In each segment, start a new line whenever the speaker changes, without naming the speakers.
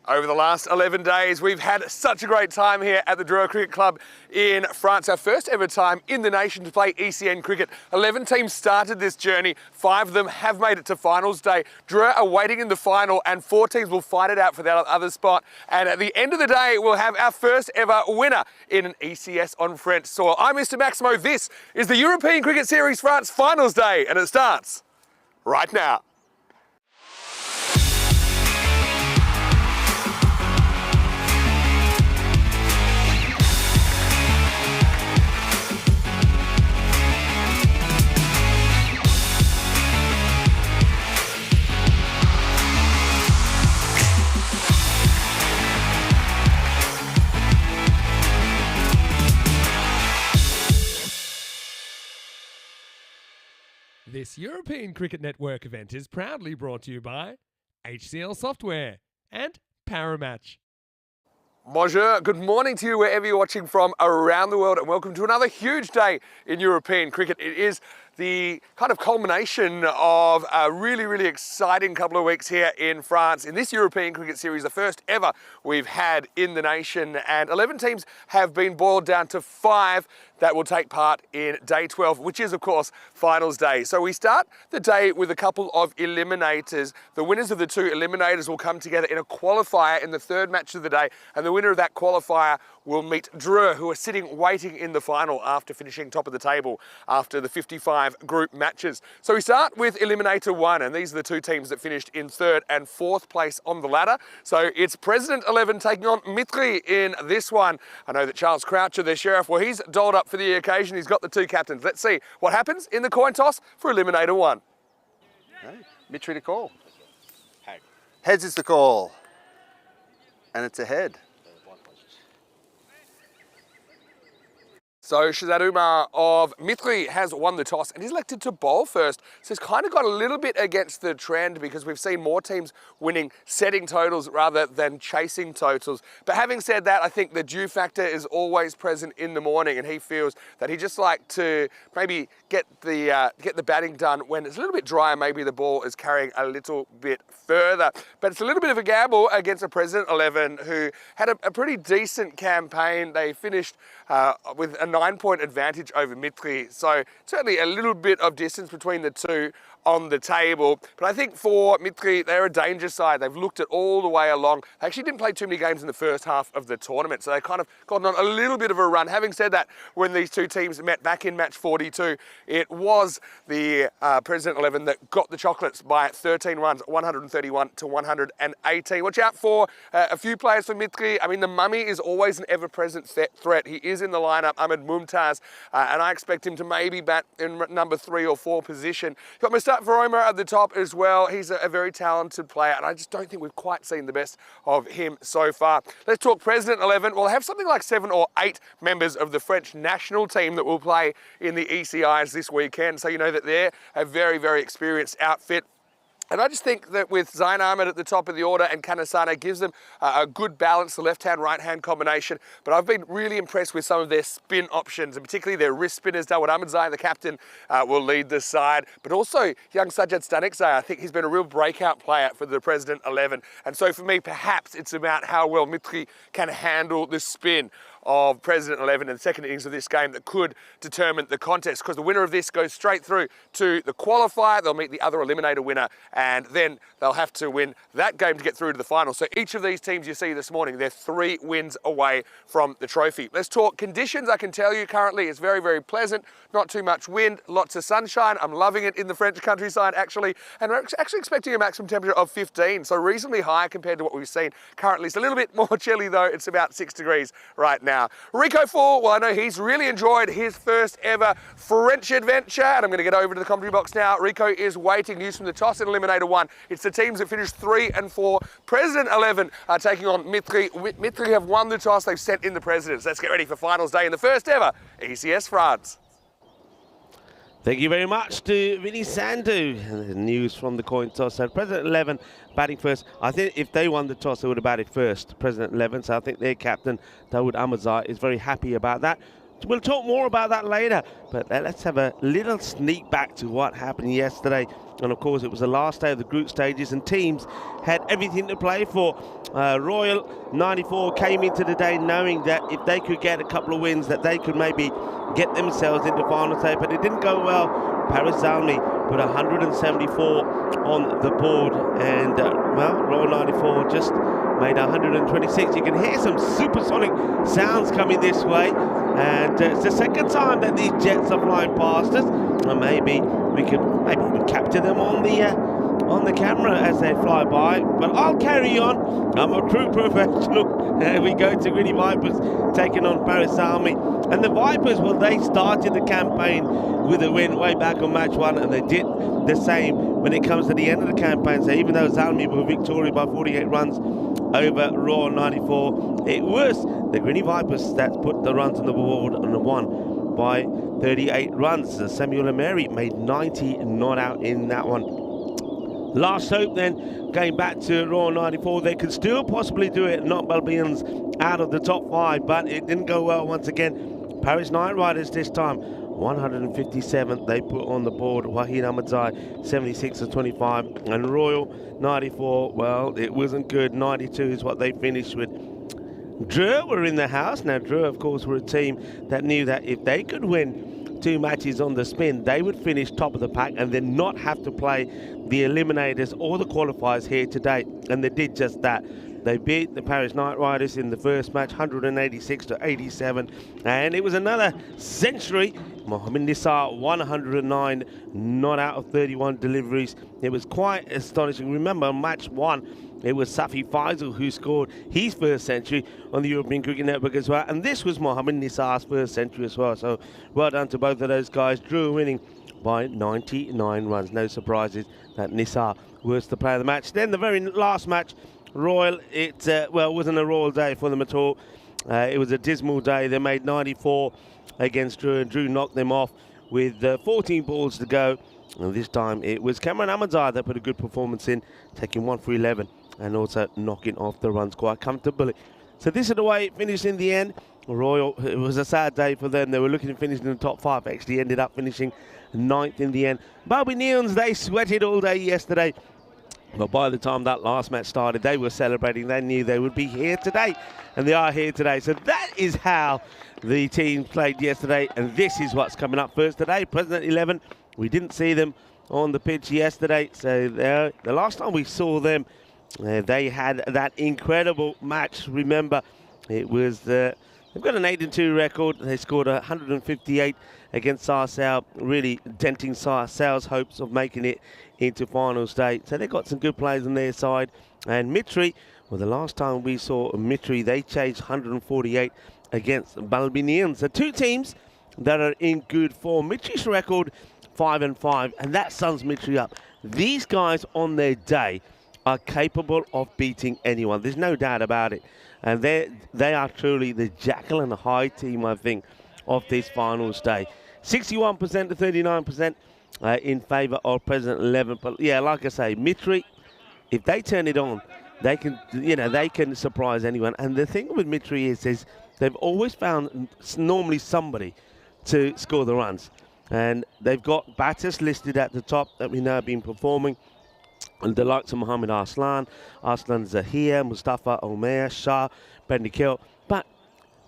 Over the last 11 days, we've had such a great time here at the Dreux Cricket Club in France. Our first ever time in the nation to play ECN cricket. 11 teams started this journey. 5 of them have made it to finals day. Dreux are waiting in the final and 4 teams will fight it out for that other spot. And at the end of the day, we'll have our first ever winner in an ECS on French soil. I'm Mr. Maximo. This is the European Cricket Series France finals day and it starts right now.
This European Cricket Network event is proudly brought to you by HCL Software and Paramatch.
Bonjour, good morning to you wherever you're watching from around the world and welcome to another huge day in European cricket. It is the kind of culmination of a really exciting couple of weeks here in France in this European Cricket Series, the first ever we've had in the nation, and 11 teams have been boiled down to 5 that will take part in day 12, which is of course finals day. So we start the day with a couple of eliminators. The winners of the 2 eliminators will come together in a qualifier in the 3rd match of the day, and the winner of that qualifier will meet Dreux, who are sitting waiting in the final after finishing top of the table after the 55 group matches. So we start with Eliminator 1, and these are the 2 teams that finished in 3rd and 4th place on the ladder. So it's President 11 taking on Mitri in this one. I know that Charles Croucher, their sheriff, well, he's dolled up for the occasion. He's got the 2 captains. Let's see what happens in the coin toss for Eliminator 1.
Okay. Mitri to call. Heads is the call. And it's a head.
So Shazad Umar of Mitri has won the toss and he's elected to bowl first. So he's kind of got a little bit against the trend because we've seen more teams winning setting totals rather than chasing totals. But having said that, I think the dew factor is always present in the morning and he feels that he just like to maybe get the batting done when it's a little bit drier. Maybe the ball is carrying a little bit further. But it's a little bit of a gamble against a President 11 who had a pretty decent campaign. They finished with a 9-point advantage over Mitri. So certainly a little bit of distance between the 2 on the table. But I think for Mitri, they're a danger side. They've looked at all the way along. They actually didn't play too many games in the first half of the tournament. So they kind of gotten on a little bit of a run. Having said that, when these 2 teams met back in match 42, it was the President 11 that got the chocolates by 13 runs, 131 to 118. Watch out for a few players for Mitri. I mean, the mummy is always an ever-present threat. He is in the lineup, Ahmed Mumtaz, and I expect him to maybe bat in number 3 or 4 position. Got Mustaq Varoma at the top as well. He's a very talented player, and I just don't think we've quite seen the best of him so far. Let's talk President 11. We'll have something like 7 or 8 members of the French national team that will play in the ECIs this weekend, so you know that they're a very experienced outfit. And I just think that with Zain Ahmed at the top of the order and Kanasana gives them a good balance, the left-hand, right-hand combination. But I've been really impressed with some of their spin options, and particularly their wrist spinners. Dawud Ahmadzai, the captain, will lead the side. But also young Sajjad Stanikzai, I think he's been a real breakout player for the President 11. And so for me, perhaps it's about how well Mitri can handle the spin of President 11 in the second innings of this game that could determine the contest, because the winner of this goes straight through to the qualifier. They'll meet the other eliminator winner and then they'll have to win that game to get through to the final. So each of these teams you see this morning, they're 3 wins away from the trophy. Let's talk conditions. I can tell you currently it's very pleasant, not too much wind, lots of sunshine. I'm loving it in the French countryside actually, and we're actually expecting a maximum temperature of 15, so reasonably high compared to what we've seen currently. It's a little bit more chilly though. It's about 6 degrees right now. Rico Fall, well, I know he's really enjoyed his first ever French adventure, and I'm going to get over to the commentary box now. Rico is waiting. News from the toss in Eliminator 1. It's the teams that finished 3 and 4. President 11 are taking on Mitri. Mitri have won the toss. They've sent in the presidents. Let's get ready for finals day in the first ever ECS France.
Thank you very much to Vinny Sandu. News from the coin toss. So President 11 batting first. I think if they won the toss, they would have batted first, President 11. So I think their captain, Dawud Ahmadzai, is very happy about that. We'll talk more about that later, but let's have a little sneak back to what happened yesterday And of course, it was the last day of the group stages, and teams had everything to play for. Royal 94 came into the day knowing that if they could get a couple of wins, that they could maybe get themselves into final stage, but it didn't go well. Paris Zalmi put 174 on the board, and well, Royal 94 just made 126. You can hear some supersonic sounds coming this way, and it's the second time that these jets are flying past us, and maybe we capture them on the camera as they fly by. But I'll carry on. I'm a true professional. There we go to Gritty Vipers taking on Paris Zalmi. And the Vipers, well, they started the campaign with a win way back on match 1, and they did the same when it comes to the end of the campaign. So even though Zalmi were victorious by 48 runs over Royal 94, it was the Gritty Vipers that put the runs on the board and won by 38 runs. Samuel Emery made 90 not out in that one. Last hope then, going back to Royal 94, they could still possibly do it, knock Balbians out of the top 5, but it didn't go well once again. Paris Night Riders this time, 157 they put on the board. Wahid Ahmadzai, 76 to 25, and Royal 94, well, it wasn't good. 92 is what they finished with. Dreux were in the house. Now, Dreux, of course, were a team that knew that if they could win 2 matches on the spin, they would finish top of the pack and then not have to play the Eliminators or the Qualifiers here today. And they did just that. They beat the Paris Night Riders in the first match, 186 to 87. And it was another century. Mohamed Nisar, 109, not out of 31 deliveries. It was quite astonishing. Remember, match 1, it was Safi Faisal who scored his first century on the European Cricket Network as well. And this was Mohamed Nisar's first century as well. So well done to both of those guys. Drew winning by 99 runs. No surprises that Nisar was the player of the match. Then the very last match, Royal, it wasn't a royal day for them at all. It was a dismal day. They made 94 against Drew, and Drew knocked them off with 14 balls to go. And this time it was Cameron Ahmadzai that put a good performance in, taking 1 for 11 and also knocking off the runs quite comfortably. So this is the way it finished in the end. Royal, it was a sad day for them. They were looking to finish in the top 5, actually ended up finishing 9th in the end. Balbinians, they sweated all day yesterday. But by the time that last match started, they were celebrating. They knew they would be here today, and they are here today. So that is how the team played yesterday, and this is what's coming up first today. President 11, we didn't see them on the pitch yesterday. So the last time we saw them, they had that incredible match. Remember, it was they've got an 8-2 record. They scored 158 against Sarcelles, really denting Sarcelles' hopes of making it into final stage. So they've got some good players on their side. And Mitri, well, the last time we saw Mitri, they chased 148 against Balbinians. So 2 teams that are in good form. Mitri's record 5-5, and that sums Mitri up. These guys on their day are capable of beating anyone. There's no doubt about it. And they are truly the Jekyll and Hyde team, I think, of this finals day. 61% to 39% in favour of President 11. But yeah, like I say, Mitri, if they turn it on, they can surprise anyone. And the thing with Mitri is they've always found normally somebody to score the runs. And they've got batters listed at the top that we know have been performing. And the likes of Mohamed Arslan Zahir, Mustafa Omer, Shah, Ben Nikhil. But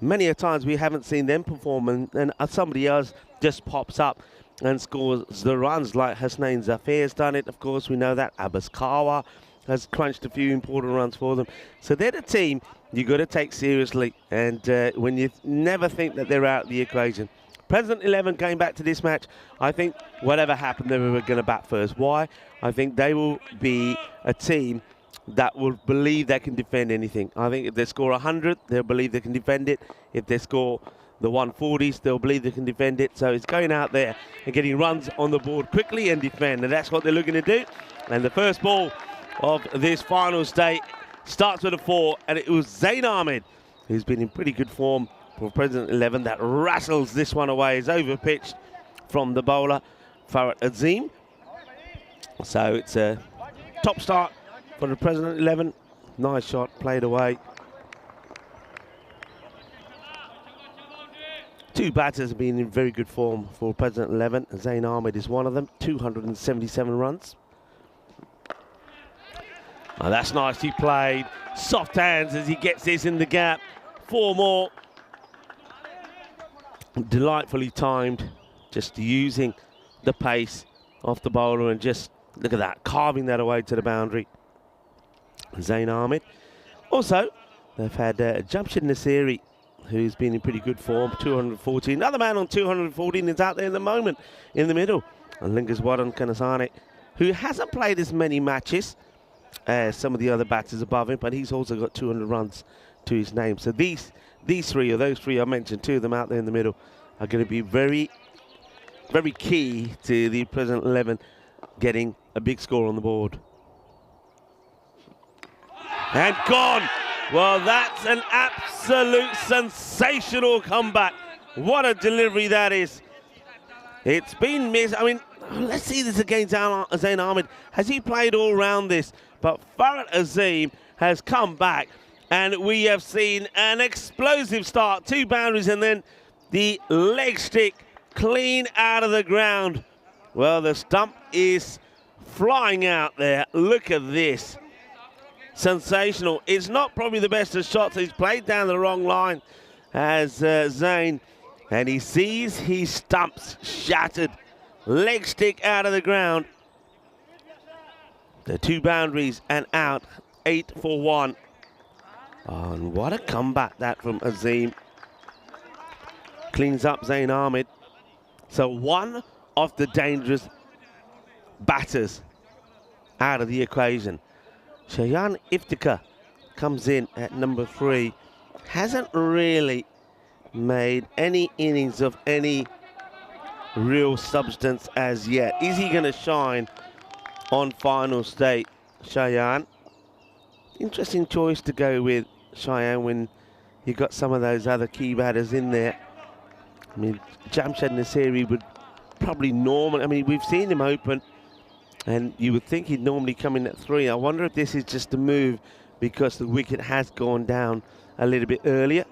many a times we haven't seen them perform, and somebody else just pops up and scores the runs, like Hasnain Zafir has done it. Of course, we know that Abbas Kawa has crunched a few important runs for them. So they're the team you've got to take seriously, and when you never think that they're out of the equation. President 11 came back to this match. I think whatever happened, they were going to bat first. Why? I think they will be a team that will believe they can defend anything. I think if they score 100, they'll believe they can defend it. If they score the 140s, they'll believe they can defend it. So it's going out there and getting runs on the board quickly and defend, and that's what they're looking to do. And the first ball of this finals day starts with a 4, and it was Zain Ahmed, who's been in pretty good form for President 11, that rattles this one away. Is overpitched from the bowler, Farhat Azim. So it's a top start for the President 11. Nice shot, played away. 2 two batters have been in very good form for President 11. Zain Ahmed is one of them, 277 runs. Oh, that's nicely played. Soft hands as he gets this in the gap. 4 more. Delightfully timed, just using the pace off the bowler and just, look at that, carving that away to the boundary. Zain Ahmed. Also, they've had Jamshid Nasiri, who's been in pretty good form, 214. Another man on 214 is out there in the moment, in the middle. And Lingaswaran Kanasane, who hasn't played as many matches as some of the other batters above him, but he's also got 200 runs to his name. So these three, or those three I mentioned, 2 of them out there in the middle, are going to be very, very key to the present 11 getting a big score on the board. And gone! Well, that's an absolute sensational comeback. What a delivery that is. It's been missed. I mean, let's see this against Zain Ahmed. Has he played all round this? But Farhat Azim has come back, and we have seen an explosive start. 2 boundaries and then the leg stick clean out of the ground. Well, the stump is flying out there. Look at this. Sensational. It's not probably the best of shots. He's played down the wrong line as Zain, and he sees his stumps shattered. Leg stick out of the ground. The 2 boundaries and out. 8 for 1. Oh, and what a comeback that from Azim. Cleans up Zain Ahmed. So one of the dangerous batters out of the equation. Shayan Iftikhar comes in at number 3. Hasn't really made any innings of any real substance as yet. Is he going to shine on final state, Shayan? Interesting choice to go with Shayan when you've got some of those other key batters in there. I mean, Jamshid Nasiri would probably normally, I mean, we've seen him open, and you would think he'd normally come in at 3. I wonder if this is just a move because the wicket has gone down a little bit earlier.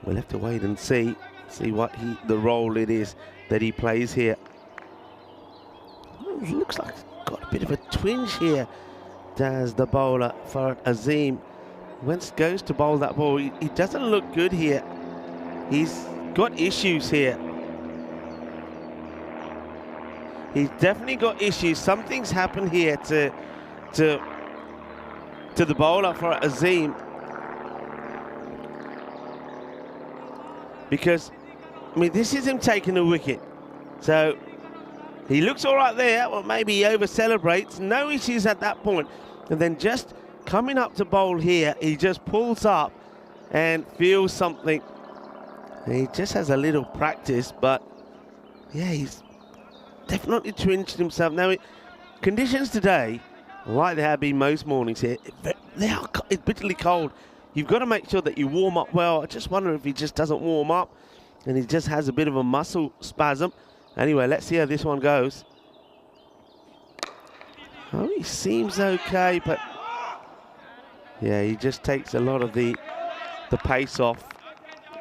We'll have to wait and see what the role it is that he plays here. It looks like he's got a bit of a twinge here, does the bowler Farhat Azim. Goes to bowl that ball, he doesn't look good here. He's got issues here. He's definitely got issues. Something's happened here to the bowler for Azim. Because, I mean, this is him taking a wicket. So, he looks all right there. Well, maybe he over-celebrates. No issues at that point. And then just coming up to bowl here, he just pulls up and feels something. He just has a little practice, but yeah, he's definitely twinged himself. Now, conditions today, like they have been most mornings here, it's bitterly cold. You've got to make sure that you warm up well. I just wonder if he just doesn't warm up and he just has a bit of a muscle spasm. Anyway, let's see how this one goes. Oh, he seems okay, but yeah, he just takes a lot of the pace off.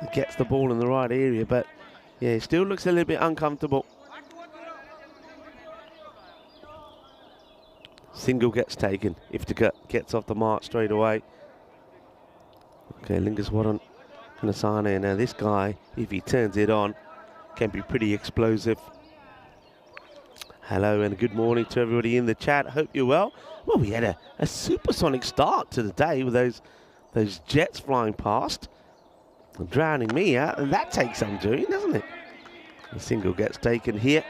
He gets the ball in the right area, but yeah, he still looks a little bit uncomfortable. Single gets taken. Iftikhar gets off the mark straight away. Okay, Lingaswaran Kanasane. Now this guy, if he turns it on, can be pretty explosive. Hello and good morning to everybody in the chat. Hope you're well. Well, we had a supersonic start to the day with those jets flying past, drowning me out, and that takes some doing, doesn't it? The single gets taken here.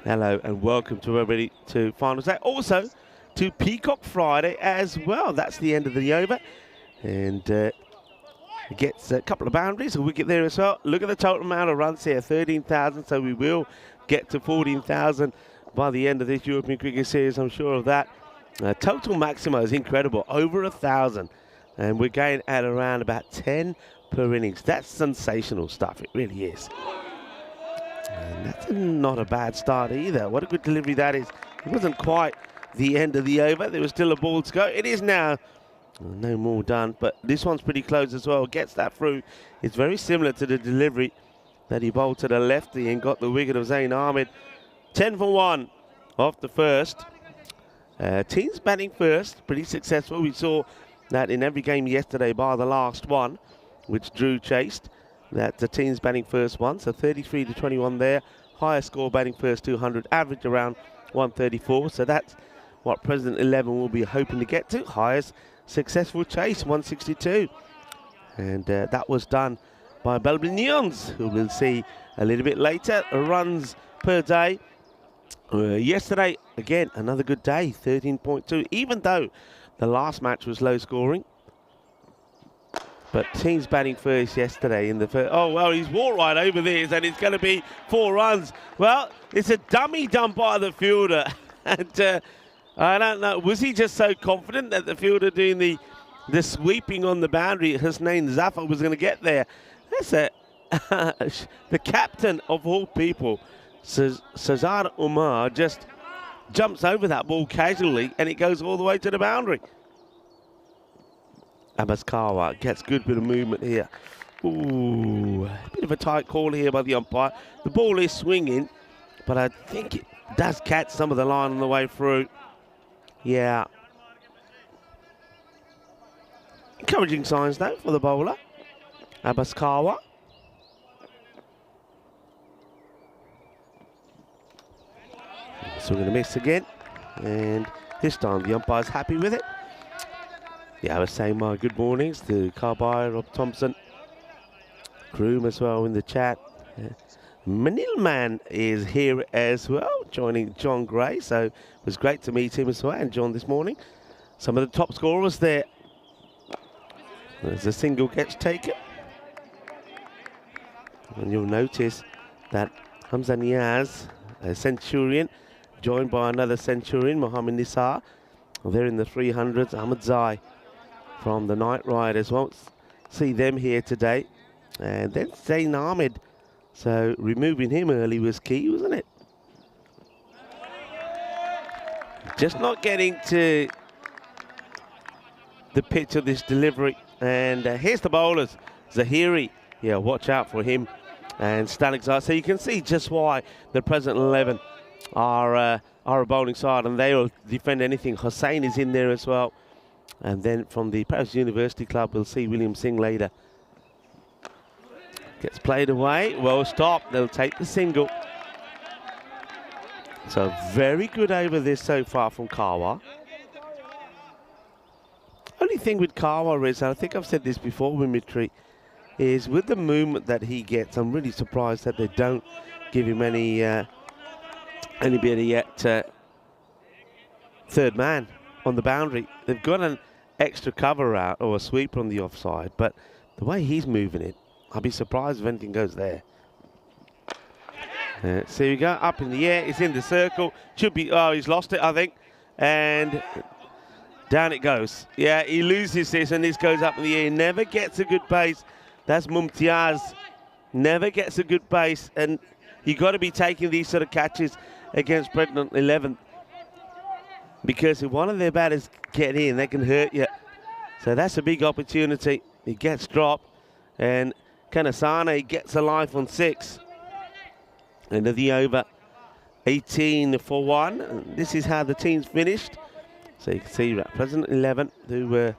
Hello and welcome to everybody to Finals Day. Also to Peacock Friday as well. That's the end of the over. And he gets a couple of boundaries, a wicket there as well. Look at the total amount of runs here, 13,000. So we will get to 14,000 by the end of this European Cricket Series, I'm sure of that. Total maxima is incredible, over 1,000. And we're going at around about 10 per innings. That's sensational stuff, it really is. And that's not a bad start either. What a good delivery that is. It wasn't quite the end of the over. There was still a ball to go. It is now No more done, but this one's pretty close as well. Gets that through. It's very similar to the delivery that he bowled to the lefty and got the wicket of Zain Ahmed. 10 for 1 off the first. Teams batting first, pretty successful. We saw that in every game yesterday bar the last one, which Drew chased. That the teams batting first one, so 33 to 21 there. Highest score batting first 200, average around 134. So that's what President 11 will be hoping to get to. Highest successful chase, 162. And that was done by Belbinions, who we'll see a little bit later. Runs per day. Yesterday, again, another good day, 13.2, even though the last match was low scoring. But teams batting first yesterday in the first. Oh, well, he's walked right over this, and it's going to be 4 runs. Well, it's a dummy done by the fielder. And I don't know, was he just so confident that the fielder doing the sweeping on the boundary, Husnain Zafar, was going to get there? That's the captain of all people, Sazar Umar, just jumps over that ball casually, and it goes all the way to the boundary. Abaskawa gets good bit of movement here. Ooh, a bit of a tight call here by the umpire. The ball is swinging, but I think it does catch some of the line on the way through. Yeah. Encouraging signs, though, for the bowler. Abaskawa. So we're going to miss again. And this time the umpire's happy with it. Yeah, I was saying my good mornings to Carby, Rob Thompson, Groom as well in the chat. Manilman is here as well, joining John Gray. So it was great to meet him as well, and John this morning. Some of the top scorers there. There's a single gets taken. And you'll notice that Hamza Niaz, a Centurion, joined by another Centurion, Mohammed Nisar. They're in the 300s. Ahmed Zai from the Night Riders. Won't see them here today. And then Zain Ahmed. So removing him early was key, wasn't it? Just not getting to the pitch of this delivery. And here's the bowlers. Zahiri. Yeah, watch out for him. And Stanek Zai. So you can see just why the present 11 are a bowling side, and they will defend anything. Hussain is in there as well. And then from the Paris University Club, we'll see William Singh later. Gets played away. Well stopped. They'll take the single. So very good over this so far from Kawa. Only thing with Kawa is, and I think I've said this before with Mitri, is with the movement that he gets, I'm really surprised that they don't give him any bit yet third man on the boundary. They've got an extra cover out or a sweeper on the offside, but the way he's moving it, I'll be surprised if anything goes there. So you go up in the air, it's in the circle, should be, oh, he's lost it, I think, and down it goes. Yeah, he loses this, and this goes up in the air, never gets a good base. That's Mumtiaz, never gets a good base, and you got to be taking these sort of catches against President 11, because if one of their batters get in, they can hurt you. So that's a big opportunity. He gets dropped, and Kanasane gets a life on 6. End of the over, 18 for 1. And this is how the team's finished. So you can see that President 11, who were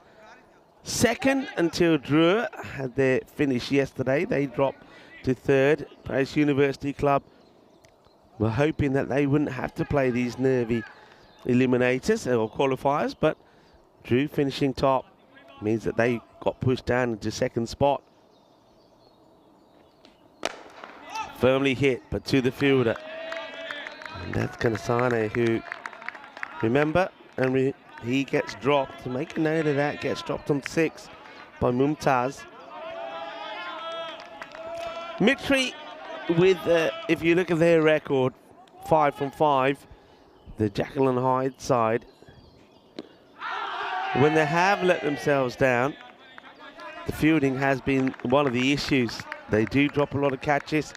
second until Drew had their finish yesterday. They dropped to third. Paris University Club were hoping that they wouldn't have to play these nervy eliminators or qualifiers, but Drew finishing top means that they got pushed down into second spot. Firmly hit, but to the fielder. And that's Kanasane, who, remember, and he gets dropped. To make a note of that, gets dropped on 6 by Mumtaz. Mitri with, if you look at their record, 5 from 5, the Jekyll and Hyde side. When they have let themselves down, the fielding has been one of the issues. They do drop a lot of catches,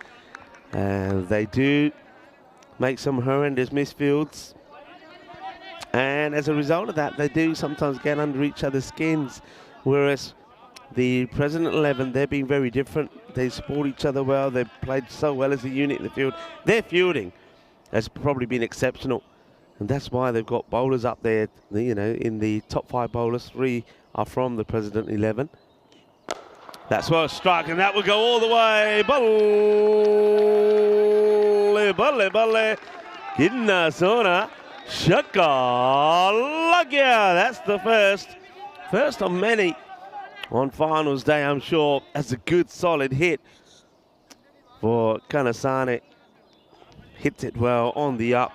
and they do make some horrendous misfields. And as a result of that, they do sometimes get under each other's skins. Whereas the President 11, they're being very different. They support each other well. They've played so well as a unit in the field. Their fielding has probably been exceptional. And that's why they've got bowlers up there, you know, in the top 5 bowlers. 3 are from the President 11. That's well struck, and that will go all the way. Balle, balle. Kinna sona. Shakalagya. That's the first of many on finals day, I'm sure. That's a good solid hit for Kanasane. Hits it well on the up.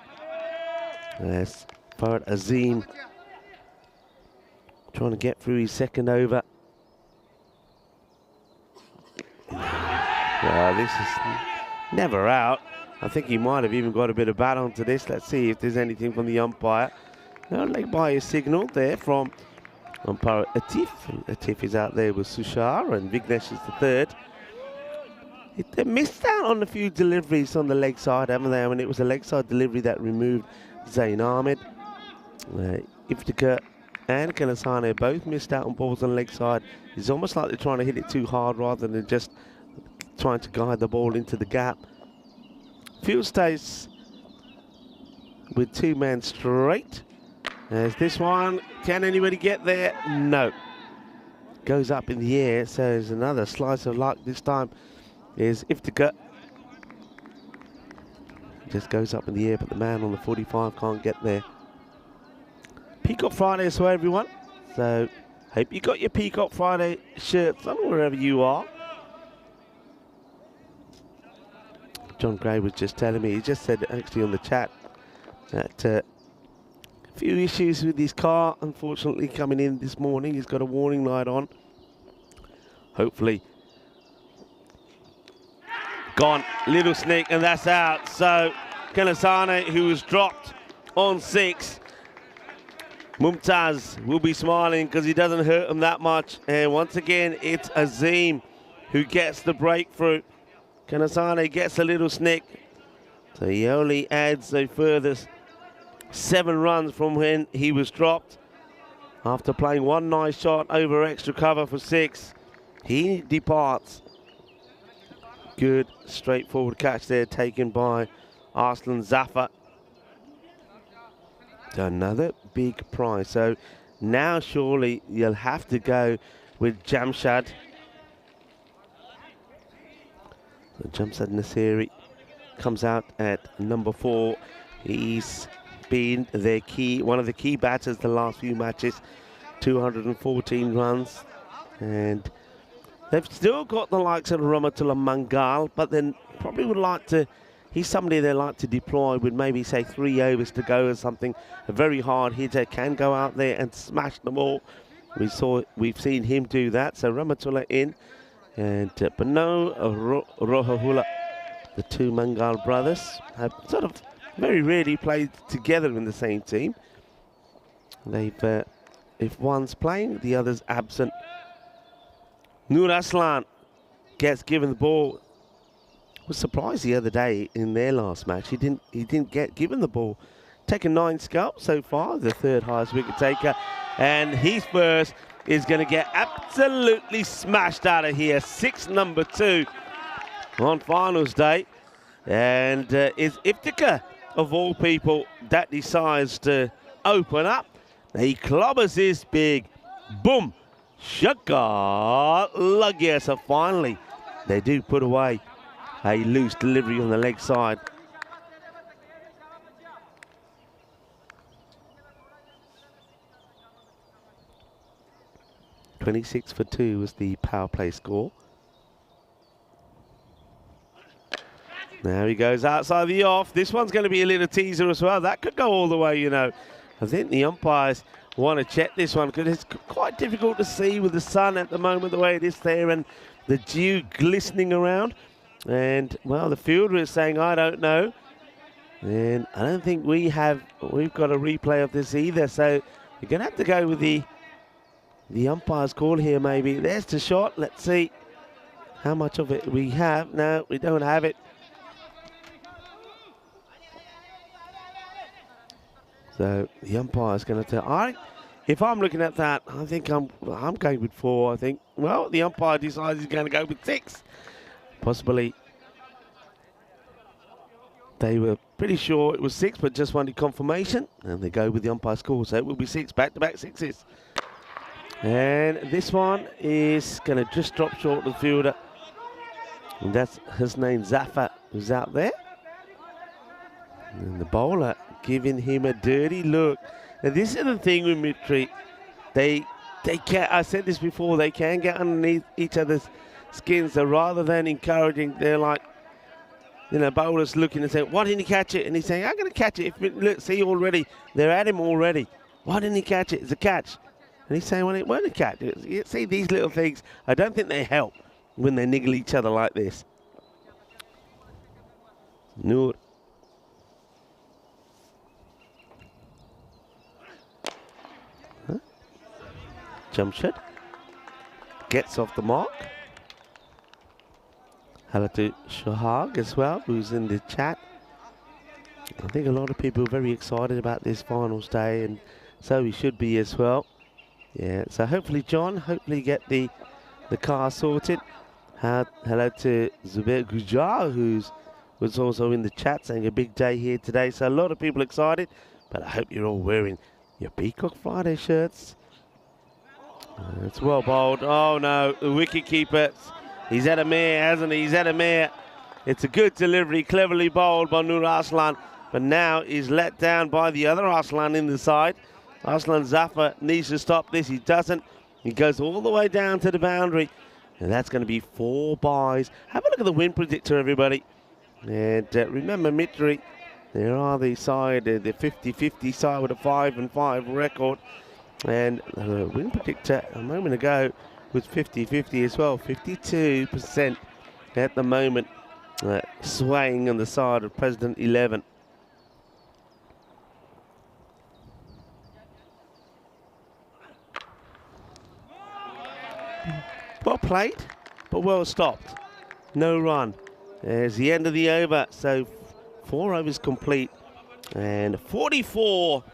Yes, Farad Azim trying to get through his second over. Well, this is never out. I think he might have even got a bit of bat onto this. Let's see if there's anything from the umpire. No leg by a signal there from umpire Atif. Atif is out there with Sushar, and Vignesh is the third. They missed out on a few deliveries on the leg side, haven't they? I mean, it was a leg side delivery that removed Zain Ahmed. Iftikhar and Kanasane both missed out on balls on the leg side. It's almost like they're trying to hit it too hard rather than just trying to guide the ball into the gap. Field stays with 2 men straight. There's this one. Can anybody get there? No. Goes up in the air, so there's another slice of luck. This time is Iftikhar. Just goes up in the air, but the man on the 45 can't get there. Peacock Friday as well, everyone. So, hope you got your Peacock Friday shirts on wherever you are. John Gray was just telling me, he just said actually on the chat that a few issues with his car, unfortunately, coming in this morning. He's got a warning light on. Hopefully. Gone, little sneak, and that's out. So, Kanasane, who was dropped on 6. Mumtaz will be smiling because he doesn't hurt him that much. And once again, it's Azim who gets the breakthrough. Kanasane gets a little snick. So he only adds a further 7 runs from when he was dropped. After playing 1 nice shot over extra cover for 6, he departs. Good, straightforward catch there taken by Arslan Zafar. Another big prize. So now surely you'll have to go with Jamshad. So Jamshad Nasiri comes out at number 4. He's been their one of the key batters the last few matches. 214 runs. And they've still got the likes of Ramatullah Mangal, but then probably would like to, he's somebody they like to deploy with maybe, say, 3 overs to go or something. A very hard hitter, can go out there and smash them all. We've seen him do that. So Ramatullah in, and but no Rohahula. The 2 Mangal brothers have sort of very rarely played together in the same team. They've, if one's playing, the other's absent. Nur Aslan gets given the ball. Was surprised the other day in their last match. He didn't get given the ball. Taken 9 scalps so far, the 3rd highest wicket taker, and his first is going to get absolutely smashed out of here. 6 number 2 on finals day, and is Iftikhar of all people that decides to open up. He clobbers this big, boom, Shakalagya. So finally, they do put away a loose delivery on the leg side. .26 for 2 was the power play score. Now he goes outside the off. This one's going to be a little teaser as well. That could go all the way, you know. I think the umpires want to check this one because it's quite difficult to see with the sun at the moment, the way it is there, and the dew glistening around. And, well, the fielder is saying, I don't know. And I don't think we've got a replay of this either. So you're going to have to go with the umpire's call here, maybe. There's the shot. Let's see how much of it we have. No, we don't have it. So the umpire's going to tell. If I'm looking at that, I think I'm going with 4. I think, well, the umpire decides he's going to go with 6. Possibly. They were pretty sure it was 6, but just wanted confirmation, and they go with the umpire score. So it will be 6, back-to-back 6s. And this one is going to just drop short of the fielder. And that's his name, Zafar, who's out there. And the bowler giving him a dirty look. And this is the thing with Mitri. They can, I said this before, they can get underneath each other's skins. So rather than encouraging, they're like, you know, bowlers looking and saying, why didn't he catch it? And he's saying, I'm going to catch it. Look, see already, they're at him already. Why didn't he catch it? It's a catch. And he's saying, well, it weren't a catch. You see, these little things, I don't think they help when they niggle each other like this. Noor. Jamshed gets off the mark. Hello to Shahag as well, who's in the chat. I think a lot of people are very excited about this finals day, and so we should be as well. Yeah, so hopefully, John, get the car sorted. Hello to Zubair Gujar, was also in the chat saying a big day here today. So a lot of people excited, but I hope you're all wearing your Peacock Friday shirts. It's well bowled. Oh no, the wicket keeper. He's had a mare, hasn't he? He's had a mare. It's a good delivery, cleverly bowled by Nur Arslan, but now he's let down by the other Arslan in the side. Arslan Zafar needs to stop this. He doesn't. He goes all the way down to the boundary, and that's going to be 4 byes. Have a look at the win predictor, everybody. And remember, Mitri, there are the side, the 50-50 side with a 5-5 record. And the win predictor a moment ago was 50-50 as well, 52% at the moment, swaying on the side of President 11. Well played, but well stopped. No run. There's the end of the over, so 4 overs complete, and 44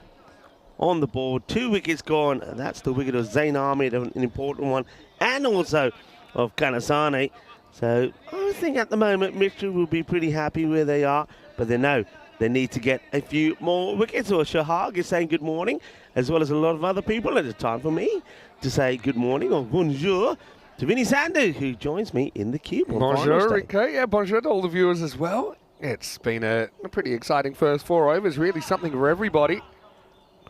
on the board. 2 wickets gone. That's the wicket of Zain Ahmed, an important one, and also of Kanasane. So I think at the moment Mitchell will be pretty happy where they are, but they know they need to get a few more wickets. Or Shahag is saying good morning, as well as a lot of other people. And it's time for me to say good morning or bonjour to Vinny Sandu, who joins me in the cube.
Bonjour, Rico. Yeah, bonjour to all the viewers as well. It's been a pretty exciting first 4 overs, really something for everybody.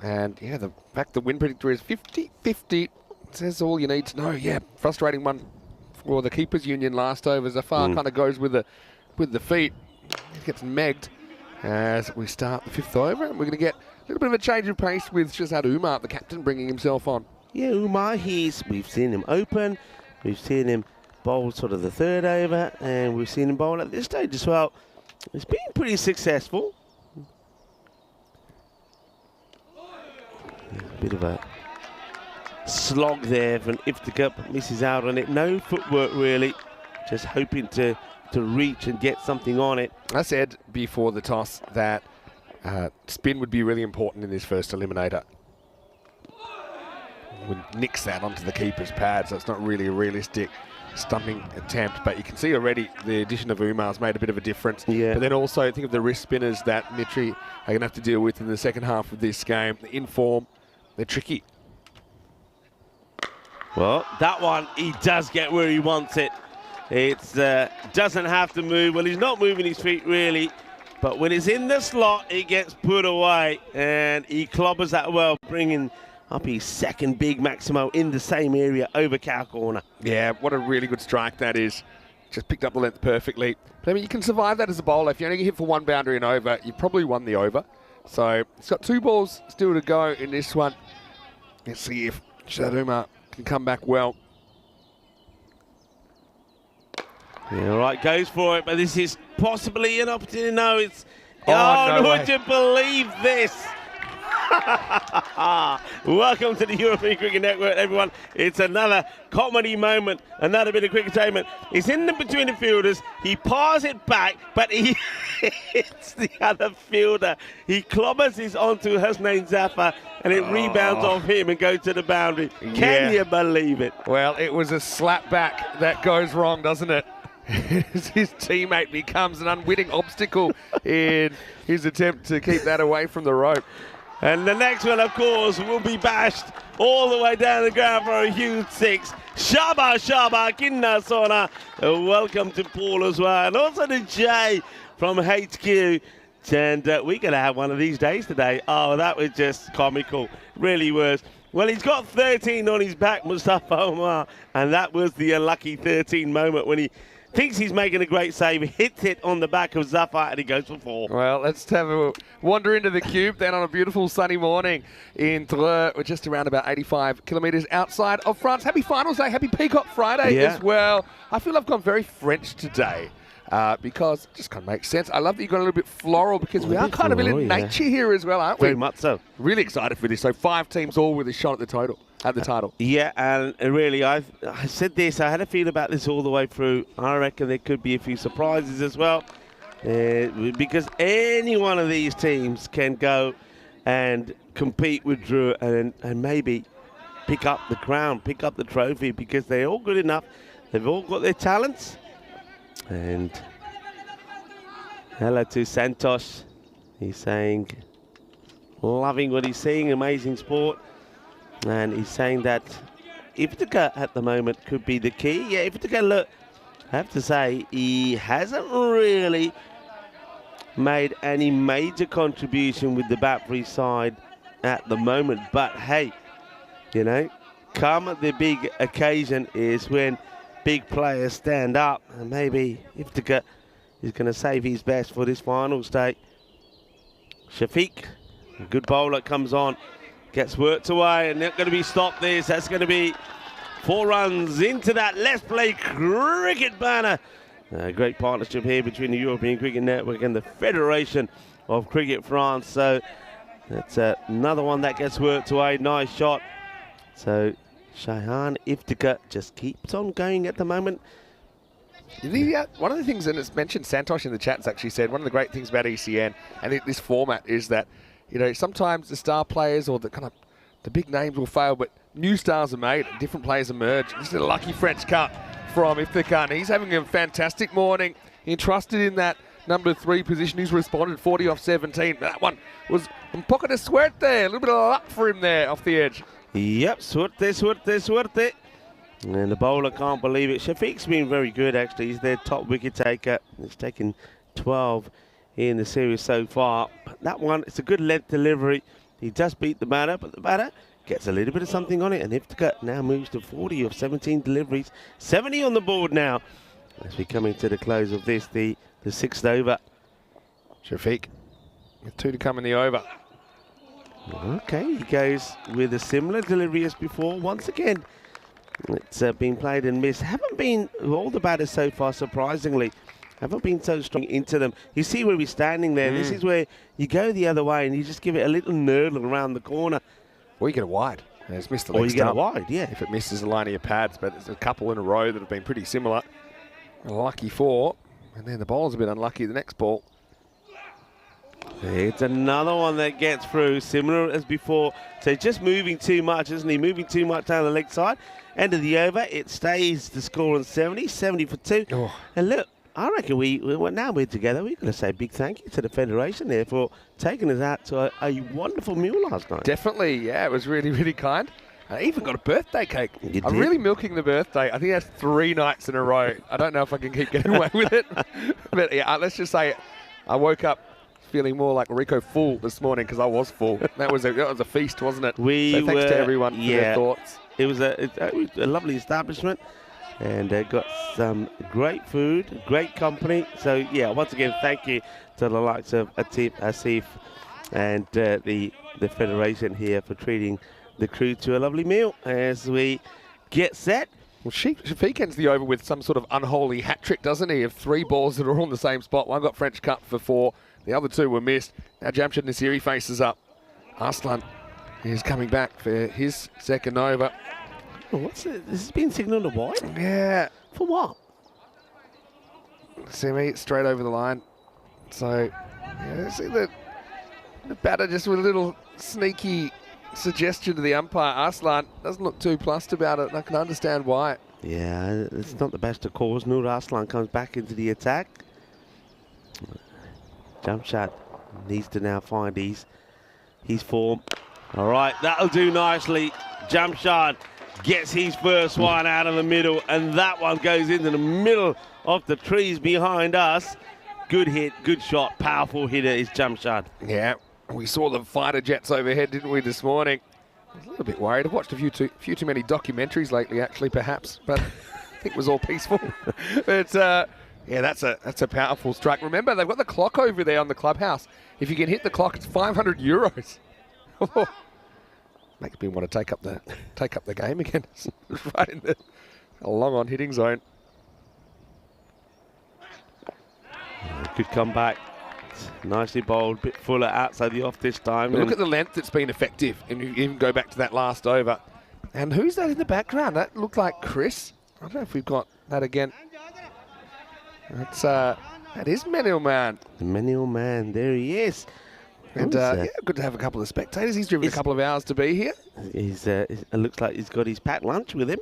And yeah, the fact the win predictor is 50-50 says all you need to know. Yeah, frustrating one for the keepers union last over. Zafar kind of goes with the feet. He gets megged as we start the 5th over. And we're going to get a little bit of a change of pace with Shazad Umar, the captain, bringing himself on.
Yeah, Umar, we've seen him open. We've seen him bowl sort of the 3rd over. And we've seen him bowl at this stage as well. It's been pretty successful. A bit of a slog there from Iftikhar, misses out on it. No footwork really, just hoping to reach and get something on it.
I said before the toss that spin would be really important in this first eliminator. Would nix that onto the keeper's pad, so it's not really a realistic stumping attempt, but you can see already the addition of Umar's made a bit of a difference.
Yeah.
But then also think of the wrist spinners that Mitri are going to have to deal with in the second half of this game. In form, they're tricky.
Well, that one, he does get where he wants it. It doesn't have to move. Well, he's not moving his feet really, but when it's in the slot, it gets put away, and he clobbers that well, bringing up his 2nd big Maximo in the same area over cow corner.
Yeah, what a really good strike that is. Just picked up the length perfectly. But I mean, you can survive that as a bowler. If you only get hit for 1 boundary and over, you've probably won the over. So it's got 2 balls still to go in this one. Let's see if Shaduma can come back well.
Yeah, all right, goes for it, but this is possibly an opportunity. No, it's...
Oh, no
would you believe this? Welcome to the European Cricket Network, everyone. It's another comedy moment, another bit of cricket entertainment. He's in between the fielders. He passes it back, but he hits the other fielder. He clobbers his onto Husnain Zafar, and it rebounds off him and goes to the boundary. Can you believe it?
Well, it was a slap back that goes wrong, doesn't it? His teammate becomes an unwitting obstacle in his attempt to keep that away from the rope.
And the next one, of course, will be bashed all the way down the ground for a huge 6. Shaba, Kinna Sona. Welcome to Paul as well. And also to Jay from HQ. And we're going to have one of these days today. Oh, that was just comical. Really was. Well, he's got 13 on his back, Mustafa Omar. And that was the unlucky 13 moment when he thinks he's making a great save, hits it on the back of Zafar, and he goes for 4.
Well, let's have a wander into the cube then on a beautiful sunny morning in Dreux. We're just around about 85 kilometres outside of France. Happy Finals Day, happy Peacock Friday as well. I feel I've gone very French today. Because it just kind of makes sense. I love that you got a little bit floral because we are kind of in nature here as well, aren't we?
Very much so.
Really excited for this. So 5 teams all with a shot at the title.
Yeah, and really, I said this. I had a feel about this all the way through. I reckon there could be a few surprises as well, because any one of these teams can go and compete with Drew and maybe pick up the crown, pick up the trophy, because they're all good enough. They've all got their talents. And hello to Santosh. He's saying, loving what he's seeing, amazing sport. And he's saying that Iftikhar at the moment could be the key. Yeah, Iftikhar, look, I have to say, he hasn't really made any major contribution with the Battery side at the moment. But hey, you know, come at the big occasion is when big players stand up, and maybe Iftikhar is going to save his best for this finals day. Shafiq, a good bowler, comes on, gets worked away, and not going to be stopped this. That's going to be 4 runs into that Let's Play Cricket banner. A great partnership here between the European Cricket Network and the Federation of Cricket France. So that's another one that gets worked away. Nice shot. So Shaihan Iftikhar just keeps on going at the moment.
One of the things, and it's mentioned, Santosh in the chat's actually said, one of the great things about ECN and this format is that, you know, sometimes the star players or the big names will fail, but new stars are made and different players emerge. This is a lucky French cut from Iftikhar, and he's having a fantastic morning. Entrusted in that number 3 position. He's responded 40 off 17. That one was un poco de suerte, a little bit of luck for him there off the edge.
Yep, suerte. And the bowler can't believe it. Shafiq's been very good, actually. He's their top wicket taker. He's taken 12 in the series so far. But that one, it's a good length delivery. He does beat the batter, but the batter gets a little bit of something on it. And Iftikhar now moves to 40 of 17 deliveries. 70 on the board now as we come into the close of this, the 6th over.
Shafiq with 2 to come in the over.
Okay, he goes with a similar delivery as before. Once again, it's been played and missed. Haven't been, all the batters so far, surprisingly, haven't been so strong into them. You see where we're standing there. This is where you go the other way and you just give it a little nurdle around the corner.
Or you get a wide. And it's missed the
leg
leg
stump. Or you get a wide, yeah.
If it misses the line of your pads, but there's a couple in a row that have been pretty similar. A lucky 4, and then the bowler's a bit unlucky the next ball.
It's another one that gets through, similar as before. So just moving too much, isn't he? Moving too much down the leg side. End of the over, it stays the score on 70 for 2. Oh. And look, I reckon now we're together, we're going to say a big thank you to the Federation there for taking us out to a wonderful meal last night.
Definitely, yeah, it was really, really kind. I even got a birthday cake. I'm really milking the birthday. I think that's 3 nights in a row. I don't know if I can keep getting away with it. But yeah, let's just say I woke up feeling more like Rico full this morning because I was full. That was a feast, wasn't it? So thanks to everyone for their thoughts.
It was a lovely establishment, and got some great food, great company. So yeah, once again, thank you to the likes of Atif, Asif, and the Federation here for treating the crew to a lovely meal as we get set.
Well, Shafiq ends the over with some sort of unholy hat trick, doesn't he, of 3 balls that are all in the same spot. One got French cut for 4, the other 2 were missed. Now Jamshid Nasiri faces up. Arslan is coming back for his second over.
Oh, what's it? This has been signalled a wide?
Yeah.
For what?
Semi straight over the line. So, yeah, see the batter just with a little sneaky suggestion to the umpire. Arslan doesn't look too plussed about it, and I can understand why.
Yeah, it's not the best of calls. Nur Arslan comes back into the attack. Jamshad needs to now find his form. All right, that'll do nicely. Jamshad gets his first one out of the middle, and that one goes into the middle of the trees behind us. Good hit, good shot, powerful hitter is Jamshad.
Yeah, we saw the fighter jets overhead, didn't we, this morning? I was a little bit worried. I've watched a few too many documentaries lately, actually, perhaps, but I think it was all peaceful. But yeah, that's a powerful strike. Remember, they've got the clock over there on the clubhouse. If you can hit the clock, it's 500 euros. Makes me want to take up the game again. Right in the long on hitting zone.
Good comeback. Nicely bowled, bit fuller outside the off this time.
Look at the length that's been effective, and you even go back to that last over. And who's that in the background? That looked like Chris. I don't know if we've got that again. That's that is Manuel Man.
The Manuel Man, there he is.
And yeah, good to have a couple of spectators. He's driven a couple of hours to be here.
It looks like he's got his packed lunch with him.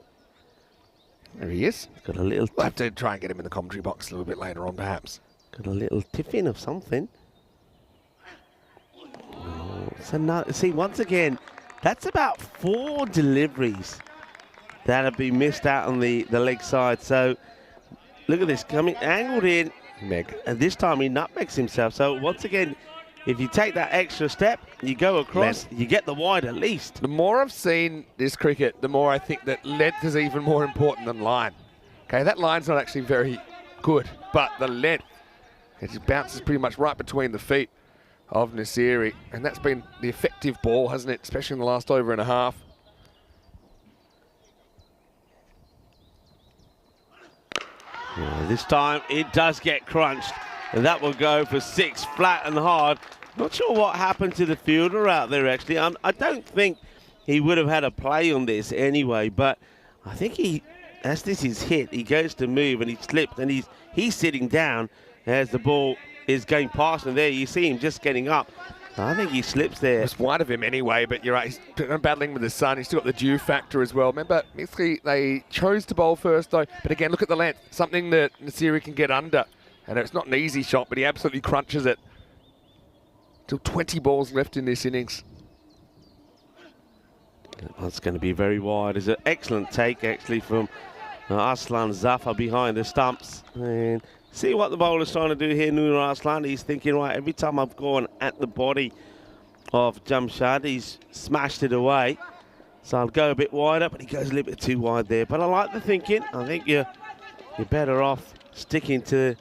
There he is.
He's got a little.
We'll have to try and get him in the commentary box a little bit later on, perhaps.
Got a little tiffin of something. Oh, so now, see, once again, that's about 4 deliveries that have been missed out on the leg side. So look at this, coming angled in.
Meg.
And this time he nutmegs himself. So once again, if you take that extra step, you go across, you get the wide at least.
The more I've seen this cricket, the more I think that length is even more important than line. Okay, that line's not actually very good, but the length, it just bounces pretty much right between the feet of Nasiri. And that's been the effective ball, hasn't it? Especially in the last over and a half.
Yeah, this time it does get crunched. And that will go for 6 flat and hard. Not sure what happened to the fielder out there, actually. I don't think he would have had a play on this anyway, but I think as this is hit, he goes to move and he slipped, and he's sitting down as the ball is going past, and there you see him just getting up. I think he slips there.
It's wide of him anyway, but you're right. He's battling with the sun. He's still got the dew factor as well. Remember, Mithri, they chose to bowl first, though. But again, look at the length. Something that Nasiri can get under. And it's not an easy shot, but he absolutely crunches it. Still 20 balls left in this innings.
That's going to be very wide. It's an excellent take, actually, from Arslan Zafar behind the stumps. And see what the bowler's trying to do here, Nur Arslan. He's thinking, right, every time I've gone at the body of Jamshad, he's smashed it away. So I'll go a bit wider, but he goes a little bit too wide there. But I like the thinking. I think you're better off sticking to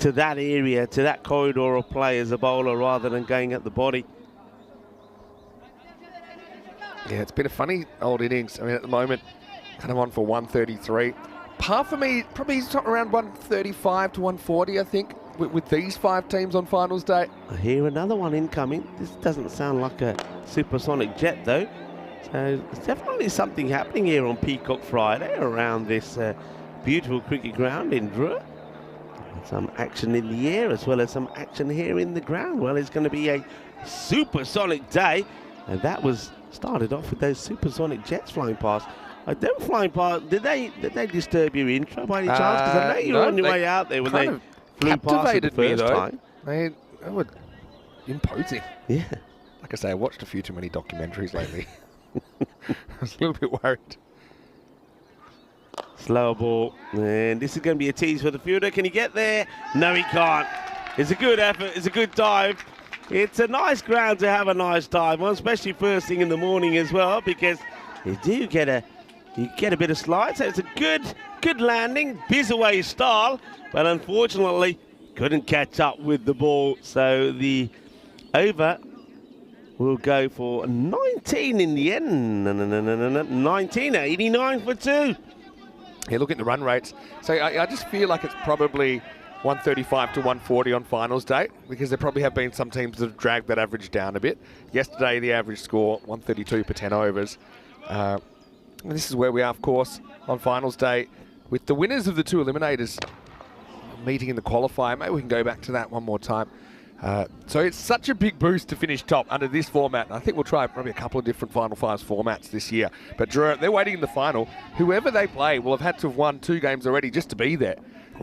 that area, to that corridor of play as a bowler rather than going at the body.
Yeah, it's been a funny old innings. I mean, at the moment, kind of on for 133. Par for me, probably something around 135 to 140, I think, with these 5 teams on finals day.
I hear another one incoming. This doesn't sound like a supersonic jet, though. So there's definitely something happening here on Peacock Friday around this beautiful cricket ground in Drua. Some action in the air as well as some action here in the ground. Well, it's going to be a supersonic day, and that was started off with those supersonic jets flying past. Them flying past, did they disturb your intro by any chance? Because I know you were on your way out there when they flew past it the first time.
They were imposing.
Yeah.
Like I say, I watched a few too many documentaries lately. I was a little bit worried.
Slower ball, and this is going to be a tease for the fielder. Can he get there? No, he can't. It's a good effort. It's a good dive. It's a nice ground to have a nice dive on, especially first thing in the morning as well, because you do get a bit of slide. So it's a good landing, biz away style, but unfortunately couldn't catch up with the ball. So the over will go for 19 in the end. 19, 89 for 2.
Yeah, look at the run rates. So I just feel like it's probably 135 to 140 on finals day, because there probably have been some teams that have dragged that average down a bit. Yesterday, the average score, 132 per 10 overs. And this is where we are, of course, on finals day, with the winners of the two eliminators meeting in the qualifier. Maybe we can go back to that one more time. So it's such a big boost to finish top under this format. I think we'll try probably a couple of different Final Fives formats this year. But Drew, they're waiting in the final. Whoever they play will have had to have won 2 games already just to be there.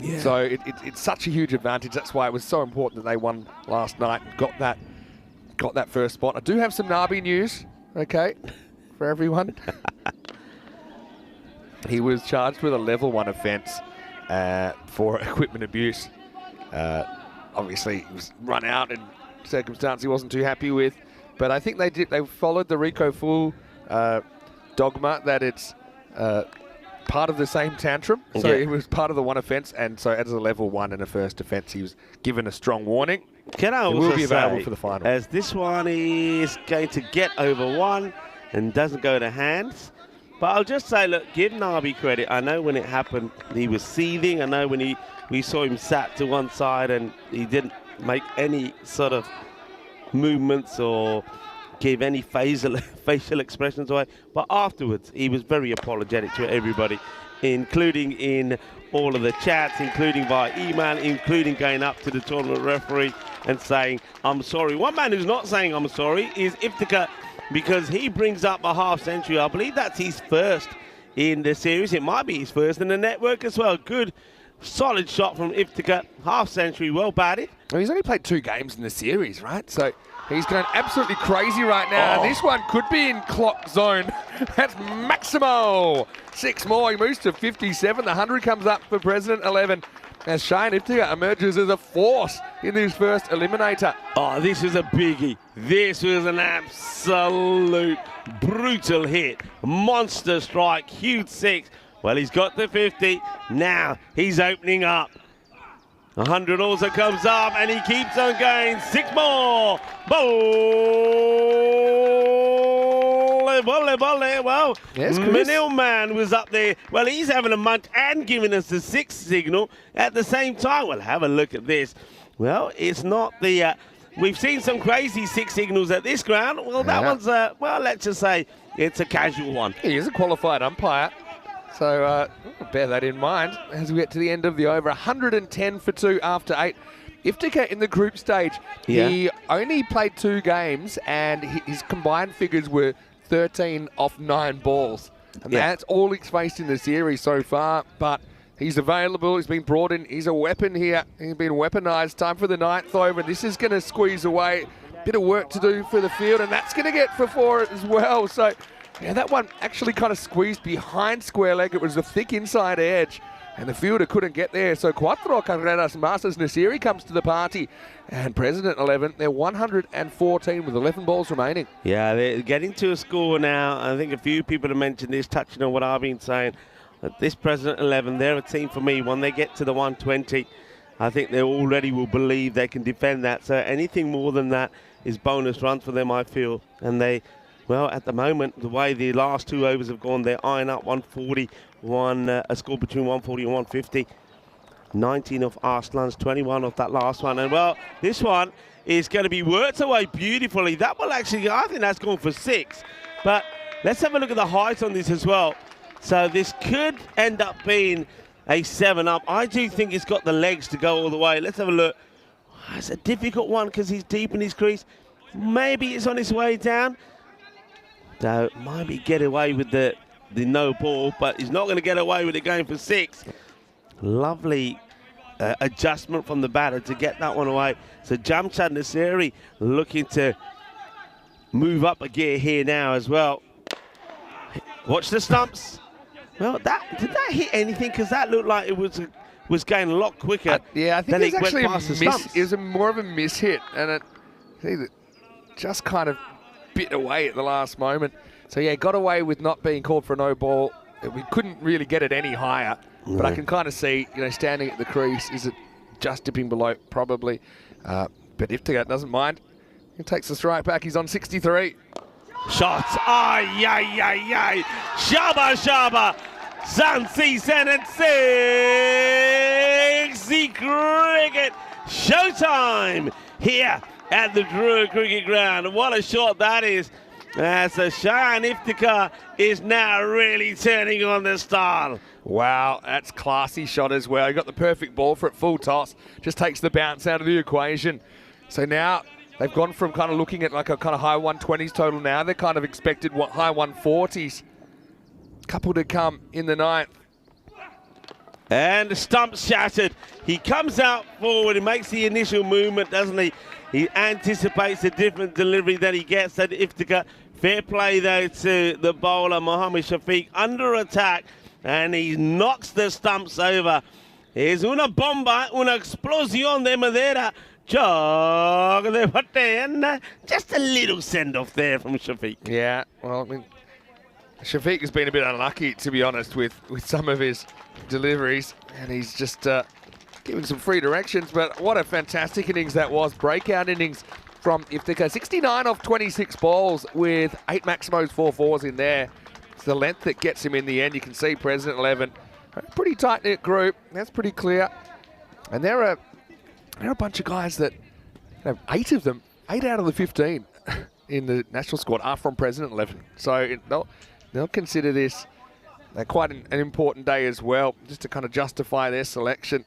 Yeah. So it's such a huge advantage. That's why it was so important that they won last night and got that first spot. I do have some Nabi news, okay, for everyone. He was charged with a level 1 offence for equipment abuse. Obviously, he was run out in circumstance he wasn't too happy with. But I think they followed the Rico Full dogma that it's part of the same tantrum. So it was part of the 1 offence, and so as a level 1 and a first offence, he was given a strong warning.
Can I also
will be available for the final.
As this one is going to get over 1 and doesn't go to hands. But I'll just say, look, give Nabi credit. I know when it happened, he was seething. I know when we saw him sat to one side and he didn't make any sort of movements or give any facial expressions away. But afterwards, he was very apologetic to everybody, including in all of the chats, including via email, including going up to the tournament referee and saying, I'm sorry. One man who's not saying I'm sorry is Iftikhar, because he brings up a half century. I believe that's his first in the series. It might be his first in the network as well. Good, solid shot from Iftikhar. Half century, well batted.
Well, he's only played 2 games in the series, right? So he's going absolutely crazy right now. And this one could be in clock zone. That's Maximo. 6 more. He moves to 57. The 100 comes up for President 11. As Shane Iftikhar emerges as a force in this first eliminator.
Oh, this was a biggie. This was an absolute brutal hit. Monster strike, huge 6. Well, he's got the 50. Now he's opening up. 100 also comes up, and he keeps on going. 6 more. Well,
yes,
Manil Man was up there. Well, he's having a munch and giving us the 6 signal at the same time. Well, have a look at this. Well, it's not the... we've seen some crazy 6 signals at this ground. Well, that one's, well, let's just say it's a casual one.
He is a qualified umpire. So bear that in mind as we get to the end of the over. 110 for 2 after 8. Iftikhar in the group stage, he only played 2 games, and his combined figures were 13 off 9 balls. And that's all he's faced in the series so far. But he's available. He's been brought in. He's a weapon here. He's been weaponized. Time for the 9th over. This is going to squeeze away. Bit of work to do for the field, and that's going to get for 4 as well. So, yeah, that one actually kind of squeezed behind square leg. It was a thick inside edge, and the fielder couldn't get there. So Cuatro carreras Masters Nasiri comes to the party. And President 11, they're 114 with 11 balls remaining.
Yeah, they're getting to a score now. I think a few people have mentioned this, touching on what I've been saying. That this President 11, they're a team for me. When they get to the 120, I think they already will believe they can defend that. So anything more than that is bonus runs for them, I feel. And they... Well, at the moment, the way the last 2 overs have gone, they're eyeing up 140, a score between 140 and 150. 19 off Arslan's, 21 off that last one. And, well, this one is going to be worked away beautifully. That will actually, I think that's gone for 6. But let's have a look at the height on this as well. So this could end up being a 7-up. I do think it's got the legs to go all the way. Let's have a look. It's a difficult one because he's deep in his crease. Maybe it's on his way down. So maybe get away with the no ball, but he's not going to get away with it going for 6. Lovely adjustment from the batter to get that one away. So Jamshad Nasiri looking to move up a gear here now as well. Watch the stumps. Well, did that hit anything? Because that looked like it was going a lot quicker.
Yeah, I think
it
was actually
went past the stumps.
It was more of a miss hit, and it just kind of bit away at the last moment. So yeah, got away with not being called for a no ball. We couldn't really get it any higher, but I can kind of see, standing at the crease, is it just dipping below? Probably. But Iftikhar doesn't mind. He takes the strike back. He's on 63.
Shots. Ay, ay, ay, ay. Shaba, Shaba. Zansi, Senate 6. Aussie cricket showtime here at the Druid Cricket Ground. What a shot that is. So Shayan Iftikhar is now really turning on the style.
Wow, that's classy shot as well. He got the perfect ball for it, full toss. Just takes the bounce out of the equation. So now they've gone from kind of looking at like a kind of high 120s total now. They're kind of expected what high 140s. Couple to come in the ninth.
And the stump shattered. He comes out forward. He makes the initial movement, doesn't he? He anticipates a different delivery that he gets at Iftikhar. Fair play, though, to the bowler, Mohammad Shafiq, under attack. And he knocks the stumps over. Here's una bomba, una explosión de madera. Chog de bate. Just a little send-off there from Shafiq.
Yeah, well, I mean, Shafiq has been a bit unlucky, to be honest, with some of his deliveries. And he's just giving some free directions. But what a fantastic innings that was. Breakout innings from Iftikhar. 69 off 26 balls with 8 Maximos, 4 fours in there. It's the length that gets him in the end. You can see President 11. A pretty tight-knit group. That's pretty clear. And there are a bunch of guys that, 8 of them, 8 out of the 15 in the national squad are from President 11. So they'll consider this quite an important day as well, just to kind of justify their selection.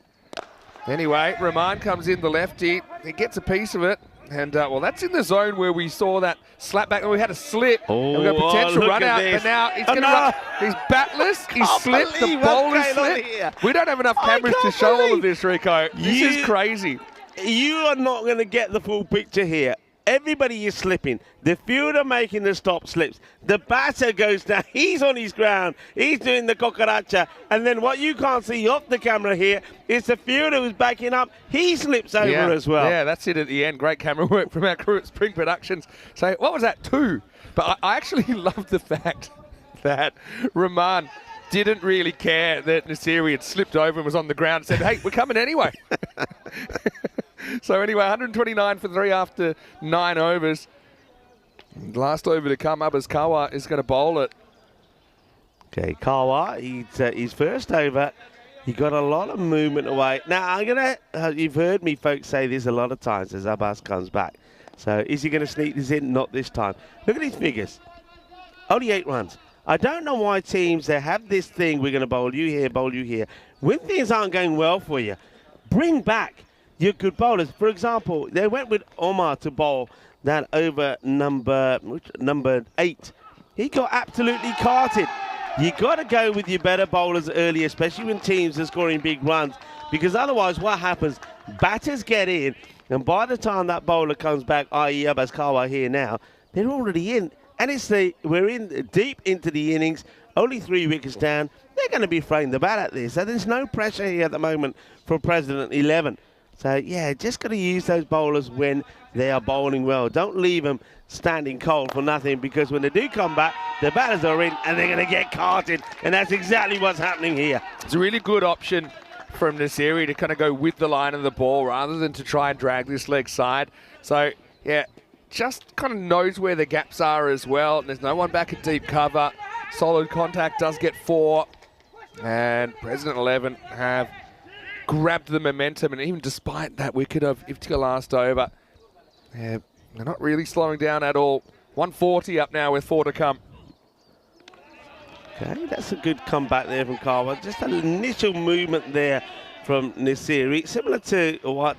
Anyway, Rahman comes in, the lefty. He gets a piece of it. And, well, that's in the zone where we saw that slap back and we had a slip.
Oh,
and we got a potential
look
run
at
out.
this.
But now he's going to run. He's batless. He's slipped. The bowler slipped. We don't have enough cameras to show all of this, Rico. This is crazy.
You are not going to get the full picture here. Everybody is slipping. The fielder making the stop slips. The batter goes down. He's on his ground. He's doing the cucaracha. And then what you can't see off the camera here is the fielder who's backing up. He slips over as well.
Yeah, that's it at the end. Great camera work from our crew at Spring Productions. So what was that, 2? But I actually love the fact that Rahman didn't really care that Nasiri had slipped over and was on the ground and said, hey, we're coming anyway. So anyway, 129 for 3 after 9 overs. Last over to come, Abbas Kawa is going to bowl it.
Okay, Kawa, his first over. He got a lot of movement away. Now, you've heard me folks say this a lot of times as Abbas comes back. So is he going to sneak this in? Not this time. Look at his figures. Only 8 runs. I don't know why teams, they have this thing, we're going to bowl you here, bowl you here. When things aren't going well for you, bring back your good bowlers. For example, they went with Omar to bowl that over number 8. He got absolutely carted. You got to go with your better bowlers early, especially when teams are scoring big runs, because otherwise what happens, batters get in, and by the time that bowler comes back, i.e. Abbas Kawa here now, they're already in. And we're in deep into the innings, only 3 wickets down. They're going to be throwing the bat at this. So there's no pressure here at the moment for President 11. So, yeah, just got to use those bowlers when they are bowling well. Don't leave them standing cold for nothing, because when they do come back, the batters are in and they're going to get carted. And that's exactly what's happening here.
It's a really good option from Nasiri to kind of go with the line of the ball rather than to try and drag this leg side. So, yeah, just kind of knows where the gaps are as well. There's no one back at deep cover. Solid contact, does get 4. And President 11 have grabbed the momentum, and even despite that wicket of Iftikhar last over, they're not really slowing down at all. 140 up now with 4 to come.
Okay, that's a good comeback there from Kawa. Just an initial movement there from Nasiri, similar to what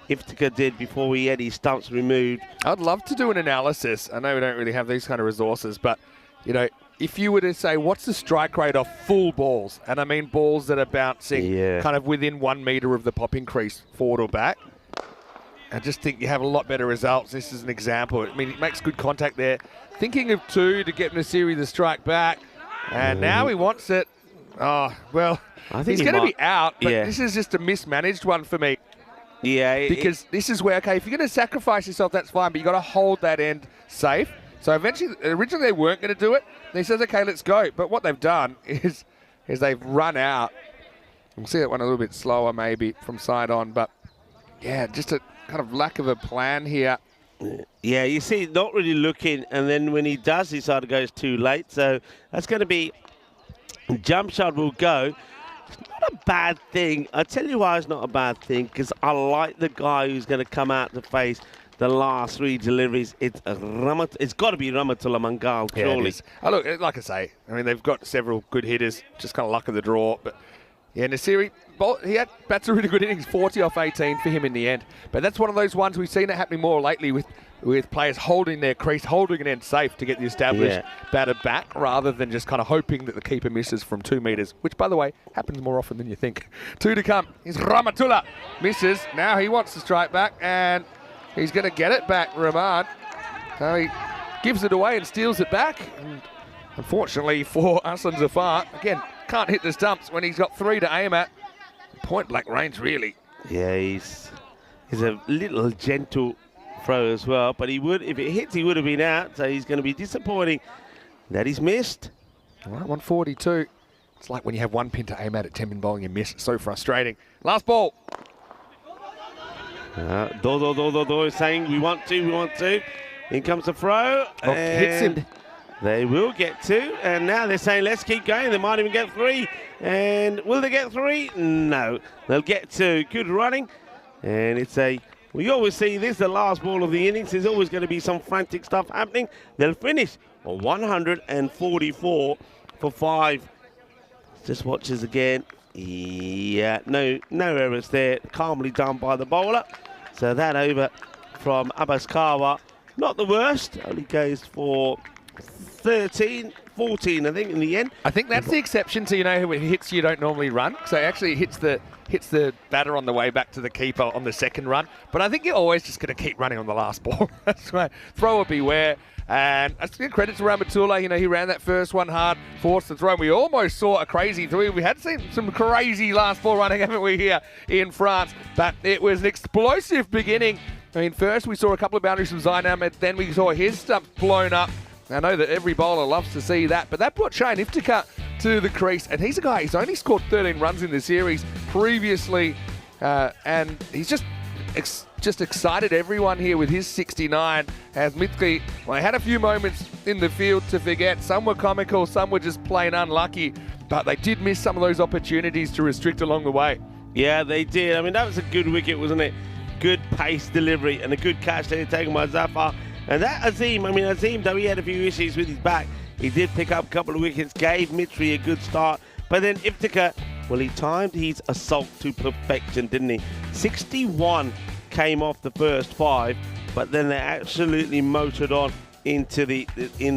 Iftikhar did before he had his stumps removed.
I'd love to do an analysis. I know we don't really have these kind of resources, but, you know, if you were to say, what's the strike rate of full balls, and I mean balls that are bouncing kind of within 1 metre of the popping crease, forward or back, I just think you have a lot better results. This is an example. I mean, it makes good contact there. Thinking of 2 to get Nasiri the strike back, and now he wants it. Oh, well, I think he's going to be out, but this is just a mismanaged one for me.
Yeah.
Because this is where, okay, if you're going to sacrifice yourself, that's fine, but you've got to hold that end safe. So originally they weren't going to do it. And he says, okay, let's go. But what they've done is they've run out. We'll see that one a little bit slower maybe from side on. But, yeah, just a kind of lack of a plan here.
Yeah, you see, not really looking. And then when he does, he sort of goes too late. So that's going to be jump shot will go. It's not a bad thing. I'll tell you why it's not a bad thing, because I like the guy who's going to come out to face the last 3 deliveries. It's got to be Ramatullah Mangal, surely.
Yeah, look, like I say, I mean, they've got several good hitters, just kind of luck of the draw. But yeah, Nasiri, that's a really good innings, 40 off 18 for him in the end. But that's one of those ones we've seen it happening more lately with players holding their crease, holding an end safe to get the established batter back, rather than just kind of hoping that the keeper misses from 2 metres, which, by the way, happens more often than you think. 2 to come. Here's Ramatullah. Misses. Now he wants to strike back, and he's going to get it back, Rahman. So he gives it away and steals it back. And unfortunately for Hassan Zafar, again, can't hit the stumps when he's got 3 to aim at. Point blank range, really.
Yeah, he's a little gentle throw as well, but if it hits, he would have been out, so he's going to be disappointing that he's missed.
All right, 142. It's like when you have 1 pin to aim at 10-pin bowling and miss. It's so frustrating. Last ball.
Do saying we want to. In comes the throw.
Hits him.
They will get 2, and now they're saying let's keep going. They might even get 3. And will they get 3? No, they'll get 2. Good running, and we always see this, the last ball of the innings. There's always going to be some frantic stuff happening. They'll finish on 144 for 5. Just watches again. Yeah, no errors there. Calmly done by the bowler. So that over from Abbas Kawa, not the worst. Only goes for 14, I think, in the end.
I think that's the exception to, when it hits you don't normally run. So actually it hits the batter on the way back to the keeper on the second run. But I think you're always just going to keep running on the last ball. That's right. Thrower beware. And that's good credit to Ramatullah. He ran that first one hard, forced the throw. And we almost saw a crazy three. We had seen some crazy last ball running, haven't we, here in France? But it was an explosive beginning. I mean, first we saw a couple of boundaries from Zainam, and then we saw his stumps blown up. I know that every bowler loves to see that, but that brought Shane Iftikhar to the crease, and he's a guy, he's only scored 13 runs in the series previously, and he's just excited everyone here with his 69, as Mitri, had a few moments in the field to forget. Some were comical, some were just plain unlucky, but they did miss some of those opportunities to restrict along the way.
Yeah, they did. I mean, that was a good wicket, wasn't it? Good pace delivery and a good catch there taken by Zafar. And that Azim, though he had a few issues with his back, he did pick up a couple of wickets, gave Mitri a good start. But then Iftikhar, he timed his assault to perfection, didn't he? 61 came off the first 5, but then they absolutely motored on into the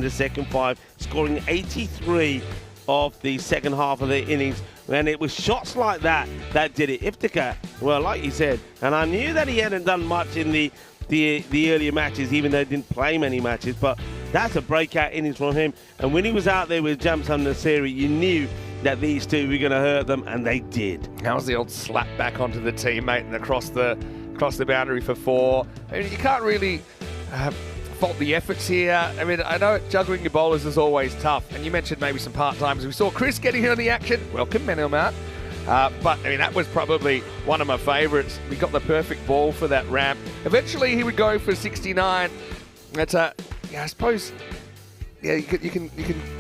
second 5, scoring 83 of the second half of the innings. And it was shots like that did it. Iftikhar, like you said, and I knew that he hadn't done much in the earlier matches, even though he didn't play many matches, but that's a breakout innings from him. And when he was out there with Jamsan Nasiri, you knew that these two were going to hurt them, and they did.
That was the old slap back onto the teammate and across the boundary for 4. I mean, you can't really fault the efforts here. I mean, I know juggling your bowlers is always tough, and you mentioned maybe some part-timers. We saw Chris getting in on the action. Welcome, Manilmart. But, I mean, that was probably one of my favourites. We got the perfect ball for that ramp. Eventually, he would go for 69. That's I suppose, you can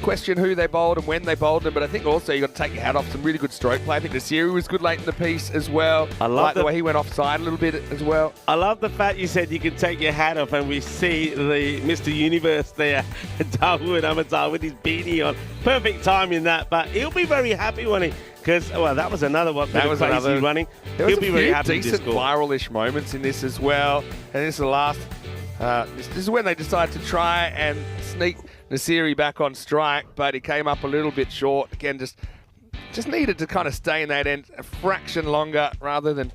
question who they bowled and when they bowled them, but I think also you got to take your hat off some really good stroke play. I think Nasiri was good late in the piece as well. I like the way he went offside a little bit as well.
I love the fact you said you can take your hat off, and we see the Mr. Universe there, Dawood Amatar with his beanie on. Perfect timing that, but he'll be very happy when he... Because, that was another one.
That was another
running.
He'll be very happy. Decent viral-ish moments in this as well. And this is the last. This is when they decided to try and sneak Nasiri back on strike, but he came up a little bit short. Again, just needed to kind of stay in that end a fraction longer rather than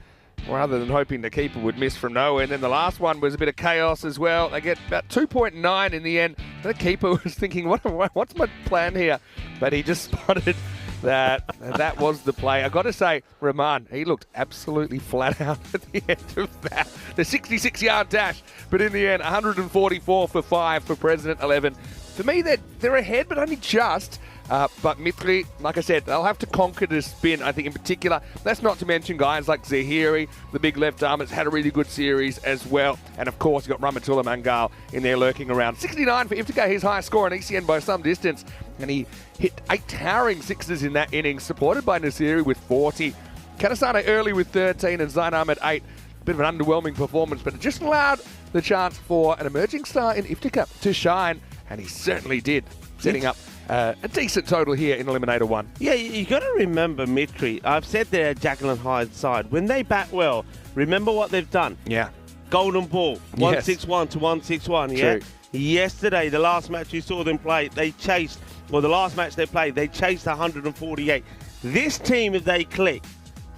hoping the keeper would miss from nowhere. And then the last one was a bit of chaos as well. They get about 2.9 in the end. The keeper was thinking, what's my plan here? But he just spotted that was the play. I got to say, Rahman, he looked absolutely flat out at the end of that. The 66-yard dash, but in the end, 144 for 5 for President 11.
For me, they're ahead, but only just. But Mitri, like I said, they'll have to conquer the spin, I think, in particular. That's not to mention guys like Zahiri, the big left arm, has had a really good series as well. And, of course, you've got Ramatullah Mangal in there lurking around. 69 for Iftika, his highest score on ECN by some distance. And he hit 8 towering sixes in that innings, supported by Nasiri with 40. Kanasane early with 13 and Zain Ahmed 8. A bit of an underwhelming performance, but it just allowed the chance for an emerging star in Iftika to shine. And he certainly did, setting up a decent total here in Eliminator 1.
Yeah, you got to remember, Mitri. I've said they're Jacqueline Hyde's side. When they bat well, remember what they've done.
Yeah.
Golden ball, 161 to 161. Yeah.
True.
Yesterday, the last match you saw them play, they chased. Well, the last match they played, they chased 148. This team, if they click,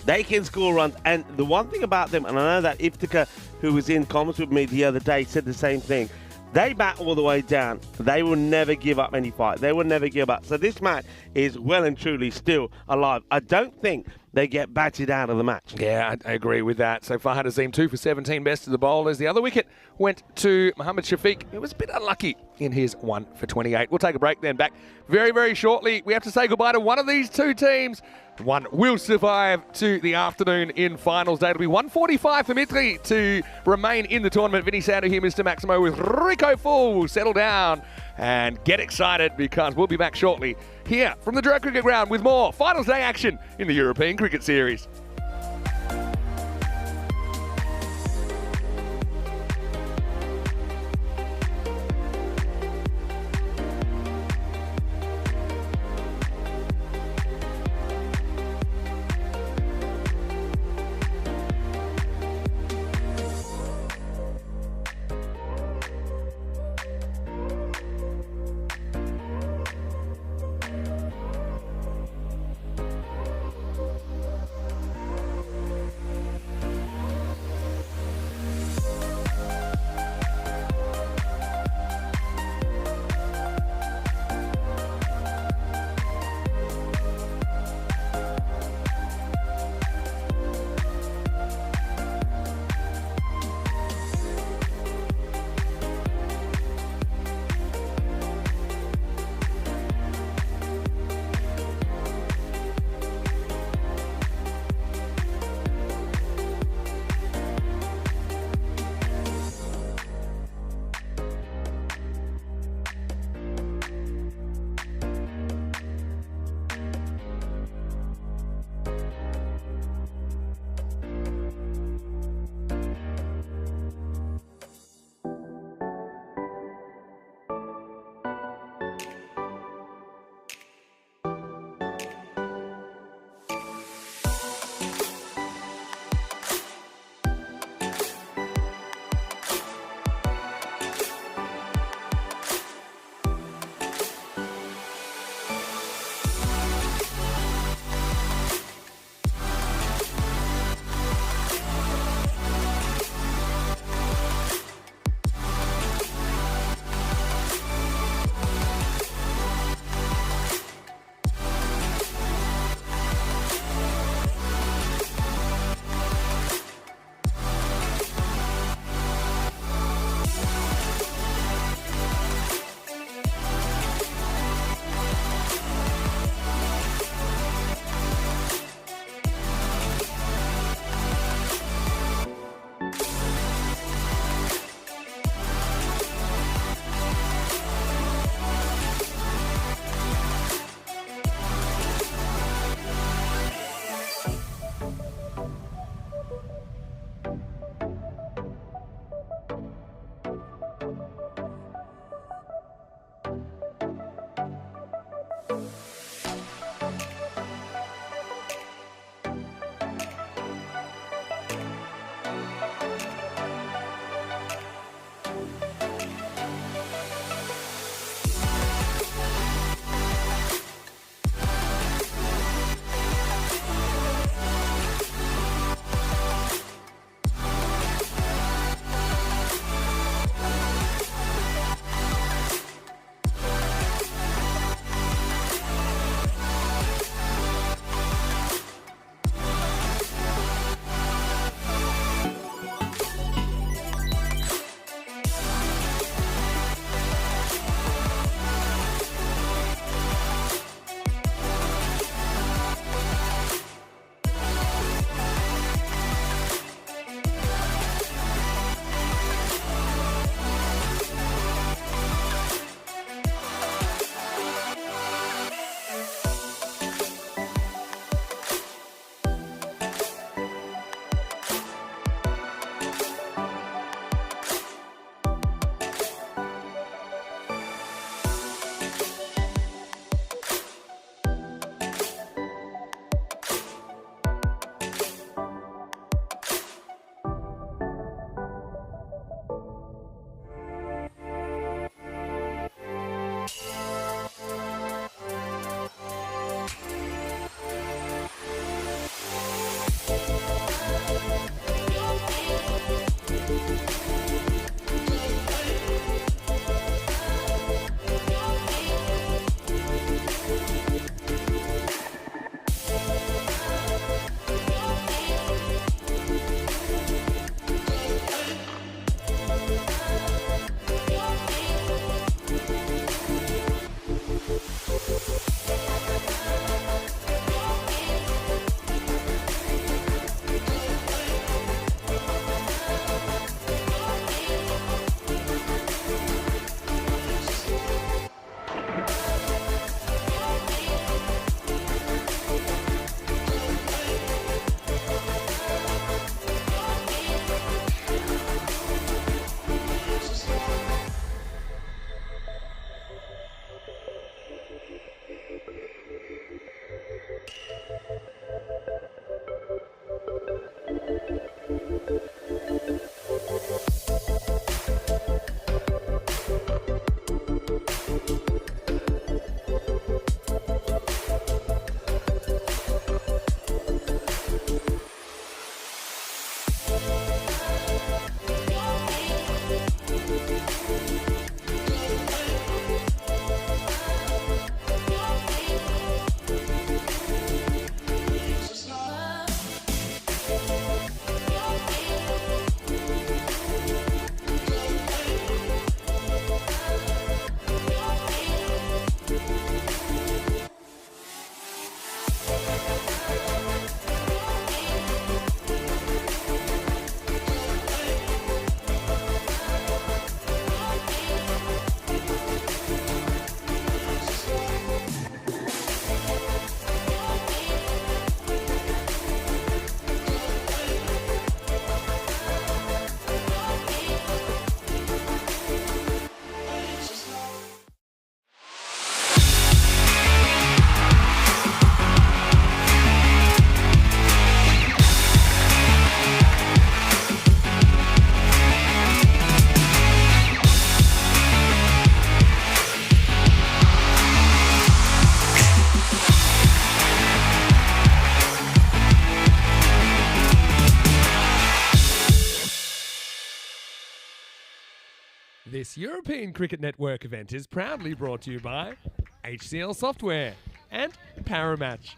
they can score runs. And the one thing about them, and I know that Iftika, who was in comments with me the other day, said the same thing. They bat all the way down. They will never give up any fight. They will never give up. So this match is well and truly still alive. I don't think they get batted out of the match.
Yeah, I agree with that. So Farhad Azim 2 for 17, best of the bowlers. The other wicket went to Mohammad Shafiq. It was a bit unlucky in his 1 for 28. We'll take a break then. Back very, very shortly. We have to say goodbye to one of these two teams. One will survive to the afternoon in finals day. It'll be 145 for Mitri to remain in the tournament. Vinny Sandu here, Mr. Maximo, with Rico Full. Will settle down and get excited because we'll be back shortly here from the Direct Cricket Ground with more finals day action in the European Cricket Series.
This European Cricket Network event is proudly brought to you by HCL Software and Paramatch.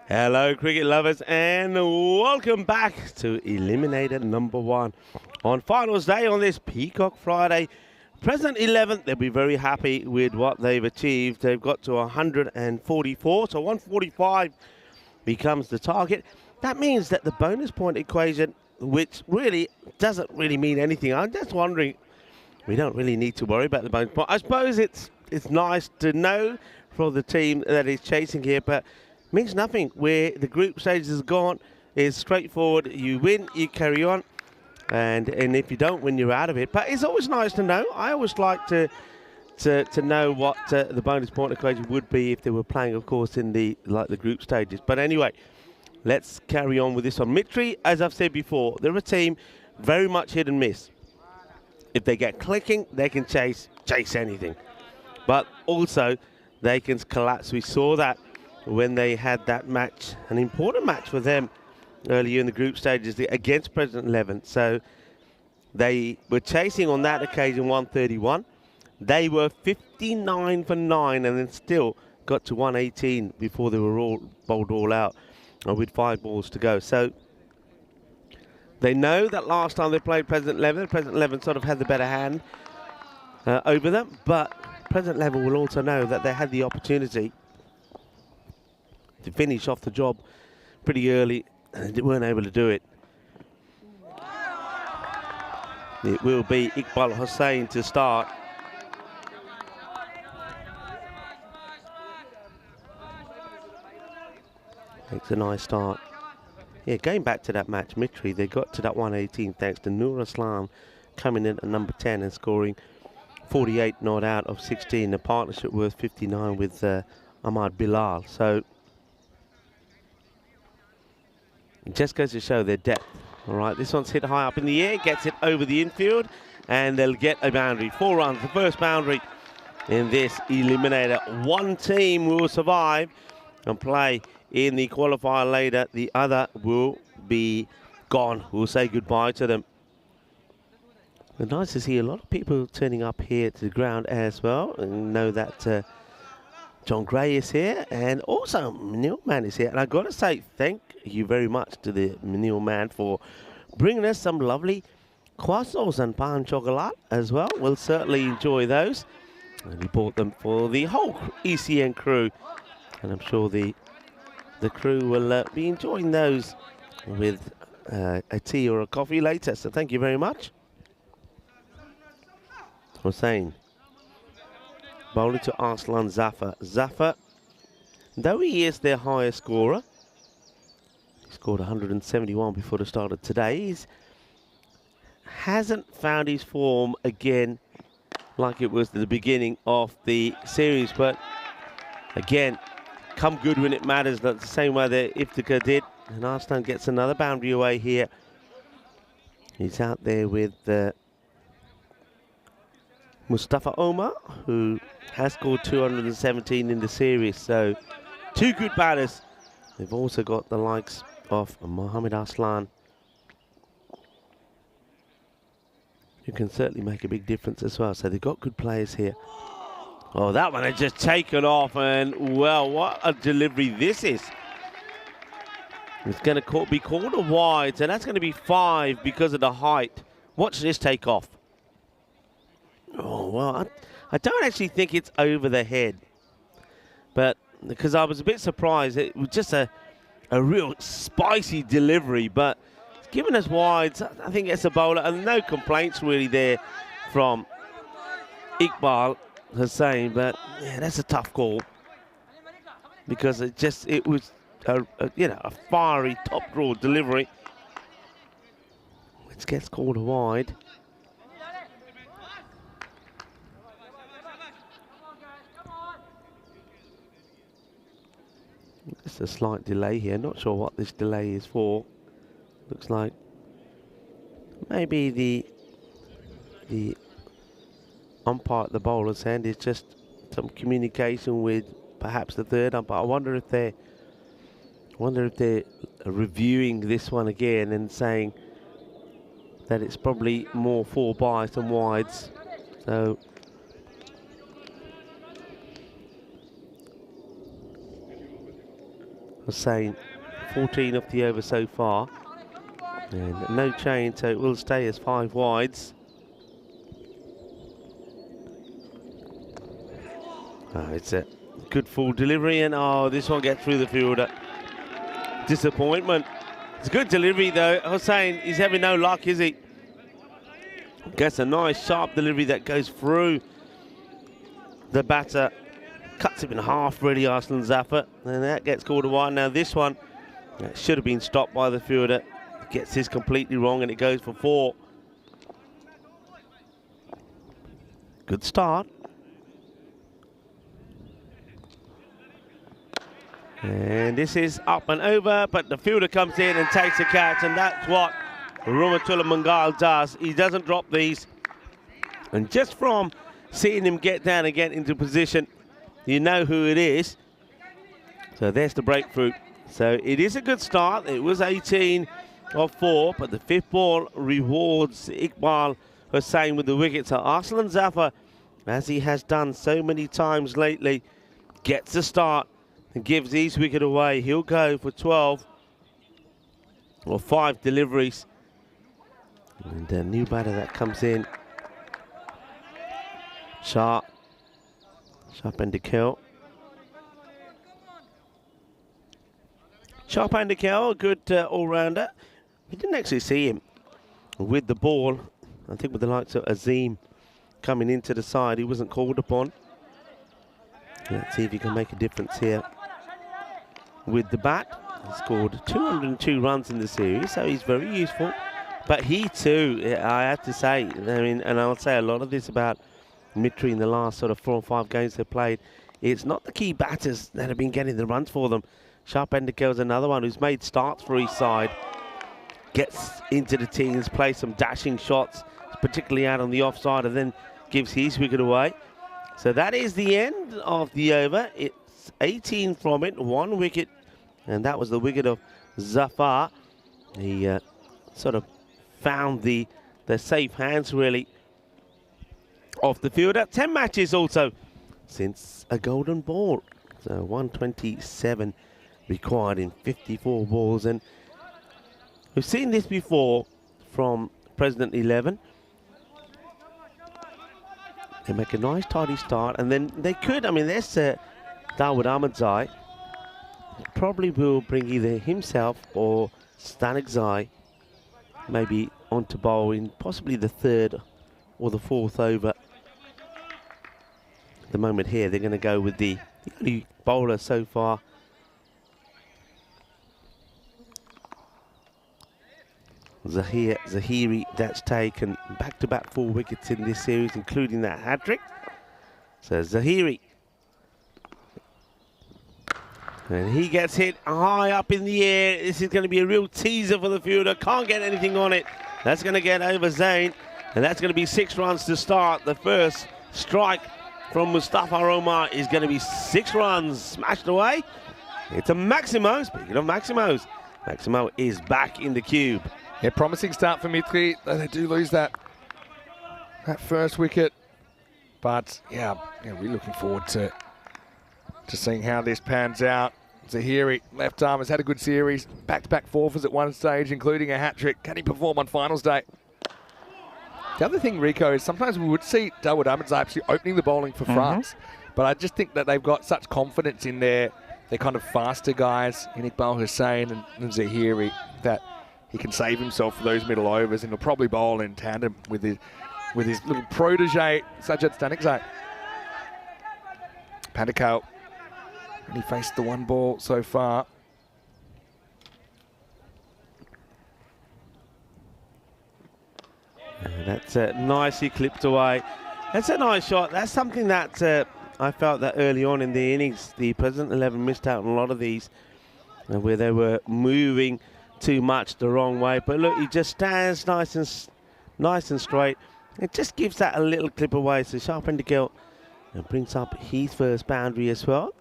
Hello, cricket lovers, and welcome back to Eliminator number 1. On finals day on this Peacock Friday, President 11, they'll be very happy with what they've achieved. They've got to 144, so 145 becomes the target. That means that the bonus point equation, which really doesn't really mean anything. I'm just wondering, we don't really need to worry about the bonus point. I suppose it's nice to know for the team that is chasing here, but means nothing. Where the group stage is gone is straightforward. You win, you carry on, and if you don't win, you're out of it. But it's always nice to know. I always like to know what the bonus point equation would be if they were playing, of course, in the group stages. But anyway, let's carry on with this one. Mitri, as I've said before, they're a team very much hit and miss. If they get clicking, they can chase anything. But also, they can collapse. We saw that when they had that match, an important match for them earlier in the group stages against President 11. So they were chasing on that occasion 131. They were 59 for 9 and then still got to 118 before they were all bowled all out with 5 balls to go. So they know that last time they played President 11 sort of had the better hand over them, but President 11 will also know that they had the opportunity to finish off the job pretty early and they weren't able to do it. It will be Iqbal Hussain to start. Makes a nice start. Yeah, going back to that match, Mitri, they got to that 118 thanks to Nur Aslam coming in at number 10 and scoring 48 not out of 16. A partnership worth 59 with Ahmad Bilal. So it just goes to show their depth. All right, this one's hit high up in the air, gets it over the infield, and they'll get a boundary. 4 runs, the first boundary in this eliminator. One team will survive and play in the qualifier later. The other will be gone. We'll say goodbye to them. But nice to see a lot of people turning up here to the ground as well. And know that John Gray is here, and also Manil Man is here. And I've got to say thank you very much to the Manil Man for bringing us some lovely croissants and pan chocolate as well. We'll certainly enjoy those. And he bought them for the whole ECN crew. And I'm sure the crew will be enjoying those with a tea or a coffee later. So thank you very much. Hussain bowling to Arslan Zafar. Zafar, though he is their highest scorer, he scored 171 before the start of today, he hasn't found his form again like it was at the beginning of the series. But again, come good when it matters, the same way that Iftika did. And Arslan gets another boundary away here. He's out there with Mustafa Omar, who has scored 217 in the series. So 2 good batters. They've also got the likes of Mohamed Arslan, who can certainly make a big difference as well. So they've got good players here. Oh, that one has just taken off, and well, what a delivery this is. It's going to be called a wide, so that's going to be 5 because of the height. Watch this take off. Oh, well, I don't actually think it's over the head. But because I was a bit surprised, it was just a real spicy delivery, but it's given us wides. I think it's a bowler, and no complaints really there from Iqbal Hussain, but yeah, that's a tough call because it was a fiery top draw delivery, which gets called a wide. Just a slight delay here. Not sure what this delay is for. Looks like maybe the umpire at the bowler's end is just some communication with perhaps the third umpire. I wonder if they're reviewing this one again and saying that it's probably more 4 byes than wides. So I was saying 14 off the over so far, and no change, so it will stay as 5 wides. Oh, it's a good full delivery, and oh, this one gets through the fielder. Disappointment. It's a good delivery though. I was saying he's having no luck, is he? Gets a nice sharp delivery that goes through the batter. Cuts him in half really, Arslan Zafar, and that gets called a wide. Now this one should have been stopped by the fielder. Gets this completely wrong, and it goes for 4. Good start. And this is up and over, but the fielder comes in and takes a catch, and that's what Rahmatullah Mangal does. He doesn't drop these. And just from seeing him get down and get into position, you know who it is. So there's the breakthrough. So it is a good start. It was 18 of 4, but the 5th ball rewards Iqbal Hussain with the wicket. So Arslan Zafar, as he has done so many times lately, gets the start and gives his wicket away. He'll go for 12 or 5 deliveries. And a new batter that comes in. Sharp and the kill. Sharp and the kill, a good all-rounder. We didn't actually see him with the ball. I think with the likes of Azim coming into the side, he wasn't called upon. Let's see if he can make a difference here with the bat. He scored 202 runs in the series, so he's very useful. But he too, I have to say, I mean, and I'll say a lot of this about Mitri in the last sort of 4 or 5 games they've played. It's not the key batters that have been getting the runs for them. Sharp Endikel's another one who's made starts for his side. Gets into the teens, plays some dashing shots, particularly out on the offside, and then gives his wicket away. So that is the end of the over. It's 18 from it, 1 wicket, and that was the wicket of Zafar. He sort of found the safe hands, really, of the fielder. 10 matches also since a golden ball. So 127 required in 54 balls. And we've seen this before from President 11. They make a nice tidy start, and then they could, I mean, there's Dawood Ahmadzai. Probably will bring either himself or Stanek Zai maybe onto bowl in possibly the 3rd or the 4th over. At the moment here, they're going to go with the only bowler so far. Zahiri, that's taken back-to-back 4 wickets in this series, including that hat-trick. So Zahiri And he gets hit high up in the air. This is going to be a real teaser for the fielder. Can't get anything on it. That's going to get over Zayn. And that's going to be 6 runs to start. The first strike from Mustafa Omar is going to be 6 runs. Smashed away. It's a Maximo. Speaking of Maximos, Maximo is back in the cube.
Yeah, promising start for Mitri. They do lose that first wicket. But, yeah, we're looking forward to seeing how this pans out. Zahiri, left arm, has had a good series. Back-to-back fourthers at one stage, including a hat-trick. Can he perform on finals day? The other thing, Rico, is sometimes we would see Dawood Ahmed's actually opening the bowling for France. But I just think that they've got such confidence in their kind of faster guys, in Iqbal Hussain and Zahiri, that he can save himself for those middle overs, and he'll probably bowl in tandem with his little protege, Sajjad Stanikzai. Pandikal only faced the 1 ball so far.
That's nicely clipped away. That's a nice shot. That's something that I felt that early on in the innings, the President 11 missed out on a lot of these where they were moving too much the wrong way. But look, he just stands nice and straight. It just gives that a little clip away. So sharp end to gilt and brings up his first boundary as well.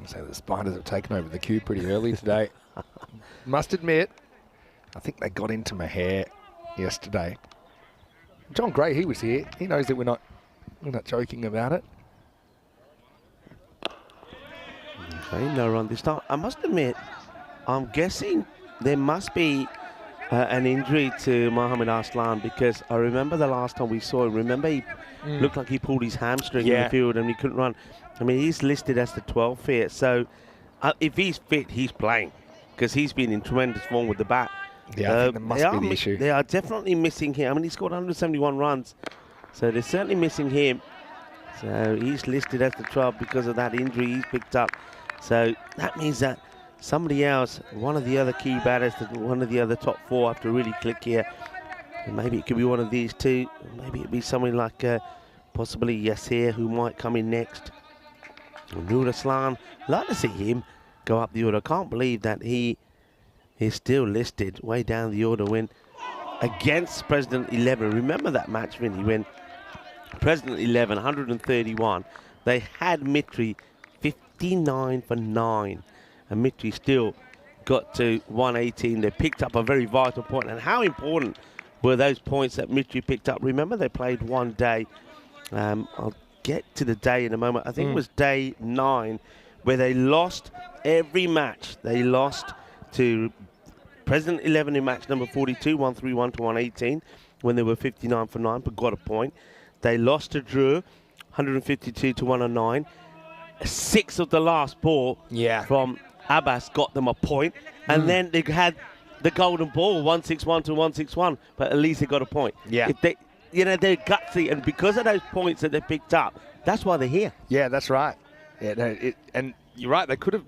So the Spiders have taken over the queue pretty early today. Must admit, I think they got into my hair yesterday. John Gray, he was here. He knows that we're not joking about it.
Okay, no run this time. I must admit, I'm guessing there must be an injury to Mohamed Arslan, because I remember the last time we saw him. Remember, he looked like he pulled his hamstring in the field and he couldn't run. I mean, he's listed as the 12th here. So if he's fit, he's playing, because he's been in tremendous form with the bat.
Yeah, I think that must be the issue.
They are definitely missing him. I mean, he scored 171 runs. So they're certainly missing him. So he's listed as the 12th because of that injury he's picked up. So that means that somebody else, one of the other key batters, one of the other top 4 have to really click here. And maybe it could be one of these two. Maybe it'd be someone like possibly Yasir, who might come in next. Nur Aslan, like to see him go up the order. I can't believe that he is still listed way down the order when against President 11. Remember that match, Vinny, when President 11, 131, they had Mitri 59 for 9. And Mitri still got to 118. They picked up a very vital point. And how important were those points that Mitri picked up? Remember, they played one day. I'll get to the day in a moment. I think it was day 9 where they lost every match. They lost to President 11 in match number 42, 131 to 118, when they were 59 for 9, but got a point. They lost to Drew, 152 to 109. 6 of the last ball from Abbas got them a point. And then they had the golden ball, 161 to 161, but at least they got a point.
Yeah.
If they, they're gutsy, and because of those points that they picked up, that's why they're here.
Yeah, that's right. Yeah, no, and you're right, they could have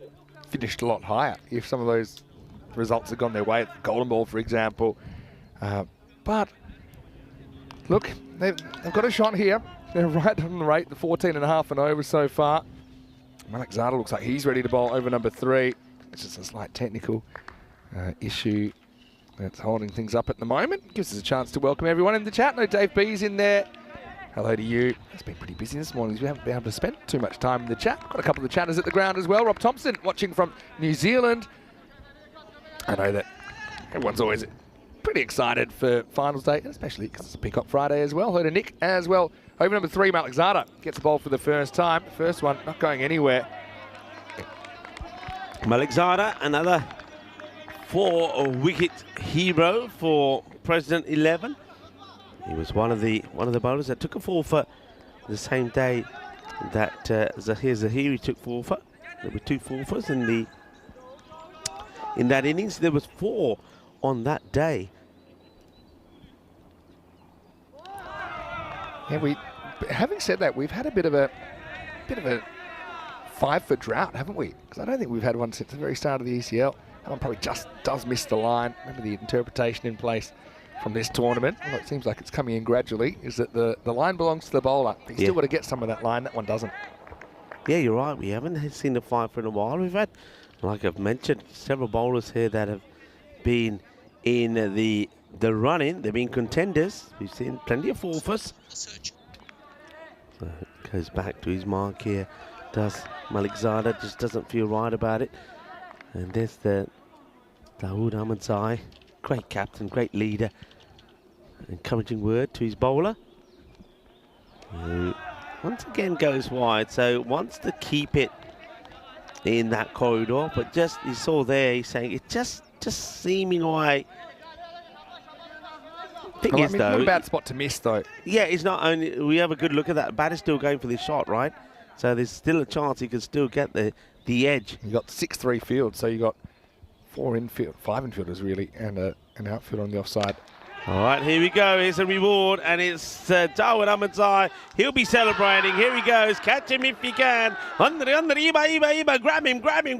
finished a lot higher if some of those results had gone their way, at the golden ball, for example. But look, they've got a shot here. They're right on the rate, the 14.5 and over so far. Malik Zada looks like he's ready to bowl over number 3. It's just a slight technical issue that's holding things up at the moment. Gives us a chance to welcome everyone in the chat. No, Dave B's in there. Hello to you. It's been pretty busy this morning. We haven't been able to spend too much time in the chat. Got a couple of the chatters at the ground as well. Rob Thompson watching from New Zealand. I know that everyone's always pretty excited for finals day, especially because it's a Peacock Friday as well. Hello to Nick as well. Over number 3, Malik Zada gets the ball for the first time. First one not going anywhere.
Malik Zada, another 4-wicket hero for President 11. He was one of the bowlers that took a 4 for the same day that Zahir Zahiri took 4 for. There were 2 4-fers in that innings. There was 4 on that day.
Yeah, having said that, we've had a bit of a 5-for drought, haven't we? Because I don't think we've had one since the very start of the ECL. That one probably just does miss the line. Remember the interpretation in place from this tournament, although it seems like it's coming in gradually, is that the line belongs to the bowler. But you still got to get some of that line. That one doesn't.
Yeah, you're right. We haven't seen the fight for a while. We've had, like I've mentioned, several bowlers here that have been in the run-in. They've been contenders. We've seen plenty of fourthers. So goes back to his mark here. Does Malikzada, just doesn't feel right about it. And there's the Dawood Ahmadzai. Great captain, great leader. Encouraging word to his bowler. Who once again goes wide, so wants to keep it in that corridor, but just, you saw there, he's saying it's just seeming away. Thing is, though,
not a bad spot to miss, though.
Yeah, it's not only, we have a good look at that, bat is still going for this shot, right? So there's still a chance he can still get the edge.
You got 6-3 field, so you got 5 infielders really, and an outfield on the offside.
All right, here we go. Here's a reward, and it's Dawood Ahmadzai. He'll be celebrating. Here he goes. Catch him if he can. Under, Iba.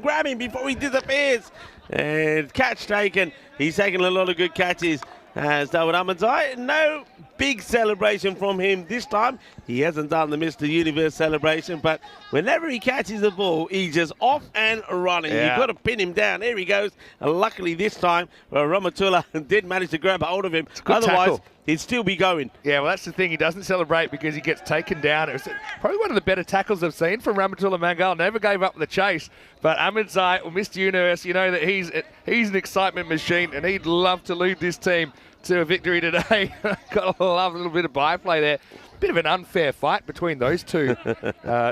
Grab him before he disappears. And catch taken. He's taken a lot of good catches. As Dawood Ahmadzai, no big celebration from him this time. He hasn't done the Mr. Universe celebration, but whenever he catches the ball, he's just off and running.
Yeah.
You've got to pin him down. Here he goes. And luckily this time, Rahmatullah did manage to grab hold of him. Otherwise,
tackle.
he'd still be going.
Yeah, well, that's the thing. He doesn't celebrate because he gets taken down. It was probably one of the better tackles I've seen from Rahmatullah Mangal. Never gave up the chase. But Ahmadzai, or Mr. Universe, you know that he's an excitement machine, and he'd love to lead this team to a victory today. Got to love a little bit of byplay there. Bit of an unfair fight between those two,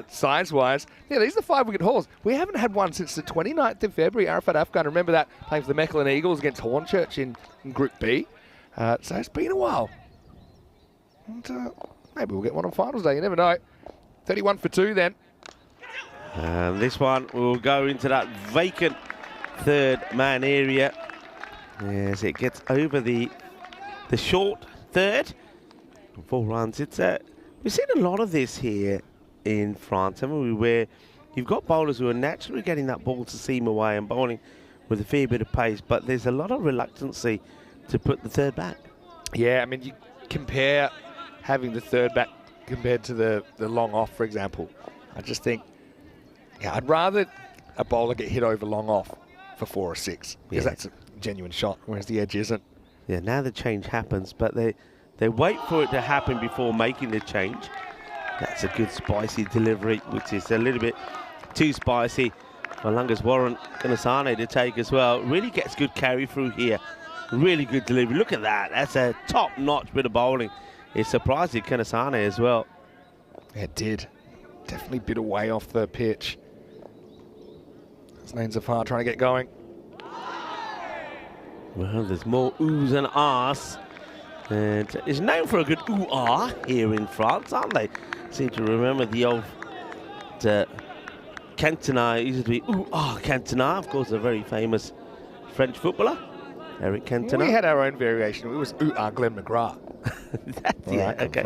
size-wise. Yeah, these are the 5-wicket hauls. We haven't had one since the 29th of February. Arafat Afghan, remember that, playing for the Mechlin Eagles against Hornchurch in Group B. So it's been a while. And maybe we'll get one on finals day. You never know. 31 for 2 then.
And this one will go into that vacant third man area as it gets over the short third. 4 runs. It's we've seen a lot of this here in France, haven't we? Where you've got bowlers who are naturally getting that ball to seam away and bowling with a fair bit of pace, but there's a lot of reluctancy to put the third back.
Yeah, I mean, you compare having the third back compared to the long off, for example. I just think, yeah, I'd rather a bowler get hit over long off for 4 or 6 because that's a genuine shot, whereas the edge isn't.
Yeah, now the change happens, but they wait for it to happen before making the change. That's a good spicy delivery, which is a little bit too spicy for Lungas Warren Kanasane to take as well. Really gets good carry through here. Really good delivery. Look at that. That's a top-notch bit of bowling. It surprised Kanasane as well.
It did. Definitely bit away off the pitch. Nain Zafar trying to get going.
Well, there's more oohs and ahs. And it's known for a good ooh-ah here in France, aren't they? Seem to remember the old Cantona. It used to be ooh-ah Cantona. Of course, a very famous French footballer, Eric Cantona.
We had our own variation. It was ooh-ah Glenn McGrath.
Okay.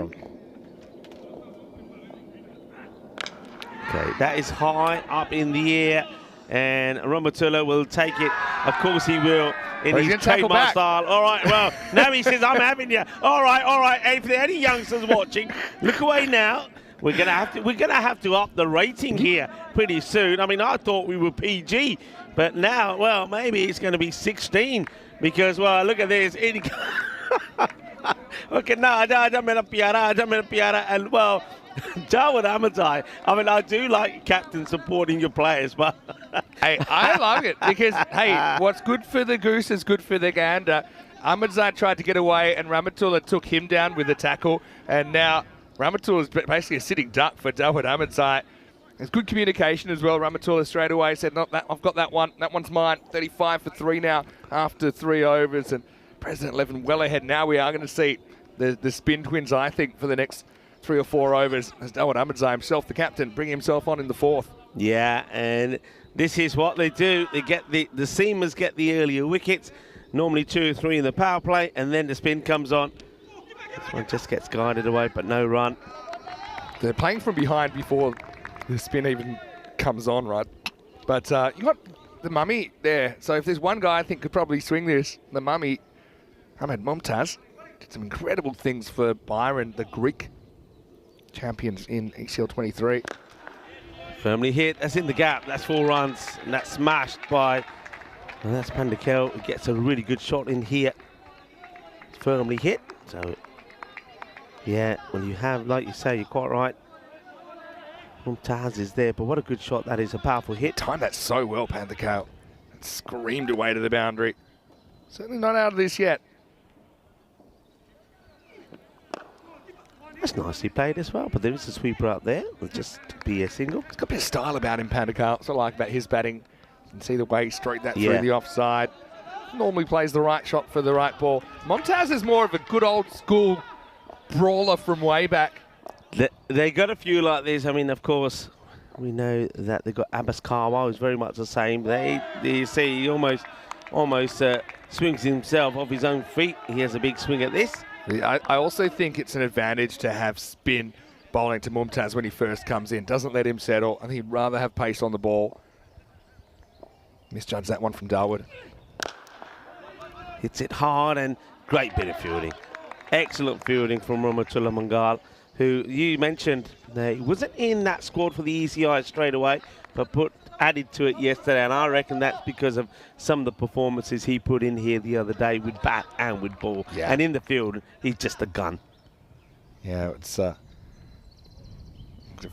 Okay, that is high up in the air. And Rahmatullah will take it. Of course he will. In his trademark style. All right, well, now he says, I'm having you. All right. If there are any youngsters watching, look away now. We're gonna have to up the rating here pretty soon. I mean, I thought we were PG, but now, well, maybe it's going to be 16 because, well, look at this. Okay, no, I don't mean a piara, and well, Dawood Ahmadzai. I mean, I do like captain supporting your players, but
hey, I love it because, hey, what's good for the goose is good for the gander. Ahmadzai tried to get away, and Rahmatullah took him down with a tackle, and now Rahmatullah is basically a sitting duck for Dawood Ahmadzai. There's good communication as well. Rahmatullah straight away said, "No, I've got that one. That one's mine." 35 for 3 now after 3 overs, and President 11 well ahead. Now we are going to see the spin twins, I think, for the next 3 or 4 overs, as Dawood Ahmadzai himself, the captain, bring himself on in the 4th.
Yeah, and this is what they do. They get the seamers get the earlier wickets, normally 2 or 3 in the power play, and then the spin comes on. This one just gets guided away, but no run.
They're playing from behind before the spin even comes on, right? But you got the mummy there. So if there's one guy I think could probably swing this, the mummy, Ahmed Mumtaz, did some incredible things for Byron, the Greek champions in ECL 23.
Firmly hit. That's in the gap. That's 4 runs. And that's smashed by... And that's Pandakel, who gets a really good shot in here. Firmly hit. So, yeah, well, you have, like you say, you're quite right. Mumtaz is there, but what a good shot that is. A powerful hit.
Timed that so well, Pandakel. It screamed away to the boundary. Certainly not out of this yet.
That's nicely played as well, but there is a sweeper up there. It'll just be a single.
He's got a bit of style about him, Pandakel. That's what I like about his batting. You can see the way he stroked that through the offside. Normally plays the right shot for the right ball. Mumtaz is more of a good old school brawler from way back.
They got a few like this. I mean, of course, we know that they've got Abbas Karwa, who's very much the same. You see, he almost swings himself off his own feet. He has a big swing at this.
I also think it's an advantage to have spin bowling to Mumtaz when he first comes in. Doesn't let him settle. I think he'd rather have pace on the ball. Misjudged that one from Darwood.
Hits it hard and great bit of fielding. Excellent fielding from Rahmatullah Mangal, who you mentioned he wasn't in that squad for the ECI straight away, but added to it yesterday, and I reckon that's because of some of the performances he put in here the other day with bat and with ball.
Yeah.
And in the field, he's just a gun.
Yeah, it's a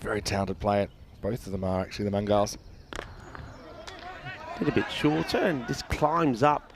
very talented player. Both of them are actually, the Mangals.
Did a bit shorter, and this climbs up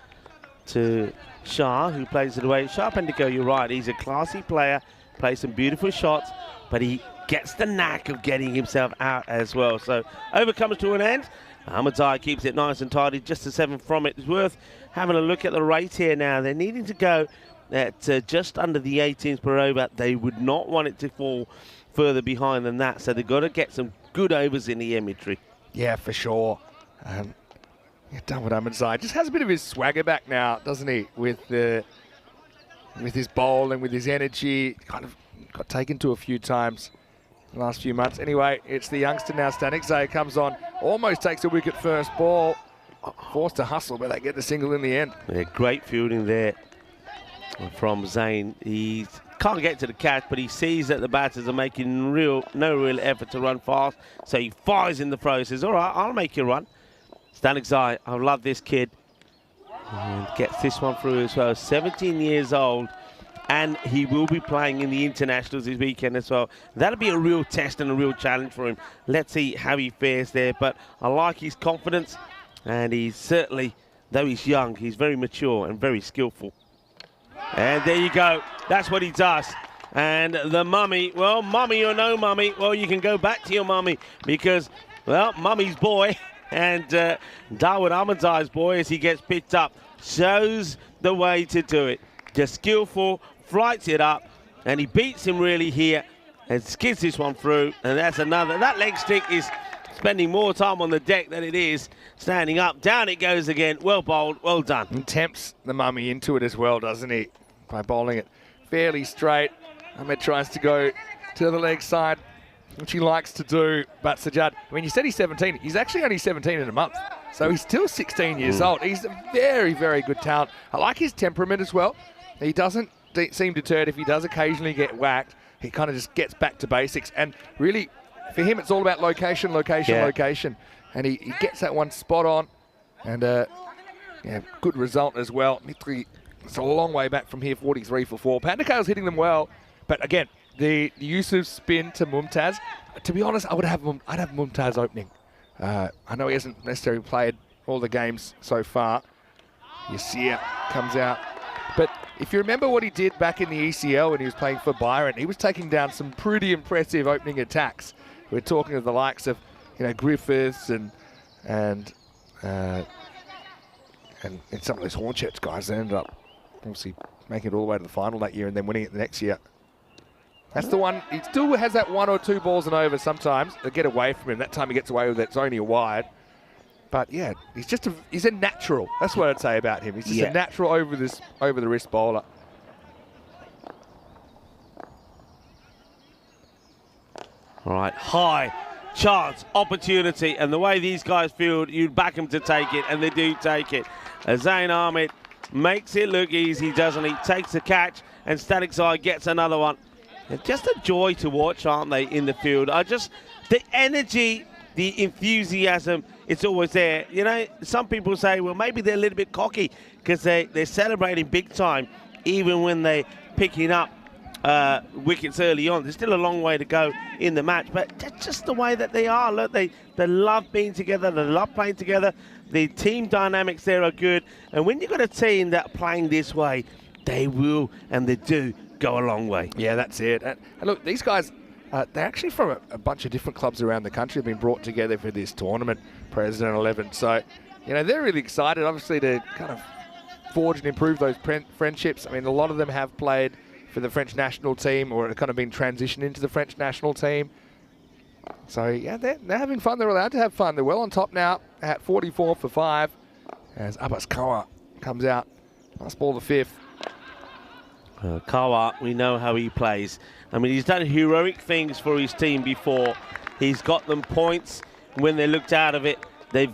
to Shah, who plays it away. Shah Pandakel, you're right, he's a classy player, plays some beautiful shots, but he gets the knack of getting himself out as well. So over comes to an end. Ahmadzai keeps it nice and tidy, just a 7 from it. It's worth having a look at the rate here now. They're needing to go at just under the 18s per over. They would not want it to fall further behind than that, so they've got to get some good overs in the Emitry.
Yeah, for sure. Darwood Ahmadzai just has a bit of his swagger back now, doesn't he? With his bowl and with his energy. Kind of got taken to a few times the last few months. Anyway, it's the youngster now. Stanikzai comes on, almost takes a wicket first ball. Forced to hustle, but they get the single in the end.
Yeah, great fielding there from Zain. He can't get to the catch, but he sees that the batters are making no real effort to run fast, so he fires in the throw. Says, all right, I'll make you run. Stanikzai, I love this kid. And gets this one through as well. 17 years old, and he will be playing in the internationals this weekend as well. That'll be a real test and a real challenge for him. Let's see how he fares there, but I like his confidence, and he's certainly, though he's young, he's very mature and very skillful. And there you go. That's what he does. And the mummy, well, mummy or no mummy, well, you can go back to your mummy because, well, mummy's boy and Darwood Ahmadzai's boy, as he gets picked up, shows the way to do it. Just skillful, flights it up, and he beats him really here and skids this one through. And that's another. That leg stick is spending more time on the deck than it is standing up. Down it goes again. Well bowled, well done.
And tempts the mummy into it as well, doesn't he? By bowling it fairly straight. Ahmed tries to go to the leg side, which he likes to do, but Sajjad, I mean, you said he's 17. He's actually only 17 in a month, so he's still 16 years old. He's a very, very good talent. I like his temperament as well. He doesn't seem deterred if he does occasionally get whacked. He kind of just gets back to basics, and really, for him, it's all about location, location. And he gets that one spot on, and good result as well. Mitri, it's a long way back from here, 43 for 4. Pandakel's hitting them well, but again, the use of spin to Mumtaz, to be honest, I'd have Mumtaz opening. I know he hasn't necessarily played all the games so far. Yasir comes out. But if you remember what he did back in the ECL when he was playing for Byron, he was taking down some pretty impressive opening attacks. We're talking of the likes of, Griffiths and some of those Hornchurch guys that ended up obviously making it all the way to the final that year and then winning it the next year. That's the one. He still has that 1 or 2 balls and over sometimes. They get away from him. That time he gets away with it. It's only a wide. But yeah, he's a natural. That's what I'd say about him. He's just a natural over the wrist bowler.
All right, high chance, opportunity, and the way these guys field, you'd back them to take it, and they do take it. Zain Ahmed makes it look easy, doesn't he? Takes the catch, and Stanikzai gets another one. They're just a joy to watch, aren't they, in the field? The energy the enthusiasm, it's always there. You know, some people say, well, maybe they're a little bit cocky because they're celebrating big time, even when they're picking up wickets early on. There's still a long way to go in the match, but that's just the way that they are. Look, they love being together, they love playing together. The team dynamics there are good, and when you've got a team that are playing this way, they will and they do go a long way.
Yeah, that's it. And look, these guys, they're actually from a bunch of different clubs around the country, have been brought together for this tournament, President 11. So, you know, they're really excited, obviously, to kind of forge and improve those friendships. I mean, a lot of them have played for the French national team or kind of been transitioned into the French national team. So, yeah, they're having fun. They're allowed to have fun. They're well on top now at 44 for 5 as Abbas Kawa comes out. Last ball the 5th.
Kawa, we know how he plays. I mean, he's done heroic things for his team before. He's got them points when they looked out of it.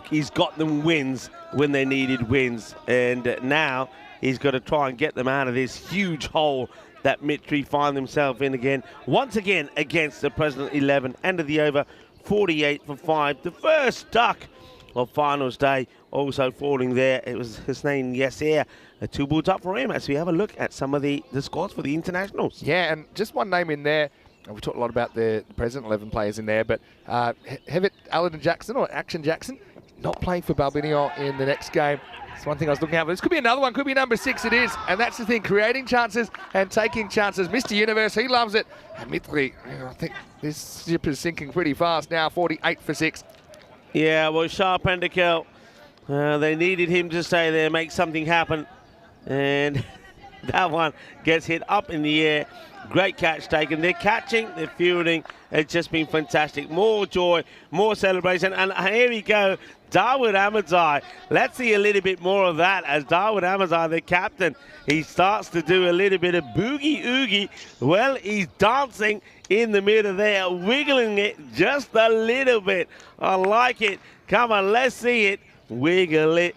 He's got them wins when they needed wins. And now he's got to try and get them out of this huge hole that Mitri find themselves in again. Once again against the President 11. End of the over, 48 for 5. The first duck of finals day also falling there. It was Hussein Yasser. 2 balls up for him as we have a look at some of the scores for the internationals.
Yeah, and just one name in there. We talked a lot about the President 11 players in there, but Hewitt Allen Jackson, or Action Jackson, not playing for Balbinio in the next game. That's one thing I was looking at, but this could be another one, could be number 6, it is. And that's the thing, creating chances and taking chances. Mr. Universe, he loves it. And Mitri, I think this ship is sinking pretty fast now, 48 for 6.
Yeah, well, Sharp and Dekel, they needed him to stay there, make something happen. And that one gets hit up in the air. Great catch taken. They're catching, they're fielding. It's just been fantastic. More joy, more celebration. And here we go, Dawood Ahmadzai. Let's see a little bit more of that as Dawood Ahmadzai, the captain, he starts to do a little bit of boogie-oogie. Well, he's dancing in the middle there, wiggling it just a little bit. I like it. Come on, let's see it. Wiggle it.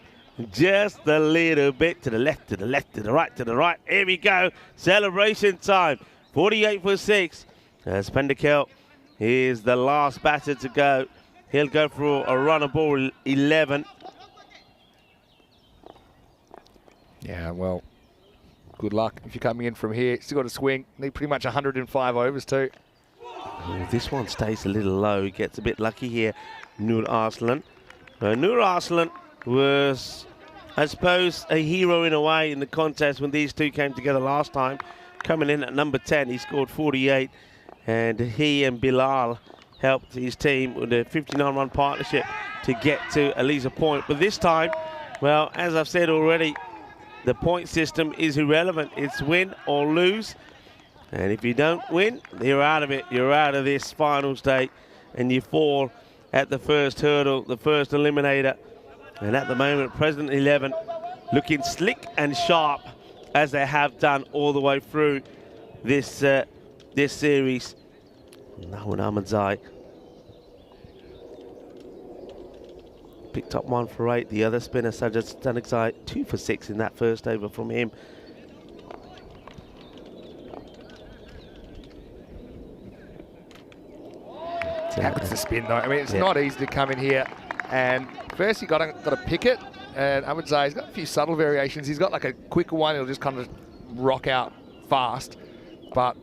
Just a little bit to the left, to the left, to the right, to the right. Here we go. Celebration time. 48 for 6. Pendekel is the last batter to go. He'll go for a run of ball 11.
Yeah, well, good luck if you're coming in from here. Still got a swing. Need pretty much 105 overs too.
Oh, this one stays a little low. He gets a bit lucky here. Nur Arslan. Nur Arslan was, I suppose, a hero in a way in the contest when these two came together last time. Coming in at number 10, he scored 48, and he and Bilal helped his team with a 59-run partnership to get to at least a point. But this time, well, as I've said already, the point system is irrelevant. It's win or lose, and if you don't win, you're out of it. You're out of this finals day, and you fall at the first hurdle, the first eliminator. And at the moment, President 11 looking slick and sharp as they have done all the way through this this series. Dawood Ahmadzai picked up 1 for 8. The other spinner, Sajjad Stanexai, 2 for 6 in that first over from him.
How good's the spin though? I mean, it's not easy to come in here. And first you got to pick it, and Ahmadzai's got a few subtle variations. He's got like a quicker one, he'll just kind of rock out fast, but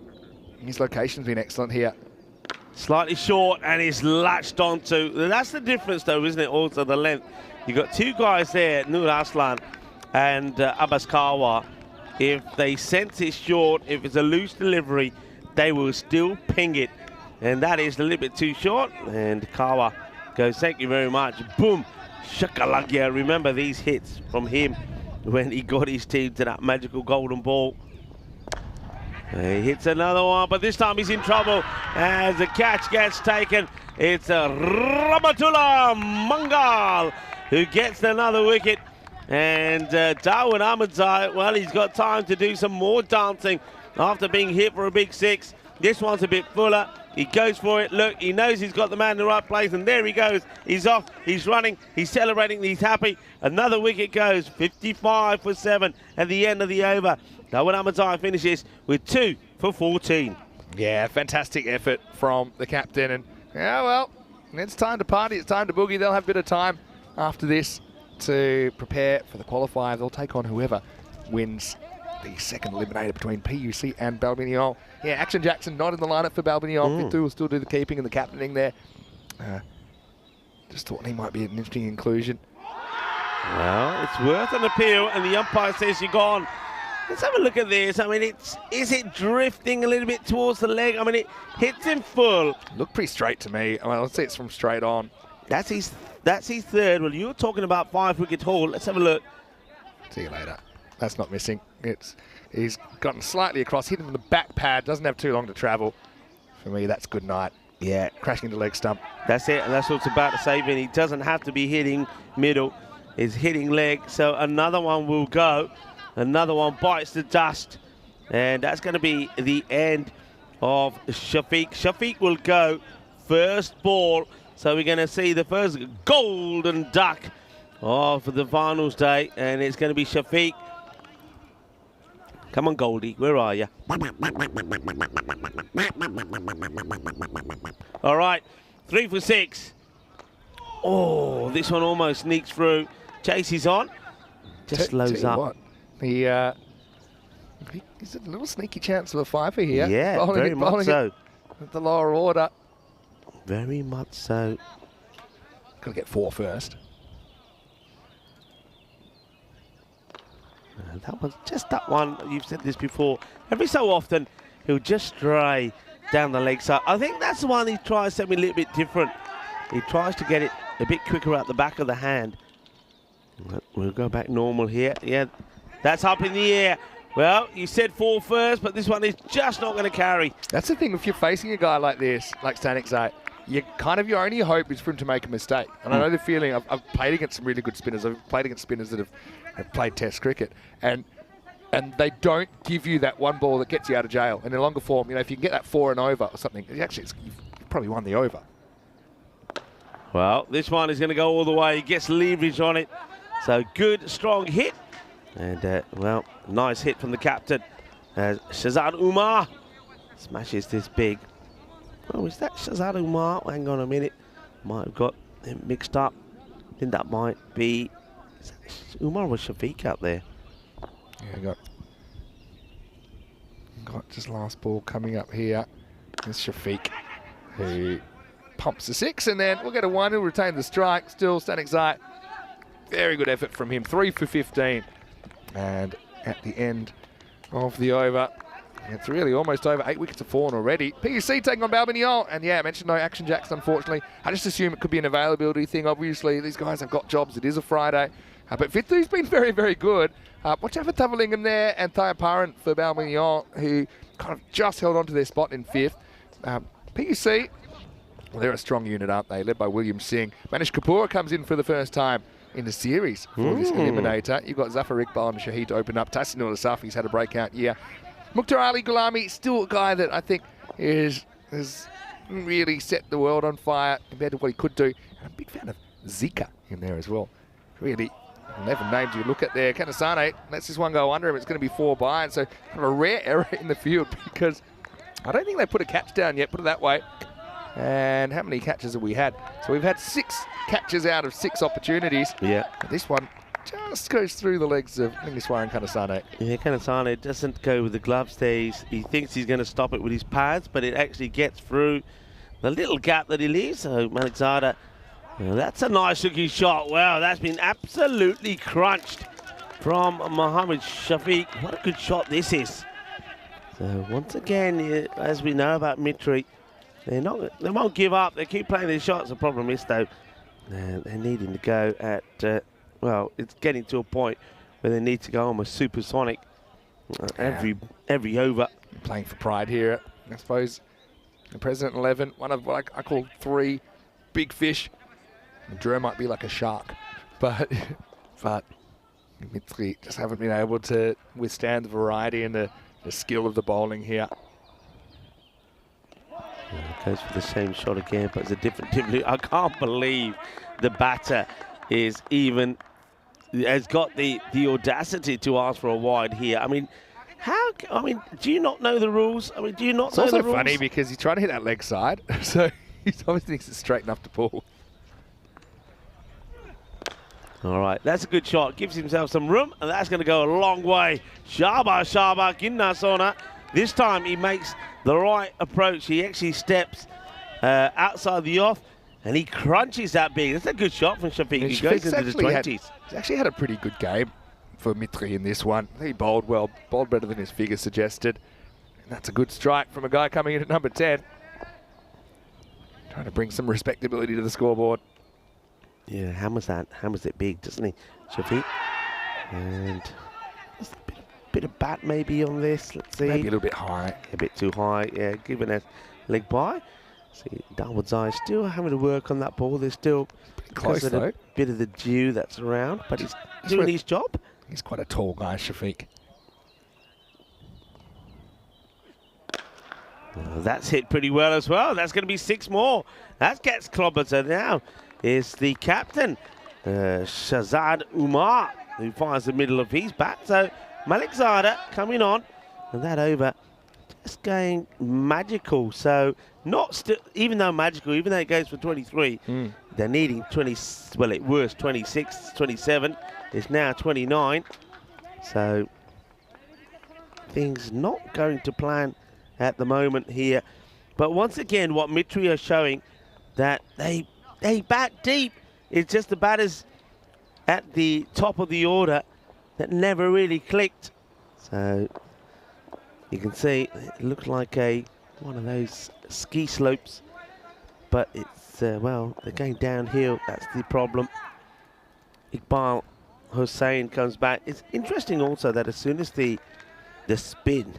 his location's been excellent here.
Slightly short, and he's latched onto. That's the difference though, isn't it? Also the length. You've got 2 guys there, Nur Arslan and Abbas Kawa. If they sense it's short, if it's a loose delivery, they will still ping it. And that is a little bit too short, and Kawa goes, thank you very much. Boom. Shakalaka. Remember these hits from him when he got his team to that magical golden ball. He hits another one, but this time he's in trouble as the catch gets taken. It's Rahmatullah Mangal who gets another wicket. And Dawood Ahmadzai, well, he's got time to do some more dancing after being hit for a big 6. This one's a bit fuller. He goes for it. Look, he knows he's got the man in the right place, and there he goes. He's off. He's running. He's celebrating. He's happy. Another wicket goes. 55 for 7 at the end of the over. Dawood Ahmadzai finishes with 2 for 14.
Yeah, fantastic effort from the captain. And, yeah, well, it's time to party. It's time to boogie. They'll have a bit of time after this to prepare for the qualifier. They'll take on whoever wins the second eliminator between PUC and Balbiniol. Yeah, Action Jackson not in the lineup for Balbiniol. Fitu will still do the keeping and the captaining there. Just thought he might be an interesting inclusion.
Well, it's worth an appeal, and the umpire says you're gone. Let's have a look at this. I mean, is it drifting a little bit towards the leg? I mean, it hits him full.
Looked pretty straight to me. I mean, let's see it's from straight on.
That's his third. Well, you're talking about 5-wicket haul. Let's have a look.
See you later. That's not missing. He's gotten slightly across, hit him in the back pad, doesn't have too long to travel. For me, that's good night.
Yeah.
Crashing into leg stump.
That's it, and that's what it's about to say, Vinny. He doesn't have to be hitting middle. He's hitting leg, so another one will go. Another one bites the dust, and that's going to be the end of Shafiq. Shafiq will go first ball, so we're going to see the first golden duck of the finals day, and it's going to be Shafiq. Come on, Goldie, where are you? All right, 3 for 6. Oh, this one almost sneaks through. Chase is on. Just slows up.
He's a little sneaky chance of a fiver here.
Yeah, very much so.
At the lower order.
Very much so.
Got to get 4 first.
That was just that one. You've said this before. Every so often, he'll just stray down the leg side. I think that's the one he tries something a little bit different. He tries to get it a bit quicker out the back of the hand. We'll go back normal here. Yeah, that's up in the air. Well, you said 4 first, but this one is just not going to carry.
That's the thing, if you're facing a guy like this, like Stanek Zay, your only hope is for him to make a mistake. And I know the feeling, I've played against some really good spinners. I've played against spinners that have played Test cricket. And they don't give you that one ball that gets you out of jail. And in longer form, if you can get that 4 and over or something, actually, you've probably won the over.
Well, this one is going to go all the way. He gets leverage on it. So good, strong hit. And, well, nice hit from the captain. Shazad Umar smashes this big. Oh, is that Shazad Umar? Hang on a minute. Might have got him mixed up. I think that might be Umar or Shafiq out there.
Yeah, got just last ball coming up here. It's Shafiq who pumps the 6, and then we'll get a 1. He'll retain the strike. Still, Stanek Zay. Very good effort from him. 3 for 15. And at the end of the over, it's really almost over. 8 wickets have fallen already. PUC taking on Balbiniol. And yeah, I mentioned no Action Jacks, unfortunately. I just assume it could be an availability thing. Obviously, these guys have got jobs. It is a Friday. But Fitu's been very, very good. Watch out for Tavalingam there and Thayaparan for Balbiniol, who kind of just held on to their spot in 5th. PUC, well, they're a strong unit, aren't they? Led by William Singh. Manish Kapoor comes in for the first time in the series for this eliminator. You've got Zafar Iqbal and Shahid to open up. Tahsin Safi's had a breakout year. Mukhtar Ali Gulami, still a guy that I think has really set the world on fire compared to what he could do. And I'm a big fan of Zika in there as well. Really, 11 names you look at there. Kanasane lets this one go under him. It's going to be 4 by, and so kind of a rare error in the field because I don't think they put a catch down yet, put it that way. And how many catches have we had? So we've had 6 catches out of 6 opportunities.
Yeah.
But this one just goes through the legs of Lingiswar and Kanasane.
Yeah, Kanasane doesn't go with the gloves there. He thinks he's going to stop it with his pads, but it actually gets through the little gap that he leaves. So Malikzada, well, that's a nice looking shot. Wow, that's been absolutely crunched from Mohammed Shafiq. What a good shot this is. So once again, as we know about Mitri, they won't give up. They keep playing their shots. The problem is, though, they're needing to go at, well, it's getting to a point where they need to go almost supersonic every over.
Playing for pride here, I suppose. The President 11, one of what I call 3 big fish. Drew might be like a shark, but Mitri just haven't been able to withstand the variety and the skill of the bowling here.
Goes for the same shot again, but it's a different. I can't believe the batter has got the audacity to ask for a wide here. I mean, do you not know the rules? I mean, do you not know the rules?
It's also funny because he's trying to hit that leg side, so He obviously thinks it's straight enough to pull.
All right, that's a good shot. Gives himself some room, and that's going to go a long way. Shaba, Ginnasona. This time he makes the right approach. He actually steps outside the off, and he crunches that big. That's a good shot from Shafiq. He goes into the 20s.
He's actually had a pretty good game for Mitri in this one. He bowled well, bowled better than his figure suggested. And that's a good strike from a guy coming in at number 10. Trying to bring some respectability to the scoreboard.
Yeah, hammers it big, doesn't he, Shafiq? And just a bit of bat maybe on this. Let's see.
Maybe a little bit high.
A bit too high, yeah, given a leg by. See, Darwood's eye still having to work on that ball. They're still
close, though.
A bit of the dew that's around, but he's doing his job.
He's quite a tall guy, Shafiq.
That's hit pretty well as well. That's going to be 6 more. That gets clobbered. So now is the captain, Shahzad Umar, who fires the middle of his bat. So Malik Zada coming on, and that over just going magical. So not still, even though magical, even though it goes for 23, they're needing 20. Well, at worst 26, 27. It's now 29. So things not going to plan at the moment here. But once again, what Mitri are showing, that they bat deep. It's just the batters at the top of the order that never really clicked. So you can see it looks like one of those ski slopes, but it's well, they're going downhill. That's the problem. Iqbal Hussain comes back. It's interesting also that as soon as the spin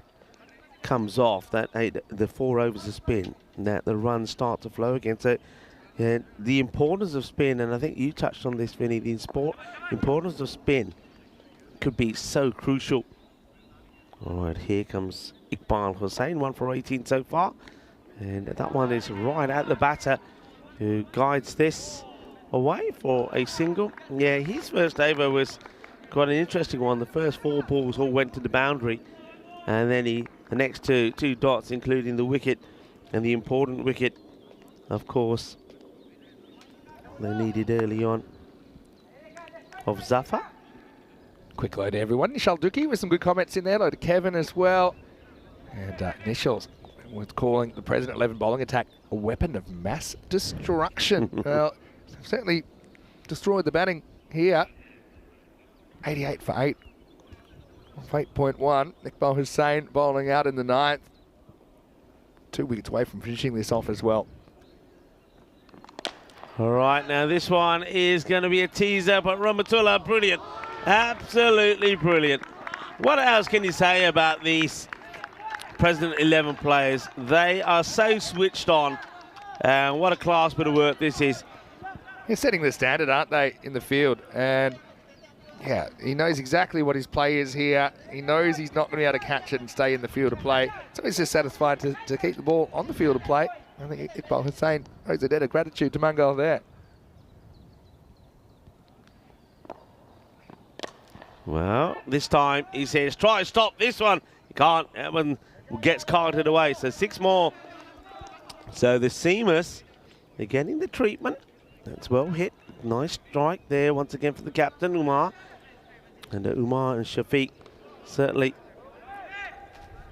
comes off, that the 4 overs of spin, that the runs start to flow again. So yeah, the importance of spin, and I think you touched on this, Vinny, the importance of spin could be so crucial. All right, here comes Iqbal Hussain, 1 for 18 so far, and that one is right at the batter, who guides this away for a single. Yeah, his first over was quite an interesting one. The first 4 balls all went to the boundary, and then the next two dots, including the wicket and the important wicket, of course, they needed early on, of Zafar.
Quick hello to everyone. Nishal Duki with some good comments in there. Hello to Kevin as well. And Nishal was calling the President 11 bowling attack a weapon of mass destruction. Well, certainly destroyed the batting here. 88 for 8. Off 8.1. Iqbal Hussain bowling out in the 9th. 2 wickets away from finishing this off as well.
All right, now this one is going to be a teaser, but Rahmatullah, brilliant. Absolutely brilliant. What else can you say about these President 11 players? They are so switched on. What a class bit of work this is.
They're setting the standard, aren't they, in the field? And yeah, he knows exactly what his play is here. He knows he's not going to be able to catch it and stay in the field of play. So he's just satisfied to keep the ball on the field of play. I think Iqbal Hussain owes a debt of gratitude to Mungo there.
Well, this time he says, try to stop this one. He can't. That one gets carted away. So 6 more. So the seamers, they're getting the treatment. That's well hit. Nice strike there once again for the captain, Umar. And Umar and Shafiq certainly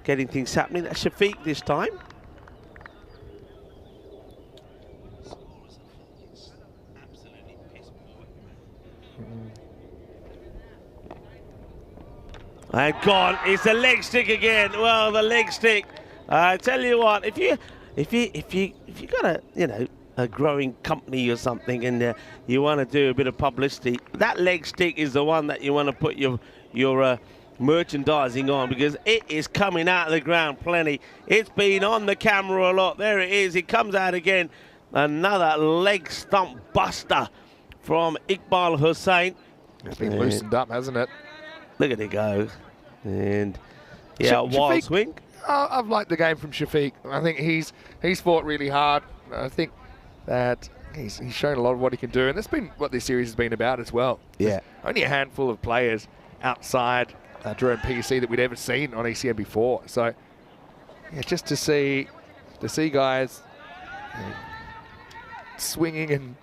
getting things happening. That's Shafiq this time. And gone. It's a leg stick again. Well, the leg stick. I tell you what, if you got a growing company or something, and you want to do a bit of publicity, that leg stick is the one that you want to put your merchandising on, because it is coming out of the ground plenty. It's been on the camera a lot. There it is. It comes out again. Another leg stump buster from Iqbal Hussain.
It's been loosened up, hasn't it?
Look at it go. And yeah, wild swing.
I've liked the game from Shafiq. I think he's fought really hard. I think that he's shown a lot of what he can do, and that's been what this series has been about as well.
Yeah.
There's only a handful of players outside Jerome PUC that we'd ever seen on ECM before. So yeah, just to see guys swinging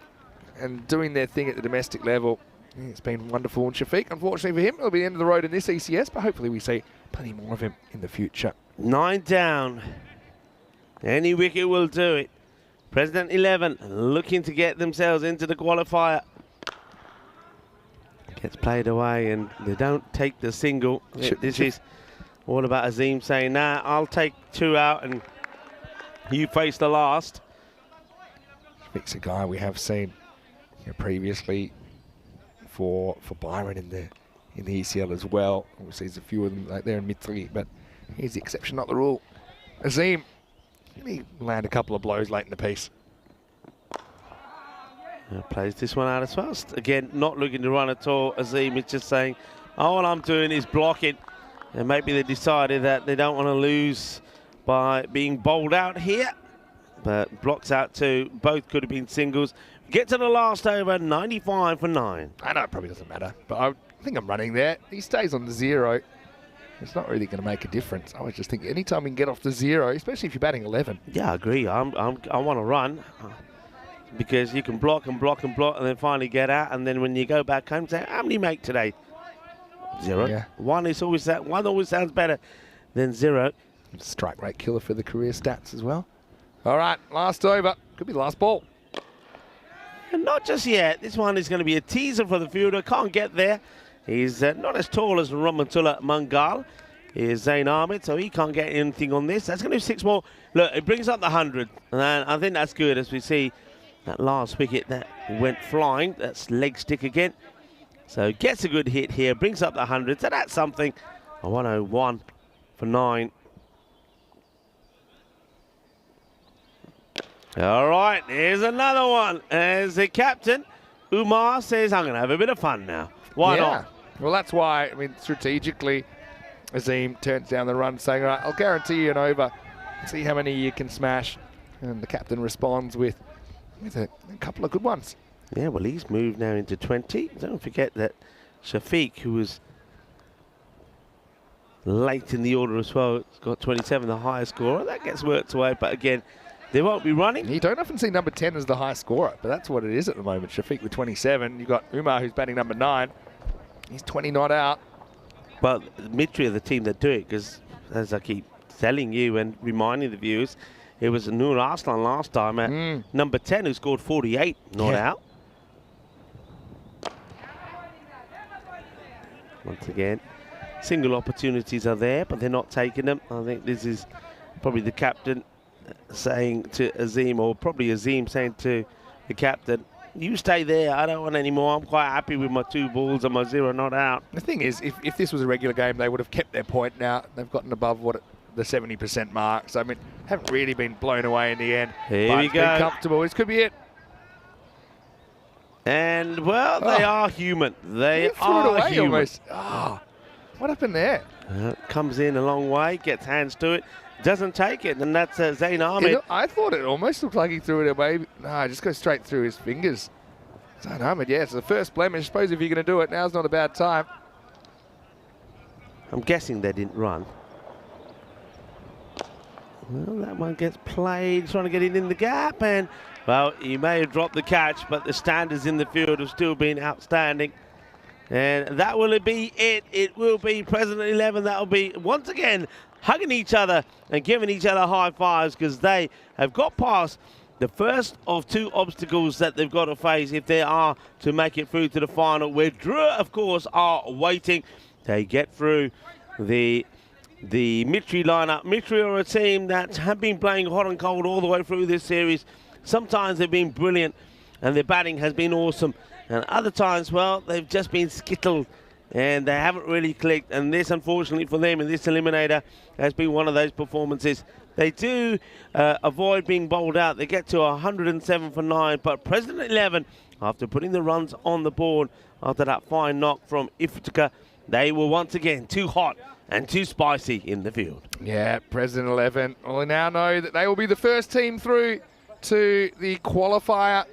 and doing their thing at the domestic level. It's been wonderful. And Shafiq, unfortunately for him, it'll be the end of the road in this ECS, but hopefully we see plenty more of him in the future.
9 down. Any wicket will do it. President 11 looking to get themselves into the qualifier. Gets played away and they don't take the single. This is all about Azim saying, nah, I'll take 2 out and you face the last.
Shafiq's a guy we have seen previously for Byron in the ECL as well. Obviously there's a few of them like there in Mitri, but he's the exception, not the rule. Azim, he land a couple of blows late in the piece.
Plays this one out as fast. Again, not looking to run at all. Azim is just saying, all I'm doing is blocking. And maybe they decided that they don't want to lose by being bowled out here. But blocks out 2. Both could have been singles. Get to the last over, 95 for 9.
I know it probably doesn't matter, but I think I'm running there. He stays on the 0. It's not really going to make a difference. I was just thinking, anytime we can get off the 0, especially if you're batting 11.
Yeah, I agree. I want to run because you can block and block and block and then finally get out. And then when you go back home, say, how many make today? 0.
Yeah.
1 is always that. 1 always sounds better than 0.
Strike rate killer for the career stats as well. All right, last over. Could be the last ball.
And not just yet. This one is going to be a teaser for the fielder. Can't get there. He's not as tall as Rahmatullah Mangal. Is Zain Ahmed, so he can't get anything on this. That's going to be 6 more. Look, it brings up the 100. And I think that's good as we see that last wicket that went flying. That's leg stick again. So gets a good hit here. Brings up the 100. So that's something. A 101 for 9. All right, here's another one. As the captain, Umar says, I'm going to have a bit of fun now. Why not?
Well, that's why, I mean, strategically, Azim turns down the run saying, all right, I'll guarantee you an over. See how many you can smash. And the captain responds with a couple of good ones.
Yeah, well, he's moved now into 20. Don't forget that Shafiq, who was late in the order as well, has got 27, the highest scorer. That gets worked away, but again, they won't be running.
You don't often see number 10 as the high scorer, but that's what it is at the moment. Shafiq with 27. You've got Umar, who's batting number 9. He's 20 not out.
Well, Mitri are the team that do it, because as I keep telling you and reminding the viewers, it was Noor Arslan last time at number 10 who scored 48 not out. Once again, single opportunities are there, but they're not taking them. I think this is probably the captain saying to Azim, or probably Azim saying to the captain, you stay there, I don't want any more. I'm quite happy with my 2 balls and my 0 not out.
The thing is, if this was a regular game, they would have kept their point. Now they've gotten above the 70% mark. So, I mean, haven't really been blown away in the end.
Here we go.
Been comfortable. This could be it.
And, well, they are human. They are human.
Almost. Oh, what happened there?
Comes in a long way, gets hands to it, doesn't take it, and that's Zain Ahmed.
I thought it almost looked like he threw it away. No, it just goes straight through his fingers. Zain Ahmed, yeah, it's the first blemish. I suppose if you're going to do it, now's not a bad time.
I'm guessing they didn't run. Well, that one gets played, trying to get it in the gap, and, well, he may have dropped the catch, but the standards in the field have still been outstanding. And that will be it. It will be President 11. That will be, once again, hugging each other and giving each other high fives, because they have got past the first of 2 obstacles that they've got to face if they are to make it through to the final, where Drua, of course, are waiting. They get through the Mitri lineup. Mitri are a team that have been playing hot and cold all the way through this series. Sometimes they've been brilliant and their batting has been awesome. And other times, well, they've just been skittled and they haven't really clicked. And this, unfortunately for them, in this eliminator, has been one of those performances. They do avoid being bowled out. They get to 107 for 9. But President 11, after putting the runs on the board, after that fine knock from Iftika, they were once again too hot and too spicy in the field.
Yeah, President 11. Well, we now know that they will be the first team through to the qualifier.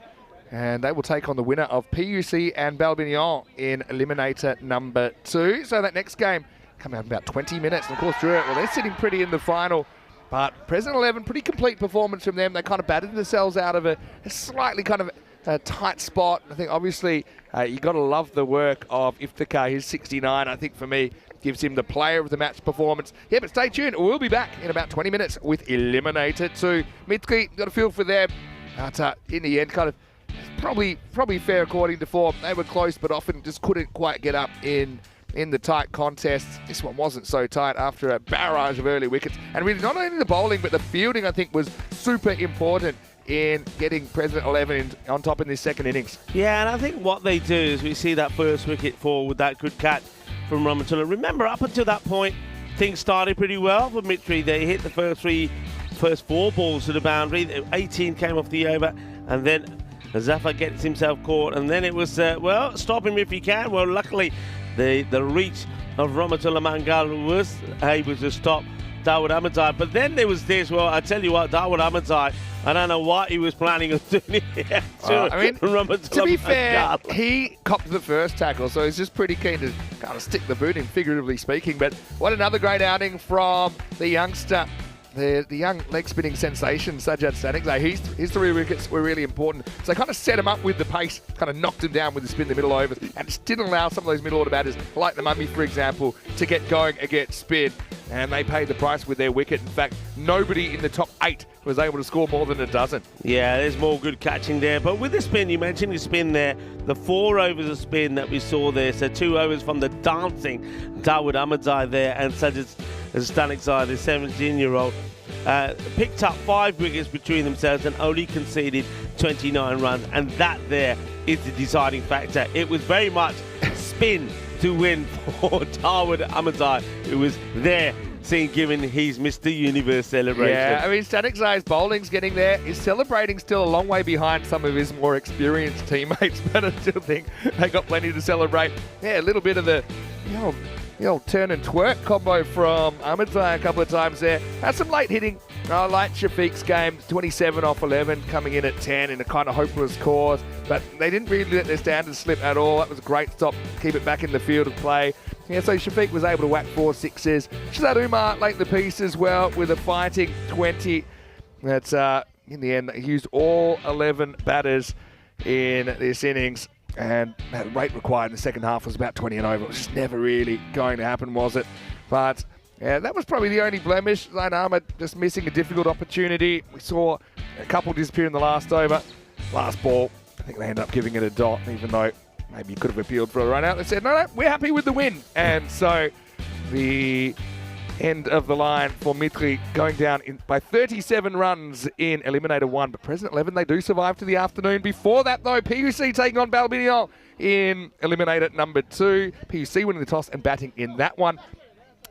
And they will take on the winner of PUC and Balbignon in Eliminator number 2. So that next game coming out in about 20 minutes. And of course, Drua, well, they're sitting pretty in the final But President 11, pretty complete performance from them. They kind of batted themselves out of a slightly kind of a tight spot. I think obviously you got to love the work of Iftikhar. His 69, I think for me, gives him the player of the match performance. Yeah, but stay tuned. We'll be back in about 20 minutes with Eliminator 2. Mitri, got a feel for them. But in the end, kind of probably fair according to form. They were close, but often just couldn't quite get up in the tight contests. This one wasn't so tight after a barrage of early wickets. And really, not only the bowling, but the fielding, I think, was super important in getting President 11 on top in this second innings.
Yeah, and I think what they do is we see that first wicket fall with that good catch from Ramatullah. Remember, up until that point, things started pretty well for Mitri. They hit the first four balls to the boundary. 18 came off the over, and then Zafar gets himself caught, and then it was, well, stop him if you can. Well, luckily, the reach of Ramatullah Mangal was able to stop Dawood Ahmadzai. But then there was this, well, I tell you what, Dawood Ahmadzai, I don't know what he was planning on doing here.
To be fair, he copped the first tackle, so he's just pretty keen to kind of stick the boot in, figuratively speaking. But what another great outing from the youngster, the young leg-spinning sensation, Sajjad Stanikzai. His 3 wickets were really important. So they kind of set him up with the pace, kind of knocked him down with the spin in the middle overs, and just didn't allow some of those middle order batters, like the Mummy, for example, to get going against spin. And they paid the price with their wicket. In fact, nobody in the top 8 was able to score more than a dozen.
Yeah, there's more good catching there. But with the spin, you mentioned the spin there, the 4 overs of spin that we saw there. So 2 overs from the dancing Dawood Ahmadzai there, and Sajjad Stanikzai, the 17-year-old, picked up 5 wickets between themselves and only conceded 29 runs. And that there is the deciding factor. It was very much spin to win for Dawood Ahmadzai, who was there giving his Mr. Universe celebration.
Yeah, I mean, Stanikzai's bowling's getting there. He's celebrating still a long way behind some of his more experienced teammates, but I still think they got plenty to celebrate. Yeah, a little bit of the old turn and twerk combo from Ahmadzai a couple of times there. Had some late hitting. I like Shafiq's game, 27 off 11, coming in at 10 in a kind of hopeless cause, but they didn't really let their standards slip at all. That was a great stop, keep it back in the field of play. Yeah, so Shafiq was able to whack 4 sixes. Shazad Umar late in the piece as well with a fighting 20. That's in the end, he used all 11 batters in this innings, and that rate required in the second half was about 20 and over. It was just never really going to happen, was it? But yeah, that was probably the only blemish. Zain Ahmed just missing a difficult opportunity. We saw a couple disappear in the last over. Last ball, I think they ended up giving it a dot, even though maybe you could have appealed for a run out. They said, no, we're happy with the win. And so the end of the line for Mitri going down by 37 runs in Eliminator 1. But President 11, they do survive to the afternoon. Before that, though, PUC taking on Balbiniol in Eliminator number 2. PUC winning the toss and batting in that one.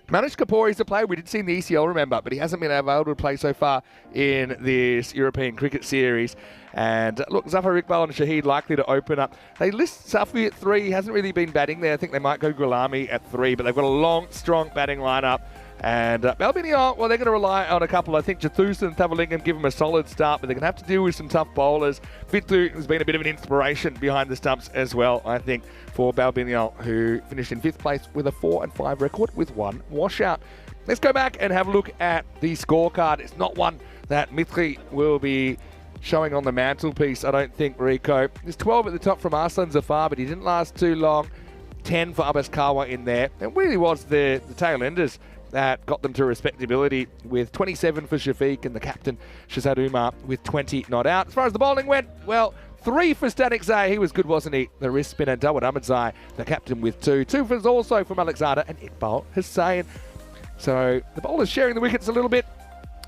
Manish Kapoor is a player we did see in the ECL, remember, but he hasn't been able to play so far in this European Cricket Series. And look, Zafar Iqbal and Shahid likely to open up. They list Safi at 3. He hasn't really been batting there. I think they might go Gulami at 3, but they've got a long, strong batting lineup. And Balbiniol, well, they're going to rely on a couple. I think Jathusa and Thavalingam give them a solid start, but they're going to have to deal with some tough bowlers. Fitu has been a bit of an inspiration behind the stumps as well, I think, for Balbiniol, who finished in 5th place with a 4-5 record with 1 washout. Let's go back and have a look at the scorecard. It's not one that Mitri will be showing on the mantelpiece, I don't think, Rico. There's 12 at the top from Arslan Zafar, but he didn't last too long. 10 for Abbas Kawa in there. It really was the tail enders that got them to respectability, with 27 for Shafiq and the captain Shazad Umar with 20 not out. As far as the bowling went, well, 3 for Stanikzai. He was good, wasn't he? The wrist spinner Dawood Ahmadzai, the captain, with 2. 2 was also from Alexander and Iqbal Hussain. So the bowlers sharing the wickets a little bit.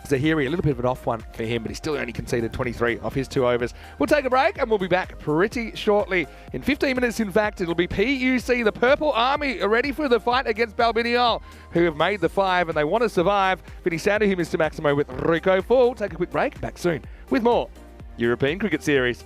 Zahiri, a little bit of an off one for him, but he still only conceded 23 off his 2 overs. We'll take a break and we'll be back pretty shortly. In 15 minutes, in fact, it'll be PUC, the Purple Army, ready for the fight against Balbiniol, who have made the 5 and they want to survive. Vinny Sandu, Mr. Maximo with Rico Full. Take a quick break. Back soon with more European Cricket Series.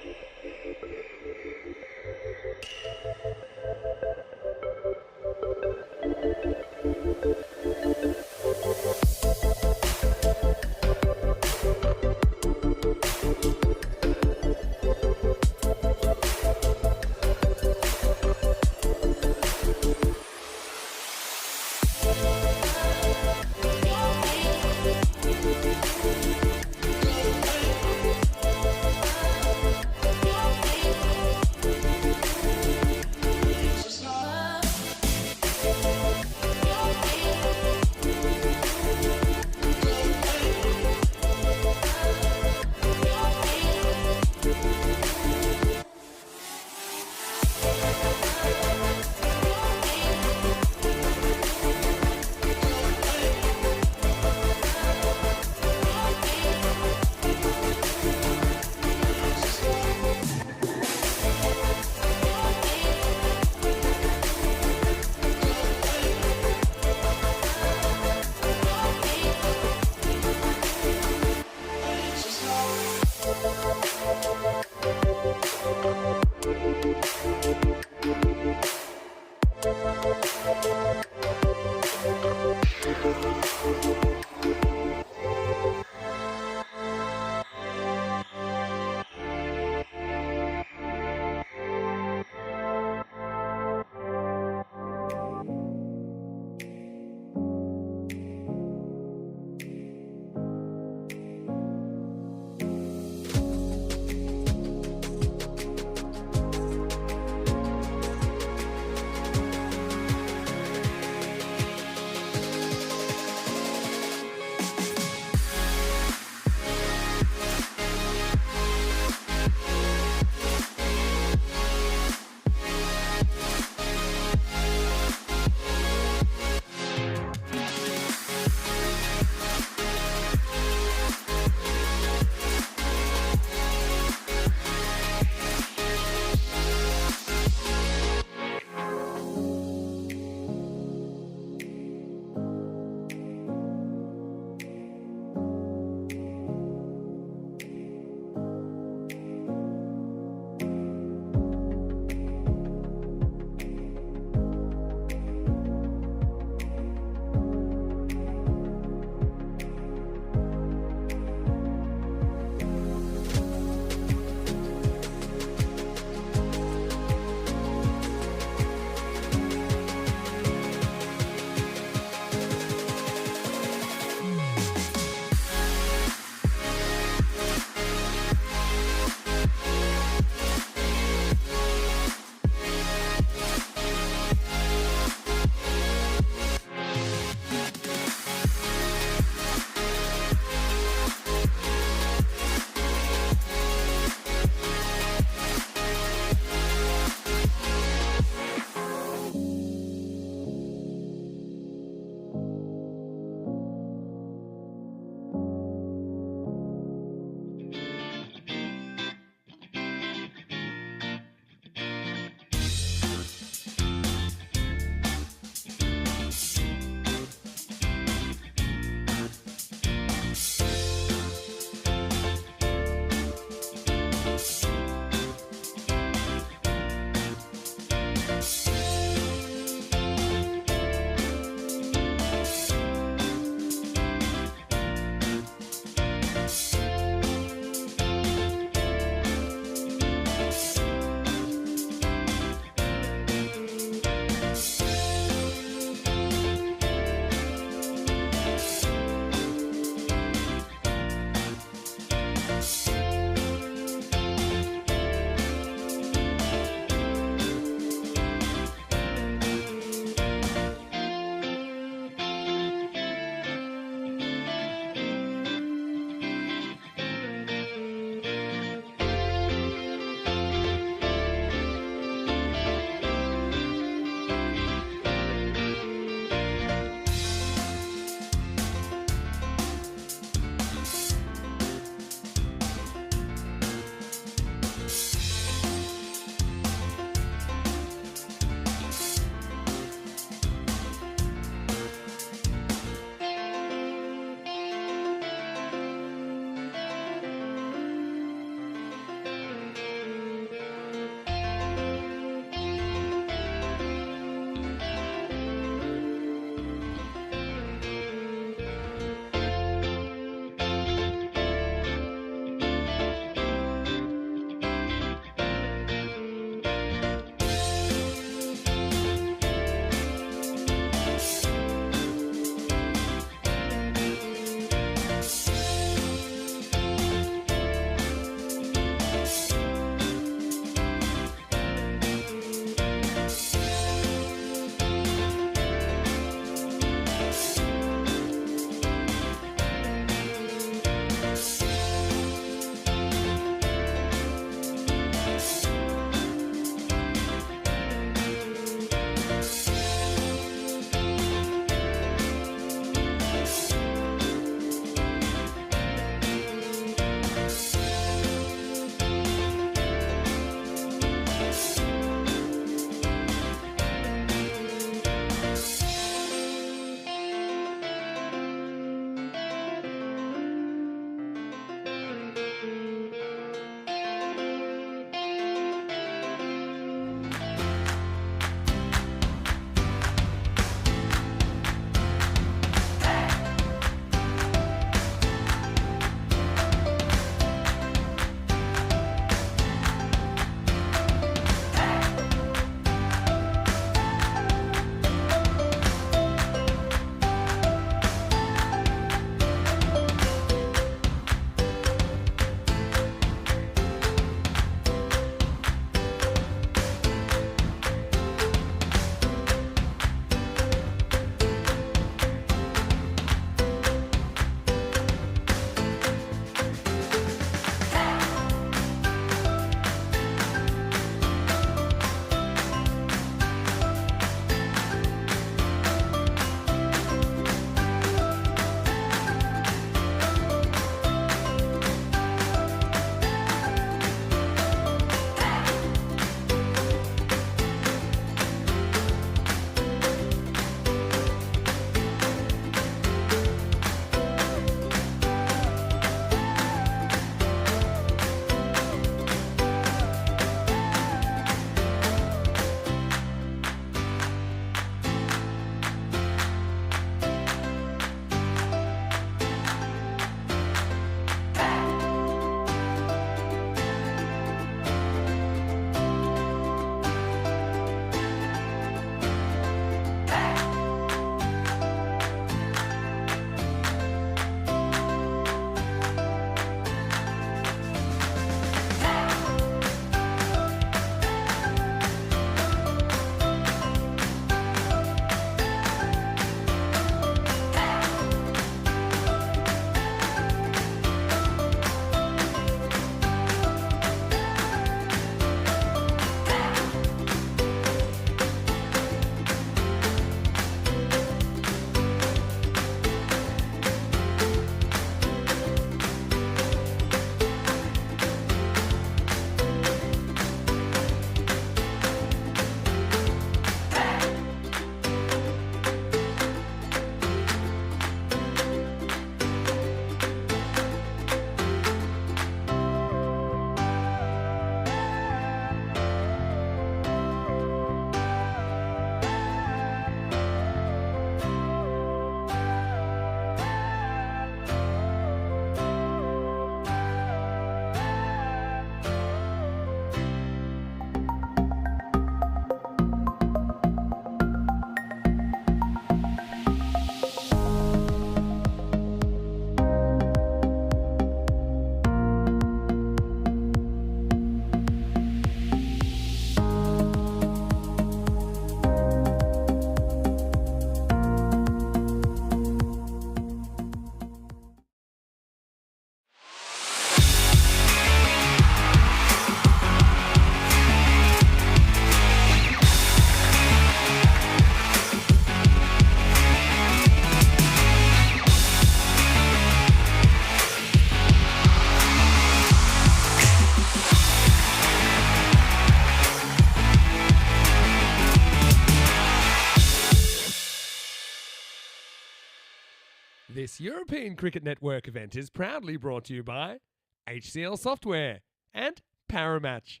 This European Cricket Network event is proudly brought to you by HCL Software and Paramatch.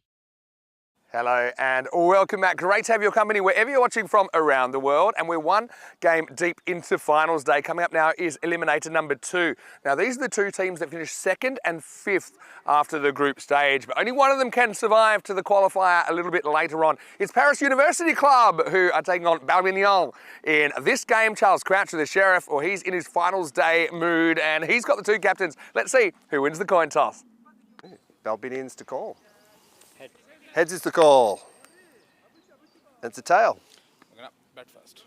Hello and welcome back. Great to have your company wherever you're watching from around the world. And we're one game deep into finals day. Coming up now is Eliminator number 2. Now these are the two teams that finished 2nd and 5th after the group stage, but only one of them can survive to the qualifier a little bit later on. It's Paris University Club who are taking on Balbignan in this game. Charles Crouch, the Sheriff, or he's in his finals day mood and he's got the two captains. Let's see who wins the coin toss.
Balbignan's to call. Heads is the call. It's a tail.
I'm going to bat first.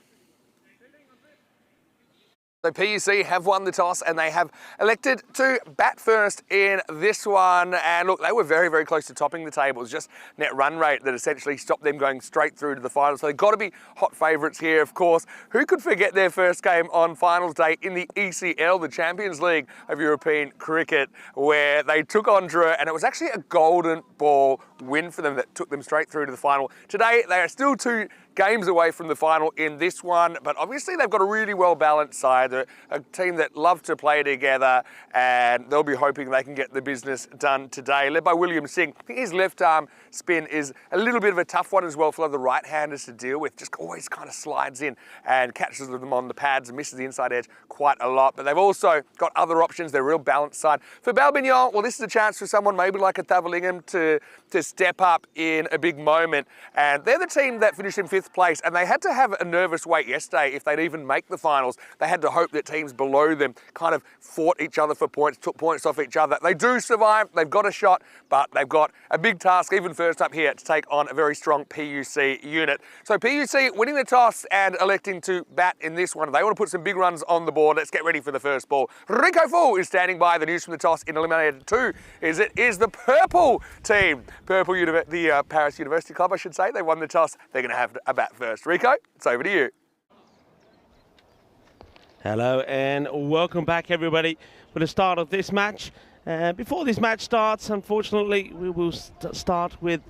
So PUC have won the toss and they have elected to bat first in this one. And look, they were very, very close to topping the table. It was just net run rate that essentially stopped them going straight through to the finals. So they've got to be hot favourites here, of course. Who could forget their first game on finals day in the ECL, the Champions League of European Cricket, where they took on Drew, and it was actually a golden ball win for them that took them straight through to the final. Today, they are still 2 games away from the final in this one, but obviously they've got a really well-balanced side, a team that love to play together, and they'll be hoping they can get the business done today. Led by William Singh. I think his left arm spin is a little bit of a tough one as well for the right-handers to deal with. Just always kind of slides in and catches them on the pads and misses the inside edge quite a lot. But they've also got other options. They're a real balanced side. For Balbignan, well, this is a chance for someone maybe like a Thavalingam to step up in a big moment. And they're the team that finished in 5th place, and they had to have a nervous wait yesterday if they'd even make the finals. They had to hope that teams below them kind of fought each other for points, took points off each other. They do survive, they've got a shot, but they've got a big task even first up here to take on a very strong PUC unit. So PUC winning the toss and electing to bat in this one. They want to put some big runs on the board. Let's get ready for the first ball. Rico Full is standing by. The news from the toss in Eliminator 2 is it is the purple team. The Paris University Club, I should say. They won the toss. They're going to have a bat first. Rico, it's over to you.
Hello and welcome back, everybody, for the start of this match. Before this match starts, unfortunately, we will start with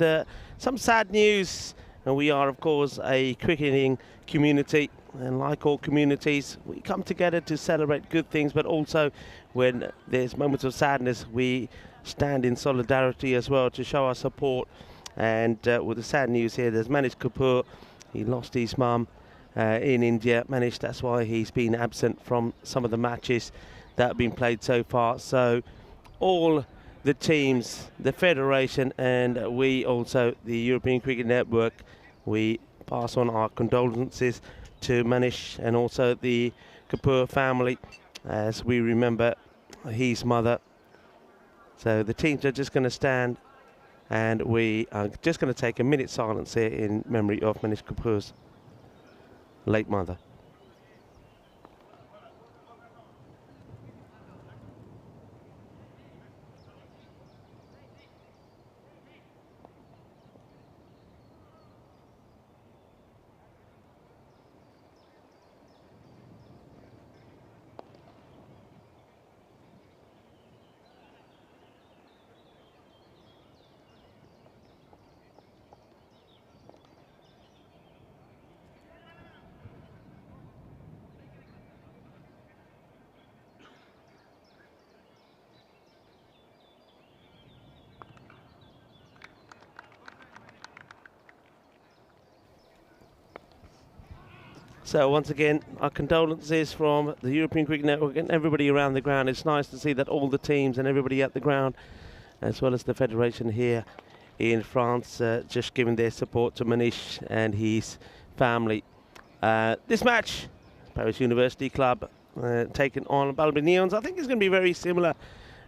some sad news. And we are, of course, a cricketing community. And like all communities, we come together to celebrate good things, but also when there's moments of sadness, we stand in solidarity as well to show our support. And with the sad news here, there's Manish Kapoor. He lost his mum in India. Manish, that's why he's been absent from some of the matches that have been played so far. So all the teams, the Federation, and we also, the European Cricket Network, we pass on our condolences to Manish and also the Kapoor family as we remember his mother. So the teams are just going to stand and we are just going to take a minute silence here in memory of Manish Kapoor's late mother. So once again, our condolences from the European Cricket Network and everybody around the ground. It's nice to see that all the teams and everybody at the ground, as well as the Federation here in France, just giving their support to Manish and his family. This match, Paris University Club taking on Balbignan, I think is going to be very similar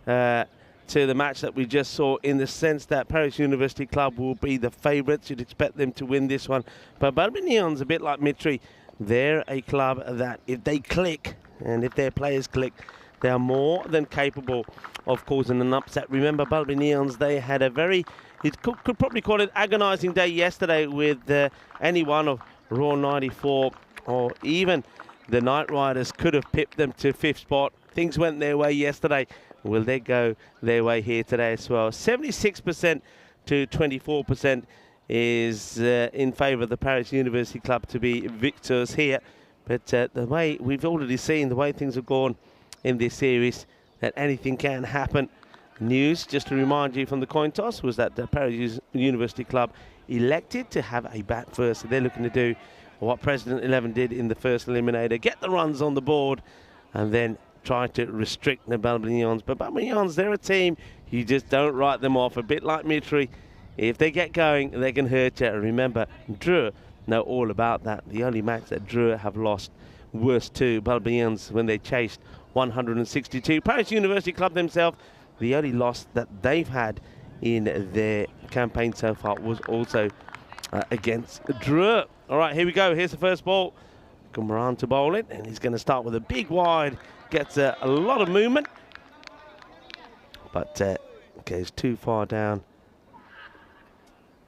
to the match that we just saw, in the sense that Paris University Club will be the favourites. You'd expect them to win this one. But Balbignan's a bit like Mitri. They're a club that if they click and if their players click, they are more than capable of causing an upset. Remember, Balbignans, they had a very, you could probably call it agonising day yesterday with any one of Raw 94 or even the Knight Riders could have pipped them to 5th spot. Things went their way yesterday. Will they go their way here today as well? 76% to 24% is in favour of the Paris University Club to be victors here. But the way we've already seen, the way things have gone in this series, that anything can happen. News, just to remind you from the coin toss, was that the Paris University Club elected to have a bat first. So they're looking to do what President 11 did in the first eliminator, get the runs on the board and then try to restrict the Balbinions. But Balbinions, they're a team, you just don't write them off. A bit like Mitri, if they get going, they can hurt you. And remember, Drew know all about that. The only match that Drew have lost was to Balbinions when they chased 162. Paris University Club themselves, the only loss that they've had in their campaign so far was also against Drew. All right, here we go. Here's the first ball. Kumran to bowl it, and he's going to start with a big wide. Gets a lot of movement, but goes too far down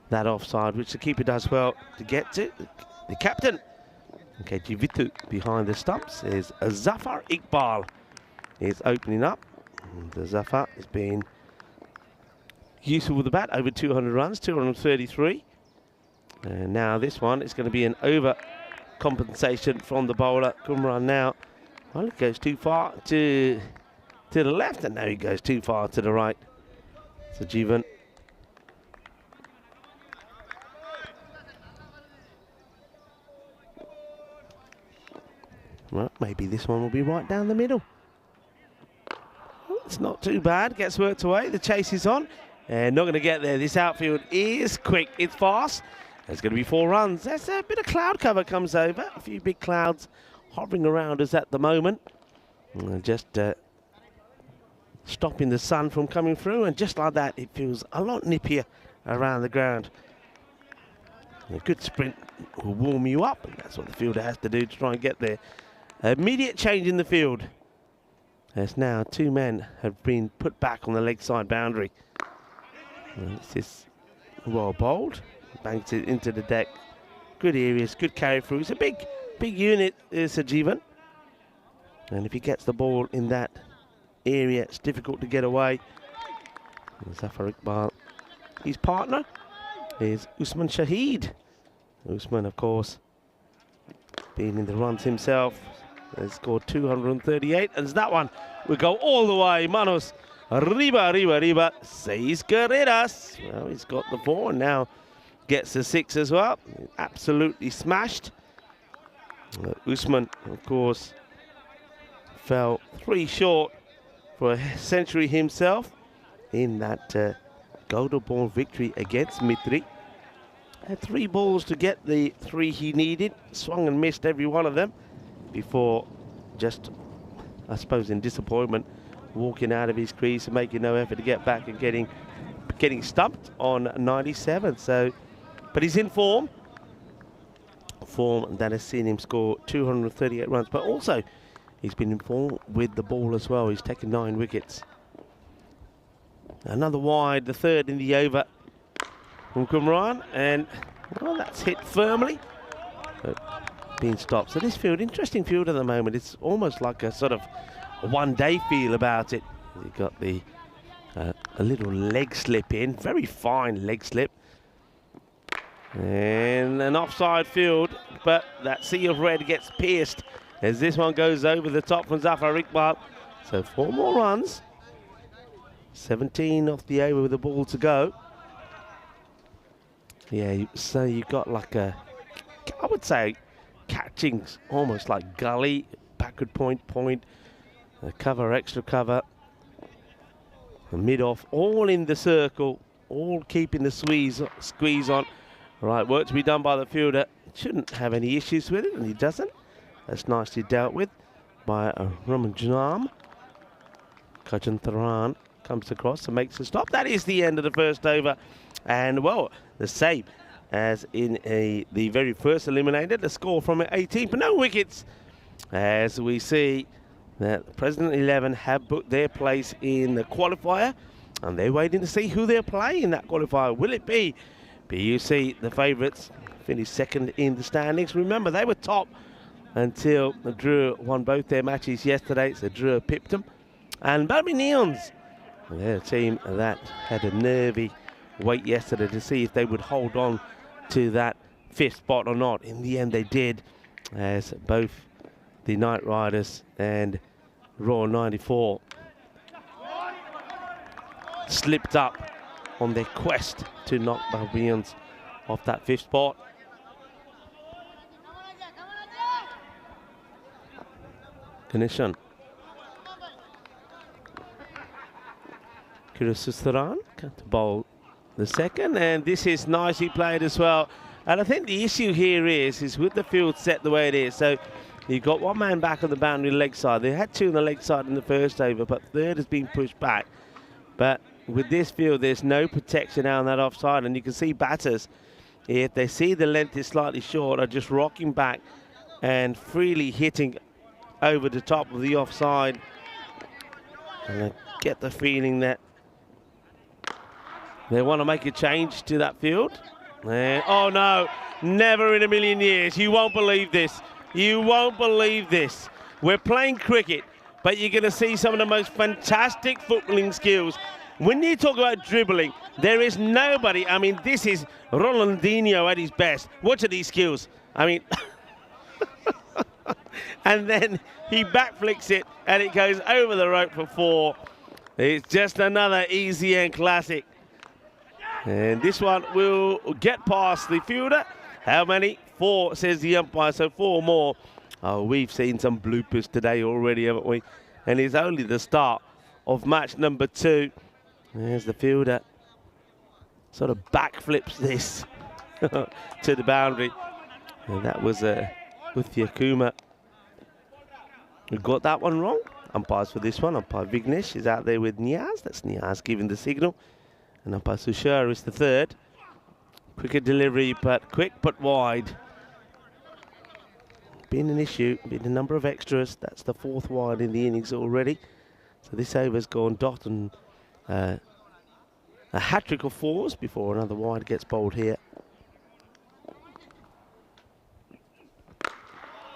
that offside, which the keeper does well to get to. The captain, okay, Jivitu behind the stumps, is Zafar Iqbal is opening up. And Zafar has been useful with the bat, over 200 runs, 233. And now this one is going to be an over compensation from the bowler. Kumran now, well, it goes too far to the left, and now he goes too far to the right. So Jivan. Well, maybe this one will be right down the middle. It's not too bad, gets worked away, the chase is on, and not going to get there. This outfield is quick, it's fast. There's going to be 4 runs. There's a bit of cloud cover comes over, a few big clouds hovering around us at the moment. And just stopping the sun from coming through, and just like that, it feels a lot nippier around the ground. A good sprint will warm you up, and that's what the fielder has to do to try and get there. Immediate change in the field. As now 2 men have been put back on the leg side boundary. And this is well bowled, banks it into the deck. Good areas, good carry through. It's a big unit, is Sajeevan. And if he gets the ball in that area, it's difficult to get away. And Zafar Iqbal, his partner is Usman Shahid. Usman, of course, being in the runs himself, has scored 238, and that one will go all the way. Manos, arriba, 6 carreras. Well, he's got the 4 and now gets the 6 as well. Absolutely smashed. Usman, of course, fell 3 short for a century himself in that golden ball victory against Mitri. Had 3 balls to get the 3 he needed, swung and missed every one of them before just, I suppose, in disappointment, walking out of his crease and making no effort to get back and getting stumped on 97. So, but he's in form that has seen him score 238 runs, but also he's been in form with the ball as well. He's taken 9 wickets. Another wide, the 3rd in the over from Kumran, and well, that's hit firmly, but being stopped. So this field, interesting field at the moment. It's almost like a sort of a one-day feel about it. You've got the a little leg slip in, very fine leg slip, and an offside field, but that sea of red gets pierced as this one goes over the top from Zafar Iqbal. So 4 more runs, 17 off the over with the ball to go. Yeah, so you've got like a, I would say, catching almost like gully, backward point, cover, extra cover, mid-off, all in the circle, all keeping the squeeze on. Right, work to be done by the fielder. Shouldn't have any issues with it, and he doesn't. That's nicely dealt with by Ramanjam. Kajantaran comes across and makes a stop. That is the end of the first over. And, well, the same as in the very first eliminator, the score from 18, but no wickets, as we see that President 11 have booked their place in the qualifier, and they're waiting to see who they're playing in that qualifier. Will it be BUC, the favourites, finished 2nd in the standings? Remember, they were top until Drew won both their matches yesterday, so Drew pipped them. And Balmy Neons, they're a team that had a nervy wait yesterday to see if they would hold on to that 5th spot or not. In the end, they did, as both the Knight Riders and Royal 94 slipped up on their quest to knock Barbarians off that 5th spot. Ganeshan. Kirasustaran got to bowl the 2nd, and this is nicely played as well. And I think the issue here is with the field set the way it is, so you've got 1 man back on the boundary leg side. They had 2 on the leg side in the 1st over, but 3rd has been pushed back. But with this field, there's no protection out on that offside, and you can see batters, if they see the length is slightly short, are just rocking back and freely hitting over the top of the offside. And I get the feeling that they want to make a change to that field. And, oh no, never in a million years. You won't believe this. You won't believe this. We're playing cricket, but you're going to see some of the most fantastic footballing skills. When you talk about dribbling, there is nobody. I mean, this is Ronaldinho at his best. Watch these skills. I mean, and then he backflicks it, and it goes over the rope for 4. It's just another ECS classic. And this one will get past the fielder. How many? 4, says the umpire, so 4 more. Oh, we've seen some bloopers today already, haven't we? And it's only the start of match number 2. There's the fielder. Sort of backflips this to the boundary. And that was with Yakuma, who got that one wrong. Umpires for this one. Umpire Vignesh is out there with Niaz. That's Niaz giving the signal. And umpire Sushar is the 3rd. Quicker delivery, but quick but wide. Been an issue, been a number of extras. That's the 4th wide in the innings already. So this over's gone dot and a hat-trick of 4s before another wide gets bowled here.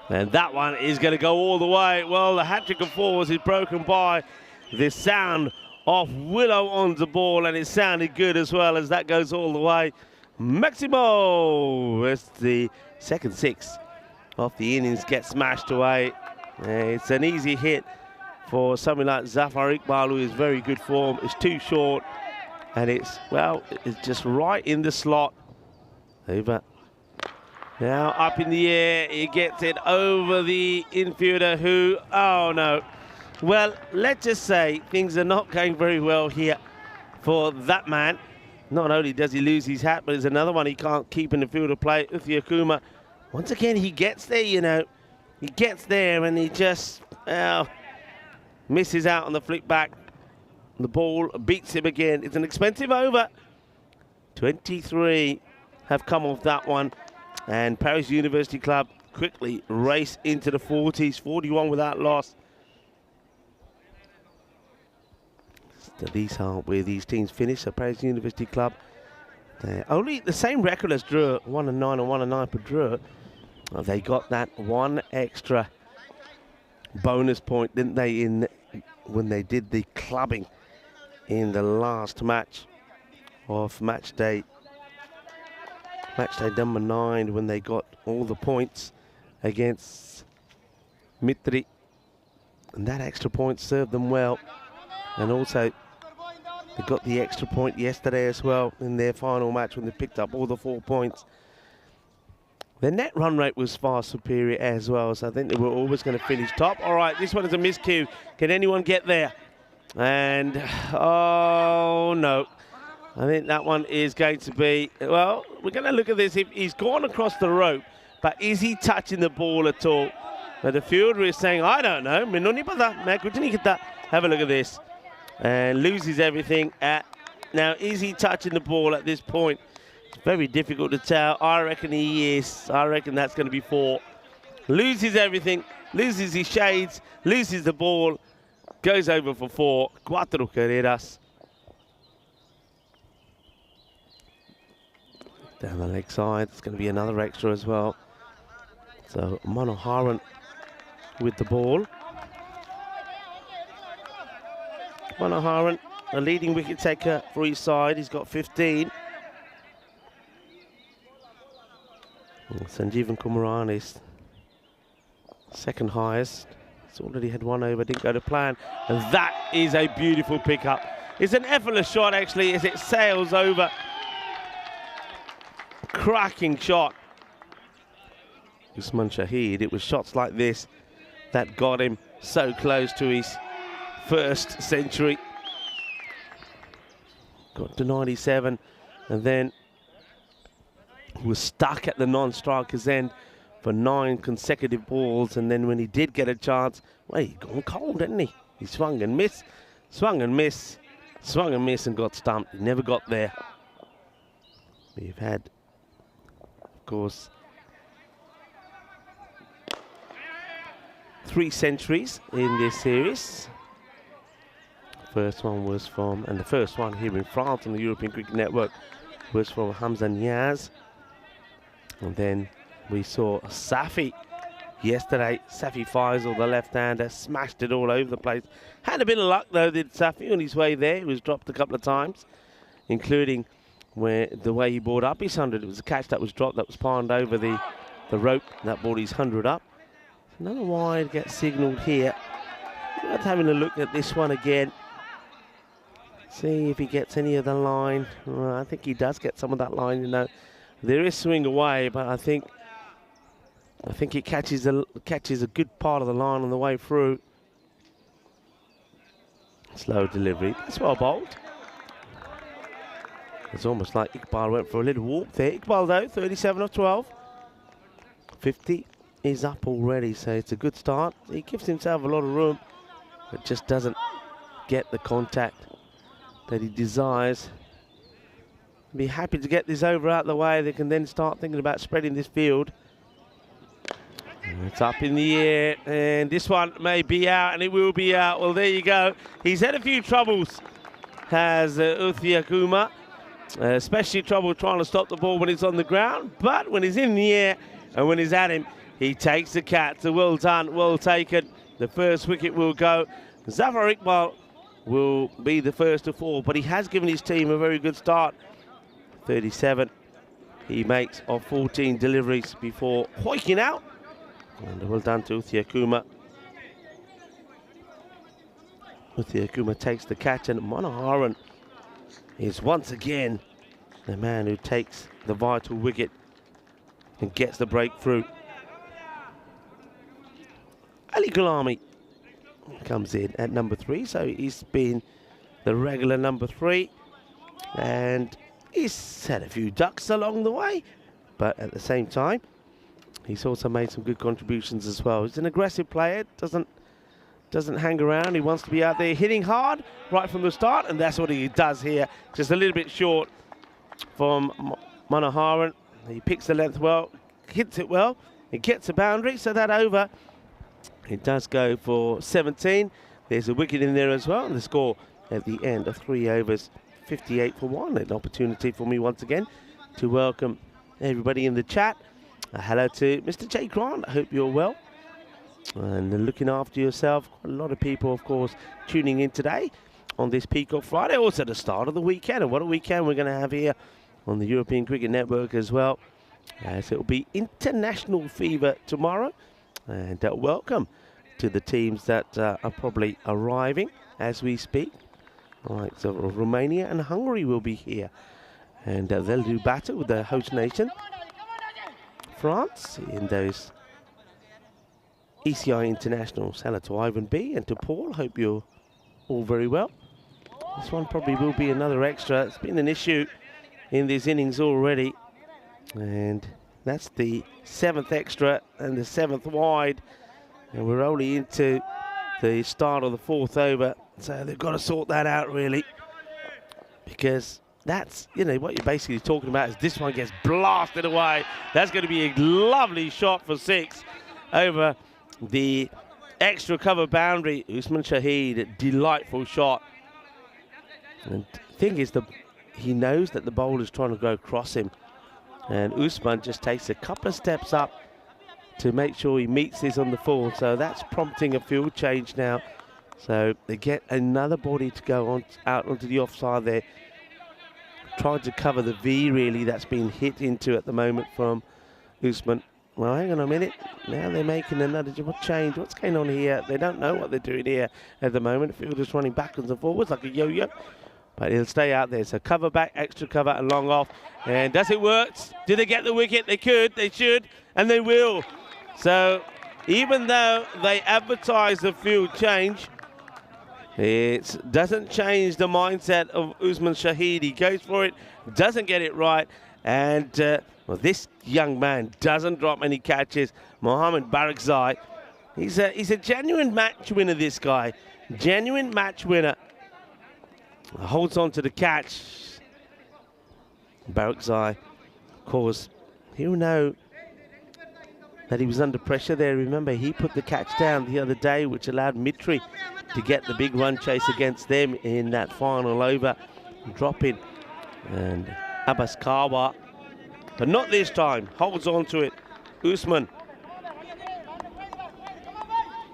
And that one is going to go all the way. Well, the hat-trick of 4s is broken by the sound of Willow on the ball, and it sounded good as well as that goes all the way. Maximo, as the 2nd 6 of the innings gets smashed away. It's an easy hit for something like Zafar Iqbal, who is very good form. It's too short, and it's just right in the slot. Over. Now up in the air, he gets it over the infielder who, oh no. Well, let's just say things are not going very well here for that man. Not only does he lose his hat, but there's another one he can't keep in the field of play, Uthiyakuma. Once again, he gets there, you know. He gets there and he just misses out on the flick back. The ball beats him again. It's an expensive over. 23 have come off that one. And Paris University Club quickly race into the 40s. 41 without loss. So these are where these teams finish. So Paris University Club, only the same record as Dreux, 1-9 and 1-9 for Dreux. They got that 1 extra bonus point, didn't they, when they did the clubbing in the last match of match day number 9, when they got all the points against Mitri. And that extra point served them well. And also, they got the extra point yesterday as well in their final match when they picked up all the 4 points. Their net run rate was far superior as well, so I think they were always going to finish top. All right, this one is a miscue. Can anyone get there? And, oh, no. I think that one is going to be, well, we're going to look at this. If he's gone across the rope, but is he touching the ball at all? But the fielder is saying, I don't know. Have a look at this. And loses everything. Now, is he touching the ball at this point? It's very difficult to tell. I reckon he is. I reckon that's going to be 4. Loses everything. Loses his shades. Loses the ball. Goes over for 4. 4 carreras. Down the leg side. It's going to be another extra as well. So Manoharan with the ball. Manoharan, a leading wicket taker for his side. He's got 15. Sanjeevan Kumaran is 2nd highest. It's already had one over, didn't go to plan. And that is a beautiful pickup. It's an effortless shot, actually, as it sails over. Cracking shot. Usman Shahid, it was shots like this that got him so close to his first century. Got to 97 and then was stuck at the non-striker's end for 9 consecutive balls, and then when he did get a chance, well, he'd gone cold, didn't he? He swung and missed, swung and missed, swung and missed and got stumped. He never got there. We've had, of course, 3 centuries in this series. First one was from, and the first one here in France on the European Cricket Network was from Hamza Niaz. And then we saw Safi yesterday. Safi Faisal, the left-hander, smashed it all over the place. Had a bit of luck though, did Safi, on his way there. He was dropped a couple of times, including where the way he brought up his 100. It was a catch that was dropped, that was palmed over the rope, that brought his 100 up. Another wide gets signalled here. Worth having a look at this one again. See if he gets any of the line. Well, I think he does get some of that line, you know. There is swing away, but I think it catches a good part of the line on the way through. Slow delivery. That's well bowled. It's almost like Iqbal went for a little walk there. Iqbal though, 37 of 12. 50 is up already, so it's a good start. He gives himself a lot of room, but just doesn't get the contact that he desires. Be happy to get this over out of the way. They can then start thinking about spreading this field. And it's up in the air, and this one may be out, and it will be out. Well, there you go. He's had a few troubles, has Uthia Kuma, especially trouble trying to stop the ball when it's on the ground, but when he's in the air and when he's at him, he takes the catch. So well done, well taken. The first wicket will go. Zafar Iqbal will be the first to fall, but he has given his team a very good start. 37 he makes of 14 deliveries before hoiking out. And well done to Uthia Kuma. Uthia Kuma takes the catch, and Manoharan is once again the man who takes the vital wicket and gets the breakthrough. Ali Gulami comes in at number 3, so he's been the regular number 3, and he's had a few ducks along the way, but at the same time he's also made some good contributions as well. He's an aggressive player, doesn't hang around. He wants to be out there hitting hard right from the start, and that's what he does here. Just a little bit short from Manoharan. He picks the length well, hits it well, it gets a boundary, so that over it does go for 17. There's a wicket in there as well, and the score at the end of 3 overs, 58 for 1. An opportunity for me once again to welcome everybody in the chat. Hello to Mr. Jay Grant. I hope you're well and looking after yourself. Quite a lot of people, of course, tuning in today on this Peacock Friday. Also the start of the weekend, and what a weekend we're going to have here on the European Cricket Network as well. So it'll be international fever tomorrow. And welcome to the teams that are probably arriving as we speak. Like so Romania and Hungary will be here, and they'll do battle with the host nation, France, in those ECI internationals. Hello to Ivan B and to Paul. Hope you're all very well. This one probably will be another extra. It's been an issue in these innings already, and that's the 7th extra and the 7th wide, and we're only into the start of the 4th over, so they've got to sort that out really, because that's, you know, what you're basically talking about is this one gets blasted away. That's going to be a lovely shot for 6 over the extra cover boundary. Usman Shahid, delightful shot. And the thing is, he knows that the bowler's trying to go across him, and Usman just takes a couple of steps up to make sure he meets this on the full. So that's prompting a field change now. So they get another body to go on out onto the offside there. Tried to cover the V really that's been hit into at the moment from Usman. well, hang on a minute. Now they're making another change. What's going on here? They don't know what they're doing here at the moment. The field is running backwards and forwards like a yo-yo. But he'll stay out there. So cover back, extra cover, and long off. And does it work? Do they get the wicket? They could, they should, and they will. So even though they advertise the field change, it doesn't change the mindset of Usman Shahid. He goes for it, doesn't get it right. And well, this young man doesn't drop any catches. Mohammad Barakzai, he's a genuine match winner, this guy. Genuine match winner. Holds on to the catch. Barakzai, of course, he'll know that he was under pressure there. Remember, he put the catch down the other day, which allowed Mitri to get the big run chase against them in that final over. Dropping. And Abbas Kawa, but not this time. Holds on to it. Usman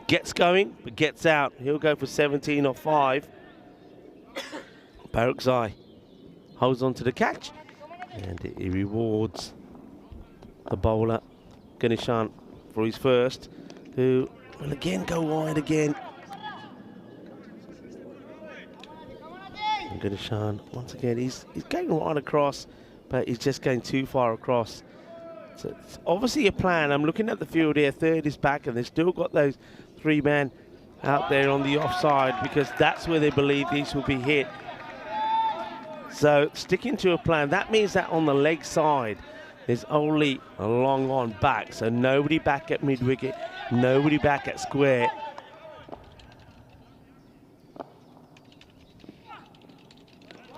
gets going, but gets out. He'll go for 17 or 5. Barakzai holds on to the catch, and he rewards the bowler, Ganeshan, for his first, who will again go wide again. And Ganeshan, once again, he's going right across, but he's just going too far across. So it's obviously a plan. I'm looking at the field here. Third is back, and they've still got those 3 men out there on the offside because that's where they believe these will be hit. So sticking to a plan, that means that on the leg side, there's only a long on back. So nobody back at mid-wicket, nobody back at square.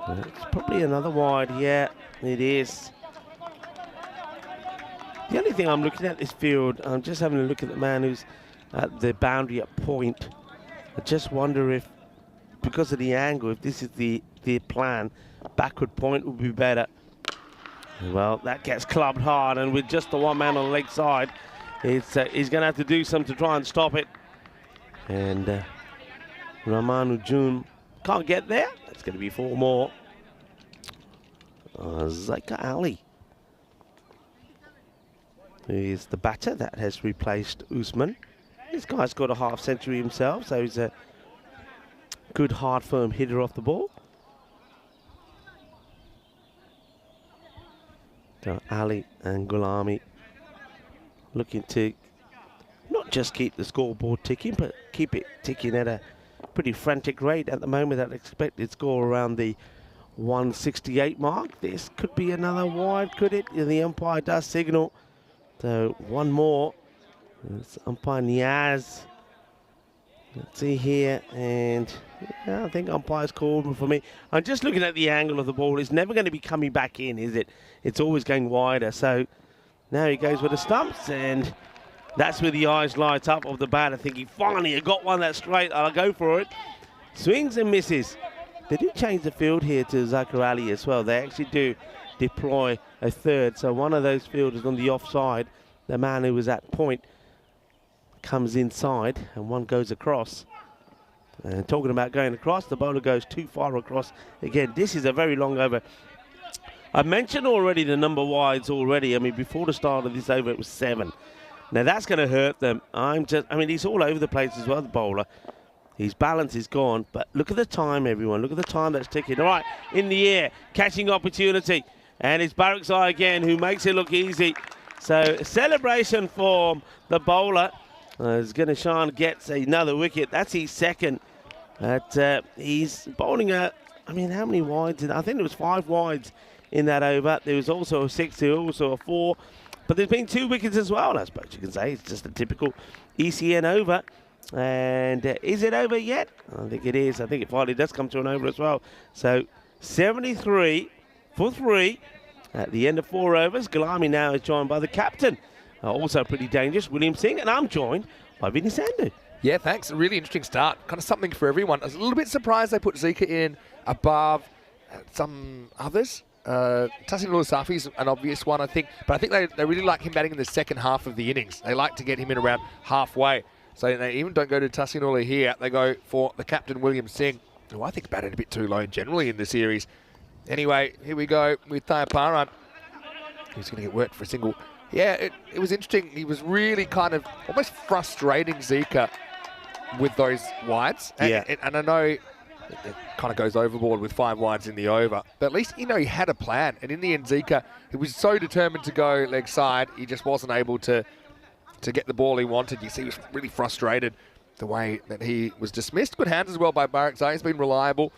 It's probably another wide, yeah, it is. The only thing I'm looking at this field, I'm just having a look at the man who's at the boundary at point. I just wonder if, because of the angle, if this is the plan, backward point would be better. Well, that gets clubbed hard, and with just the 1 man on the leg side, he's going to have to do something to try and stop it. And Rahman Ujun can't get there. It's going to be 4 more. Zaika Ali is the batter that has replaced Usman. This guy's got a half century himself, so he's a good, hard, firm hitter off the ball. So Ali and Gulami looking to not just keep the scoreboard ticking, but keep it ticking at a pretty frantic rate at the moment. That expected score around the 168 mark. This could be another wide, could it? The umpire does signal. So 1 more. It's umpire Niaz. Let's see here, and yeah, I think umpire's called for me. I'm just looking at the angle of the ball. It's never going to be coming back in, is it? It's always going wider. So now he goes with the stumps, and that's where the eyes light up of the batter, thinking, finally, I got one that's straight. I'll go for it. Swings and misses. They do change the field here to Zakir Ali as well. They actually do deploy a third. So one of those fielders on the offside, the man who was at point, comes inside and one goes across. And talking about going across, the bowler goes too far across. Again, this is a very long over. I mentioned already the number wides already. I mean, before the start of this over, it was 7. Now that's going to hurt them. I mean, he's all over the place as well, the bowler. His balance is gone, but look at the time, everyone. Look at the time that's ticking. All right, in the air, catching opportunity. And it's Barakzai again who makes it look easy. So celebration for the bowler. As Ganeshan gets another wicket. That's his second. But he's bowling a, I mean, how many wides? I think there was 5 wides in that over. There was also a 6, there was also a 4. But there's been 2 wickets as well, I suppose you can say. It's just a typical ECN over. And is it over yet? I think it is. I think it finally does come to an over as well. So 73 for 3 at the end of 4 overs. Gulami now is joined by the captain. Also pretty dangerous, William Singh, and I'm joined by Vinny Sandhu.
Yeah, thanks. A really interesting start. Kind of something for everyone. I was a little bit surprised they put Zika in above some others. Tassin Ulusafi's an obvious one, I think. But I think they really like him batting in the second half of the innings. They like to get him in around halfway. So they even don't go to Tassin Ulu here. They go for the captain, William Singh, who I think batted a bit too low generally in the series. Anyway, here we go with Thayaparan. He's going to get worked for a single. Yeah, it was interesting. He was really kind of almost frustrating Zika with those wides. And I know it kind of goes overboard with 5 wides in the over, but at least, he had a plan. And in the end, Zika, he was so determined to go leg side, he just wasn't able to get the ball he wanted. You see, he was really frustrated the way that he was dismissed. Good hands as well by Barak Zai. He's been reliable.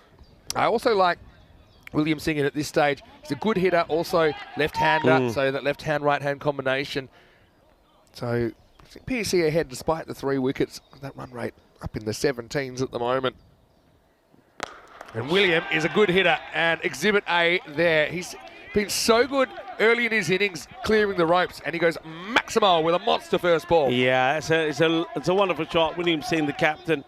I also like William Singh at this stage. He's a good hitter, also left-hander, so that left-hand, right-hand combination. So PEC ahead despite the 3 wickets. That run rate up in the 17s at the moment. And William is a good hitter, and Exhibit A there. He's been so good early in his innings, clearing the ropes, and he goes Maximo with a monster first ball.
Yeah, it's a wonderful shot. William Singh, the captain.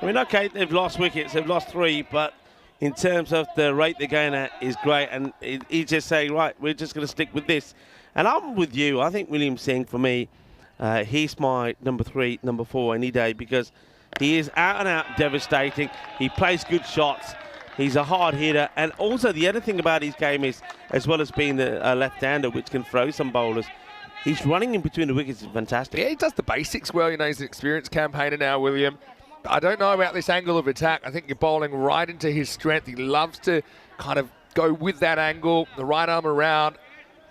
I mean, okay, they've lost wickets, they've lost 3, but in terms of the rate they're going at is great, and he's just saying, right, we're just going to stick with this. And I'm with you. I think William Singh, for me, he's my number 3, number 4 any day, because he is out and out devastating. He plays good shots. He's a hard hitter. And also the other thing about his game is, as well as being a left-hander, which can throw some bowlers, he's running in between the wickets is fantastic.
Yeah, he does the basics well. He's an experienced campaigner now, William. I don't know about this angle of attack. I think you're bowling right into his strength. He loves to kind of go with that angle, the right arm around.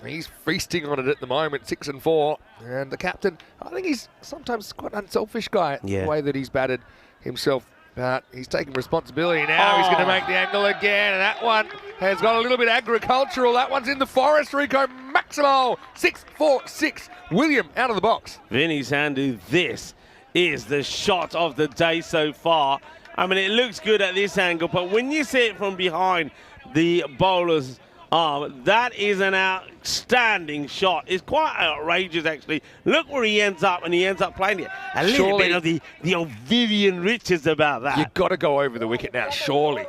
He's feasting on it at the moment, 6 and 4. And the captain, I think he's sometimes quite an unselfish guy, the way that he's batted himself. But he's taking responsibility now. He's going to make the angle again. And that one has got a little bit agricultural. That one's in the forest. Rico Maximo, 6-4-6. William out of the box.
Vinny Sandhu, this is the shot of the day so far. I mean, it looks good at this angle, but when you see it from behind the bowler's arm, that is an outstanding shot. It's quite outrageous, actually. Look where he ends up, and he ends up playing it. A little bit of the old Vivian Richards about that.
You've got to go over the wicket now, surely.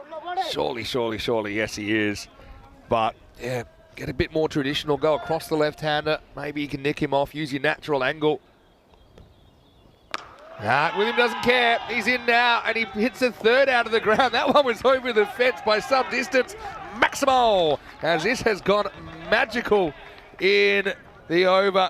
Surely, yes, he is. But, yeah, get a bit more traditional, go across the left-hander. Maybe you can nick him off, use your natural angle. William doesn't care. He's in now, and he hits a 3rd out of the ground. That one was over the fence by some distance. Maximo, as this has gone magical in the over.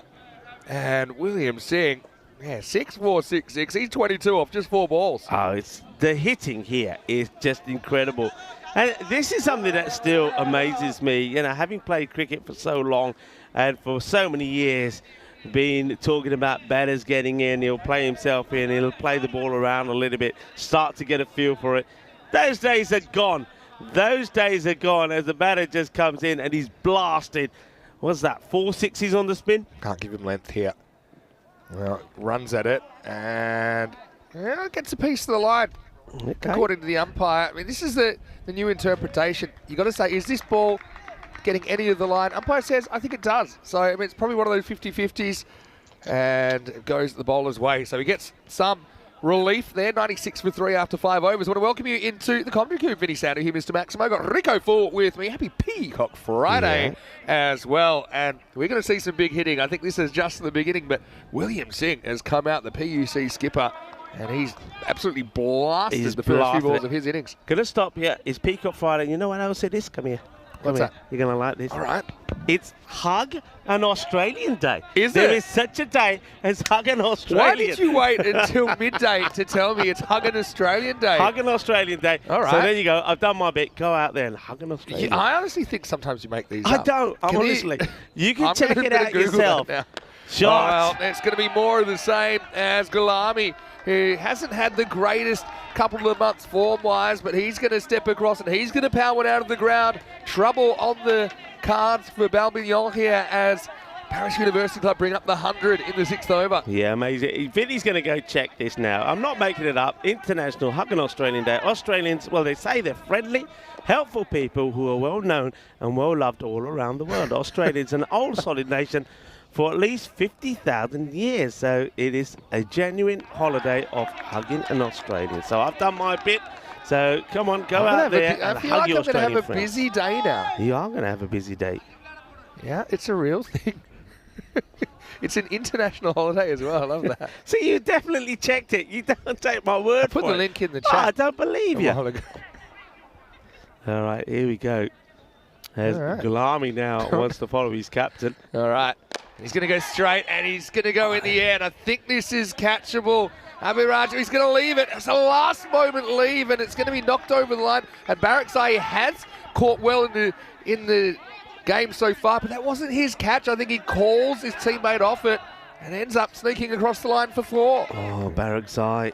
And William Singh, 6-4-6-6. He's 22 off just 4 balls.
Oh, it's the hitting here is just incredible. And this is something that still amazes me. Having played cricket for so long and for so many years, talking about batters getting in, he'll play himself in, he'll play the ball around a little bit, start to get a feel for it. Those days are gone. Those days are gone as the batter just comes in and he's blasted. What's that, 4 6s on the spin?
Can't give him length here. Well, runs at it and gets a piece of the line. Okay. According to the umpire. I mean, this is the new interpretation. You've got to say, is this ball getting any of the line? Umpire says, I think it does. So, I mean, it's probably one of those 50-50s and it goes the bowler's way. So he gets some relief there, 96 for 3 after 5 overs. I want to welcome you into the commentary coop. Vinny Sandhu here, Mr. Maximo. Got Rico Full with me. Happy Peacock Friday as well. And we're going to see some big hitting. I think this is just the beginning, but William Singh has come out, the PUC skipper, and he's absolutely blasted the first few balls of his innings.
Gonna stop here. It's Peacock Friday. You know what else it is? Come here.
What's that?
You're going to like this.
All right.
It's Hug an Australian Day.
There
is such a day as Hug an Australian.
Why did you wait until midday to tell me it's Hug an Australian Day?
Hug an Australian Day.
All right.
So there you go. I've done my bit. Go out there and hug an Australian Day.
I honestly think sometimes you make these
I
up.
don't. Honestly. You can check it out
Google
yourself.
Shots. Well, it's going to be more of the same as Gulami, who hasn't had the greatest couple of months form-wise, but he's going to step across and he's going to power it out of the ground. Trouble on the cards for Balmignon here as Paris University Club bring up the 100 in the 6th over.
Yeah, amazing. Vinny's going to go check this now. I'm not making it up. International Hug an Australian Day. Australians, well, they say they're friendly, helpful people who are well known and well loved all around the world. Australia's an old solid nation for at least 50,000 years. So it is a genuine holiday of hugging an Australian. So I've done my bit. So come on, go out there and hug your Australian friends. I feel like I'm going to have a busy day now. You are going to have a busy day.
Yeah, it's a real thing. It's an international holiday as well. I love that.
So you definitely checked it. You don't take my word for it.
Put the link in the chat.
Oh, I don't believe you. All right, here we go. As Gulami now wants to follow his captain.
All right. He's going to go straight, and he's going to go in the air. And I think this is catchable. Abiraj, he's going to leave it. It's a last moment leave, and it's going to be knocked over the line. And Barakzai has caught well in the game so far, but that wasn't his catch. I think he calls his teammate off it and ends up sneaking across the line for 4.
Oh, Barakzai.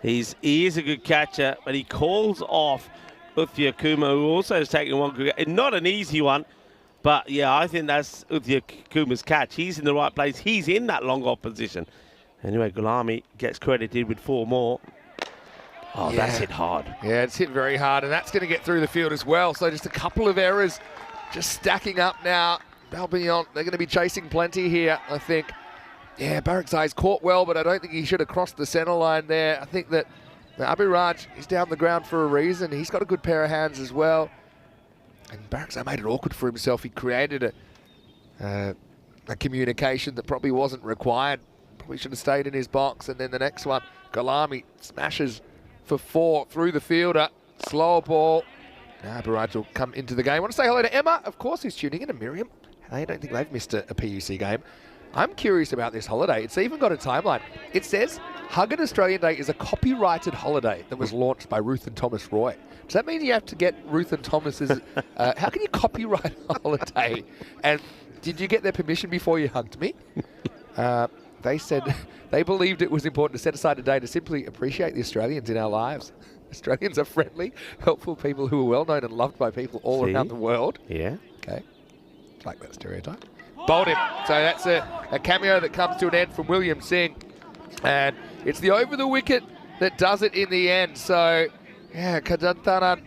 He is a good catcher, but he calls off Uthia Kuma, who also has taken one good catch. Not an easy one, but yeah, I think that's Uthia Kuma's catch. He's in the right place. He's in that long off position. Anyway, Gulami gets credited with 4 more. Oh,
yeah.
That's hit hard.
Yeah, it's hit very hard, and that's going to get through the field as well. So just a couple of errors just stacking up now. Balbillon, they're going to be chasing plenty here, I think. Yeah, Barakzai's caught well, but I don't think he should have crossed the centre line there. I think that Abiraj is down the ground for a reason. He's got a good pair of hands as well. And Barakzai made it awkward for himself. He created a communication that probably wasn't required. Probably should have stayed in his box. And then the next one, Gulami smashes for 4 through the fielder. Slower ball. Now Abiraj will come into the game. I want to say hello to Emma, of course, who's tuning in, and Miriam. I don't think they've missed a PUC game. I'm curious about this holiday. It's even got a timeline. It says Hug an Australian Day is a copyrighted holiday that was launched by Ruth and Thomas Roy. Does that mean you have to get Ruth and Thomas's... how can you copyright a holiday? And did you get their permission before you hugged me? They said they believed it was important to set aside a day to simply appreciate the Australians in our lives. Australians are friendly, helpful people who are well known and loved by people all around the world.
Yeah.
Okay. Like that stereotype. Bowled him. So that's a cameo that comes to an end from William Singh. And it's the over the wicket that does it in the end. So, yeah, Kadantanan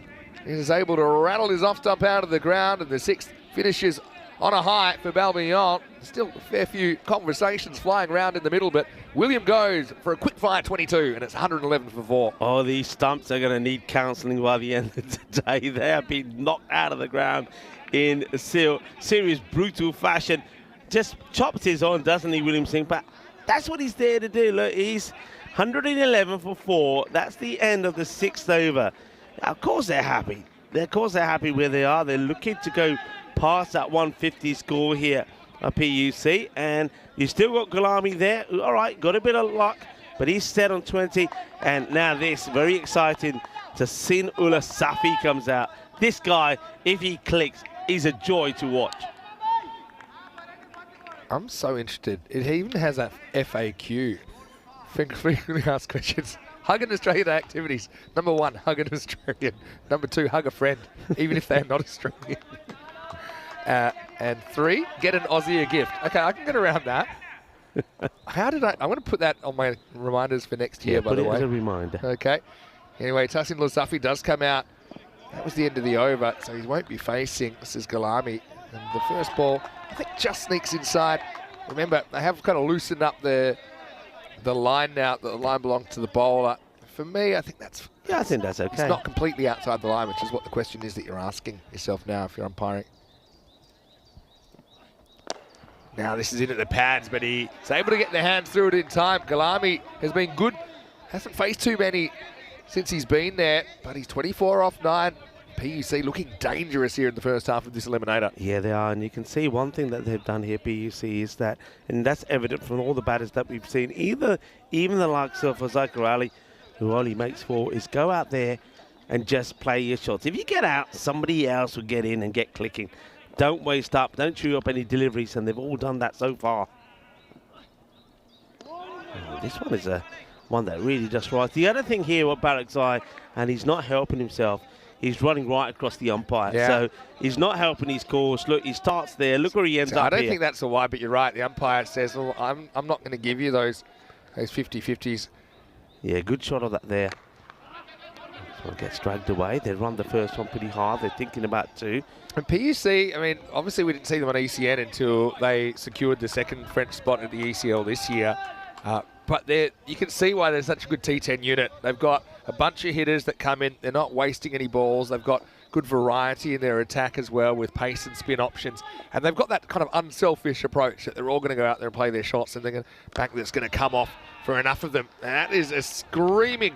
is able to rattle his off stump out of the ground, and the 6th finishes on a high for Balbillon. Still a fair few conversations flying around in the middle, but William goes for a quick fire 22, and it's 111 for 4.
Oh, these stumps are going to need counselling by the end of the day. They have been knocked out of the ground in serious, brutal fashion. Just chops his on, doesn't he, William Singh? But that's what he's there to do. Look, he's 111 for 4. That's the end of the 6th over. Now, of course they're happy. Of course they're happy where they are. They're looking to go past that 150 score here at PUC. And you still got Gulami there. All right, got a bit of luck, but he's set on 20. And now this, very exciting, Tahsin Ullah Safi comes out. This guy, if he clicks, is a joy to watch.
I'm so interested. It even has a FAQ. Frequently asked questions. Hug an Australian activities. Number 1, hug an Australian. Number 2, hug a friend, even if they're not Australian. And 3, get an Aussie a gift. Okay, I can get around that. How did I want to put that on my reminders for next year, by the way.
Put it as a reminder.
Okay. Anyway, Tahsin Ullah Safi does come out. That was the end of the over, so he won't be facing. This is Gulami. And the first ball, I think, just sneaks inside. Remember, they have kind of loosened up the line now. The line belongs to the bowler. For me, I think that's...
Yeah, I think that's okay.
It's not completely outside the line, which is what the question is that you're asking yourself now if you're umpiring. Now this is into the pads, but he's able to get the hands through it in time. Gulami has been good. Hasn't faced too many since he's been there, but he's 24 off 9. PUC looking dangerous here in the first half of this eliminator.
Yeah, they are, and you can see one thing that they've done here, PUC, is that, and that's evident from all the batters that we've seen, even the likes of Zachar Ali, who only makes 4, is go out there and just play your shots. If you get out, somebody else will get in and get clicking. Don't waste up, don't chew up any deliveries, and they've all done that so far. Oh, this one is one that really just rides. The other thing here with Barakzai, and he's not helping himself, he's running right across the umpire.
Yeah.
So he's not helping his cause. Look, he starts there. Look where he ends up
I don't
here.
think that's a wide, but you're right. The umpire says, well, I'm not going to give you those 50-50s.
Yeah, good shot of that there. This one gets dragged away. They run the first one pretty hard. They're thinking about 2.
And PUC, I mean, obviously we didn't see them on ECN until they secured the second French spot at the ECL this year. But you can see why they're such a good T10 unit. They've got a bunch of hitters that come in. They're not wasting any balls. They've got good variety in their attack as well with pace and spin options. And they've got that kind of unselfish approach that they're all going to go out there and play their shots, and they're going to back that's going to come off for enough of them. And that is a screaming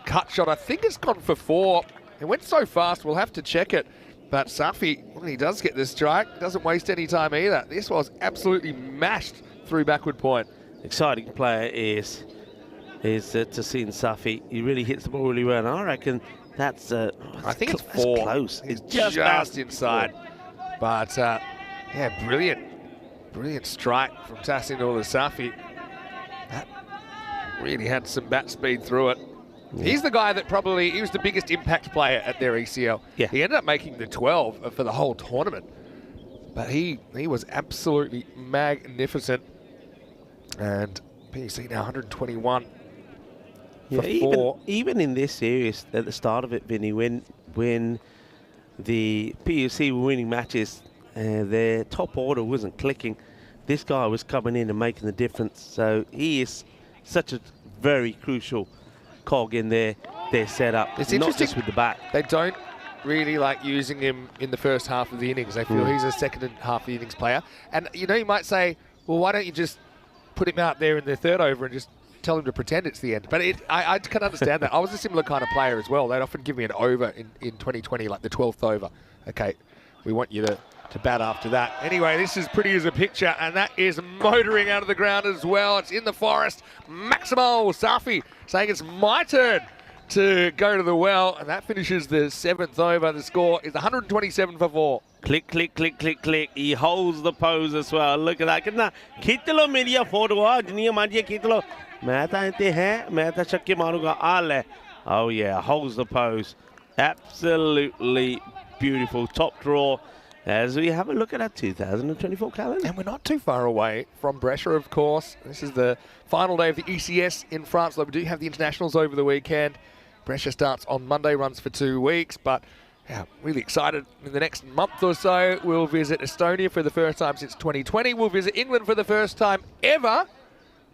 cut shot. I think it's gone for 4. It went so fast, we'll have to check it. But Safi, when he does get this strike, doesn't waste any time either. This was absolutely mashed through backward point.
Exciting player is Tassin Safi. He really hits the ball really well, and I reckon that's
I think it's
that's
4.
close.
It's
It's
just inside. But yeah, brilliant strike from Tassin Safi. That really had some bat speed through it. Yeah. He's the guy that he was the biggest impact player at their ECL.
Yeah.
He ended up making the 12 for the whole tournament. But he was absolutely magnificent. And PUC now 121 for 4.
Even in this series, at the start of it, Vinny, when the PUC were winning matches, their top order wasn't clicking. This guy was coming in and making the difference. So he is such a very crucial cog in their setup.
It's
not
interesting
just with the bat.
They don't really like using him in the first half of the innings. They feel he's a second and half of the innings player. And you might say, well, why don't you just put him out there in the third over and just tell him to pretend it's the end? But I can understand that. I was a similar kind of player as well. They'd often give me an over in 2020, like the 12th over. Okay, we want you to bat after that. Anyway, this is pretty as a picture, and that is motoring out of the ground as well. It's in the forest. Maximo Safi saying it's my turn to go to the well, and that finishes the 7th over. The score is 127 for 4.
Click, click, click, click, click. He holds the pose as well. Look at that. कितना खींच मेरी photo दुनिया मारिए खींच लो मैं तो इतने हैं मैं तो छक्के मारूंगा आले. Oh yeah, holds the pose. Absolutely beautiful top draw. As we have a look at our 2024 calendar.
And we're not too far away from Brescia, of course. This is the final day of the ECS in France. Though we do have the internationals over the weekend. Brescia starts on Monday, runs for 2 weeks, but yeah, really excited. In the next month or so, we'll visit Estonia for the first time since 2020. We'll visit England for the first time ever.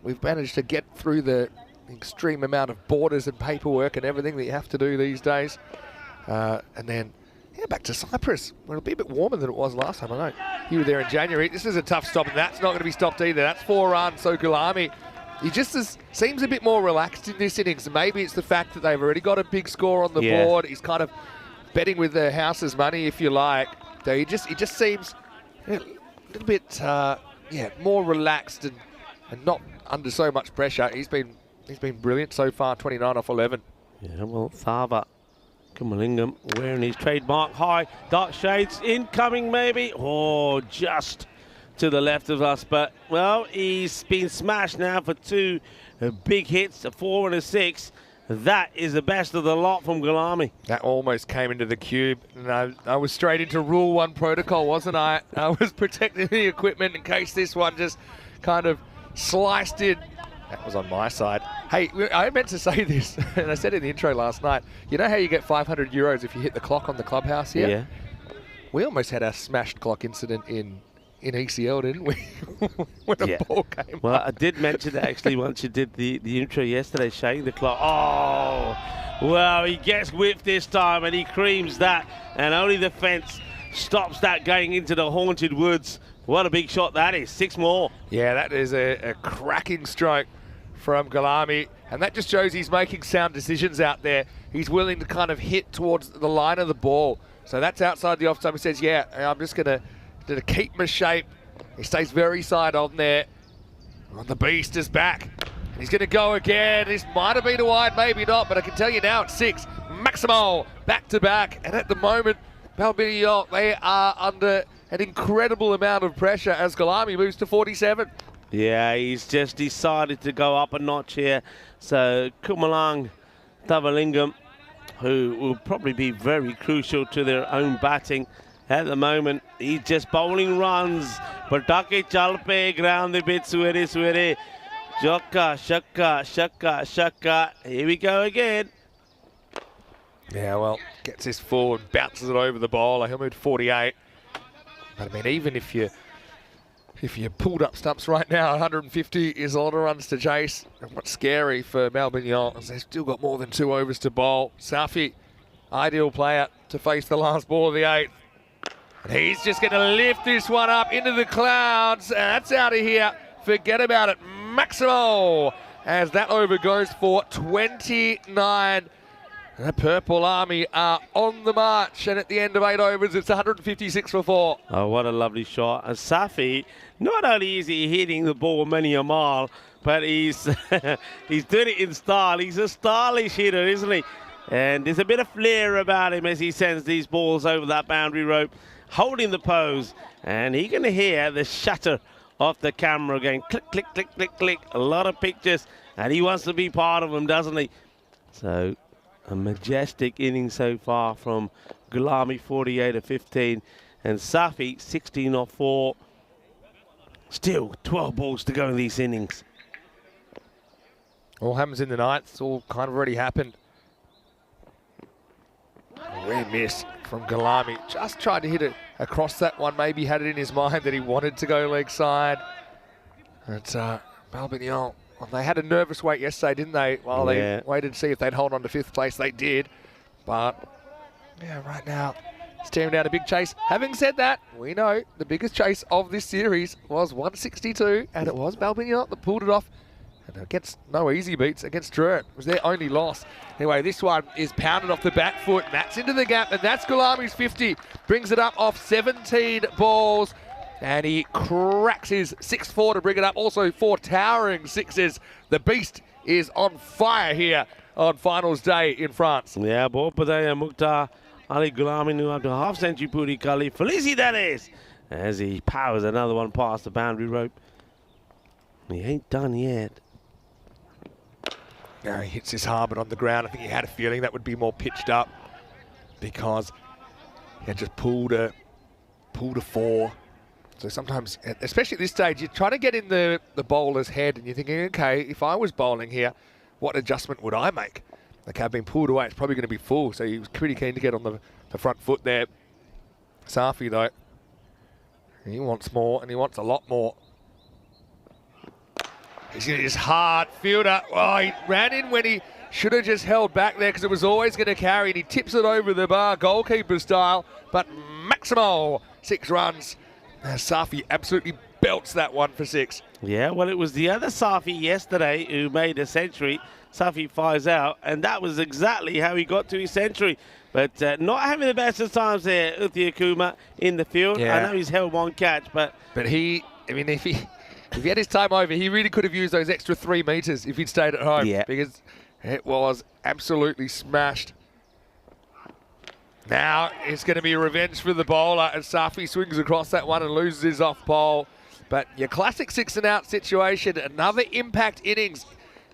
We've managed to get through the extreme amount of borders and paperwork and everything that you have to do these days. And then back to Cyprus, where it'll be a bit warmer than it was last time. I know you were there in January. This is a tough stop, and that's not going to be stopped either. That's 4 runs. So Gulami, he just seems a bit more relaxed in this innings. Maybe it's the fact that they've already got a big score on the board. He's kind of betting with the house's money, if you like. So he just seems a little bit more relaxed and not under so much pressure. He's been brilliant so far. 29 off 11.
Yeah, well, Thava Kumalingam wearing his trademark high dark shades, incoming maybe. Oh, just to the left of us, but well, he's been smashed now for 2 big hits, a 4 and a 6. That is the best of the lot from Gulami.
That almost came into the cube, and I was straight into Rule 1 protocol, wasn't I? I was protecting the equipment in case this one just kind of sliced in. That was on my side. Hey, I meant to say this, and I said it in the intro last night. You know how you get 500 euros if you hit the clock on the clubhouse here?
Yeah.
We almost had our smashed clock incident in ECL, didn't we? When a ball came
Well,
up.
I did mention that actually once you did the intro yesterday, showing the clock. Oh, well, he gets whipped this time, and he creams that, and only the fence stops that going into the haunted woods. What a big shot that is. 6 more.
Yeah, that is a cracking stroke from Gulami, and that just shows he's making sound decisions out there. He's willing to kind of hit towards the line of the ball. So that's outside the offside. He says, yeah, I'm just going to keep my shape. He stays very side on there. Oh, the beast is back. He's going to go again. This might have been a wide, maybe not, but I can tell you now it's 6. Maximo back to back, and at the moment, Balbiniot, they are under an incredible amount of pressure as Gulami moves to 47.
Yeah, he's just decided to go up a notch here. So Kumalang Tavalingam, who will probably be very crucial to their own batting at the moment. He's just bowling runs. Patake chalpe ground the bit swere. Jokka, shakka. Here we go again.
Yeah, well, gets this forward, bounces it over the bowler. He'll move to 48. But I mean, even if you pulled up stumps right now, 150 is a lot of runs to chase. And what's scary for Malbignon is they've still got more than 2 overs to bowl. Safi, ideal player to face the last ball of the 8th. And he's just going to lift this one up into the clouds. And that's out of here. Forget about it. Maximo, as that over goes for 29. The Purple Army are on the march, and at the end of 8 overs, it's 156 for 4.
Oh, what a lovely shot. And Safi, not only is he hitting the ball many a mile, but he's he's doing it in style. He's a stylish hitter, isn't he? And there's a bit of flair about him as he sends these balls over that boundary rope, holding the pose. And he can hear the shutter of the camera going click, click, click, click, click. A lot of pictures, and he wants to be part of them, doesn't he? So a majestic inning so far from Gulami, 48 of 15, and Safi, 16 of 4. Still 12 balls to go in these innings.
All happens in the ninth. It's all kind of already happened. A rare miss from Gulami. Just tried to hit it across that one. Maybe had it in his mind that he wanted to go leg side. But Balbignon, well, they had a nervous wait yesterday, didn't they? While they waited to see if they'd hold on to 5th place. They did. But yeah, right now, staring down a big chase. Having said that, we know the biggest chase of this series was 162, and it was Balbignon that pulled it off. And against no easy beats against Drurt. It was their only loss. Anyway, this one is pounded off the back foot, and that's into the gap, and that's Gulami's 50. Brings it up off 17 balls, and he cracks his 6-4 to bring it up. Also 4 towering sixes. The beast is on fire here on finals day in France.
Yeah, बहुत बधाई Mukhtar Ali Gulami nu up to half century puri kali. Felicidades as he powers another one past the boundary rope. He ain't done yet.
Now he hits his hard, but on the ground, I think he had a feeling that would be more pitched up because he had just pulled a 4. So sometimes, especially at this stage, you try to get in the bowler's head and you're thinking, okay, if I was bowling here, what adjustment would I make? Okay, I've been pulled away, it's probably going to be full. So he was pretty keen to get on the front foot there. Safi, though, he wants more, and he wants a lot more. He's going to just hard fielder. Oh, he ran in when he should have just held back there because it was always going to carry, and he tips it over the bar, goalkeeper style. But Maximo, 6 runs. Safi absolutely belts that one for 6.
Yeah, well, it was the other Safi yesterday who made a century. Safi fires out, and that was exactly how he got to his century. But not having the best of times there, Uthia Kuma in the field.
Yeah.
I know he's held one catch, but
he, I mean, if he had his time over, he really could have used those extra 3 metres if he'd stayed at home.
Yeah.
Because it was absolutely smashed. Now it's going to be a revenge for the bowler, and Safi swings across that one and loses his off pole. But your classic 6 and out situation, another impact innings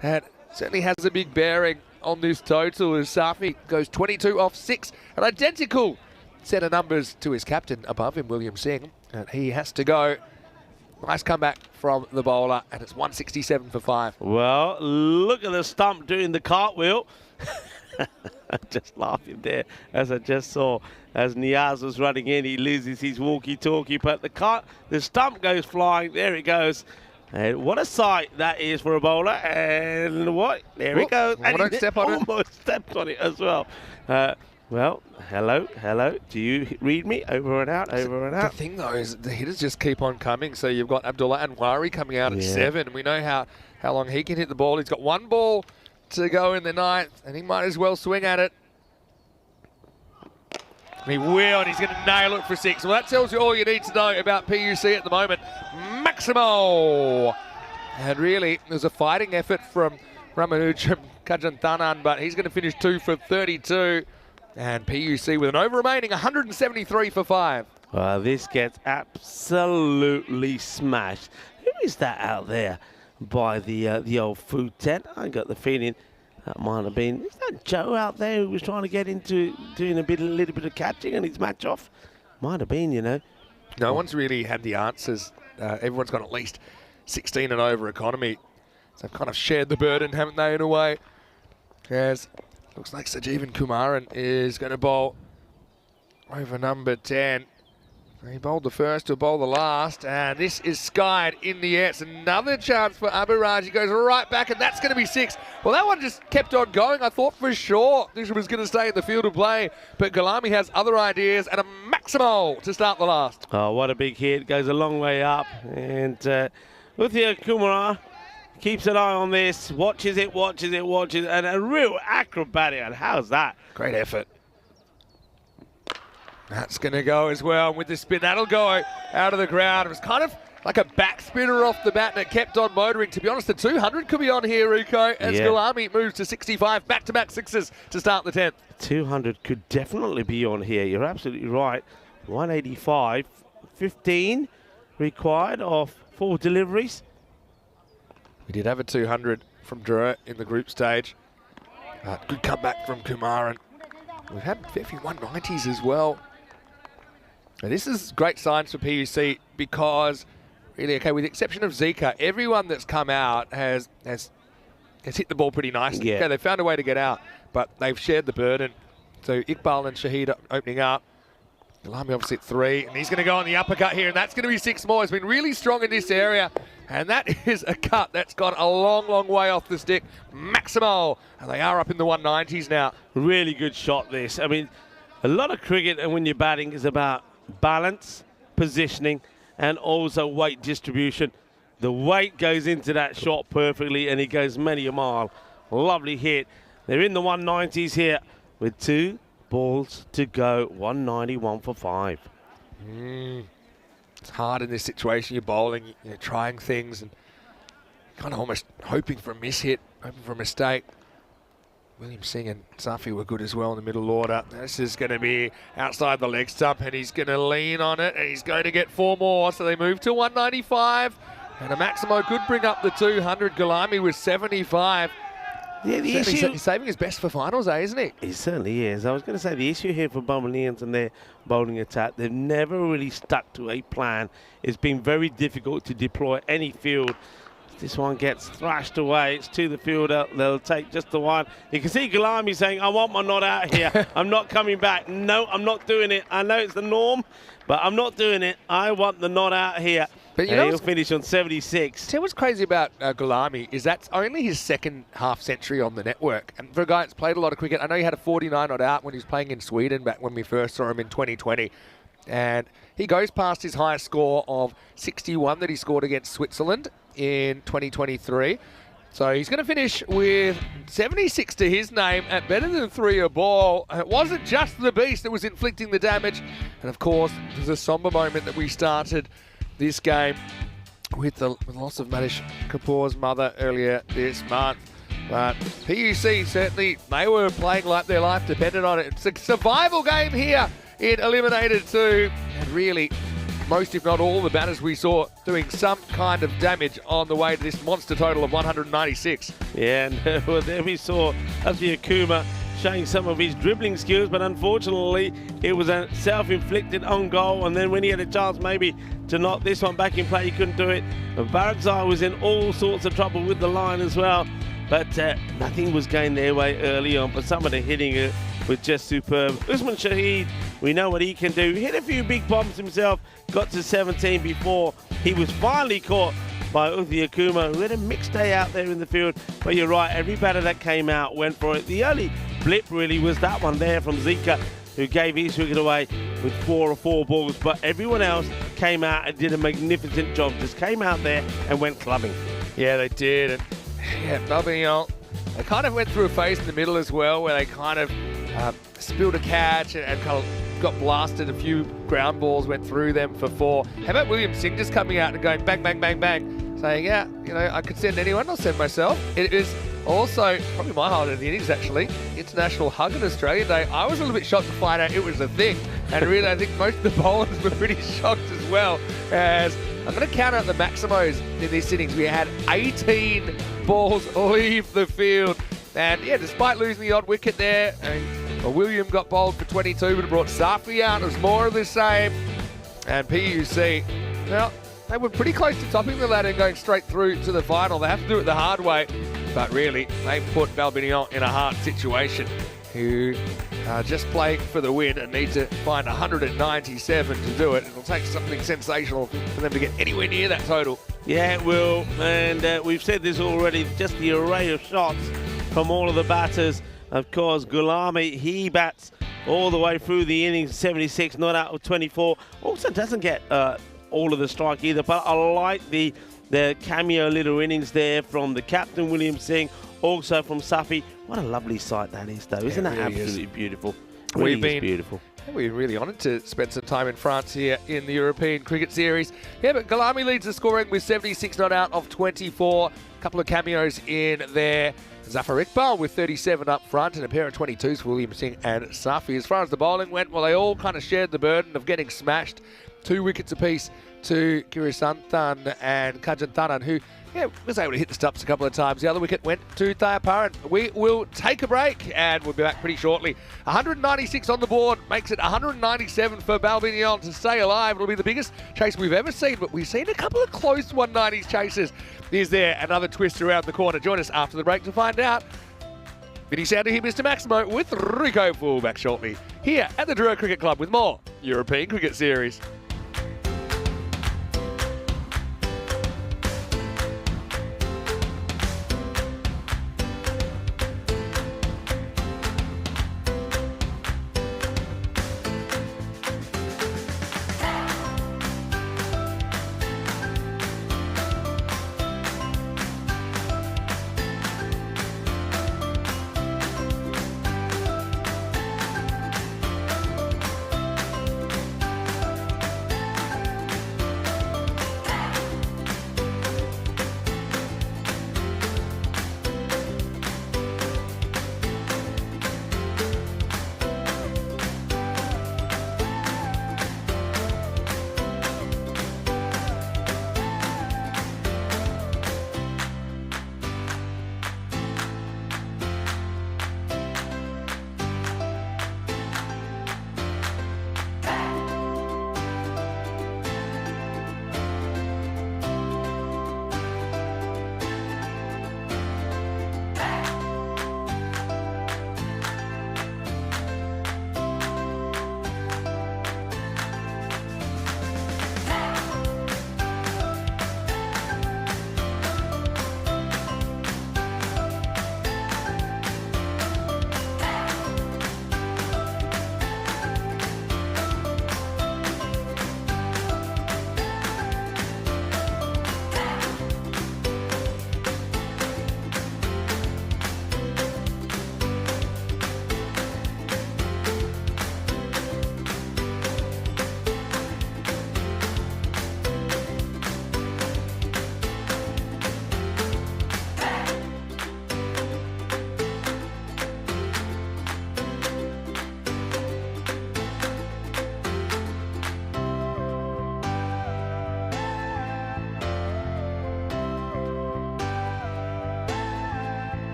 that certainly has a big bearing on this total as Safi goes 22 off 6, an identical set of numbers to his captain above him, William Singh, and he has to go. Nice comeback from the bowler, and it's 167 for 5.
well, look at the stump doing the cartwheel. Just laughing there as I just saw as Niaz was running in. He loses his walkie-talkie, but the stump goes flying. There it goes. And what a sight that is for a bowler. And what? There it goes. And
Don't step on it.
almost stepped on it as well. Well, hello. Do you read me? Over and out, over and out.
The thing, though, is the hitters just keep on coming. So you've got Abdullah Anwari coming out at 7. We know how long he can hit the ball. He's got 1 ball to go in the 9th, and he might as well swing at it. He will, and he's going to nail it for 6. Well, that tells you all you need to know about PUC at the moment. Maximo! And really, it was a fighting effort from Ramanujan Kajantanan, but he's going to finish 2 for 32. And PUC with an over remaining 173 for 5.
Well, this gets absolutely smashed. Who is that out there by the old food tent? I got the feeling that might have been, is that Joe out there who was trying to get into doing a little bit of catching and his match off? Might have been, you know.
No one's really had the answers. Everyone's got at least 16 and over economy. So they've kind of shared the burden, haven't they, in a way? Yes. Looks like Sajeevan Kumaran is going to bowl over number 10. He bowled the first to bowl the last, and this is skied in the air. It's another chance for Abiraj. He goes right back, and that's going to be 6. Well, that one just kept on going. I thought for sure this was going to stay in the field of play, but Gulami has other ideas, and a Maximo to start the last.
Oh, what a big hit. Goes a long way up. And Uthia Kumar keeps an eye on this, watches it, and a real acrobatic. And how's that?
Great effort. That's going to go as well with the spin. That'll go out of the ground. It was kind of like a back spinner off the bat, and it kept on motoring. To be honest, the 200 could be on here, Rico, as Gulami moves to 65. Back-to-back sixes to start the 10th.
200 could definitely be on here. You're absolutely right. 185, 15 required of 4 deliveries.
We did have a 200 from Drew in the group stage. Good comeback from Kumaran. We've had a few 190s as well. And this is great signs for PUC because, really, okay, with the exception of Zika, everyone that's come out has hit the ball pretty nicely.
Yeah.
Okay, they found a way to get out, but they've shared the burden. So Iqbal and Shahid opening up. Gulami obviously at 3, and he's going to go on the uppercut here, and that's going to be 6 more. He's been really strong in this area, and that is a cut that's gone a long, long way off the stick. Maximal, and they are up in the 190s now.
Really good shot, this. I mean, a lot of cricket, and when you're batting, is about balance, positioning, and also weight distribution. The weight goes into that shot perfectly, and it goes many a mile. Lovely hit. They're in the 190s here with 2 balls to go. 191 for 5.
It's hard in this situation. You're bowling, you're trying things, and kind of almost hoping for a mishit, hoping for a mistake. William Singh and Safi were good as well in the middle order. This is going to be outside the leg stump, and he's going to lean on it, and he's going to get 4 more. So they move to 195, and a Maximo could bring up the 200. Gulami with 75.
Yeah, the issue...
He's saving his best for finals, isn't he?
He certainly is. I was going to say the issue here for Bombardiers and their bowling attack, they've never really stuck to a plan. It's been very difficult to deploy any field. This one gets thrashed away. It's to the fielder. They'll take just the one. You can see Gulami saying, I want my not out here. I'm not coming back. No, I'm not doing it. I know it's the norm, but I'm not doing it. I want the not out here.
But
and he'll finish on 76.
See, what's crazy about Gulami is that's only his second half century on the network. And for a guy that's played a lot of cricket, I know he had a 49 odd out when he was playing in Sweden back when we first saw him in 2020. And he goes past his highest score of 61 that he scored against Switzerland in 2023. So he's going to finish with 76 to his name at better than 3 a ball. And it wasn't just the beast that was inflicting the damage. And of course, there's a somber moment that we started this game with the loss of Manish Kapoor's mother earlier this month. But PUC certainly, they were playing like their life depended on it. It's a survival game here in Eliminator 2. And really, most if not all the batters we saw doing some kind of damage on the way to this monster total of 196.
Yeah, and well, there we saw Asfi Akuma showing some of his dribbling skills, but unfortunately it was a self-inflicted on goal, and then when he had a chance maybe to knock this one back in play, he couldn't do it. And Barakzai was in all sorts of trouble with the line as well, but nothing was going their way early on, but some of the hitting was just superb. Usman Shahid, we know what he can do. He hit a few big bombs himself, got to 17 before he was finally caught by Uthi Akuma, who had a mixed day out there in the field. But you're right, every batter that came out went for it. The only blip really was that one there from Zika, who gave his wicket away with 4 or 4 balls. But everyone else came out and did a magnificent job. Just came out there and went clubbing.
Yeah, they did. And yeah, Balbignon, they kind of went through a phase in the middle as well where they kind of spilled a catch and kind of got blasted. A few ground balls went through them for 4. How about William Singh just coming out and going bang, bang, bang, bang, saying, yeah, you know, I could send anyone, I'll send myself. It is also, probably my highlight of the innings actually, International Hug on Australia Day. I was a little bit shocked to find out it was a thing. And really, I think most of the bowlers were pretty shocked as well. As I'm going to count out the Maximos in this innings. We had 18 balls leave the field. And yeah, despite losing the odd wicket there, William got bowled for 22, but it brought Safi out. It was more of the same. And PUC, well, they were pretty close to topping the ladder and going straight through to the final. They have to do it the hard way. But really, they put Balbignon in a hard situation, who are just playing for the win and need to find 197 to do it. It'll take something sensational for them to get anywhere near that total.
Yeah, it will. And we've said this already, just the array of shots from all of the batters. Of course, Gulami, he bats all the way through the innings, 76, not out of 24. Also doesn't get all of the strike either, but I like the The cameo little innings there from the captain, William Singh, also from Safi. What a lovely sight that is, though. Isn't that
really
absolutely beautiful?
We've
Really
been
is beautiful.
We're really honoured to spend some time in France here in the European Cricket Series. Yeah, but Galami leads the scoring with 76 not out of 24. A couple of cameos in there. Zafar Iqbal with 37 up front and a pair of 22s for William Singh and Safi. As far as the bowling went, well, they all kind of shared the burden of getting smashed. 2 wickets apiece to Kirisantan and Kajantanan, who was able to hit the stumps a couple of times. The other wicket went to Thayaparan. We will take a break and we'll be back pretty shortly. 196 on the board makes it 197 for Balbignon to stay alive. It'll be the biggest chase we've ever seen, but we've seen a couple of close 190s chases. Is there another twist around the corner? Join us after the break to find out. Vinny Sandu here, Mr. Maximo, with Rico Full back shortly here at the Drua Cricket Club with more European Cricket Series.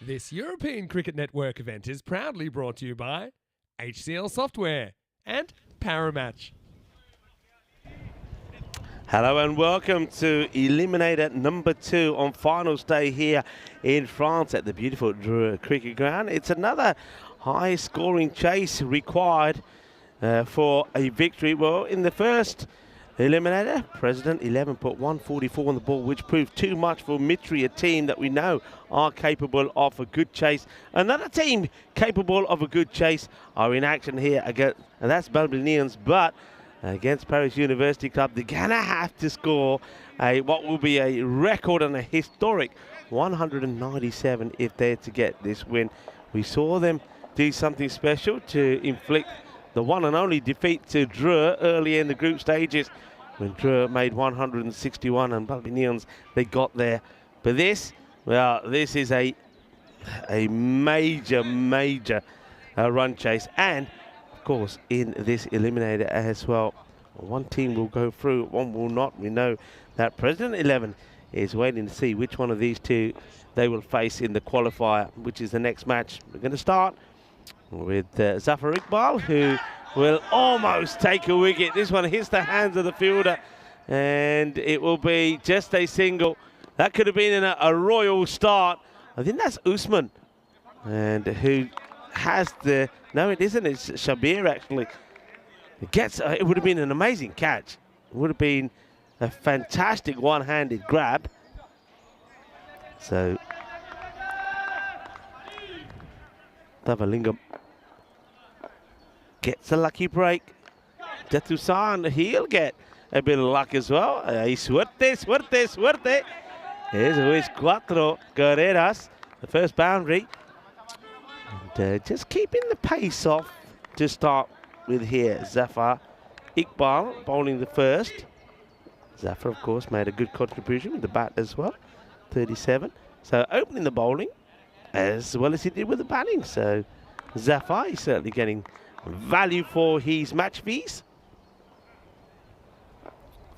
This European Cricket Network event is proudly brought to you by HCL Software and Paramatch.
Hello and welcome to Eliminator number 2 on finals day here in France at the beautiful Dreux Cricket Ground. It's another high-scoring chase required for a victory. Well, in the first Eliminator, President 11 put 144 on the ball, which proved too much for Mitri, a team that we know are capable of a good chase. Another team capable of a good chase are in action here again, and that's Babylonians, but against Paris University Club, they're going to have to score what will be a record and a historic 197 if they're to get this win. We saw them do something special to inflict the one and only defeat to Dreux early in the group stages when Dreux made 161 and Babylonians, they got there. But this, well, this is a major run chase. And of course, in this Eliminator as well, one team will go through, one will not. We know that President 11 is waiting to see which one of these two they will face in the qualifier, which is the next match. We're going to start with Zafar Iqbal, who will almost take a wicket. This one hits the hands of the fielder, and it will be just a single. That could have been a royal start. I think that's Usman, and who has the... No, it isn't. It's Shabir, actually. It gets... it would have been an amazing catch. It would have been a fantastic one-handed grab. So... Davalingam gets a lucky break. Jatusan, he'll get a bit of luck as well. Suerte. Here's cuatro carreras, the first boundary. And just keeping the pace off to start with here. Zafar Iqbal bowling the first. Zafar, of course, made a good contribution with the bat as well. 37. So opening the bowling as well as he did with the batting. So Zafar is certainly getting value for his match fees.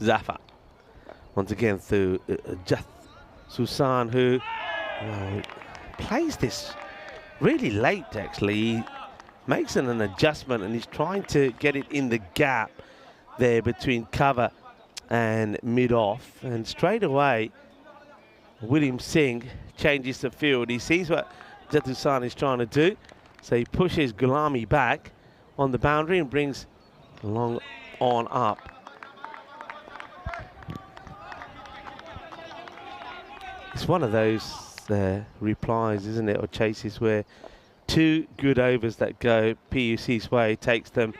Zafar once again through Jath Susan, who plays this really late, actually. He makes an adjustment and he's trying to get it in the gap there between cover and mid-off, and straight away William Singh changes the field. He sees what Jatusan is trying to do, so he pushes Gulami back on the boundary and brings long on up. It's one of those replies, isn't it, or chases where 2 good overs that go PUC's way takes them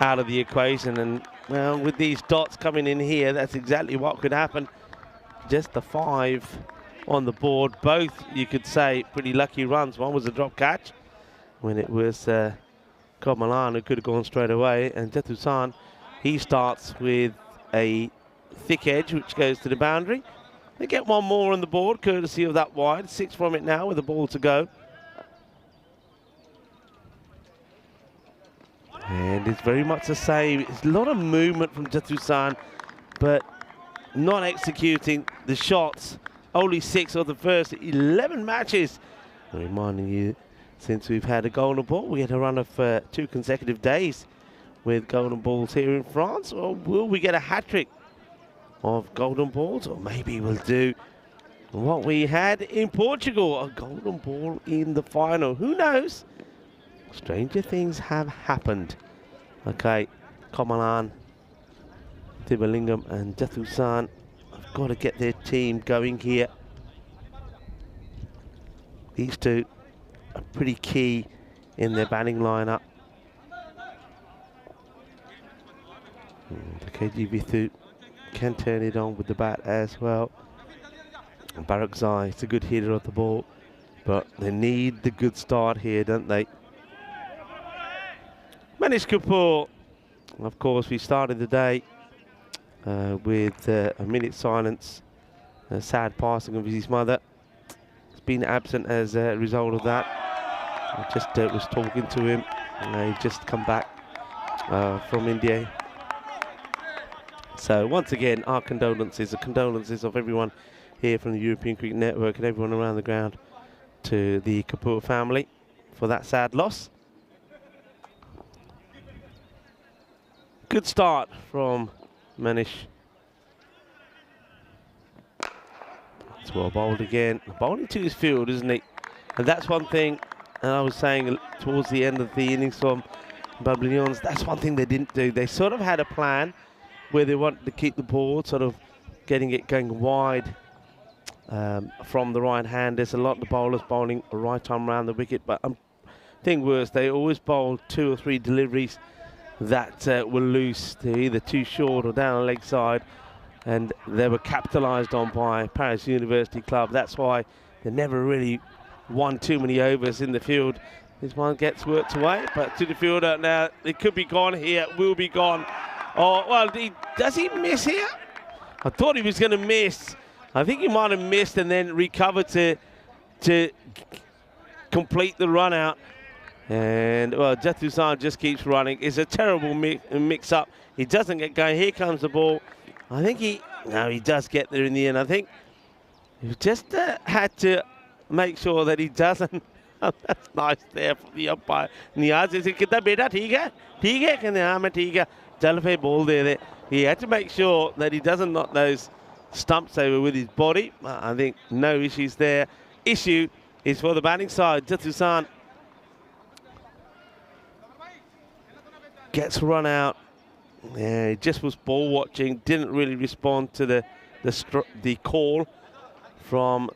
out of the equation. And well, with these dots coming in here, that's exactly what could happen. Just the 5 on the board. Both, you could say, pretty lucky runs. One was a drop catch when it was Komalan who could have gone straight away. And Jatusan, he starts with a thick edge which goes to the boundary. They get one more on the board courtesy of that wide. 6 from it now with the ball to go. And it's very much the same. It's a lot of movement from Jatusan, but not executing the shots. Only 6 of the first 11 matches. Reminding you, since we've had a golden ball, we had a run of 2 consecutive days with golden balls here in France. Or will we get a hat-trick of golden balls? Or maybe we'll do what we had in Portugal, a golden ball in the final. Who knows? Stranger things have happened. Okay, Komalan, Tibalingam and Jatusan have got to get their team going here. These two are pretty key in their batting lineup. The KG Vithu can turn it on with the bat as well. And Barakzai, it's a good hitter of the ball, but they need the good start here, don't they? Manish Kapoor, of course, we started the day with a minute silence, a sad passing of his mother. He's been absent as a result of that. I just was talking to him, and he just come back from India. So once again, our condolences, the condolences of everyone here from the European Cricket Network and everyone around the ground to the Kapoor family for that sad loss. Good start from Manish. It's well bowled again. Bowling to his field, isn't he? And that's one thing, and I was saying towards the end of the innings from Bablions, that's one thing they didn't do. They sort of had a plan where they wanted to keep the ball, sort of getting it going wide from the right hand. There's a lot of the bowlers bowling a right arm around the wicket, but thing was, they always bowled 2 or 3 deliveries that were loose. They're either too short or down the leg side, and they were capitalised on by Paris University Club. That's why they never really won too many overs in the field. This one gets worked away, but to the fielder now. It could be gone here, will be gone. Oh, well, does he miss here? I thought he was going to miss. I think he might have missed and then recovered to complete the run out. And, well, Jatusan just keeps running. It's a terrible mix-up. He doesn't get going. Here comes the ball. I think he does get there in the end. I think he just had to make sure that he doesn't. That's nice there from the umpire. Niaz is कितना बेटा ठीक है कहते हाँ मैं ठीक है चल पे ball there. He had to make sure that he doesn't knock those stumps over with his body. I think no issues there. Issue is for the batting side. Jatusan gets run out. Yeah, he just was ball watching. Didn't really respond to the call from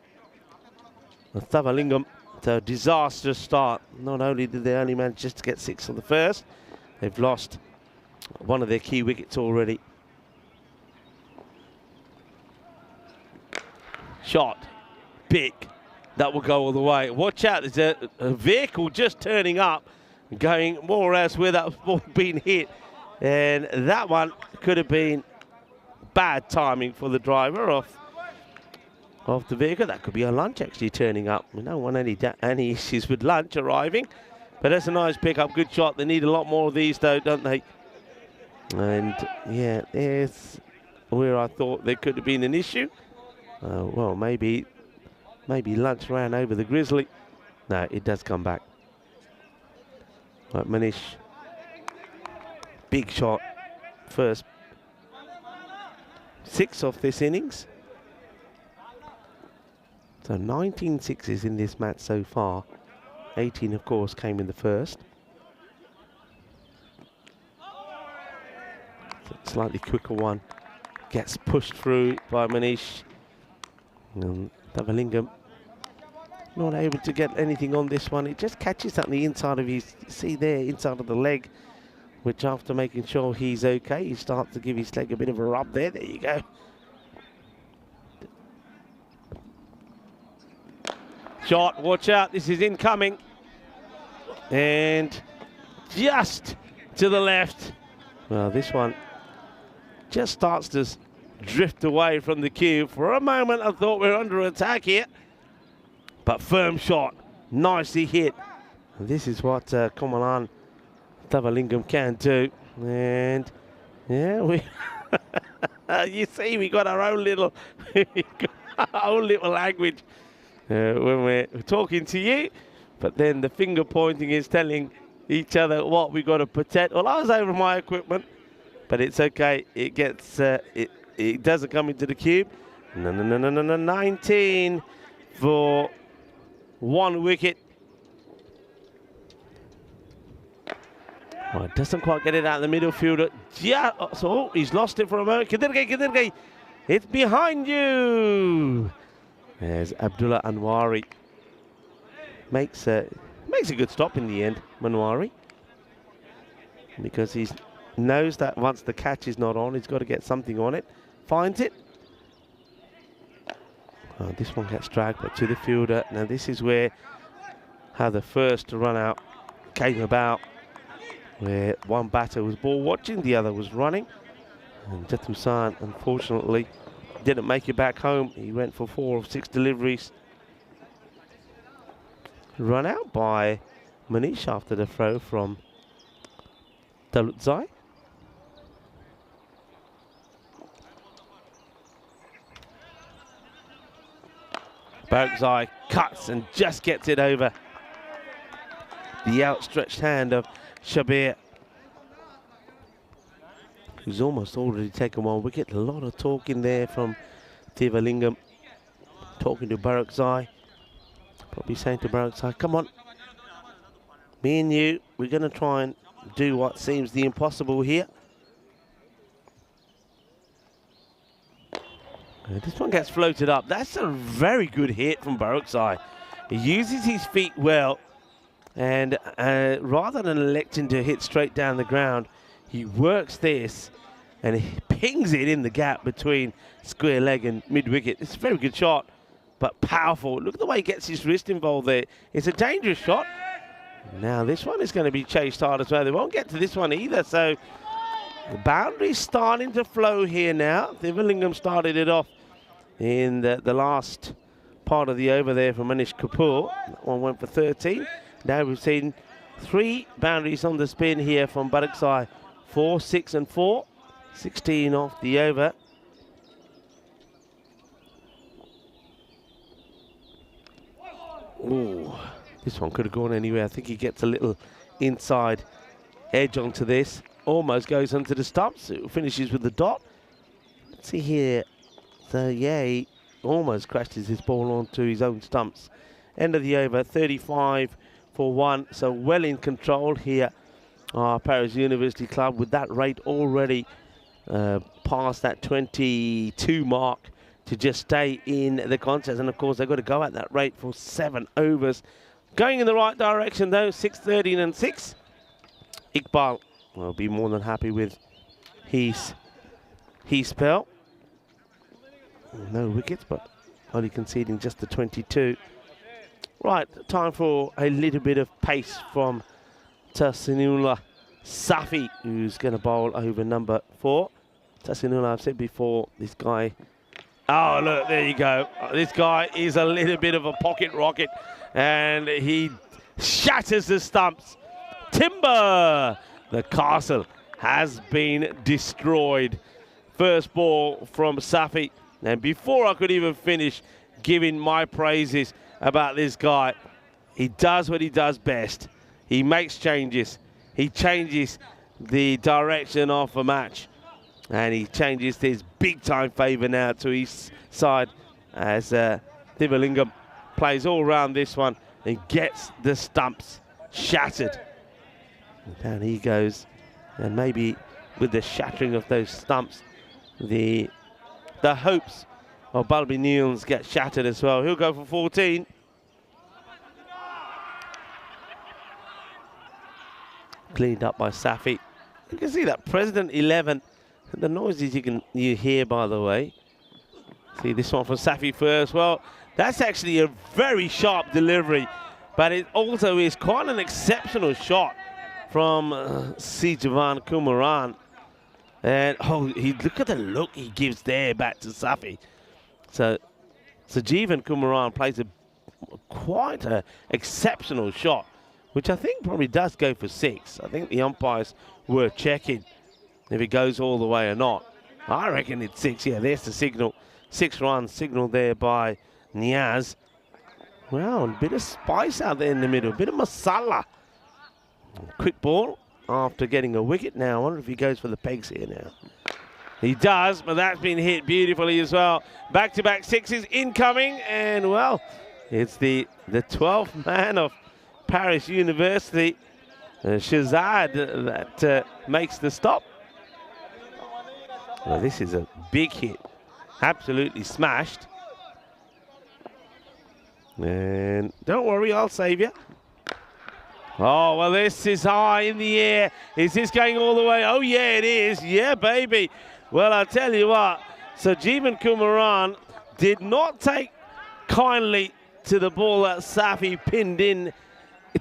Thavalingam. So disastrous start. Not only did they only manage just to get 6 on the first, they've lost one of their key wickets already. Shot, big. That will go all the way. Watch out, there's a vehicle just turning up, going more or less where that ball been hit. And that one could have been bad timing for the driver of the vehicle. That could be a lunch actually turning up. We don't want any issues with lunch arriving. But that's a nice pickup, good shot. They need a lot more of these though, don't they? And yeah, there's where I thought there could have been an issue. Well, maybe lunch ran over the Grizzly. No, it does come back. Right, Manish. Big shot. First 6 of this innings. So 19 sixes in this match so far. 18, of course, came in the first. Slightly quicker one. Gets pushed through by Manish. And Thavalingam not able to get anything on this one. It just catches at the inside of his, see there, inside of the leg. Which after making sure he's okay, he starts to give his leg a bit of a rub there. There you go. Shot, watch out, this is incoming. And just to the left. Well, this one just starts to drift away from the cue. For a moment, I thought we were under attack here. But firm shot, nicely hit. And this is what Komalan Thavalingam can do. And yeah, we you see, we got our own little language. When we're talking to you, but then the finger pointing is telling each other what we got to protect. Well, I was over my equipment, but it's okay. It gets it doesn't come into the cube. No. 19 for 1 wicket. Well, doesn't quite get it out of the middle fielder. Yeah, so he's lost it for a moment. Kidhar gayi? It's behind you. There's Abdullah Anwari. Makes a good stop in the end, Manwari. Because he knows that once the catch is not on, he's got to get something on it. Finds it. Oh, this one gets dragged, but to the fielder. Now this is how the first run out came about. Where one batter was ball watching, the other was running. And Jatusan, unfortunately, didn't make it back home. He went for 4 of 6 deliveries. Run out by Manish after the throw from Dalutzai. Bergzai cuts and just gets it over the outstretched hand of Shabir, who's almost already taken one wicket. A lot of talking there from Thivalingam, talking to Bergzai, probably saying to Bergzai, come on, me and you, we're going to try and do what seems the impossible here. This one gets floated up. That's a very good hit from Bergzai. He uses his feet well, and rather than electing to hit straight down the ground, he works this and he pings it in the gap between square leg and mid-wicket. It's a very good shot, but powerful. Look at the way he gets his wrist involved there. It's a dangerous shot. Now this one is going to be chased hard as well. They won't get to this one either, so the boundary's starting to flow here now. Thivalingam started it off in the last part of the over there from Manish Kapoor. That one went for 13. Now we've seen 3 boundaries on the spin here from Bergzai. 4, 6 and 4. 16 off the over. Ooh, this one could have gone anywhere. I think he gets a little inside edge onto this. Almost goes onto the stumps. It finishes with the dot. Let's see here. So yeah, he almost crashes his ball onto his own stumps. End of the over, 35 for 1. So well in control here. Paris University Club with that rate already past that 22 mark to just stay in the contest. And of course, they've got to go at that rate for 7 overs. Going in the right direction though, 6, 13 and 6. Iqbal will be more than happy with his spell. No wickets, but only conceding just the 22. Right, time for a little bit of pace from Tahsinullah Safi, who's going to bowl over number 4. Tahsinullah, I've said before, this guy... Oh, look, there you go. This guy is a little bit of a pocket rocket, and he shatters the stumps. Timber! The castle has been destroyed. First ball from Safi. And before I could even finish giving my praises about this guy, he does what he does best. He makes changes. He changes the direction of a match. And he changes his big-time favour now to his side as Thivalingam plays all around this one and gets the stumps shattered. And down he goes. And maybe with the shattering of those stumps, the hopes of Balbi Niels get shattered as well. He'll go for 14. Cleaned up by Safi. You can see that President 11. The noises you hear, by the way. See this one from Safi first. Well, that's actually a very sharp delivery, but it also is quite an exceptional shot from Sijavan Kumaran. And look at the look he gives there back to Safi. So Sajeevan Kumaran plays quite an exceptional shot, which I think probably does go for 6. I think the umpires were checking if it goes all the way or not. I reckon it's 6. Yeah, there's the signal. 6 runs signaled there by Niaz. Well, a bit of spice out there in the middle, a bit of masala. Quick ball after getting a wicket now. I wonder if he goes for the pegs here now. He does, but that's been hit beautifully as well. Back-to-back 6s incoming, and well, it's the 12th man of Paris University, Shahzad, that makes the stop. Well, this is a big hit. Absolutely smashed. And don't worry, I'll save you. Oh, well, this is high in the air. Is this going all the way? Oh, yeah, it is. Yeah, baby. Well, I'll tell you what. Sajeevan Kumaran did not take kindly to the ball that Safi pinned in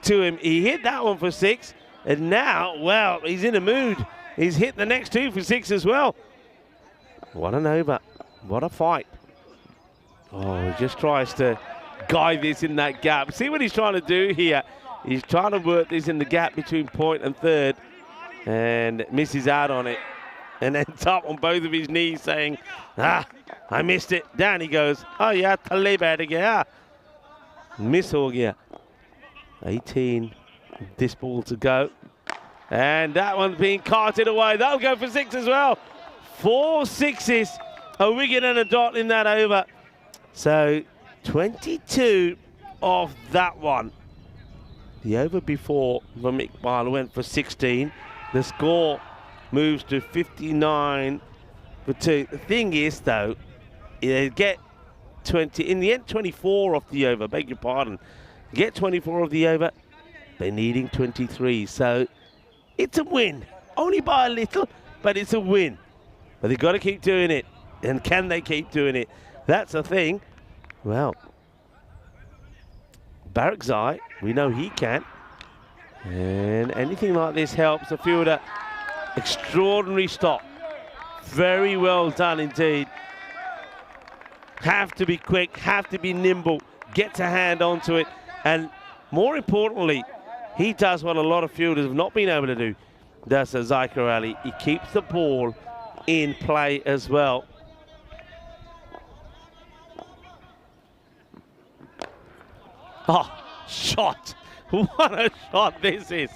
to him. He hit that one for 6. And now, well, he's in a mood. He's hit the next 2 for 6 as well. What an over. What a fight. Oh, he just tries to guide this in that gap. See what he's trying to do here. He's trying to work this in the gap between point and third and misses out on it. and ends up on both of his knees saying, I missed it. Down he goes. Oh yeah, thale baith gaya. Miss ho gaya. 18, this ball to go. And that one's being carted away. That'll go for 6 as well. 4 sixes, a wicket and a dot in that over. So 22 of that one. The over before from Iqbal went for 16. The score moves to 59 for 2. The thing is, though, they get 20, in the end 24 off the over, beg your pardon. Get 24 of the over, they're needing 23. So it's a win. Only by a little, but it's a win. But they've got to keep doing it. And can they keep doing it? That's the thing. Well, Barakzai, we know he can. And anything like this helps the fielder. Extraordinary stop. Very well done indeed. Have to be quick, have to be nimble, get a hand onto it. And more importantly, he does what a lot of fielders have not been able to do. That's Zyker Ali. He keeps the ball in play as well. Oh, shot. What a shot this is.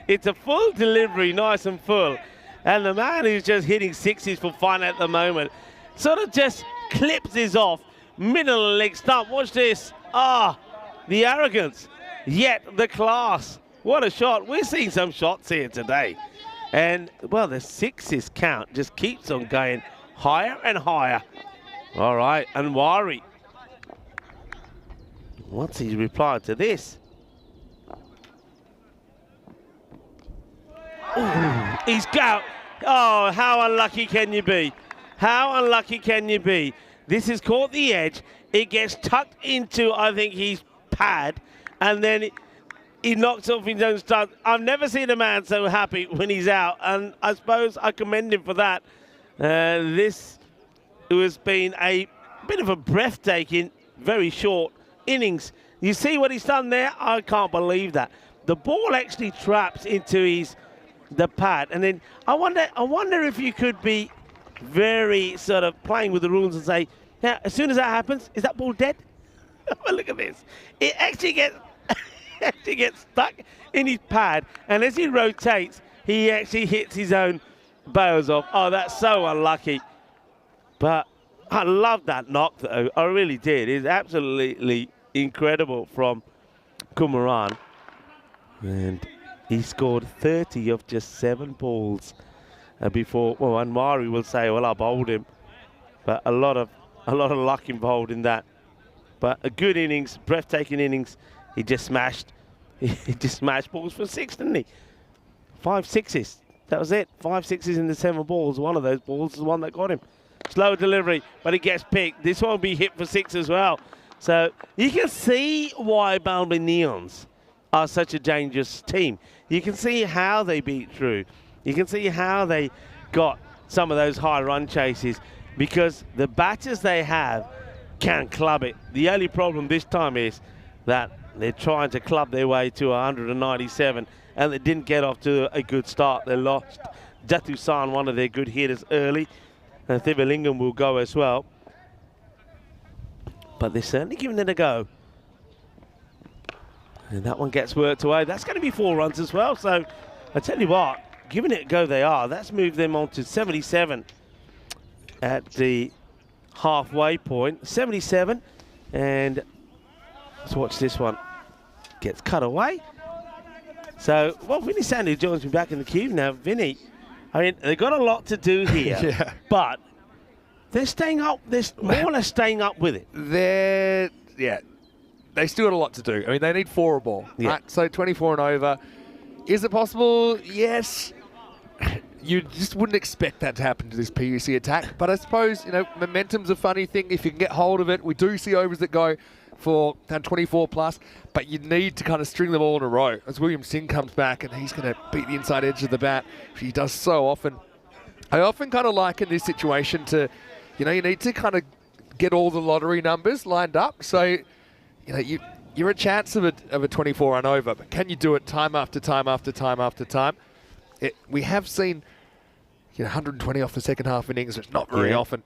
It's a full delivery, nice and full. And the man who's just hitting 60s for fun at the moment sort of just clips his off. Middle of the leg stump. Watch this. The arrogance, yet the class. What a shot. We're seeing some shots here today. And, well, the 6s count just keeps on going higher and higher. All right, Anwari. What's his reply to this? Ooh, he's out. Oh, how unlucky can you be? How unlucky can you be? This has caught the edge. It gets tucked into, I think, his pad, and then he knocks off his own stud. I've never seen a man so happy when he's out, and I suppose I commend him for that. This has been a bit of a breathtaking, very short innings. You see what he's done there? I can't believe that. The ball actually traps into the pad, and then I wonder if you could be very sort of playing with the rules and say, now, as soon as that happens, is that ball dead? Look at this. It actually gets stuck in his pad, and as he rotates, he actually hits his own bails off. Oh, that's so unlucky. But I love that knock, though. I really did. It's absolutely incredible from Kumaran. And he scored 30 of just 7 balls before. Well, Anwari will say, well, I bowled him. But a lot of luck involved in that. But a good innings, breathtaking innings. He just smashed. He just smashed balls for 6, didn't he? 5 sixes. That was it. 5 sixes in the 7 balls. One of those balls is the one that got him. Slow delivery, but he gets picked. This one will be hit for 6 as well. So you can see why Balmain Neons are such a dangerous team. You can see how they beat through. You can see how they got some of those high run chases, because the batters they have can club it. The only problem this time is that they're trying to club their way to 197, and they didn't get off to a good start. They lost Jatusan, one of their good hitters, early, and Thivalingam will go as well. But they're certainly giving it a go. And that one gets worked away. That's going to be 4 runs as well. So I tell you what, giving it a go they are. That's moved them on to 77 at the halfway point. 77, and let's watch this one. Gets cut away. So, well, Vinny Sandhu joins me back in the cube now. Vinny, I mean, they've got a lot to do here,
Yeah.
but they're staying up. They're more or less staying up with it.
They still got a lot to do. I mean, they need 4 a ball,
Yeah.
right? So 24 and over. Is it possible? Yes. You just wouldn't expect that to happen to this PUC attack. But I suppose, you know, momentum's a funny thing. If you can get hold of it, we do see overs that go for 24 plus, but you need to kind of string them all in a row. As William Singh comes back and he's going to beat the inside edge of the bat, which he does so often. I often kind of liken this situation to, you know, you need to kind of get all the lottery numbers lined up. So, you know, you're a chance of a 24 run over, but can you do it time after time after time after time? We have seen, get 120 off the second half innings, which is not very
Yeah.
often.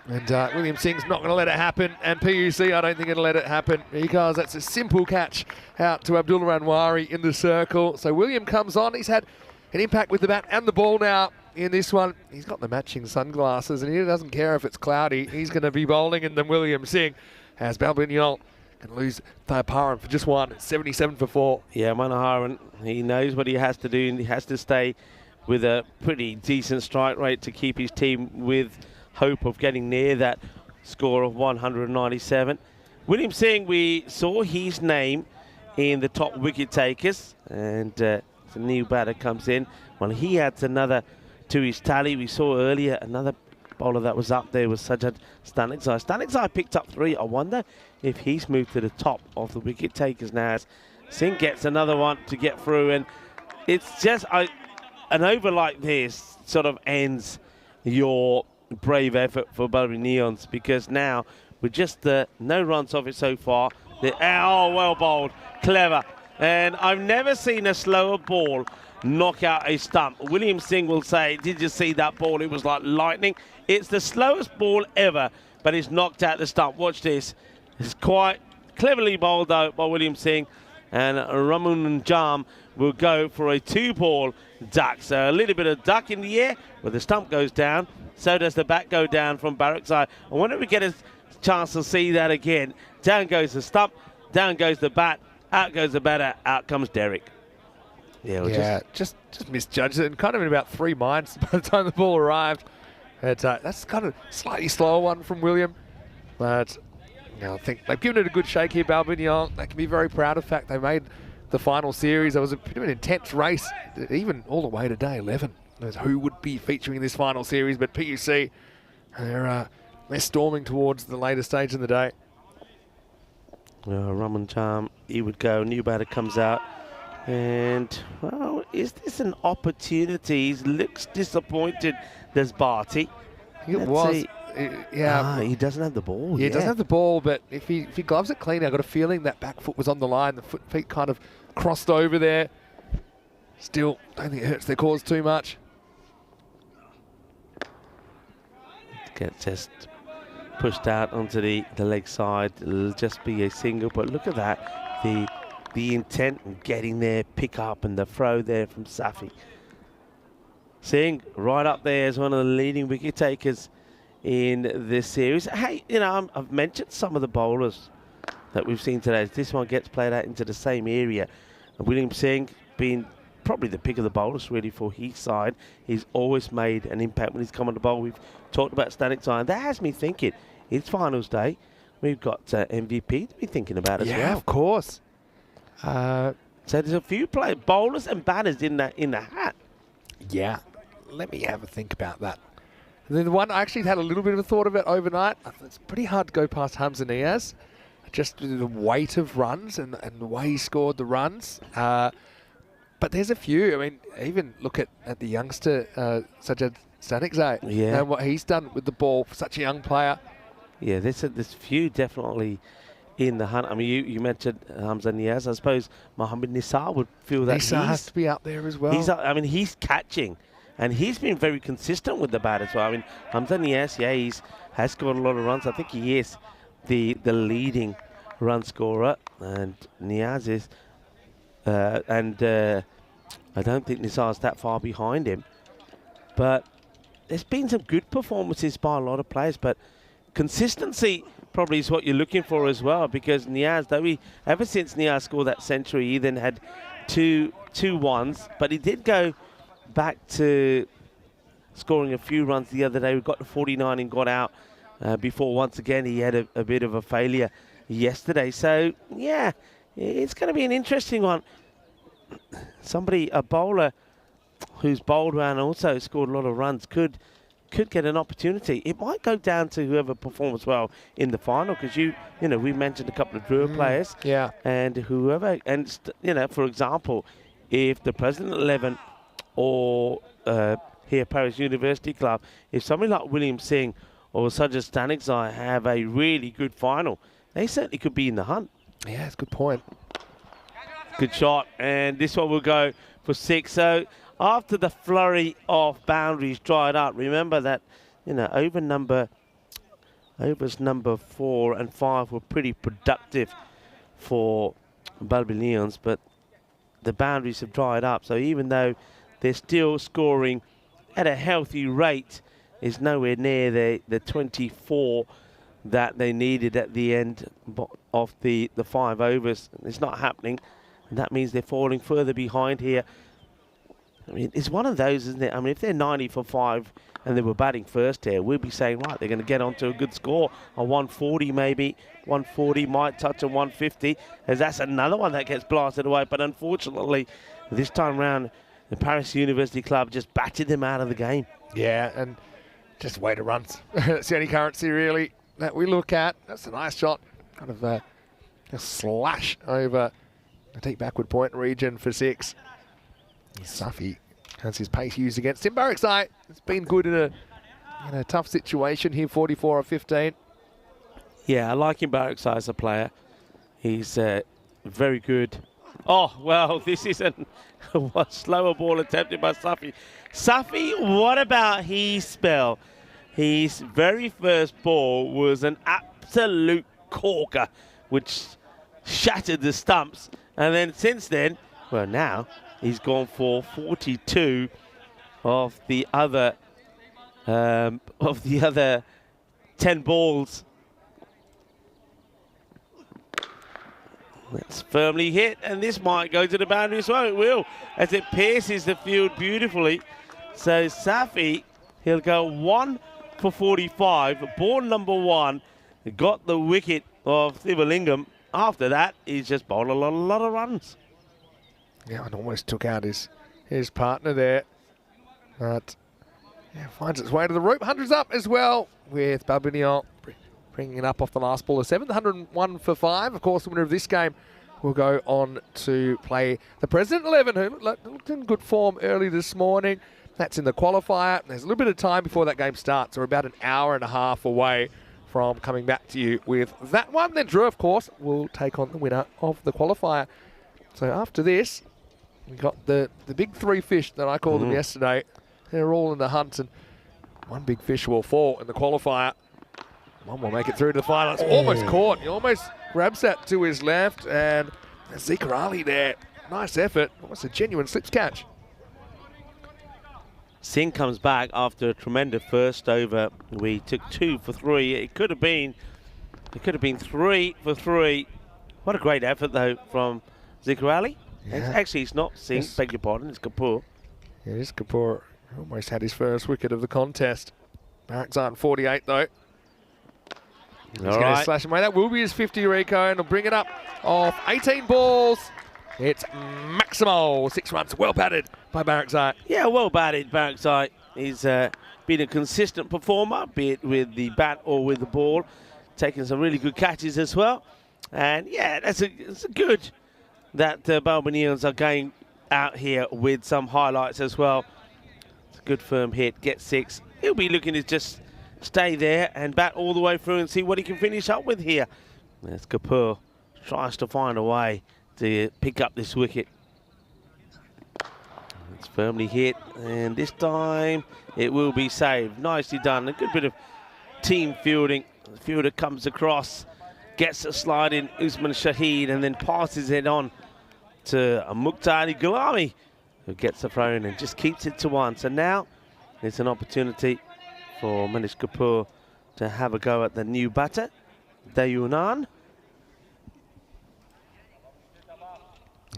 And William Singh's not going to let it happen. And PUC, I don't think it'll let it happen because that's a simple catch out to Abdullah Anwari in the circle. So William comes on. He's had an impact with the bat and the ball now in this one. He's got the matching sunglasses and he doesn't care if it's cloudy. He's going to be bowling, and then William Singh has Balbinol can lose Thayaparan for just one. It's 77 for 4.
Yeah, Manoharan, he knows what he has to do, and he has to stay with a pretty decent strike rate to keep his team with hope of getting near that score of 197. William Singh, we saw his name in the top wicket takers, and the new batter comes in. Well, he adds another to his tally. We saw earlier another bowler that was up there was Sajjad Stanixai. Stanixai picked up 3. I wonder if he's moved to the top of the wicket takers now, as Singh gets another one to get through. And it's just an over like this sort of ends your brave effort for Barbary Neons, because now with just no runs off it so far, oh, well bowled, clever. And I've never seen a slower ball knock out a stump. William Singh will say, did you see that ball? It was like lightning. It's the slowest ball ever, but it's knocked out the stump. Watch this. It's quite cleverly bowled out by William Singh, and Raman Jam will go for a 2-ball duck. So a little bit of duck in the air, where the stump goes down. So does the bat go down from Barrack's side. I wonder if we get a chance to see that again. Down goes the stump, down goes the bat, out goes the batter, out comes Derek.
Yeah, just misjudged it, and kind of in about 3 minds by the time the ball arrived. That's kind of slightly slower one from William, but I think they've given it a good shake here, Balbinol. They can be very proud of the fact they made the final series. It was a bit of an intense race, even all the way to day 11. As who would be featuring in this final series, but PUC, they're storming towards the later stage in the day.
Raman Jam, he would go. New batter comes out. And, well, is this an opportunity? He looks disappointed, does Barty.
It was. Yeah.
He doesn't have the ball.
Yeah, he doesn't have the ball, but if he gloves it clean, I got a feeling that back foot was on the line. The feet kind of crossed over there. Still, don't think it hurts their cause too much.
Get just pushed out onto the leg side. It'll just be a single, but look at that. The intent in getting there, pick up, and the throw there from Safi. Singh right up there as one of the leading wicket takers in this series. Hey, I've mentioned some of the bowlers that we've seen today. This one gets played out into the same area. And William Singh being probably the pick of the bowlers really for his side. He's always made an impact when he's come on the bowl. We've talked about Stanixai, and that has me thinking, it's finals day. We've got MVP to be thinking about as well.
Yeah, of course.
So there's a few bowlers and batters in the hat.
Yeah, let me have a think about that. And then the one I actually had a little bit of a thought of it overnight. It's pretty hard to go past Hamza Niaz, just the weight of runs and the way he scored the runs. But there's a few. I mean, even look at the youngster Sajjad Stanixai.
Yeah.
And what he's done with the ball for such a young player.
Yeah, there's few definitely in the hunt. I mean, you mentioned Hamza Niaz. I suppose Mohammad Nisar would feel that
Nisar has to be up there as well.
He's catching, and he's been very consistent with the bat as well. I mean, Hamza Niaz, has scored a lot of runs. I think he is the leading run scorer, and Niaz is, and I don't think Nisar's that far behind him. But there's been some good performances by a lot of players, but consistency probably is what you're looking for as well, because Niaz, ever since Niaz scored that century, he then had two ones, but he did go back to scoring a few runs the other day. We got to 49 and got out before once again he had a bit of a failure yesterday. So yeah, it's going to be an interesting one. A bowler who's bowled around and also scored a lot of runs could get an opportunity. It might go down to whoever performs well in the final, because we mentioned a couple of Drua players.
Yeah.
And whoever, and for example, if the President 11 or here Paris University Club, if somebody like William Singh or Sajjad Stanixai have a really good final, they certainly could be in the hunt.
Yeah, that's a good point.
Good shot, and this one will go for 6. So after the flurry of boundaries dried up, remember that, you know, overs number 4 and 5 were pretty productive for Balbinians, but the boundaries have dried up. So even though they're still scoring at a healthy rate, it's nowhere near the 24 that they needed at the end of the 5 overs. It's not happening, and that means they're falling further behind here. I mean, it's one of those, isn't it? I mean, if they're 90 for 5 and they were batting first here, we'll be saying, right, they're going to get onto a good score, a 140 maybe. 140 might touch a 150, as that's another one that gets blasted away. But unfortunately, this time round, the Paris University Club just batted them out of the game.
Yeah, and just way to runs. That's the only currency really that we look at. That's a nice shot. Kind of a slash over the deep backward point region for 6. Safi has his pace used against him. Barakzai has been good in a tough situation here, 44 of 15.
Yeah, I like him, Barakzai, as a player. He's very good. Oh, well, this is a slower ball attempted by Safi. Safi, what about his spell? His very first ball was an absolute corker, which shattered the stumps. And then since then, well, now he's gone for 42 of the other 10 balls. That's firmly hit, and this might go to the boundary as well. It will, as it pierces the field beautifully. So Safi, he'll go 1 for 45. Ball number 1 got the wicket of Thivalingam. After that, he's just bowled a lot of runs.
Yeah, and almost took out his partner there. But yeah, finds its way to the rope. 100's up as well with Balbinian bringing it up off the last ball of 7. 101 for 5. Of course, the winner of this game will go on to play the President 11, who looked in good form early this morning. That's in the qualifier. There's a little bit of time before that game starts. We're about an hour and a half away from coming back to you with that one. Then Drew, of course, will take on the winner of the qualifier. So after this, we got the big 3 fish that I called them yesterday. They're all in the hunt, and one big fish will fall in the qualifier. One will make it through to the final. It's almost caught. He almost grabs that to his left, and Zeke Ali there. Nice effort. Almost a genuine slips catch.
Singh comes back after a tremendous first over. We took 2 for 3. It could have been 3 for 3. What a great effort though from Zikr Ali. Yeah. Actually, it's not Singh. Yes. Beg your pardon. It's Kapoor.
Yeah, it is Kapoor. Almost had his first wicket of the contest. Barakzai on 48 though. He's going to slash him away. That will be his 50, Rico, and he'll bring it up off 18 balls. It's Maximo. 6 runs. Well batted by Barakzai.
Yeah, well batted, Barakzai. He's been a consistent performer, be it with the bat or with the ball. Taking some really good catches as well. And yeah, it's good that Balbinians are going out here with some highlights as well. It's a good firm hit. Get 6. He'll be looking to just stay there and bat all the way through and see what he can finish up with here. There's Kapoor. Tries to find a way to pick up this wicket. It's firmly hit, and this time it will be saved. Nicely done. A good bit of team fielding. The fielder comes across, gets a slide in Usman Shahid, and then passes it on to Muqtadi Gulami, who gets the throw in and just keeps it to 1. So now it's an opportunity for Manish Kapoor to have a go at the new batter, Dayunan.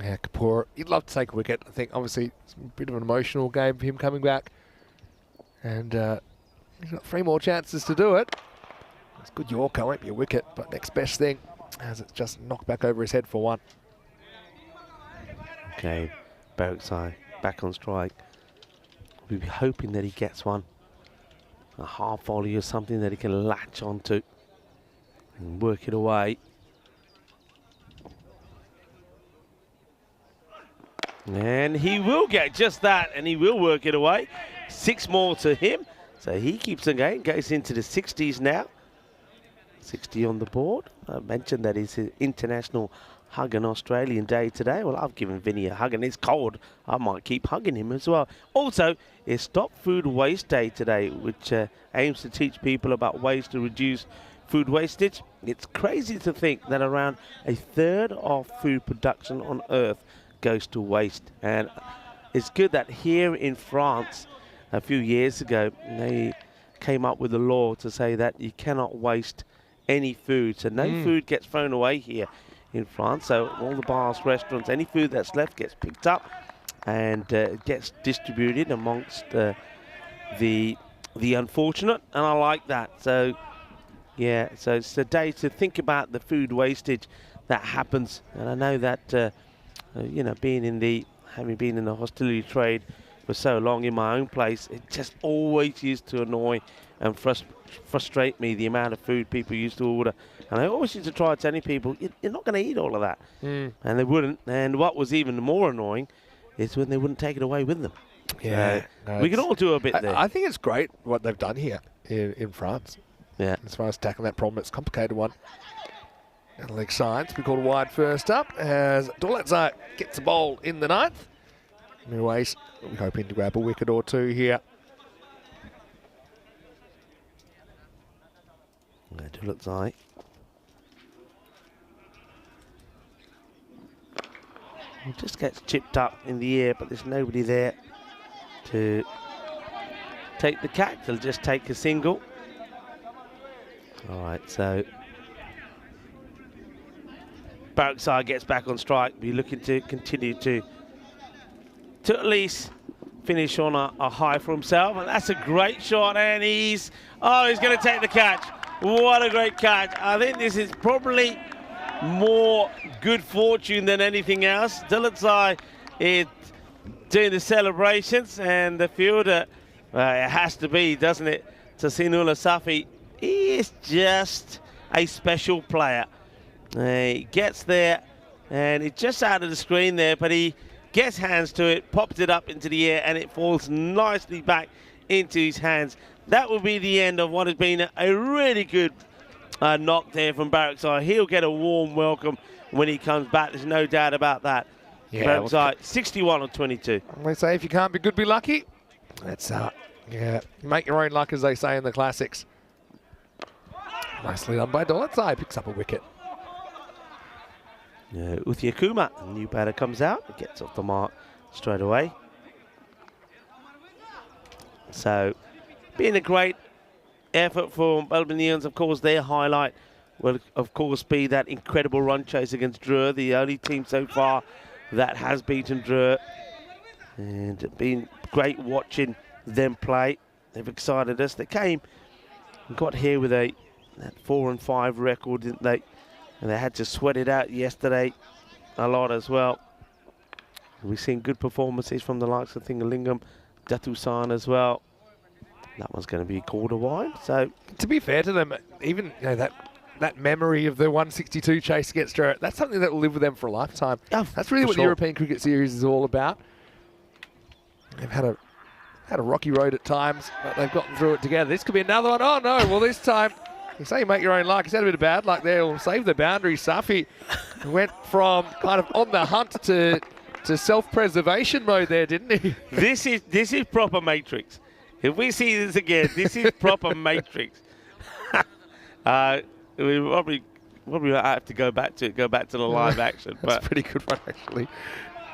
Yeah, Kapoor, he'd love to take a wicket. I think obviously it's a bit of an emotional game for him coming back. And he's got 3 more chances to do it. It's good Yorker, won't be a wicket, but next best thing as it's just knocked back over his head for 1.
Okay, Barakzai back on strike. We'll be hoping that he gets one. A half volley or something that he can latch onto and work it away. And he will get just that, and he will work it away. 6 more to him. So he keeps on going, goes into the 60s now. 60 on the board. I mentioned that he's an international hug an Australian day today. Well, I've given Vinny a hug, and it's cold. I might keep hugging him as well. Also, it's Stop Food Waste Day today, which aims to teach people about ways to reduce food wastage. It's crazy to think that around a third of food production on Earth goes to waste. And it's good that here in France, a few years ago, they came up with a law to say that you cannot waste any food. So no food gets thrown away here in France. So all the bars, restaurants, any food that's left gets picked up and gets distributed amongst the unfortunate. And I like that. So yeah, so it's a day to think about the food wastage that happens. And I know that you know, having been in the hostelry trade for so long in my own place, it just always used to annoy and frustrate me, the amount of food people used to order. And I always used to try telling people, you're not going to eat all of that. And they wouldn't. And what was even more annoying is when they wouldn't take it away with them.
Yeah. No,
we can all do a bit there.
I think it's great what they've done here in France.
Yeah.
As far as tackling that problem, it's a complicated one. And leg sides, we called a wide first up as Dolezai gets a bowl in the ninth. Anyways, we're hoping to grab a wicket or two here.
Dolezai. It just gets chipped up in the air, but there's nobody there to take the catch. They'll just take a single. All right, so Barrackside gets back on strike. Be looking to continue to at least finish on a high for himself. And that's a great shot, and he's going to take the catch. What a great catch. I think this is probably more good fortune than anything else. Dolezai is doing the celebrations, and the fielder, it has to be, doesn't it, Tasinullah Safi. He is just a special player. He gets there, and it's just out of the screen there, but he gets hands to it, pops it up into the air, and it falls nicely back into his hands. That will be the end of what has been a really good knock there from Barrackside. He'll get a warm welcome when he comes back. There's no doubt about that. Yeah, Barrackside, 61 on 22.
They say if you can't be good, be lucky. That's make your own luck, as they say in the classics. Nicely done by Dolezai. Picks up a wicket.
Uthia Kuma, a new batter, comes out. Gets off the mark straight away. So, being a great effort for Albanians. Of course, their highlight will, of course, be that incredible run chase against Dreux, the only team so far that has beaten Dreux. And it's been great watching them play. They've excited us. They came and got here with that 4-5 record, didn't they? And they had to sweat it out yesterday a lot as well. We've seen good performances from the likes of Thingalingam, Datusan as well. That one's going to be called a wide. So,
to be fair to them, even that memory of the 162 chase against Dreux, that's something that will live with them for a lifetime. That's really what the European Cricket Series is all about. They've had a rocky road at times, but they've gotten through it together. This could be another one. Oh no! Well, this time you say you make your own luck. He's had a bit of bad luck there. Will save the boundary. Safi went from kind of on the hunt to self-preservation mode there, didn't he?
This is proper Matrix. If we see this again, this is proper Matrix. We probably have to go back to the live action.
That's a pretty good one, actually.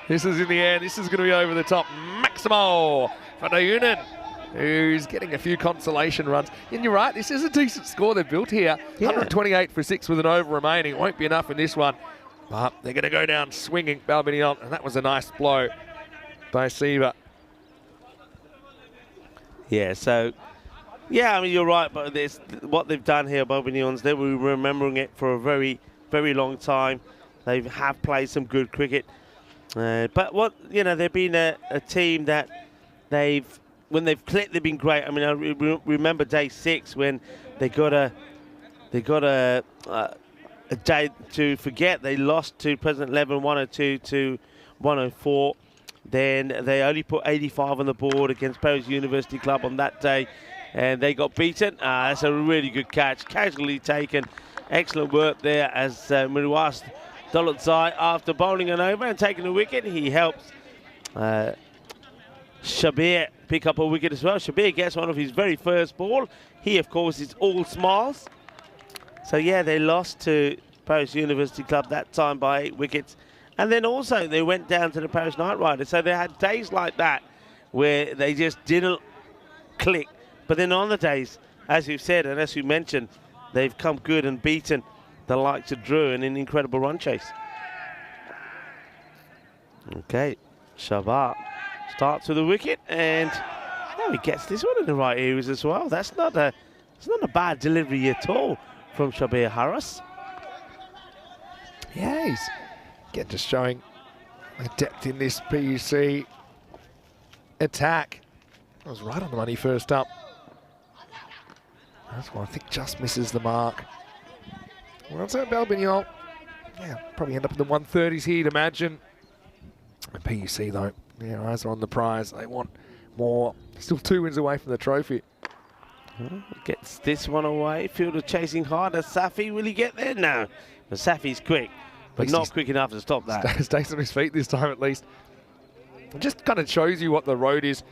This is in the air. This is going to be over the top. Maximo for Dayunan, who's getting a few consolation runs. And you're right, this is a decent score they've built here. Yeah. 128 for 6 with an over remaining. It won't be enough in this one. But they're going to go down swinging, Balbinion. And that was a nice blow by Siva.
Yeah, so, yeah, I mean, you're right, but what they've done here, Balbinions, they were remembering it for a very, very long time. They have played some good cricket. But they've been a team that when they've clicked, they've been great. I mean, I remember day 6 when they got a day to forget. They lost to President 11, 102 to 104. Then they only put 85 on the board against Paris University Club on that day, and they got beaten. That's a really good catch, casually taken. Excellent work there as Miruas Dolotsai, after bowling an over and taking a wicket, he helps Shabir pick up a wicket as well. Shabir gets one of his very first ball. He, of course, is all smiles. So, yeah, they lost to Paris University Club that time by 8 wickets. And then also they went down to the Paris Knight Riders. So they had days like that where they just didn't click. But then on the days, as you've said and as you mentioned, they've come good and beaten the likes of Drew in an incredible run chase. Okay, Shabar starts with the wicket, and he gets this one in the right areas as well. It's not a bad delivery at all from Shabir Harris.
Yeah, he's just showing the depth in this PUC attack. I was right on the money first up. That's why I think just misses the mark. Well, it's at Balbignon. Yeah, probably end up in the 130s here, you'd imagine. And PUC, though, their eyes are on the prize. They want more. Still 2 wins away from the trophy.
Gets this one away. Fielder chasing hard. Safi, will he get there? No. But Safi's quick, but not quick enough to stop that.
Stays on his feet this time, at least. It just kind of shows you what the road is.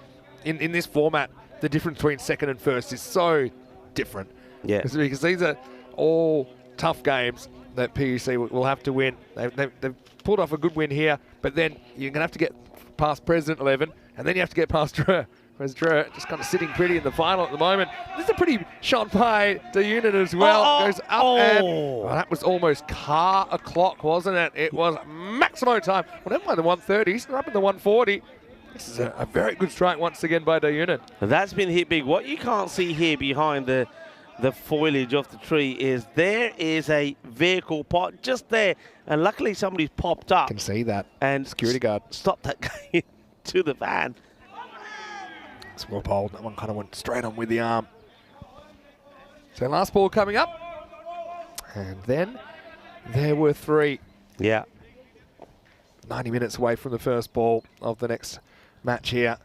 In this format, the difference between second and first is so different.
Yeah.
Because these are all tough games that PUC will have to win. They've pulled off a good win here, but then you're going to have to get past President 11, and then you have to get past Drew. Whereas Drew just kind of sitting pretty in the final at the moment. This is a pretty shot by the unit as well. Goes up and that was almost car o'clock, wasn't it? It was maximum time. Well, never mind the 130s. They're up in the 140. This is a very good strike once again by the unit.
That's been hit big. What you can't see here behind the foliage of the tree is there is a vehicle pot just there, and luckily somebody's popped up.
Can see that.
And
security guard
stopped that guy to the van.
It's well bowled. That one kind of went straight on with the arm. So last ball coming up, and then there were 3.
Yeah.
90 minutes away from the first ball of the next match here.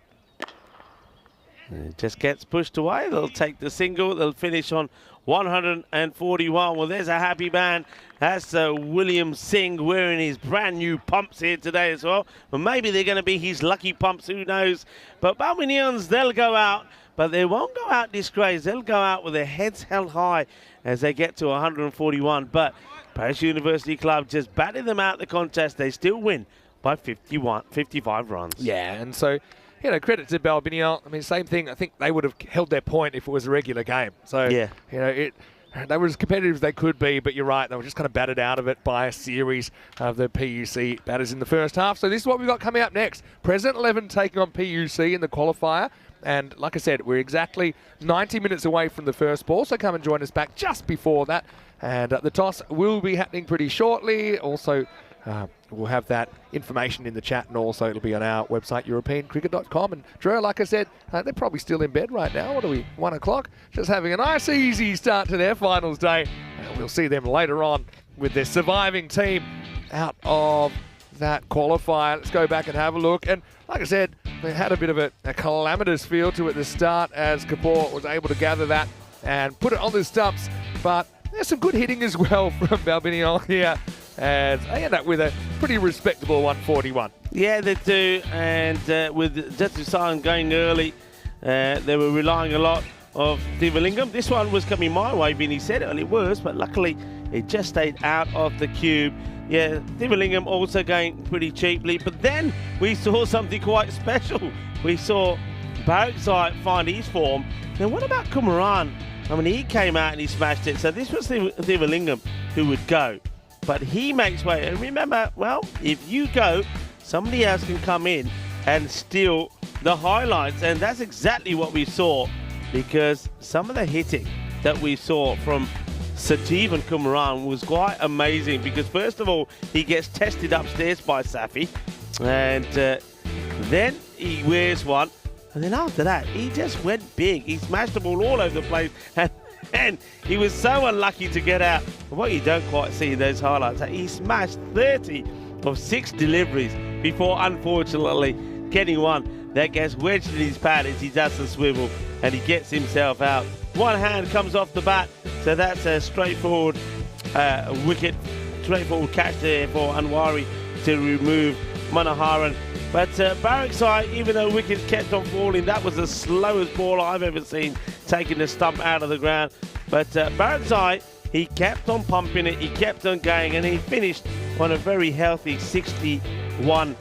It just gets pushed away. They'll take the single. They'll finish on 141. Well, there's a happy man. That's William Singh wearing his brand new pumps here today as well. Well, maybe they're going to be his lucky pumps. Who knows? But Balminians, they'll go out. But they won't go out disgraced. They'll go out with their heads held high as they get to 141. But Paris University Club just batted them out the contest. They still win by 55 runs.
Yeah, and so, you know, credit to Balbignon. I mean, same thing. I think they would have held their point if it was a regular game. So,
yeah,
you know, they were as competitive as they could be, but you're right, they were just kind of battered out of it by a series of the PUC batters in the first half. So this is what we've got coming up next. President 11 taking on PUC in the qualifier. And like I said, we're exactly 90 minutes away from the first ball, so come and join us back just before that. And the toss will be happening pretty shortly. Also, we'll have that information in the chat, and also it'll be on our website, EuropeanCricket.com. And Drew, like I said, they're probably still in bed right now. What are we, 1 o'clock? Just having a nice, easy start to their finals day. And we'll see them later on with their surviving team out of that qualifier. Let's go back and have a look. And like I said, they had a bit of a calamitous feel to it at the start as Kapoor was able to gather that and put it on the stumps. But there's some good hitting as well from Balbignon here. And they end up with a pretty respectable 141.
Yeah, they do. And with Jatusan going early, they were relying a lot of Divalingam. This one was coming my way, Vinny said it, and it was, but luckily it just stayed out of the cube. Yeah, Divalingam also going pretty cheaply, but then we saw something quite special. We saw Baraksai find his form. Now, what about Kumaran? I mean, he came out and he smashed it. So this was Divalingam who would go. But he makes way. And remember, well, if you go, somebody else can come in and steal the highlights. And that's exactly what we saw, because some of the hitting that we saw from Sativ and Kumaran was quite amazing, because first of all, he gets tested upstairs by Safi, and then he wears one, and then after that, he just went big. He smashed the ball all over the place, and he was so unlucky to get out. What you don't quite see in those highlights, he smashed 30 of 6 deliveries before, unfortunately, getting one that gets wedged in his pad as he does the swivel, and he gets himself out. One hand comes off the bat, so that's a straightforward wicket straightforward catch there for Anwari to remove Manoharan. But Baraksai, even though wicket kept on falling, that was the slowest ball I've ever seen, taking the stump out of the ground. But Baraksai, he kept on pumping it, he kept on going, and he finished on a very healthy 61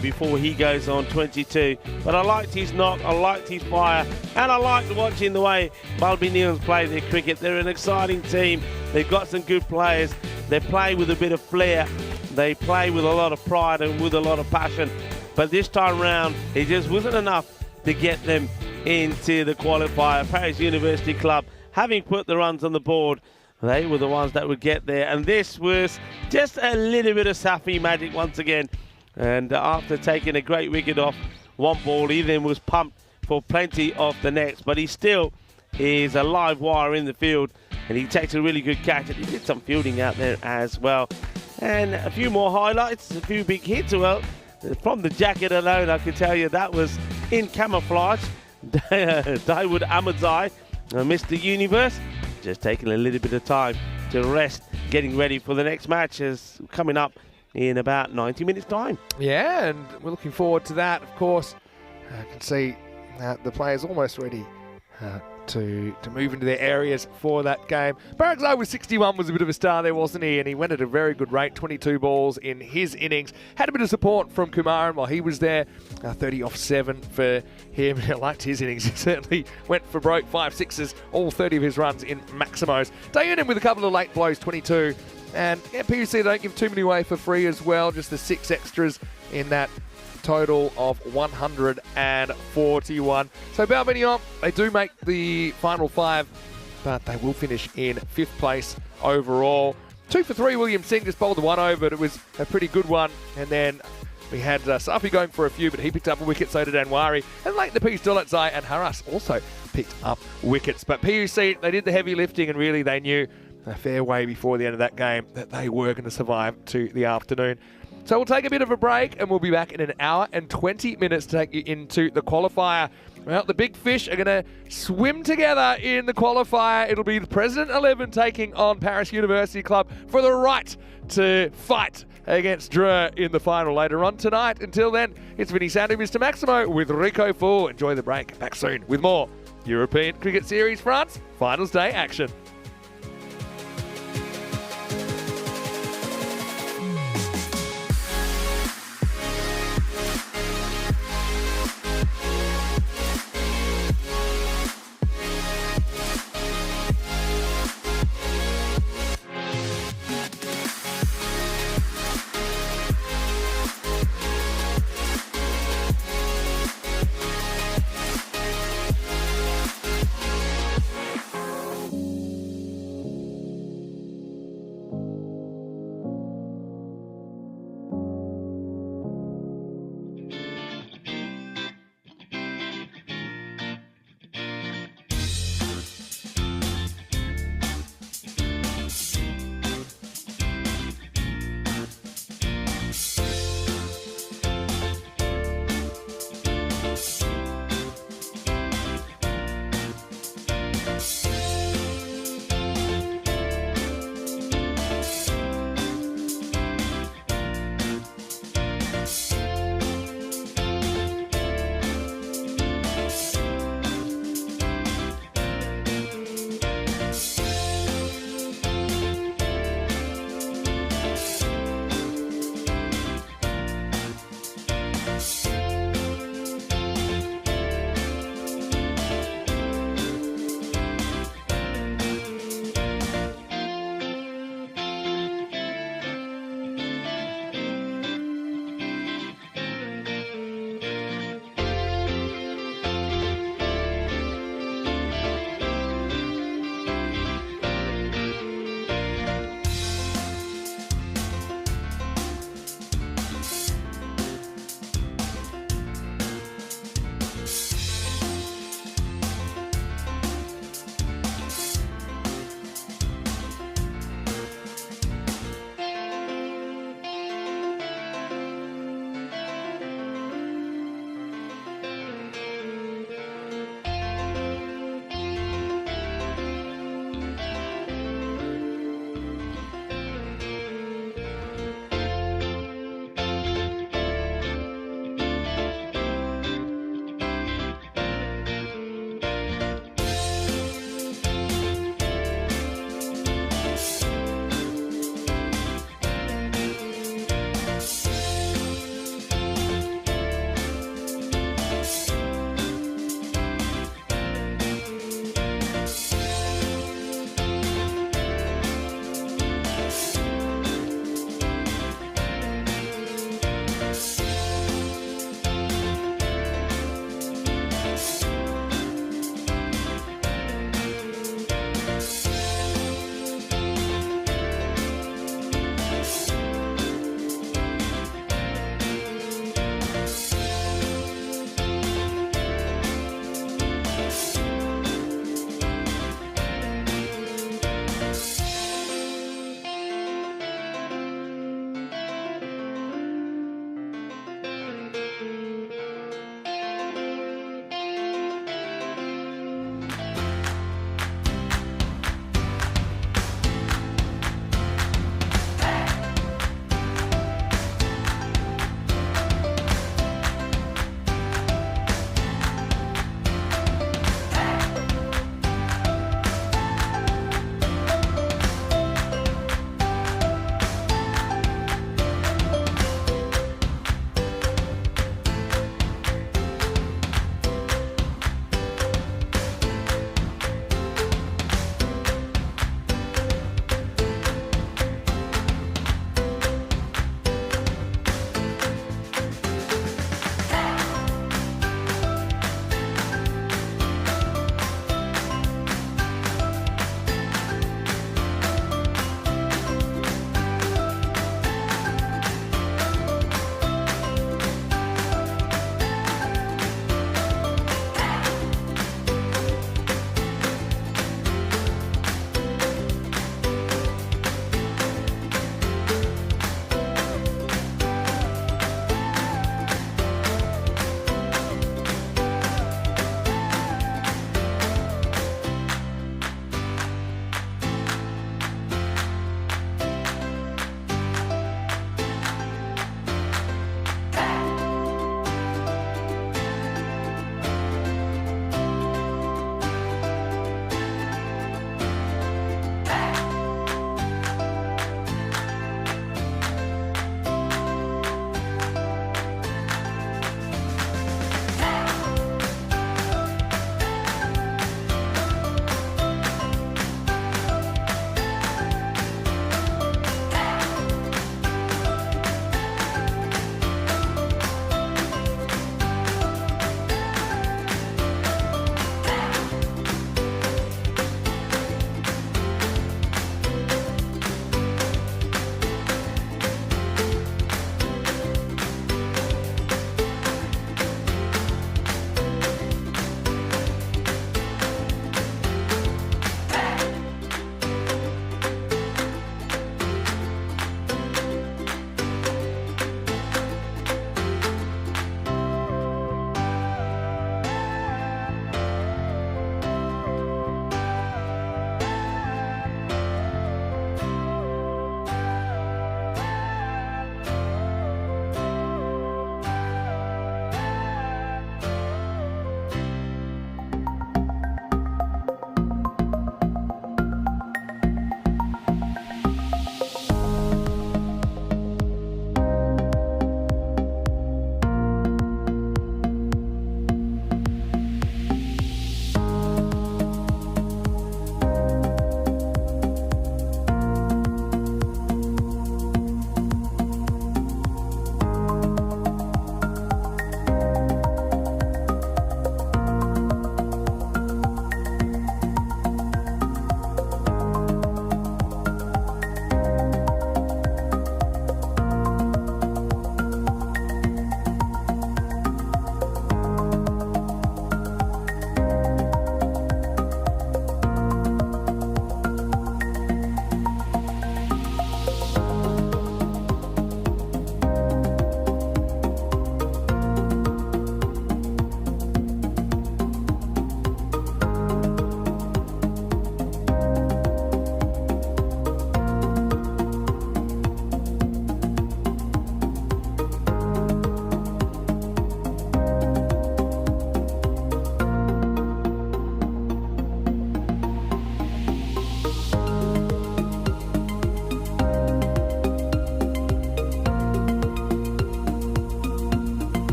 before he goes on 22. But I liked his knock, I liked his fire, and I liked watching the way Balby Neils play their cricket. They're an exciting team, they've got some good players, they play with a bit of flair, they play with a lot of pride and with a lot of passion. But this time round, it just wasn't enough to get them into the qualifier. Paris University Club, having put the runs on the board, they were the ones that would get there. And this was just a little bit of Safi magic once again. And after taking a great wicket off one ball, he then was pumped for plenty of the next. But he still is a live wire in the field, and he takes a really good catch. And he did some fielding out there as well. And a few more highlights, a few big hits. Well, from the jacket alone, I can tell you that was in camouflage. Dawood Ahmadzai, Mr. Universe, just taking a little bit of time to rest, getting ready for the next match is coming up in about 90 minutes time.
Yeah, and we're looking forward to that, of course. I can see the players almost ready to move into their areas for that game. Baraksai with 61 was a bit of a star there, wasn't he? And he went at a very good rate, 22 balls in his innings. Had a bit of support from Kumaran while he was there. 30 off 7 for him. I liked his innings. He certainly went for broke, 5 sixes, all 30 of his runs in Maximos. Dayonim with a couple of late blows, 22. And yeah, PUC don't give too many away for free as well, just the 6 extras in that total of 141. So Balbinion, they do make the final 5, but they will finish in 5th place overall. 2 for 3, William Singh just bowled the 1 over, but it was a pretty good one. And then we had Safi going for a few, but he picked up a wicket, so did Anwari. And late in the piece, Dolatzai and Haras also picked up wickets. But PUC, they did the heavy lifting, and really they knew a fair way before the end of that game that they were going to survive to the afternoon. So we'll take a bit of a break, and we'll be back in an hour and 20 minutes to take you into the qualifier. Well, the big fish are going to swim together in the qualifier. It'll be the President 11 taking on Paris University Club for the right to fight against Dreux in the final later on tonight. Until then, it's Vinny Sandhu, Mr. Maximo with Rico Full. Enjoy the break. Back soon with more European Cricket Series France Finals Day action.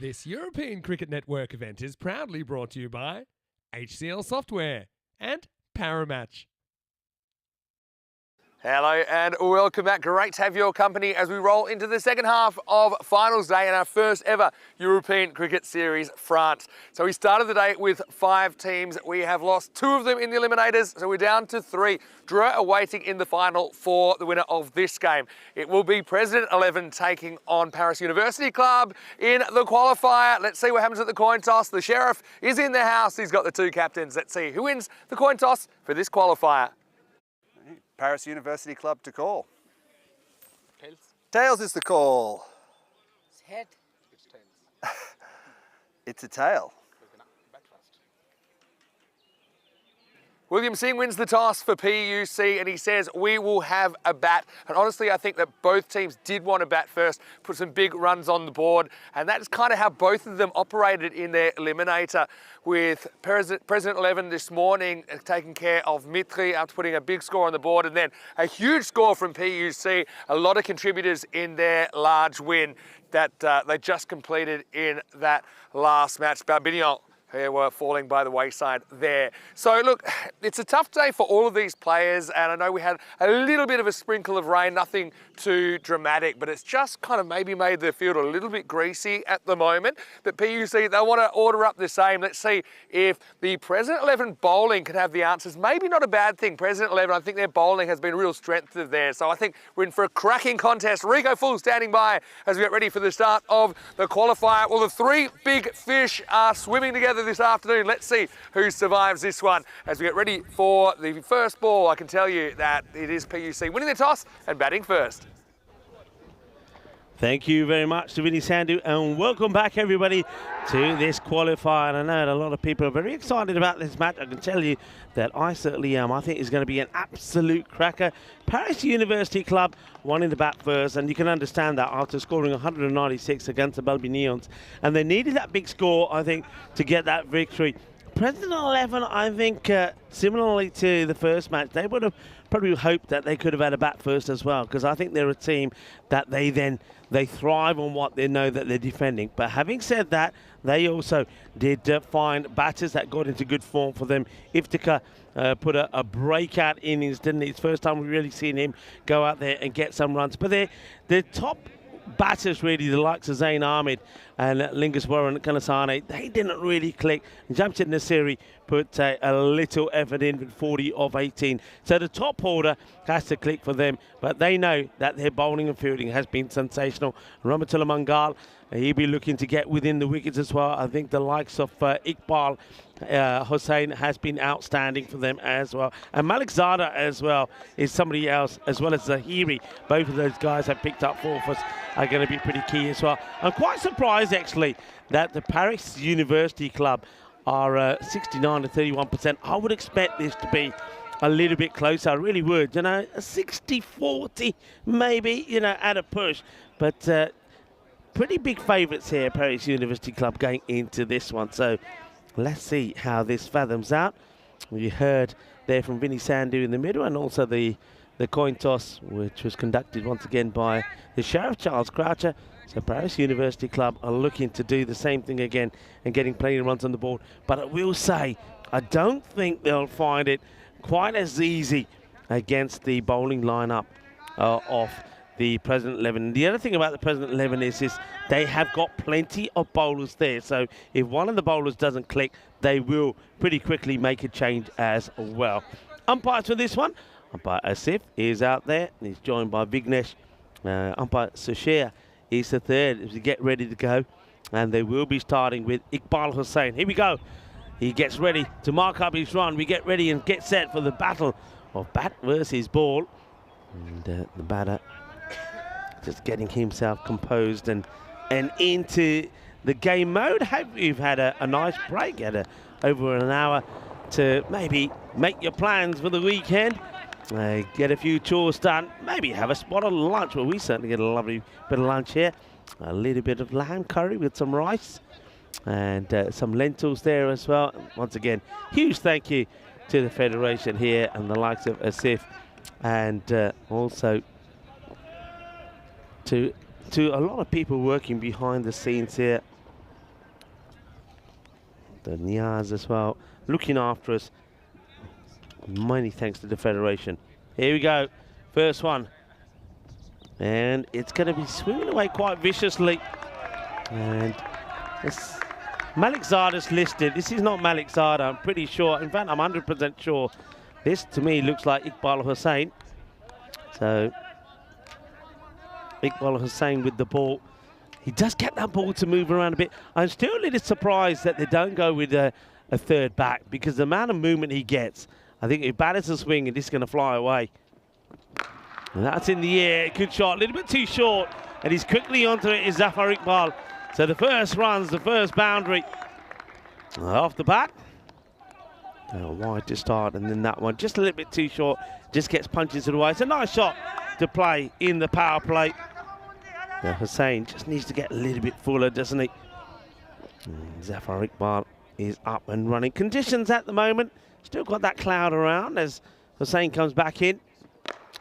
This European Cricket Network event is proudly brought to you by HCL Software and Paramatch.
Hello and welcome back. Great to have your company as we roll into the second half of finals day in our first ever European Cricket Series France. So we started the day with 5 teams. We have lost 2 of them in the Eliminators, so we're down to 3. Draw awaiting in the final for the winner of this game. It will be President 11 taking on Paris University Club in the qualifier. Let's see what happens at the coin toss. The Sheriff is in the house. He's got the 2 captains. Let's see who wins the coin toss for this qualifier.
Paris University Club to call. Tails. Tails is the call.
It's head.
It's tails.
It's a tail.
William Singh wins the toss for PUC and he says, we will have a bat. And honestly, I think that both teams did want to bat first, put some big runs on the board. And that's kind of how both of them operated in their eliminator, with President 11 this morning taking care of Mitri after putting a big score on the board, and then a huge score from PUC. A lot of contributors in their large win that they just completed in that last match. Barbignon, who were falling by the wayside there. So look, it's a tough day for all of these players, and I know we had a little bit of a sprinkle of rain, nothing too dramatic, but it's just kind of maybe made the field a little bit greasy at the moment. But PUC, they want to order up the same. Let's see if the President 11 bowling can have the answers. Maybe not a bad thing. President 11, I think their bowling has been a real strength of theirs. So I think we're in for a cracking contest. Rico Full standing by as we get ready for the start of the qualifier. Well, the 3 big fish are swimming together this afternoon. Let's see who survives this one as we get ready for the first ball. I can tell you that it is PUC winning the toss and batting first.
Thank you very much to Vinny Sandhu, and welcome back everybody to this qualifier. And I know a lot of people are very excited about this match. I can tell you that I certainly am. I think it's going to be an absolute cracker. Paris University Club won in the bat first, and you can understand that after scoring 196 against the Barbignions. And they needed that big score, I think, to get that victory. President 11, I think, similarly to the first match, they would have probably hoped that they could have had a bat first as well, because I think they're a team that they thrive on what they know that they're defending. But having said that, they also did find batters that got into good form for them. Iftikhar put a breakout innings, didn't he? It's the first time we've really seen him go out there and get some runs. But they're top batters, really, the likes of Zain Ahmed and Lingaswara and Kanasane, they didn't really click. Jamshid Nasiri put a little effort in with 40 of 18. So the top order has to click for them, but they know that their bowling and fielding has been sensational. Ramatullah Mangal, he'll be looking to get within the wickets as well. I think the likes of Iqbal Hussain has been outstanding for them as well. And Malik Zada as well is somebody else, as well as Zahiri. Both of those guys have picked up 4 for us, are going to be pretty key as well. I'm quite surprised, actually, that the Paris University Club are 69 to 31%. I would expect this to be a little bit closer. I really would, you know, a 60-40 maybe, you know, at a push. But pretty big favourites here, Paris University Club, going into this one. So let's see how this fathoms out. You heard there from Vinny Sandhu in the middle, and also the coin toss, which was conducted once again by the Sheriff, Charles Croucher. So Paris University Club are looking to do the same thing again and getting plenty of runs on the board. But I will say, I don't think they'll find it quite as easy against the bowling lineup of the President 11. The other thing about the President 11 is they have got plenty of bowlers there. So if one of the bowlers doesn't click, they will pretty quickly make a change as well. Umpires for this one. Umpire Asif is out there, and he's joined by Vignesh. Umpire Sushir is the third as we get ready to go. And they will be starting with Iqbal Hussain. Here we go. He gets ready to mark up his run. We get ready and get set for the battle of bat versus ball. And the batter just getting himself composed and into the game mode. Hope you've had a nice break, had over an hour to maybe make your plans for the weekend. Get a few chores done, maybe have a spot on lunch. Well, we certainly get a lovely bit of lunch here. A little bit of lamb curry with some rice and some lentils there as well. Once again, huge thank you to the Federation here and the likes of Asif, and also to a lot of people working behind the scenes here So Niaz as well, looking after us. Many thanks to the Federation. Here we go, first one. And it's going to be swinging away quite viciously. And it's Malik Zada's listed. This is not Malik Zada, I'm pretty sure. In fact, I'm 100% sure. This, to me, looks like Iqbal Hussain. So, Iqbal Hussain with the ball. He does get that ball to move around a bit. I'm still a little surprised that they don't go with a third back, because the amount of movement he gets, I think if batters a swing, and this is going to fly away. And that's in the air. Good shot. A little bit too short. And he's quickly onto it, is Zafar Iqbal. So the first runs, the first boundary. Off the bat. Wide to start, and then that one just a little bit too short. Just gets punches it away. It's a nice shot to play in the power play. Now Hussain just needs to get a little bit fuller, doesn't he? Zafar Iqbal is up and running. Conditions at the moment, still got that cloud around as Hussain comes back in.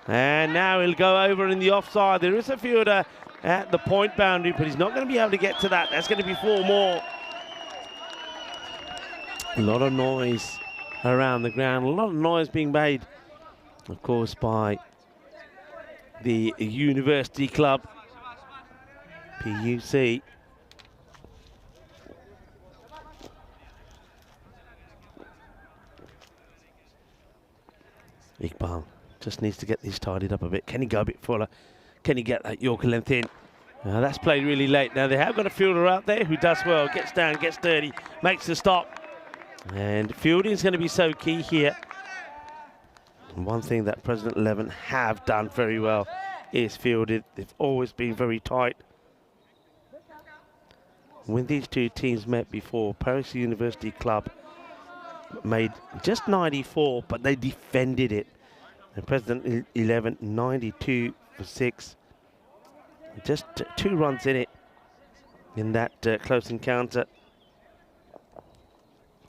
And now he'll go over in the offside. There is a fielder at the point boundary, but he's not going to be able to get to that. That's going to be 4 more. A lot of noise around the ground. A lot of noise being made, of course, by the University Club, PUC. Iqbal just needs to get this tidied up a bit. Can he go a bit fuller? Can he get that Yorker length in? That's played really late. Now they have got a fielder out there who does well, gets down, gets dirty, makes the stop. And fielding is going to be so key here. And one thing that President 11 have done very well is fielded. They've always been very tight. When these two teams met before, Paris University Club made just 94, but they defended it. And President 11, 92 for 6. Just 2 runs in it in that close encounter.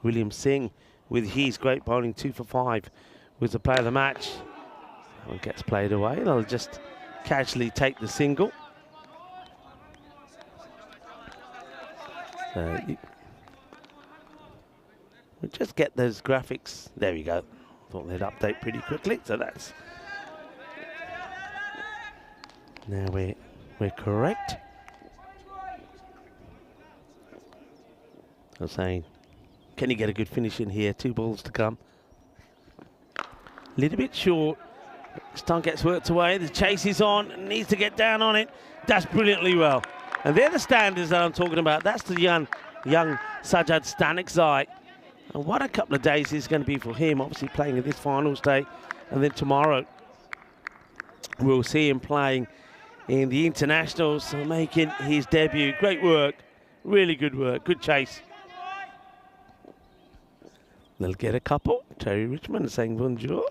William Singh with his great bowling, 2 for 5, was the player of the match. That one gets played away. They'll just casually take the single. So we'll just get those graphics. There we go. Thought they'd update pretty quickly. So that's now we're correct. I'm saying, can he get a good finish in here? 2 balls to come. A little bit short. Stunt gets worked away. The chase is on. Needs to get down on it. Does brilliantly well. And they're the standards that I'm talking about. That's the young Sajjad Stanikzai. And what a couple of days is going to be for him. Obviously playing in this finals day. And then tomorrow we'll see him playing in the internationals. So making his debut. Great work. Really good work. Good chase. They'll get a couple. Terry Richmond saying bonjour.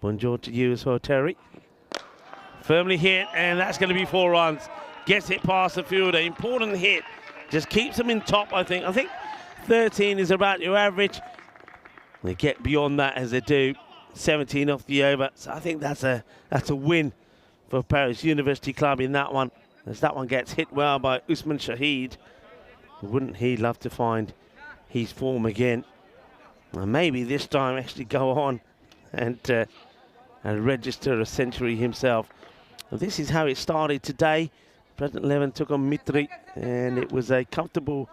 Bonjour to you as well, Terry. Firmly hit, and that's going to be 4 runs. Gets it past the fielder. Important hit. Just keeps them in top, I think. I think 13 is about your average. They get beyond that as they do. 17 off the over. So I think that's a win for Paris University Club in that one. As that one gets hit well by Usman Shahid. Wouldn't he love to find his form again? And maybe this time actually go on and register a century himself. And this is how it started today. President 11 took on Mitri, and it was a comfortable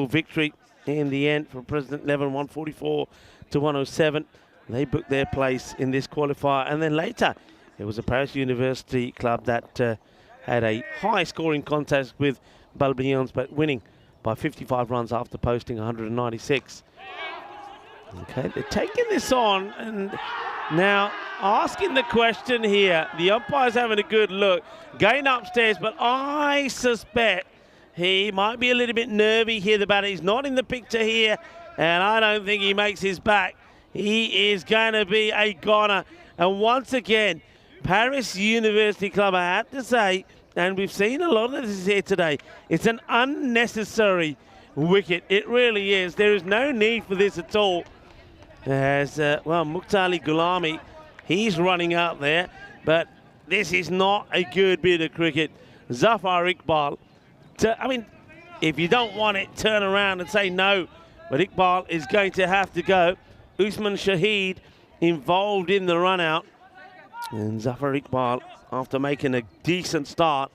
victory in the end for President 11, 144 to 107. They booked their place in this qualifier, and then later it was a Paris University club that had a high scoring contest with Balbrions, but winning by 55 runs after posting 196. Okay, they're taking this on, and now asking the question here. The umpire's having a good look. Going upstairs, but I suspect he might be a little bit nervy here. The batter is not in the picture here, and I don't think he makes his back. He is going to be a goner. And once again, Paris University Club, I have to say, and we've seen a lot of this here today, it's an unnecessary wicket. It really is. There is no need for this at all. As, Muqtali Gulami, he's running out there, but this is not a good bit of cricket. Zafar Iqbal, if you don't want it, turn around and say no. but Iqbal is going to have to go. Usman Shahid involved in the run out. And Zafar Iqbal, after making a decent start,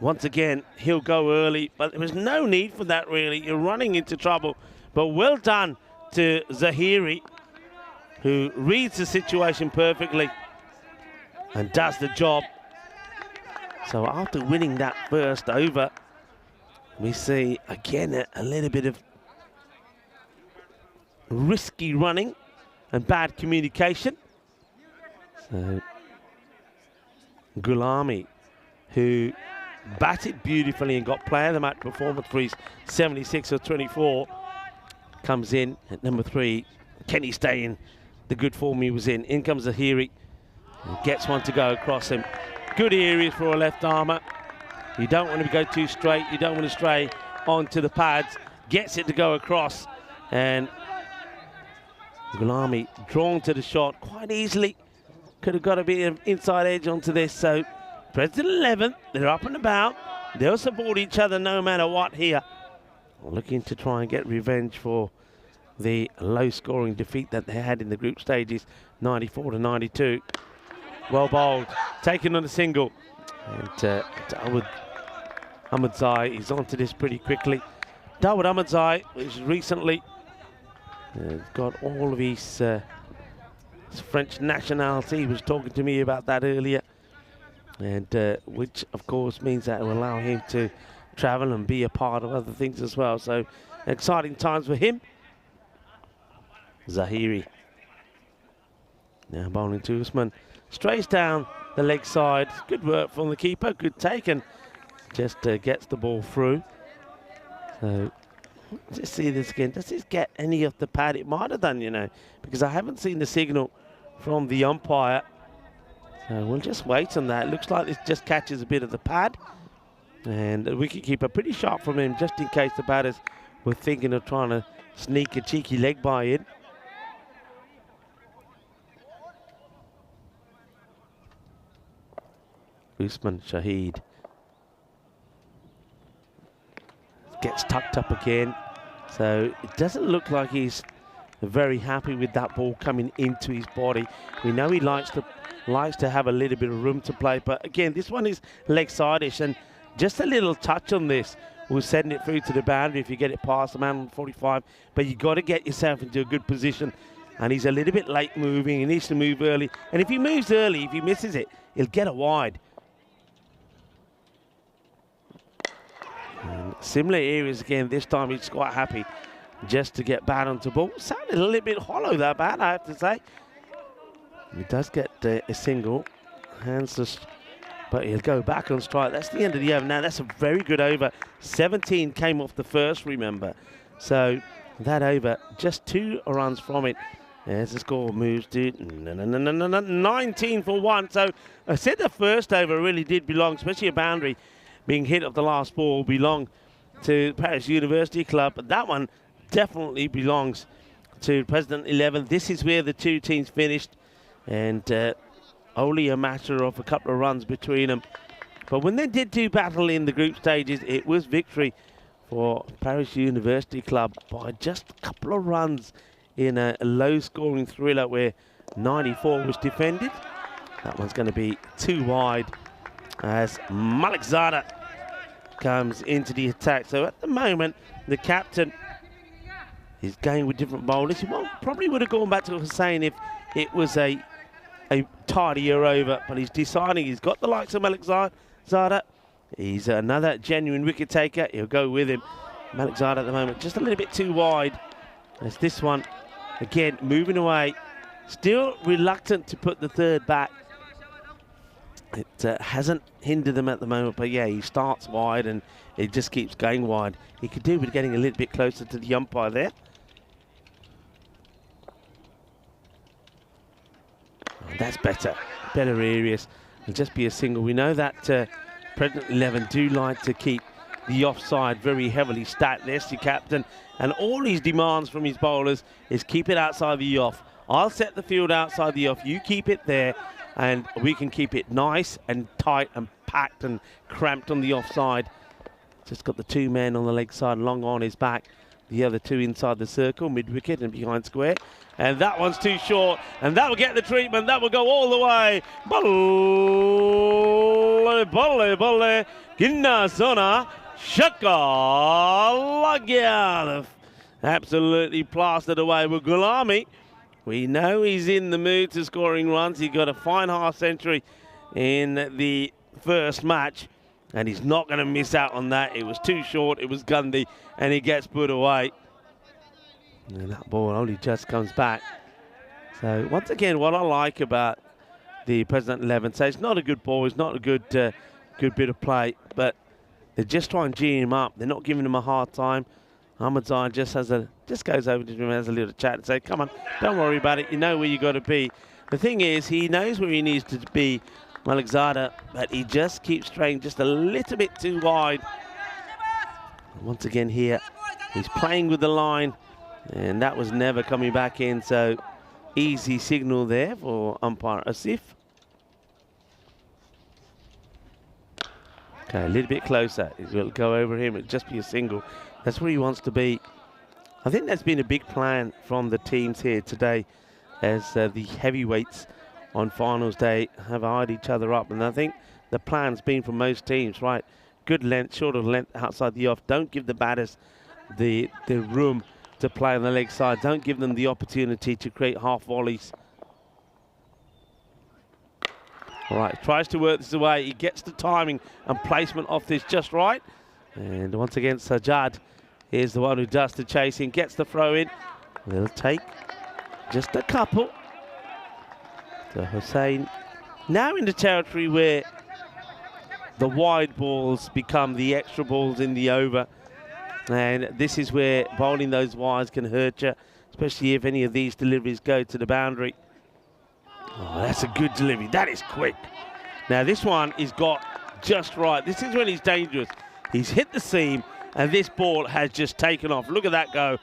once again, he'll go early, but there was no need for that really. You're running into trouble. But well done to Zahiri, who reads the situation perfectly and does the job. So after winning that first over, we see again a little bit of risky running and bad communication. So Gulami, who batted beautifully and got player of the match performance for his 76 or 24, comes in at number 3. Can he stay in the good form he was in? In comes Zahiri and gets one to go across him. Good areas for a left armour. You don't want to go too straight. You don't want to stray onto the pads. Gets it to go across, and Gulami drawn to the shot quite easily. Could have got a bit of inside edge onto this. So President 11, they're up and about. They'll support each other no matter what here. Looking to try and get revenge for the low-scoring defeat that they had in the group stages, 94 to 92. Well bowled, taken on a single. And Dawood Ahmadzai is onto this pretty quickly. Dawood Ahmadzai was recently got all of his French nationality. He was talking to me about that earlier, and which of course means that it will allow him to travel and be a part of other things as well. So exciting times for him. Zahiri now bowling to Usman. Strays down the leg side. Good work from the keeper. Good take, and just gets the ball through. So let's see this again. Does this get any of the pad? It might have done, you know, because I haven't seen the signal from the umpire. So we'll just wait on that. It looks like this just catches a bit of the pad. And the wicketkeeper pretty sharp from him, just in case the batters were thinking of trying to sneak a cheeky leg by in. Usman Shahid gets tucked up again. So it doesn't look like he's very happy with that ball coming into his body. We know he likes to have a little bit of room to play, but again, this one is leg side-ish, and just a little touch on this will send it through to the boundary if you get it past the man on 45. But you got to get yourself into a good position, and he's a little bit late moving. He needs to move early, and if he moves early, if he misses it, he'll get a wide. And similar areas again. This time he's quite happy just to get bat onto ball. Sounded a little bit hollow, that bat, I have to say. He does get a single. Hands but he'll go back on strike. That's the end of the over. Now, that's a very good over. 17 came off the first, remember. So that over, just 2 runs from it. As the score moves to 19 for 1. So I said the first over really did belong, especially a boundary being hit off the last ball, belonged to Paris University Club. But that one definitely belongs to President 11. This is where the two teams finished, and only a matter of a couple of runs between them. But when they did do battle in the group stages, it was victory for Paris University Club by just a couple of runs in a low-scoring thriller where 94 was defended. That one's going to be too wide as Malik Zada comes into the attack. So at the moment, the captain is going with different bowlers. He probably would have gone back to Hussain if it was a tidier over, but he's deciding he's got the likes of Malik Zada. He's another genuine wicket taker. He'll go with him. Malik Zada at the moment just a little bit too wide. As this one, again, moving away. Still reluctant to put the third back. It hasn't hindered them at the moment, but yeah, he starts wide and it just keeps going wide. He could do with getting a little bit closer to the umpire there. Oh, that's better areas. It'll just be a single. We know that President 11 do like to keep the offside very heavily stacked. There's the captain, and all his demands from his bowlers is keep it outside the off. I'll set the field outside the off, you keep it there, and we can keep it nice and tight and packed and cramped on the offside. Just got the 2 men on the leg side, Long on his back. the other two inside the circle, mid-wicket and behind square. And that one's too short, and that will get the treatment. That will go all the way. Bolle, Ginna Zona, Shaka Lagyan. Absolutely plastered away with Gulami. We know he's in the mood to scoring runs. He got a fine half century in the first match, and he's not going to miss out on that. It was too short, it was Gundy, and he gets put away. And that ball only just comes back. So once again, what I like about the President 11, so it's not a good ball, it's not a good bit of play, but they just try and G him up. They're not giving him a hard time. Ahmadzai just goes over to him and has a little chat and say, come on, don't worry about it. You know where you got to be. The thing is, he knows where he needs to be, Malakzada, but he just keeps straying just a little bit too wide. Once again here, he's playing with the line, and that was never coming back in. So easy signal there for umpire Asif. Okay, a little bit closer. He'll go over him. It'll just be a single. That's where he wants to be. I think that's been a big plan from the teams here today, as the heavyweights on finals day have eyed each other up. And I think the plan's been for most teams, right? Good length, short of length outside the off. Don't give the batters the room to play on the leg side. Don't give them the opportunity to create half volleys. All right, tries to work this away. He gets the timing and placement off this just right. And once again, Sajjad is the one who does the chasing, gets the throw in. They'll take just a couple. So Hussain now in the territory where the wide balls become the extra balls in the over. And this is where bowling those wides can hurt you, especially if any of these deliveries go to the boundary. Oh, that's a good delivery. That is quick. Now this one is got just right. This is when he's dangerous. He's hit the seam, and this ball has just taken off. Look at that go.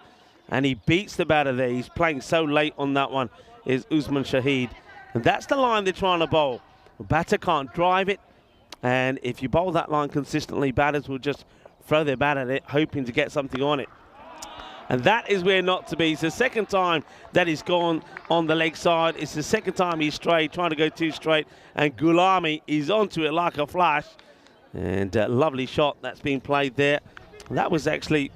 And he beats the batter there. He's playing so late on that one, is Usman Shahid. And that's the line they're trying to bowl. The batter can't drive it. And if you bowl that line consistently, batters will just throw their bat at it, hoping to get something on it. And that is where not to be. It's the second time that he's gone on the leg side. It's the second time he's straight, trying to go too straight. And Gulami is onto it like a flash. And lovely shot that's been played there. That was actually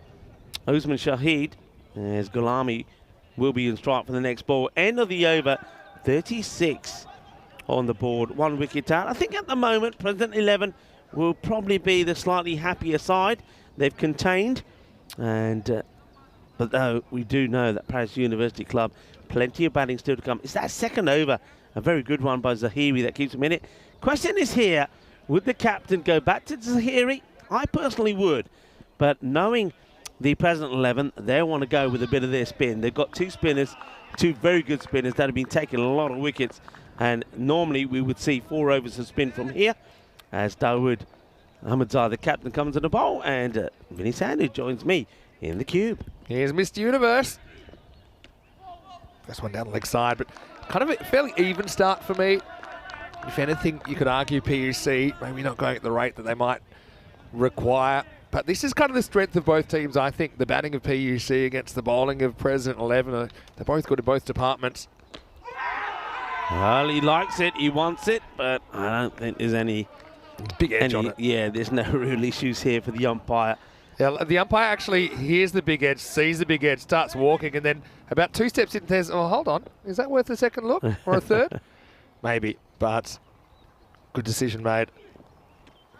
Usman Shahid, as Gulami will be in strike for the next ball. End of the over, 36 on the board, 1 wicket out. I think at the moment, President 11 will probably be the slightly happier side. They've contained, and but though we do know that Paris University Club, plenty of batting still to come. It's that second over, a very good one by Zahiri that keeps him in it. Question is here, would the captain go back to Zahiri? I personally would, but knowing the President 11, they want to go with a bit of their spin. They've got two spinners, two very good spinners that have been taking a lot of wickets, and normally we would see 4 overs of spin from here, as Dawood Ahmadzai, the captain, comes to the bowl, and Vinny Sandhu joins me in the cube.
Here's Mr. Universe. First one down the leg side, but kind of a fairly even start for me. If anything, you could argue PUC maybe not going at the rate that they might require. But this is kind of the strength of both teams, I think. The batting of PUC against the bowling of President 11. They're both good in both departments.
Well, he likes it, he wants it, but I don't think there's any
big edge on it.
Yeah, there's no real issues here for the umpire.
Yeah, the umpire actually hears the big edge, sees the big edge, starts walking, and then about 2 steps in says, oh, hold on, is that worth a second look or a third? Maybe, but good decision made.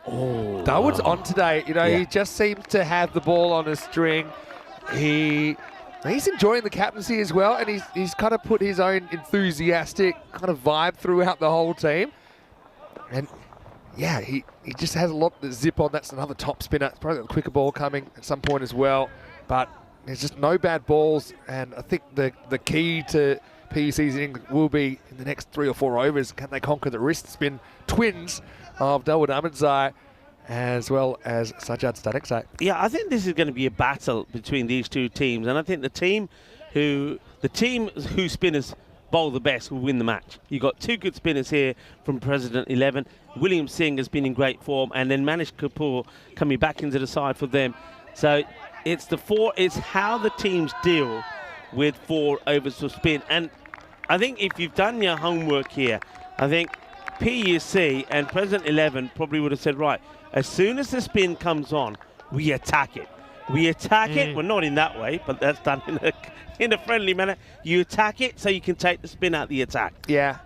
Oh, Dawood's on today. You know,
Yeah.
he just seems to have the ball on a string. He's enjoying the captaincy as well, and he's kind of put his own enthusiastic kind of vibe throughout the whole team. And yeah, he just has a lot of zip on. That's another top spinner. It's probably got a quicker ball coming at some point as well. But there's just no bad balls, and I think the key to PUC's innings will be in the next 3 or 4 overs. Can they conquer the wrist spin twins of Dawood Ahmadzai as well as Sajjad Stanekzai?
Yeah, I think this is going to be a battle between these two teams, and I think the team who spinners bowl the best will win the match. You've got 2 good spinners here from President 11. William Singh has been in great form, and then Manish Kapoor coming back into the side for them. So it's how the teams deal with 4 overs of spin. And I think if you've done your homework here, I think PUC and President 11 probably would have said, right, as soon as the spin comes on, we attack it. We attack it. Well, not in that way, but that's done in a friendly manner. You attack it so you can take the spin out the attack.
Yeah.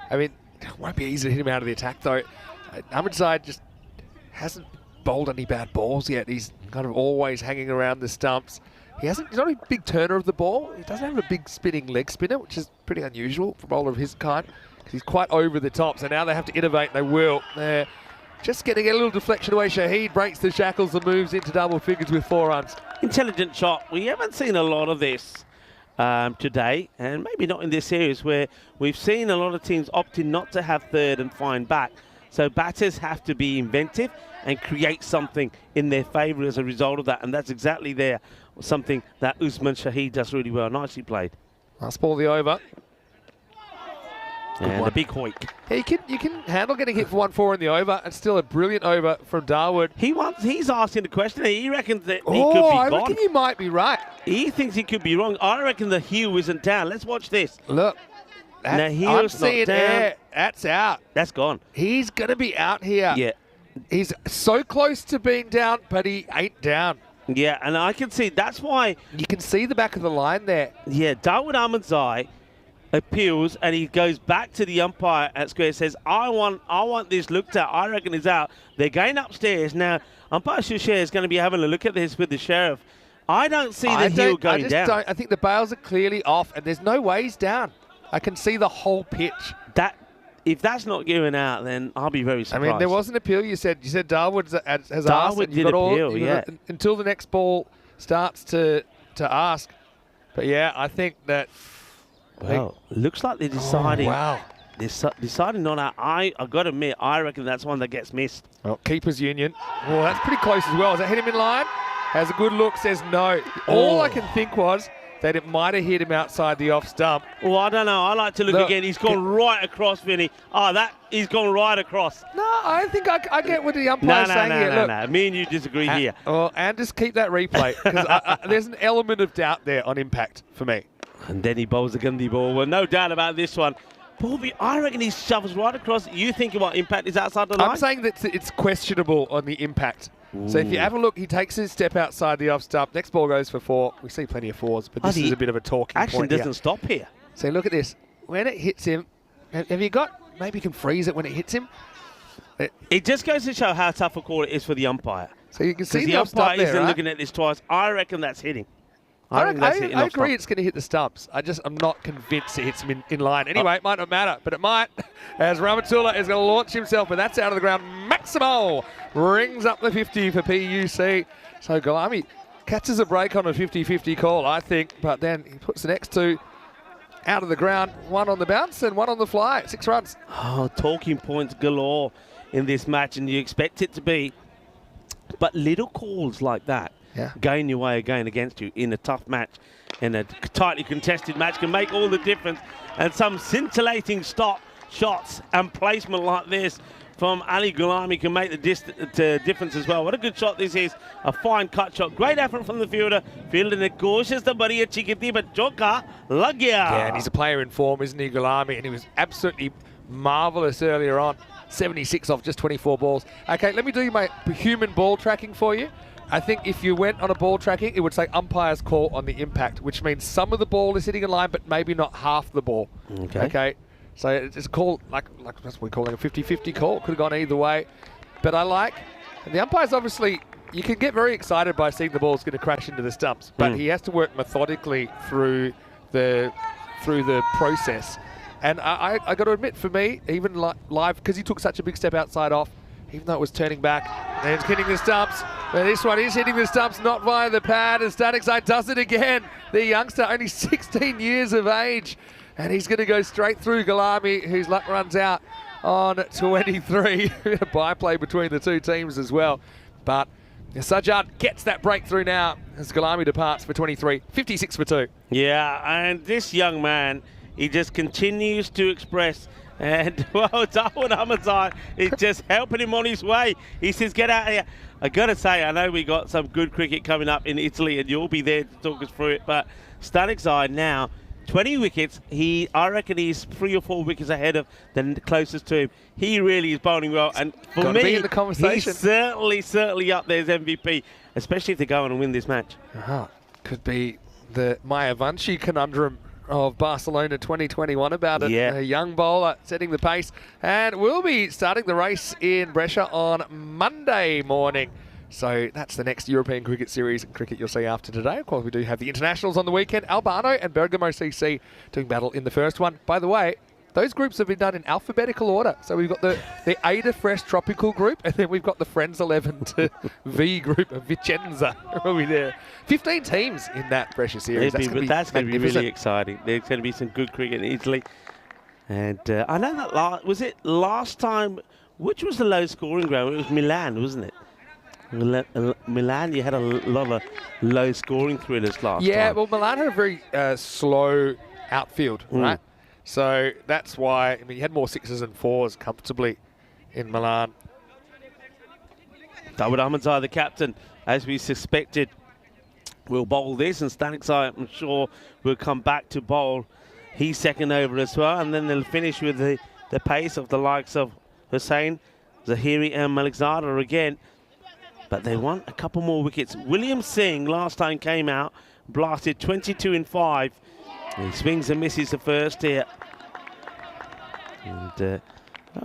I mean, it won't be easy to hit him out of the attack, though. Ahmedzai just hasn't bowled any bad balls yet. He's kind of always hanging around the stumps. He's not a big turner of the ball. He doesn't have a big spinning leg spinner, which is pretty unusual for a bowler of his kind. He's quite over the top, so now they have to innovate, and they will. They're just getting a little deflection away. Shahid breaks the shackles and moves into double figures with 4 runs.
Intelligent shot. We haven't seen a lot of this today, and maybe not in this series, where we've seen a lot of teams opting not to have third and find back. So batters have to be inventive and create something in their favour as a result of that, and that's exactly something that Usman Shahid does really well. Nicely played.
Last ball of the over.
And a big hoik.
Yeah, you can handle getting hit for 1-4 in the over. It's still a brilliant over from Darwood.
He's asking the question. He reckons that he could be
I
gone.
reckon you might be right.
He thinks he could be wrong. I reckon the heel isn't down. Let's watch this.
Look.
The heel's not down.
That's out.
That's gone.
He's going to be out here.
Yeah.
He's so close to being down, but he ain't down.
Yeah, and I can see that's why.
You can see the back of the line there.
Yeah, Darwood Ahmedzai appeals, and he goes back to the umpire at square, says, I want this looked at. I reckon he's out. They're going upstairs. Now, umpire Shushare is going to be having a look at this with the sheriff. I don't see the heel going down.
I think the bails are clearly off, and there's no way he's down. I can see the whole pitch.
If that's not given out, then I'll be very surprised.
I mean, there was an appeal. You said Darwood has asked.
Darwood did appeal, yeah.
Until the next ball starts to ask. But yeah, I think that.
Well, looks like they're deciding.
Oh, wow.
They're deciding not out. I've got to admit, I reckon that's one that gets missed.
Well, keepers union. Oh, that's pretty close as well. Has that hit him in line? Has a good look, says no. All I can think was that it might have hit him outside the off stump.
Well, I don't know. I like to look again. He's gone right across, Vinny. He's gone right across.
No, I think I get what the umpire's saying here.
No. Me and you disagree here.
And just keep that replay, because there's an element of doubt there on impact for me.
And then he bowls a Gundy ball. Well, no doubt about this one. Bobby, I reckon he shovels right across. You thinking what impact is outside the line?
I'm saying that it's questionable on the impact. Ooh. So if you have a look, he takes his step outside the off stump. Next ball goes for 4. We see plenty of 4s, but this is a bit of a talking point.
Action doesn't stop here.
So look at this. When it hits him, have you got, maybe you can freeze it when it hits him?
It just goes to show how tough a call it is for the umpire.
So you can see
the umpire isn't looking at this twice. I reckon that's hitting.
I agree it's going to hit the stumps. I'm not convinced it hits him in line. Anyway, it might not matter, but it might, as Ramatullah is going to launch himself, but that's out of the ground. Maximo rings up the 50 for PUC. So Galami catches a break on a 50-50 call, I think, but then he puts the next 2 out of the ground, 1 on the bounce and 1 on the fly, 6 runs.
Oh, talking points galore in this match, and you expect it to be. But little calls like that, going your way again against you in a tough match, in a tightly contested match, can make all the difference. And some scintillating shots and placement like this from Ali Gulami can make the difference as well. What a good shot this is. A fine cut shot. Great effort from the fielder. Fielding it cautious. The bariya chikiti, but joka lag gaya.
Yeah, and he's a player in form, isn't he, Gulami? And he was absolutely marvellous earlier on. 76 off just 24 balls. Okay, let me do my human ball tracking for you. I think if you went on a ball tracking, it would say umpire's call on the impact, which means some of the ball is hitting a line, but maybe not half the ball. Okay. So it's a call, like that's what we call it, a 50-50 call. Could have gone either way. But the umpire's obviously, you can get very excited by seeing the ball's going to crash into the stumps, but he has to work methodically through the process. And I got to admit, for me, even live, because he took such a big step outside off, even though it was turning back, and it's hitting the stumps. But this one is hitting the stumps, not via the pad, and Static Side does it again. The youngster, only 16 years of age, and he's going to go straight through Galami, whose luck runs out on 23. A byplay between the two teams as well. But Sajjad gets that breakthrough now as Galami departs for 23, 56 for 2.
Yeah, and this young man, he just continues to express And, well, Darwin Ahmadzai is just helping him on his way. He says, get out of here. I got to say, I know we got some good cricket coming up in Italy, and you'll be there to talk us through it. But Stanikzai now, 20 wickets. I reckon he's 3 or 4 wickets ahead of the closest to him. He really is bowling well. And for me,
in the conversation.
He's certainly up there as MVP, especially if they go on and win this match.
Could be the Mayavanshi conundrum of Barcelona 2021 about it.
Yeah.
A young bowler setting the pace. And we'll be starting the race in Brescia on Monday morning. So that's the next European Cricket Series cricket you'll see after today. Of course, we do have the internationals on the weekend. Albano and Bergamo CC doing battle in the first one. By the way, those groups have been done in alphabetical order. So we've got the Ada Fresh Tropical group, and then we've got the Friends 11 to V group of Vicenza. Will be there. 15 teams in that Brescia series.
That's going to be really exciting. There's going to be some good cricket in Italy. And I know that was it last time, which was the low scoring ground? It was Milan, wasn't it? Milan, you had a lot of low scoring thrillers last time.
Yeah, well, Milan had a very slow outfield, right? So that's why, I mean, you had more 6s and 4s comfortably in Milan.
Dawood Ahmadzai, the captain, as we suspected, will bowl this, and Stanikzai, I'm sure, will come back to bowl. He's second over as well, and then they'll finish with the pace of the likes of Hussain, Zahiri and Malikzada again. But they want a couple more wickets. William Singh last time came out, blasted 22 in 5. He swings and misses the first here. And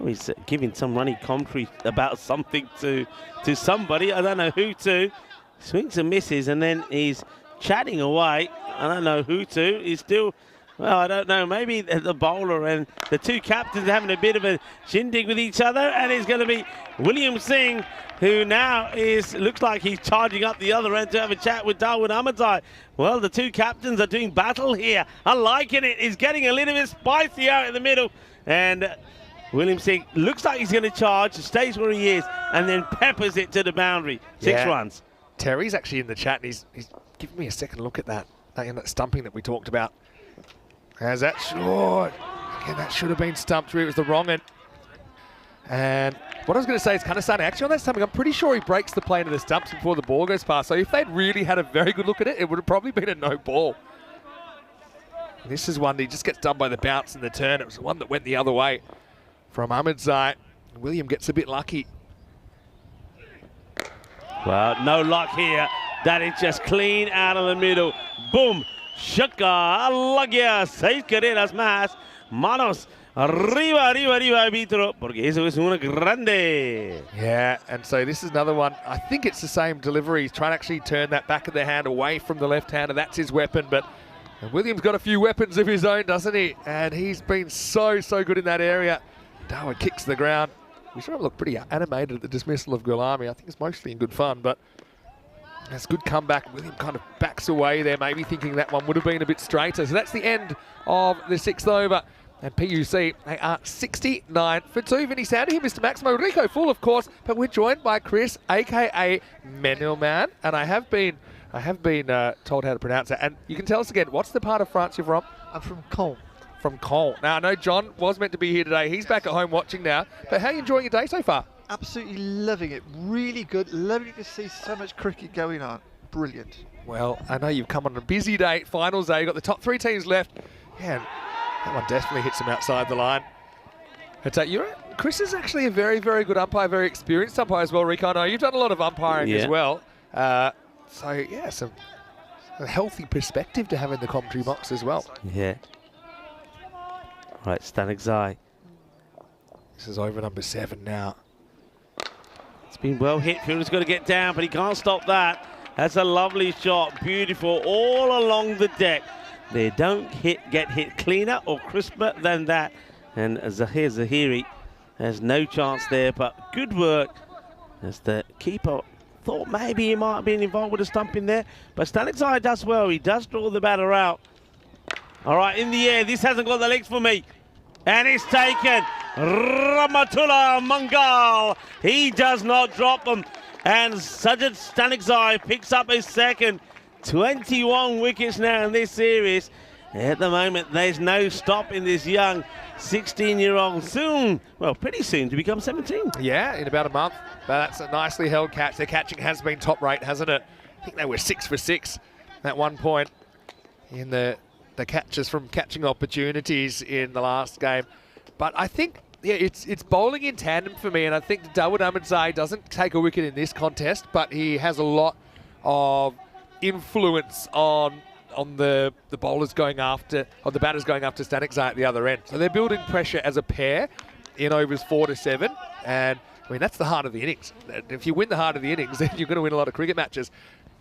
he's giving some runny commentary about something to somebody. I don't know who to. Swings and misses, and then he's chatting away. I don't know who to. He's still, well, I don't know. Maybe the bowler and the two captains having a bit of a shindig with each other. And it's going to be William Singh, who now looks like he's charging up the other end to have a chat with Dawood Ahmadzai. Well, the two captains are doing battle here. I'm liking it. He's getting a little bit spicy out in the middle. And William Singh looks like he's going to charge, stays where he is, and then peppers it to the boundary. 6 runs.
Terry's actually in the chat, and he's giving me a second look at that stumping that we talked about. As that short. Again, that should have been stumped. It was the wrong end. And what I was going to say is kind of starting actually on that stumping. I'm pretty sure he breaks the plane of the stumps before the ball goes past. So if they'd really had a very good look at it, it would have probably been a no ball. This is one that he just gets done by the bounce and the turn. It was the one that went the other way from Ahmadzai. William gets a bit lucky.
Well, no luck here. That is just clean out of the middle. Boom. Shaka. Alagia. 6 carreras más. Manos. Arriba, arbitro. Porque eso es una grande.
Yeah, and so this is another one. I think it's the same delivery. He's trying to actually turn that back of the hand away from the left hander. That's his weapon, but William's got a few weapons of his own, doesn't he? And he's been so good in that area. Darwin kicks the ground. We sort of look pretty animated at the dismissal of Gulami. I think it's mostly in good fun, but it's a good comeback. William kind of backs away there, maybe thinking that one would have been a bit straighter. So that's the end of the 6th over. And PUC, they are 69 for 2. Vinny Sandy here, Mr. Maximo. Rico full, of course, but we're joined by Chris, a.k.a. Menelman. And I have been told how to pronounce it. And you can tell us again, what's the part of France you're from?
I'm from Caen.
From Caen. Now, I know John was meant to be here today. He's back at home watching now. But how are you enjoying your day so far?
Absolutely loving it. Really good. Lovely to see so much cricket going on. Brilliant.
Well, I know you've come on a busy day, finals day. You've got the top 3 teams left. Yeah, that one definitely hits him outside the line. Chris is actually a very good umpire, very experienced umpire as well, Rico. I know you've done a lot of umpiring as well. So, yeah, a healthy perspective to have in the commentary box as well.
Yeah. Right, Stanikzai.
This is over number 7 now.
It's been well hit. Fielder's got to get down, but he can't stop that. That's a lovely shot. Beautiful all along the deck. They don't get hit cleaner or crisper than that. And Zahiri has no chance there, but good work as the keeper thought maybe he might have been involved with a stumping there. But Stanikzai does well. He does draw the batter out. All right, in the air. This hasn't got the legs for me. And it's taken. Rahmatullah Mangal. He does not drop them. And Sajid Stanikzai picks up his second. 21 wickets now in this series. At the moment, there's no stopping this young 16-year-old soon, well, pretty soon to become 17.
Yeah, in about a month. But that's a nicely held catch. Their catching has been top rate, hasn't it? I think they were 6 for 6 at one point in the catches from catching opportunities in the last game. But I think, yeah, it's bowling in tandem for me, and I think Dawud Ahmedzai doesn't take a wicket in this contest, but he has a lot of influence on the bowlers going after, or the batters going after Stanikzai at the other end. So they're building pressure as a pair in overs 4 to 7, and I mean, that's the heart of the innings. If you win the heart of the innings, then you're going to win a lot of cricket matches.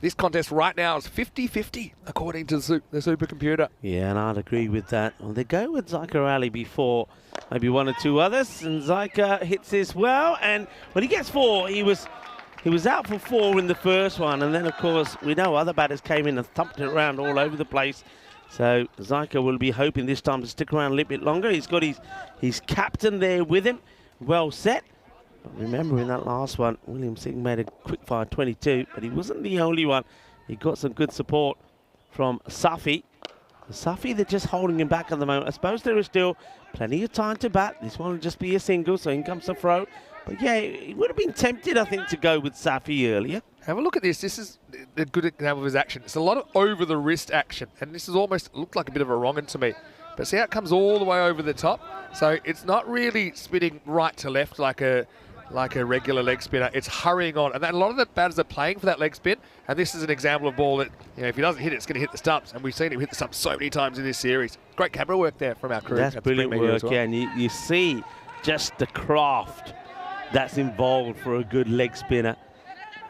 This contest right now is 50-50, according to the supercomputer.
Yeah, and I'd agree with that. Well, they go with Zyka Ali before maybe 1 or 2 others, and Zyka hits this well, and when he gets 4, he was out for 4 in the first one, and then, of course, we know other batters came in and thumped it around all over the place. So Zyka will be hoping this time to stick around a little bit longer. He's got his captain there with him, well set. But remember, in that last one, William Singh made a quick fire 22, but he wasn't the only one. He got some good support from Safi. Safi, they're just holding him back at the moment. I suppose there is still plenty of time to bat. This one will just be a single, so in comes the throw. But yeah, he would have been tempted, I think, to go with Safi earlier.
Have a look at this. This is a good example of his action. It's a lot of over-the-wrist action, and this is almost looked like a bit of a wrong-un to me. But see how it comes all the way over the top? So it's not really spinning right to left like a regular leg spinner. It's hurrying on, and a lot of the batters are playing for that leg spin, and this is an example of ball that, you know, if he doesn't hit it, it's going to hit the stumps, and we've seen him hit the stumps so many times in this series. Great camera work there from our crew.
That's brilliant work, well. Yeah, and you see just the craft that's involved for a good leg spinner,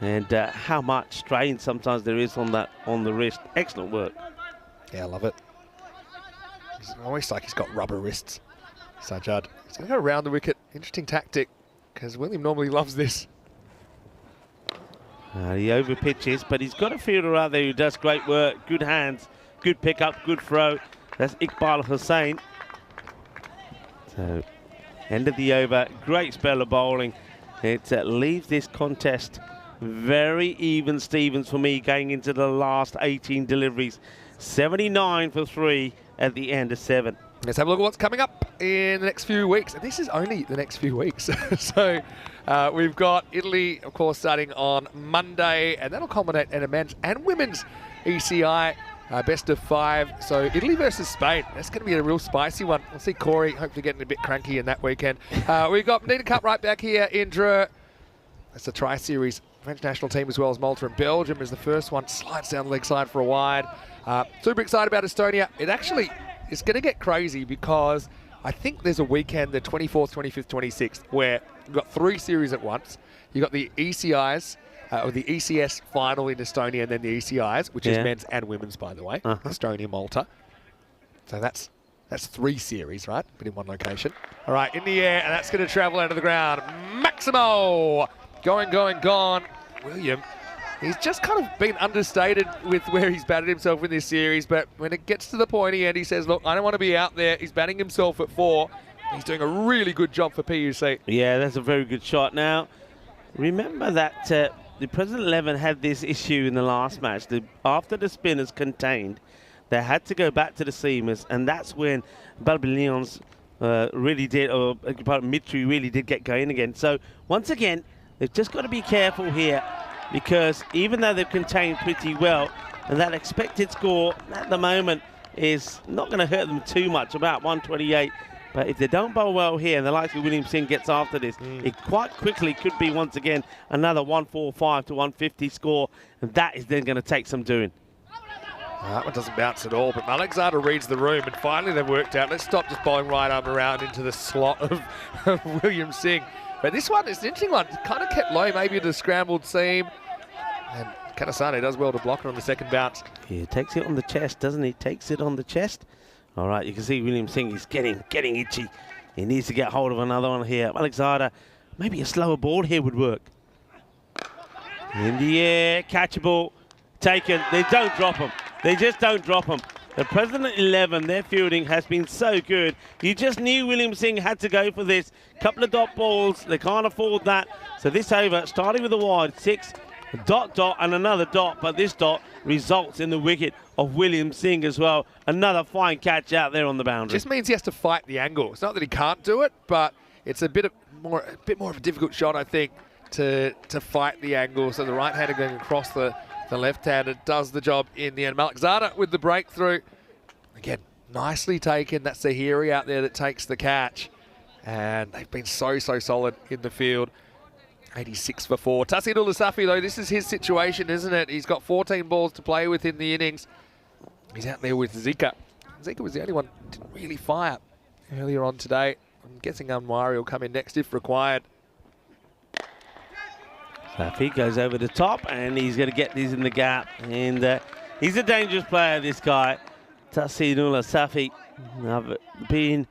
and how much strain sometimes there is on the wrist. Excellent work.
Yeah, I love it. It's almost like he's got rubber wrists, Sajjad. He's going to go around the wicket. Interesting tactic, because William normally loves this.
He over pitches, but he's got a fielder out there who does great work. Good hands, good pickup, good throw. That's Iqbal Hussain. So, end of the over, great spell of bowling. It leaves this contest very even Stevens for me going into the last 18 deliveries. 79 for 3 at the end of 7.
Let's have a look at what's coming up in the next few weeks. And this is only the next few weeks. So we've got Italy, of course, starting on Monday, and that'll culminate in a men's and women's ECI best of 5. So Italy versus Spain. That's going to be a real spicy one. We'll see Corey hopefully getting a bit cranky in that weekend. We've got Medina Cup right back here in Dreux. That's the tri-series. French national team as well as Malta and Belgium is the first one. Slides down the leg side for a wide. Super excited about Estonia. It actually is going to get crazy because I think there's a weekend, the 24th, 25th, 26th, where you've got 3 series at once. You've got the ECIs, or the ECS final in Estonia, and then the ECIs, which is men's and women's, by the way. Estonia, Malta. So that's 3 series, right? But in one location. All right, in the air, and that's going to travel out of the ground. Maximo! Going, gone. William, he's just kind of been understated with where he's batted himself in this series, but when it gets to the pointy end, he says, look, I don't want to be out there. He's batting himself at 4. He's doing a really good job for PUC. Yeah,
that's a very good shot. Now, remember that the President 11 had this issue in the last match. After the spinners contained, they had to go back to the seamers, and that's when Balbilions really did, or Mitri really did get going again. So, once again, they've just got to be careful here, because even though they've contained pretty well, and that expected score at the moment is not going to hurt them too much, about 128. But if they don't bowl well here, and the likes of William Singh gets after this, it quite quickly could be once again another 145 to 150 score, and that is then going to take some doing.
That one doesn't bounce at all, but Alexander reads the room, and finally they've worked out. Let's stop just bowling right arm around into the slot of William Singh. But this one is an interesting one. Kind of kept low, maybe at a scrambled seam. And Kanasane does well to block it on the second bounce.
He takes it on the chest, doesn't he? Takes it on the chest. All right, you can see William Singh is getting itchy. He needs to get hold of another one here. Alexander, maybe a slower ball here would work. In the air, catchable, taken. They don't drop him. They just don't drop him. The President 11, their fielding has been so good. You just knew William Singh had to go for this. Couple of dot balls, they can't afford that. So this over, starting with a wide, 6, Dot, dot, and another dot, but this dot results in the wicket of William Singh as well. Another fine catch out there on the boundary.
Just means he has to fight the angle. It's not that he can't do it, but it's a bit more of a difficult shot, I think, to fight the angle. So the right-hander going across the left-hander does the job in the end. Malik Zada with the breakthrough. Again, nicely taken. That's Zahiri out there that takes the catch. And they've been so solid in the field. 86 for 4. Taseed Ulusafi, though, this is his situation, isn't it? He's got 14 balls to play with in the innings. He's out there with Zika. Zika was the only one who didn't really fire earlier on today. I'm guessing Anwari will come in next if required.
Safi goes over the top, and he's going to get these in the gap. And he's a dangerous player, this guy, Taseed Ulusafi. I've been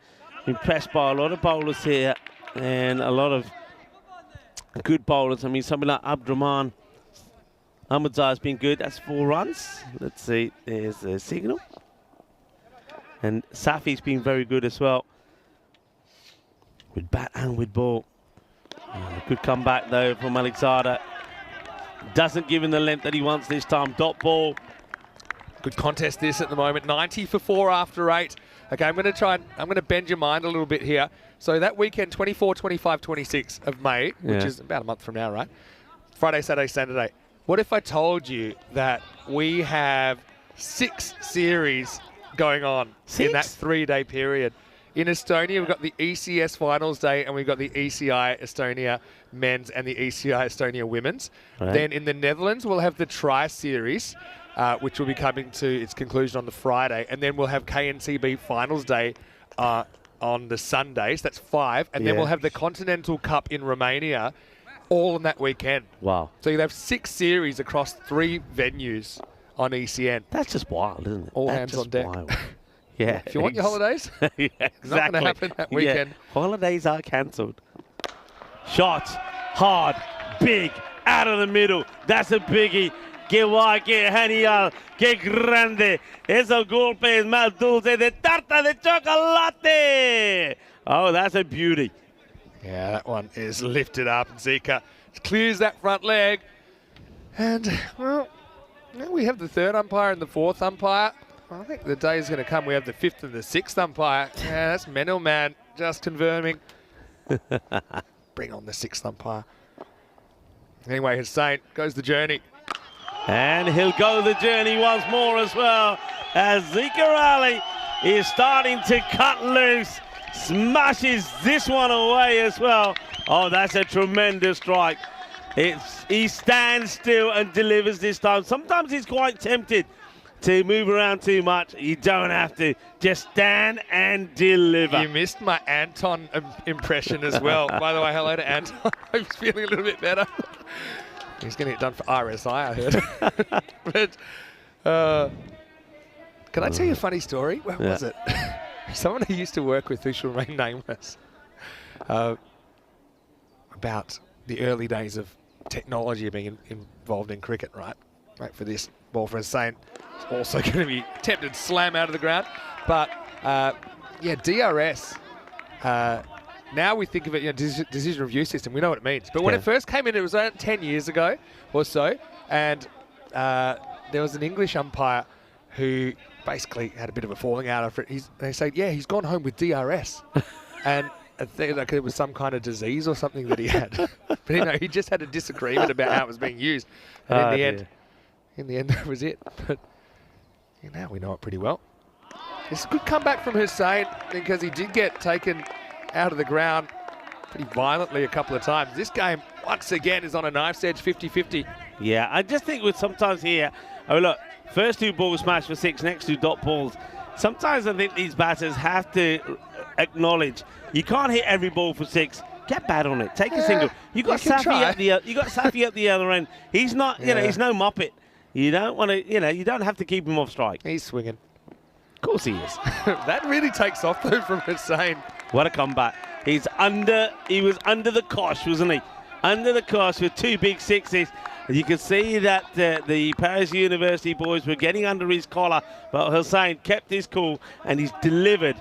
impressed by a lot of bowlers here, and a lot of good bowlers. I mean, somebody like Abdurrahman Ahmadzai has been good. That's 4 runs. Let's see. There's a signal. And Safi's been very good as well, with bat and with ball. Good comeback, though, from Malik Zada. Doesn't give him the length that he wants this time. Dot ball.
Good contest this at the moment. 90 for 4 after 8. Okay, I'm going to bend your mind a little bit here. So that weekend, 24, 25, 26 of May, which is about a month from now, right? Friday, Saturday, Saturday. What if I told you that we have 6 series going on in that 3-day period? In Estonia, we've got the ECS Finals Day, and we've got the ECI Estonia Men's and the ECI Estonia Women's.
Right.
Then in the Netherlands, we'll have the Tri-Series, which will be coming to its conclusion on the Friday. And then we'll have KNCB Finals Day on the Sundays. That's 5. And then we'll have the Continental Cup in Romania all on that weekend.
Wow.
So you'll have 6 series across 3 venues on ECN.
That's just wild, isn't it?
All
That's
hands
just
on deck.
wild. Yeah.
If you want your holidays,
Yeah,
it's
exactly.
not going to happen that weekend.
Yeah. Holidays are cancelled. Shot, hard, big, out of the middle. That's a biggie. Que guay, que genial, que grande. Esos golpes más dulces de tarta de chocolate. Oh, that's a beauty.
Yeah, that one is lifted up, and Zika clears that front leg. And, well, now we have the 3rd umpire and the 4th umpire. I think the day is going to come. We have the 5th and the 6th umpire. Yeah, that's Menel Man just confirming. Bring on the 6th umpire. Anyway, Hussain goes the journey.
And he'll go the journey once more as well, as Zika Ali is starting to cut loose. Smashes this one away as well. Oh, that's a tremendous strike. He stands still and delivers this time. Sometimes he's quite tempted to move around too much. You don't have to. Just stand and deliver.
You missed my Anton impression as well. By the way, hello to Anton. I was feeling a little bit better. He's going to get done for RSI, I heard. But can I tell you a funny story? Where was it? Someone I used to work with who shall remain nameless, about the early days of technology being involved in cricket, right? Right, for this ball for Hussain. It's also going to be attempted slam out of the ground. But, yeah, DRS. Now we think of it, decision review system. We know what it means. But when it first came in, it was around 10 years ago or so. And there was an English umpire who basically had a bit of a falling out after it. They say, yeah, he's gone home with DRS. And I think like it was some kind of disease or something that he had. But he just had a disagreement about how it was being used. And in the end, that was it. But now we know it pretty well. It's a good comeback from Hussain because he did get taken out of the ground pretty violently a couple of times. This game, once again, is on a knife's edge, 50-50.
Yeah, I just think with sometimes here, oh look, first 2 balls smashed for 6, next 2 dot balls. Sometimes I think these batters have to acknowledge you can't hit every ball for 6. Get bat on it. Take a single. You got Safi at the other end. He's not, he's no muppet. You don't want to, you don't have to keep him off strike.
He's swinging.
Of course he is.
That really takes off though from Hussain.
What a comeback. He was under the cosh, wasn't he? Under the cosh with 2 big 6s. You can see that the Paris University boys were getting under his collar, but Hussain kept his cool and he's delivered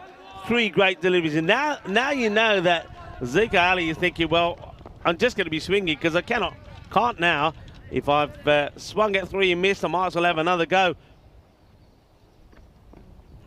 3 great deliveries. And now you know that Zika Ali is thinking, well, I'm just going to be swinging because I can't now If I've swung at 3 and missed, I might as well have another go.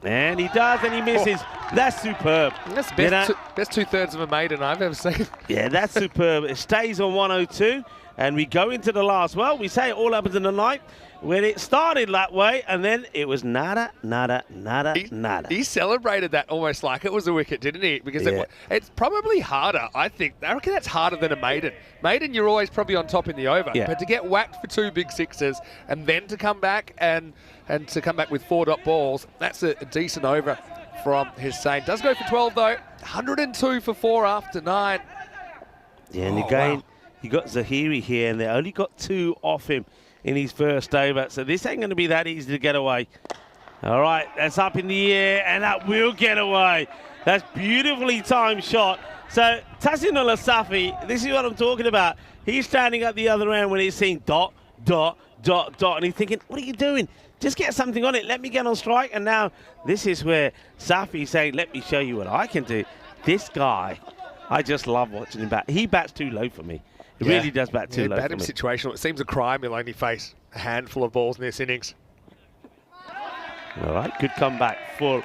And he does, and he misses. That's superb.
That's the best two-thirds of a maiden I've ever seen.
Yeah, that's superb. It stays on 102, and we go into the last. Well, we say it all happens in the night. When it started that way, and then it was nada, nada, nada, nada.
He celebrated that almost like it was a wicket, didn't he? Because it's probably harder, I think. I reckon that's harder than a maiden. Maiden, you're always probably on top in the over.
Yeah.
But to get whacked for 2 big sixes and then to come back and to come back with 4 dot balls, that's a decent over from Hussain. Does go for 12, though. 102 for 4 after 9.
Yeah, and again, you got Zahiri here, and they only got 2 off him in his first over. So this ain't going to be that easy to get away. All right, that's up in the air, and that will get away. That's beautifully timed shot. So Tahsinullah Safi, this is what I'm talking about. He's standing at the other end when he's seeing dot, dot, dot, dot, and he's thinking, what are you doing? Just get something on it. Let me get on strike. And now this is where Safi's saying, let me show you what I can do. This guy, I just love watching him bat. He bats too low for me. He really does bat too low for me.
Situational. It seems a crime he'll only face a handful of balls in this innings.
All right, good comeback. Full.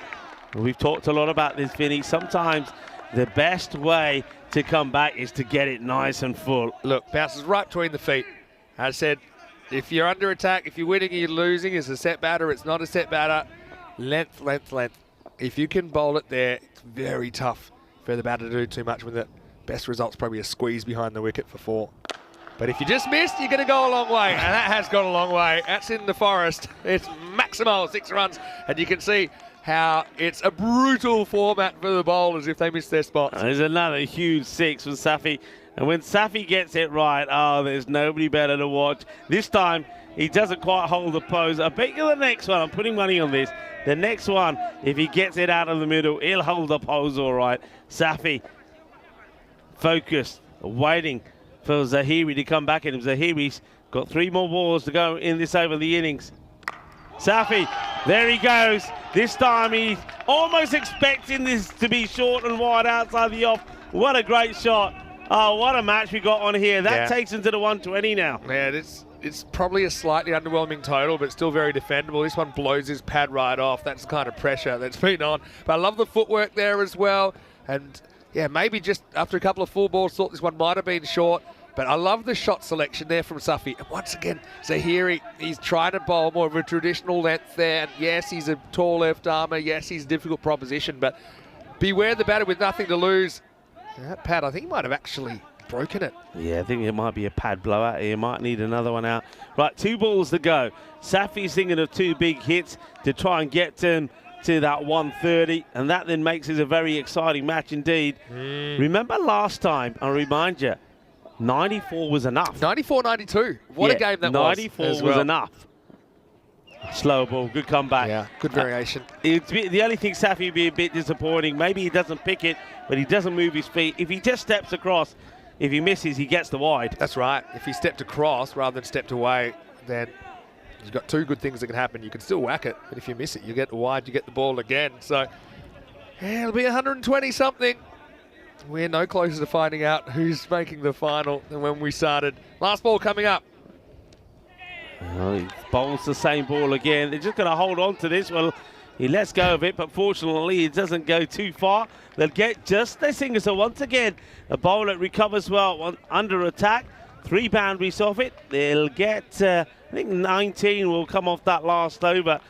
We've talked a lot about this, Vinny. Sometimes the best way to come back is to get it nice and full.
Look, bounces right between the feet. As I said, if you're under attack, if you're winning or you're losing, it's a set batter, it's not a set batter. Length, length, length. If you can bowl it there, it's very tough for the batter to do too much when the best result's probably a squeeze behind the wicket for 4. But if you just missed, you're going to go a long way. And that has gone a long way. That's in the forest. It's maximal 6 runs. And you can see how it's a brutal format for the bowlers if they miss their spots.
There's another huge 6 from Safi. And when Safi gets it right, oh, there's nobody better to watch. This time, he doesn't quite hold the pose. I bet you the next one, I'm putting money on this. The next one, if he gets it out of the middle, he'll hold the pose all right. Safi, focused, waiting for Zahiri to come back in him. Zahiri's got 3 more balls to go in this over the innings. Safi, there he goes. This time he's almost expecting this to be short and wide outside the off. What a great shot. Oh, what a match we got on here. That takes him to the 120 now.
Yeah, it's probably a slightly underwhelming total, but still very defendable. This one blows his pad right off. That's the kind of pressure that's been on. But I love the footwork there as well. And yeah, maybe just after a couple of 4 balls, thought this one might have been short. But I love the shot selection there from Safi. And once again, Zahiri, he's trying to bowl more of a traditional length there. And yes, he's a tall left armer. Yes, he's a difficult proposition. But beware the batter with nothing to lose. That pad, I think he might have actually broken it.
Yeah, I think it might be a pad blowout. He might need another one out. Right, 2 balls to go. Safi's thinking of 2 big hits to try and get him to that 130, and that then makes it a very exciting match indeed. Remember last time, I remind you, 94 was enough.
94-92. What a game that
94 was enough. Slow ball, good comeback.
Yeah, good variation.
The only thing Safi would be a bit disappointing, maybe he doesn't pick it, but he doesn't move his feet. If he just steps across, if he misses, he gets the wide.
That's right. If he stepped across rather than stepped away, then you've got 2 good things that can happen. You can still whack it, but if you miss it, you get the wide, you get the ball again. So, yeah, it'll be 120-something. We're no closer to finding out who's making the final than when we started. Last ball coming up.
Oh, he bowls the same ball again. They're just going to hold on to this. Well, he lets go of it, but fortunately it doesn't go too far. They'll get just their singers. So once again, a bowler recovers well under attack. 3 boundaries off it. They'll get, I think 19 will come off that last over.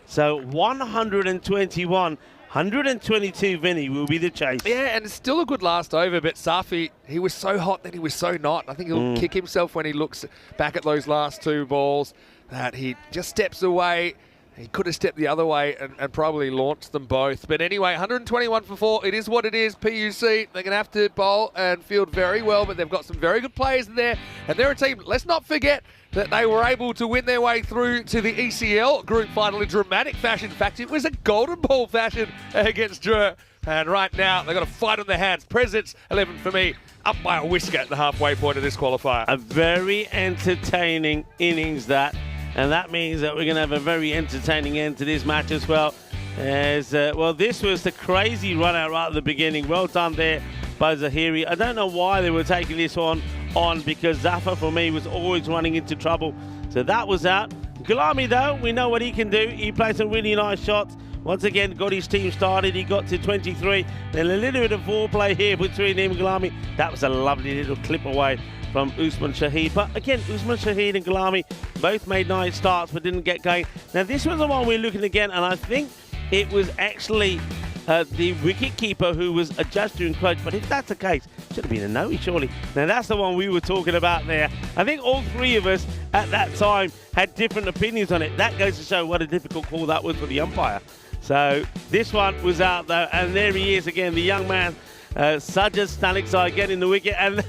So 121. 122, Vinny, will be the chase.
Yeah, and it's still a good last over, but Safi, he was so hot that he was so not. I think he'll kick himself when he looks back at those last 2 balls, that he just steps away. He could have stepped the other way and probably launched them both. But anyway, 121 for 4. It is what it is, PUC. They're going to have to bowl and field very well, but they've got some very good players in there. And they're a team, let's not forget that they were able to win their way through to the ECL group final in dramatic fashion. In fact, it was a golden ball fashion against Dre. And right now, they've got a fight on their hands. President's 11 for me, up by a whisker at the halfway point of this qualifier.
A very entertaining innings that. And that means that we're going to have a very entertaining end to this match as well. As well, this was the crazy run out right at the beginning. Well done there by Zahiri. I don't know why they were taking this on on, because Zafar, for me, was always running into trouble. So that was out. Gulami, though, we know what he can do. He played some really nice shots. Once again, got his team started. He got to 23. Then a little bit of foreplay here between him and Gulami. That was a lovely little clip away from Usman Shahid. But again, Usman Shahid and Gulami both made nice starts but didn't get going. Now, this was the one we're looking again, and I think it was actually the wicket-keeper who was adjudged to encroach. But if that's the case, it should have been a no, surely. Now, that's the one we were talking about there. I think all three of us at that time had different opinions on it. That goes to show what a difficult call that was for the umpire. So this one was out though, and there he is again, the young man, Sajjad Stanikzai getting the wicket. And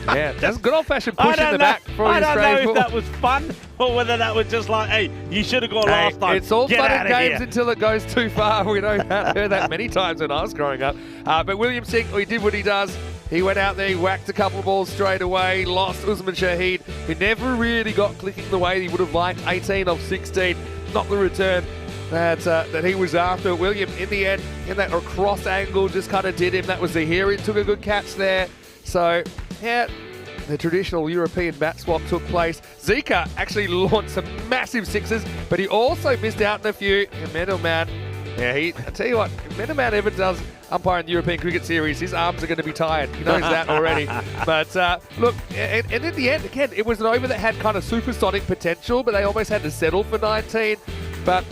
yeah, that's good old-fashioned push in the back.
I don't know if that was fun or whether that was just like, hey, you should have gone last time.
It's all
Get
fun
out
and
of
games
here.
until it goes too far. We know that. Heard that many times when I was growing up. But William Singh, he did what he does. He went out there, he whacked a couple of balls straight away, lost Usman Shahid, who never really got clicking the way he would have liked. 18 of 16, not the return that he was after. William, in the end, in that cross angle, just kind of did him. That was Zahiri, took a good catch there. So, yeah, the traditional European bat swap took place. Zika actually launched some massive sixes, but he also missed out on a few. And Middleman, yeah, I tell you what, if Middleman ever does umpire in the European Cricket Series, his arms are going to be tired. He knows that already. But look, and in the end, again, it was an over that had kind of supersonic potential, but they almost had to settle for 19. But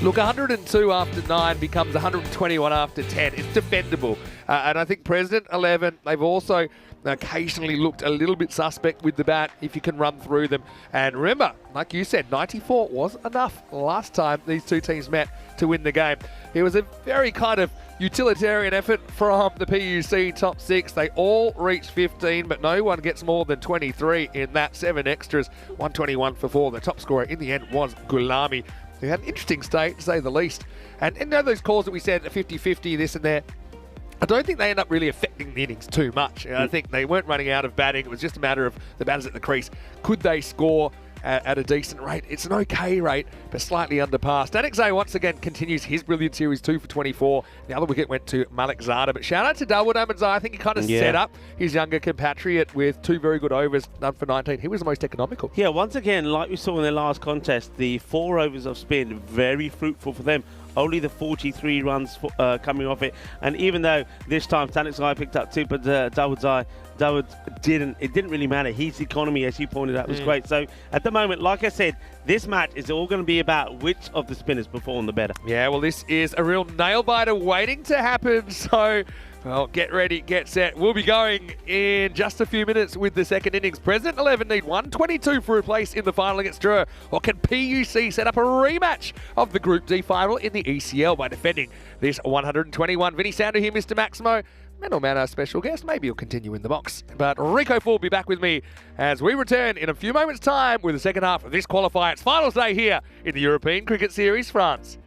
look, 102 after 9 becomes 121 after 10. It's defendable. And I think President 11, they've also occasionally looked a little bit suspect with the bat if you can run through them. And remember, like you said, 94 was enough last time these two teams met to win the game. It was a very kind of utilitarian effort from the PUC top 6. They all reached 15, but no one gets more than 23 in that. 7 extras, 121 for 4. The top scorer in the end was Gulami, who had an interesting stay, to say the least. And you know those calls that we said, 50-50, this and that, I don't think they end up really affecting the innings too much. I think they weren't running out of batting. It was just a matter of the batters at the crease. Could they score at a decent rate? It's an okay rate, but slightly under par. Stanikzai once again continues his brilliant series, 2 for 24. The other wicket went to Malik Zada. But shout out to Dawood Ahmedzai. I think he kind of set up his younger compatriot with 2 very good overs, done for 19. He was the most economical.
Yeah, once again, like we saw in their last contest, the 4 overs of spin, very fruitful for them. Only the 43 runs coming off it. And even though this time Stanikzai picked up 2, but Dawood didn't. It didn't really matter. His economy, as you pointed out, was great. So at the moment, like I said, this match is all going to be about which of the spinners perform the better.
Yeah, well, this is a real nail-biter waiting to happen. So, well, get ready, get set. We'll be going in just a few minutes with the second innings. President 11 need 122 for a place in the final against Drur. Or can PUC set up a rematch of the Group D final in the ECL by defending this 121? Vinny Sandhu here, Mr. Maximo. Middleman, our special guest. Maybe he'll continue in the box. But Rico Full will be back with me as we return in a few moments' time with the second half of this qualifier. It's finals day here in the European Cricket Series, France.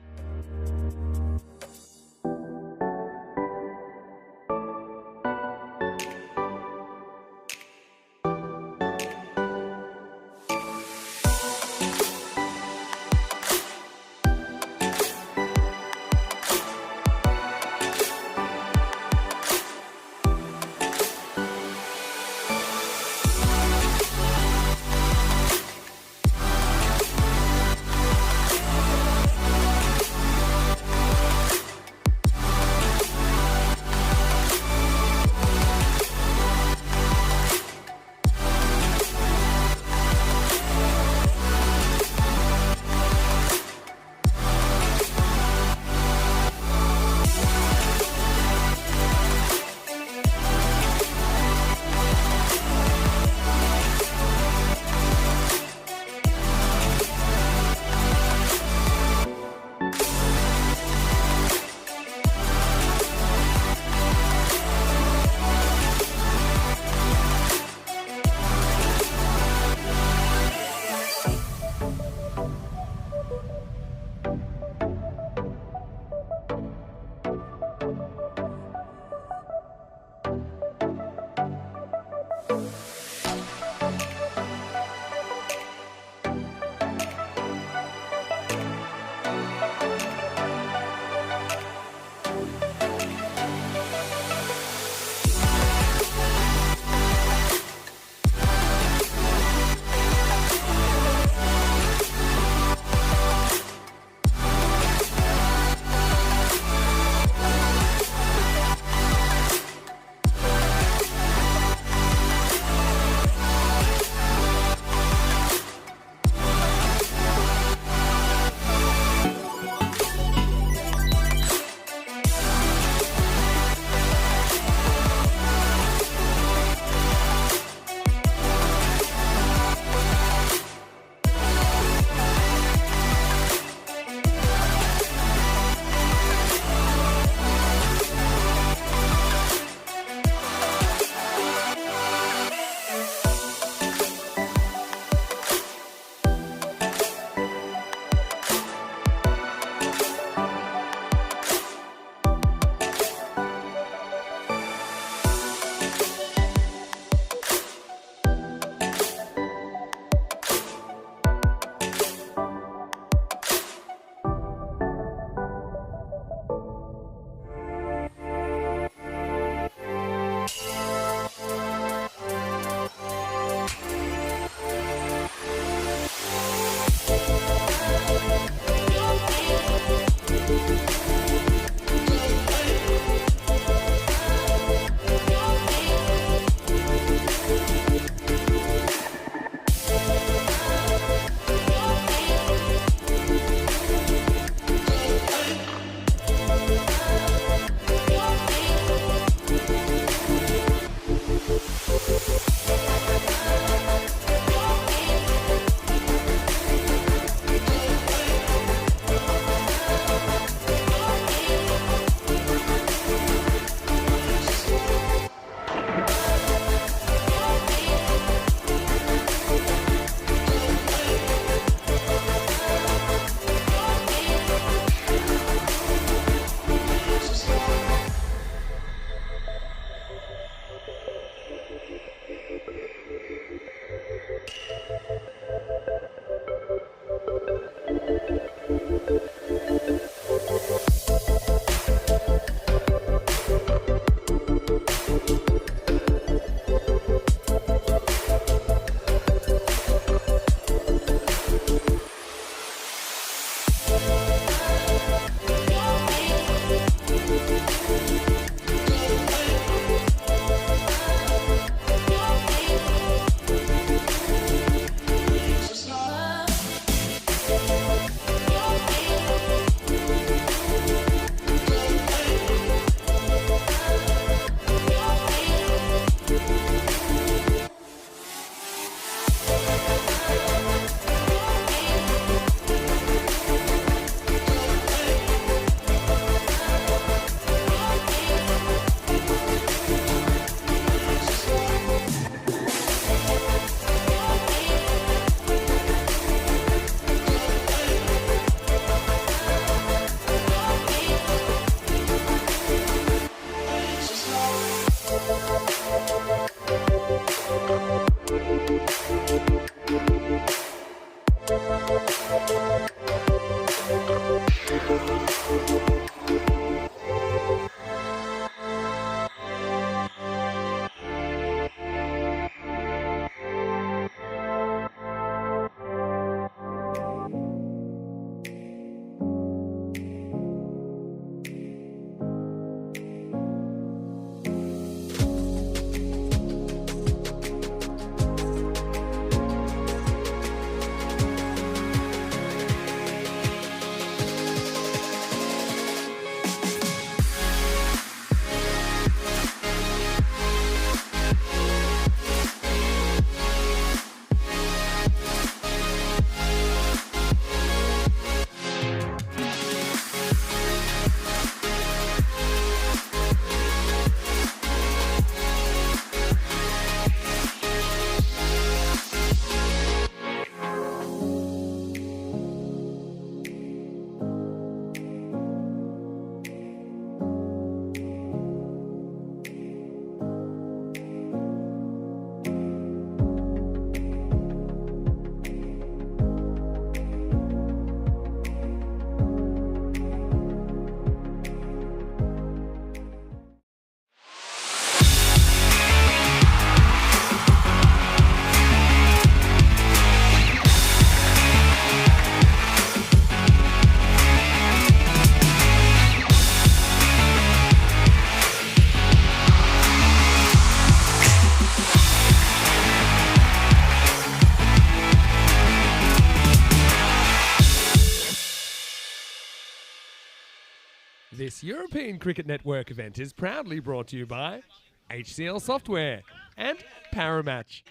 This European Cricket Network event is proudly brought to you by HCL Software and Paramatch.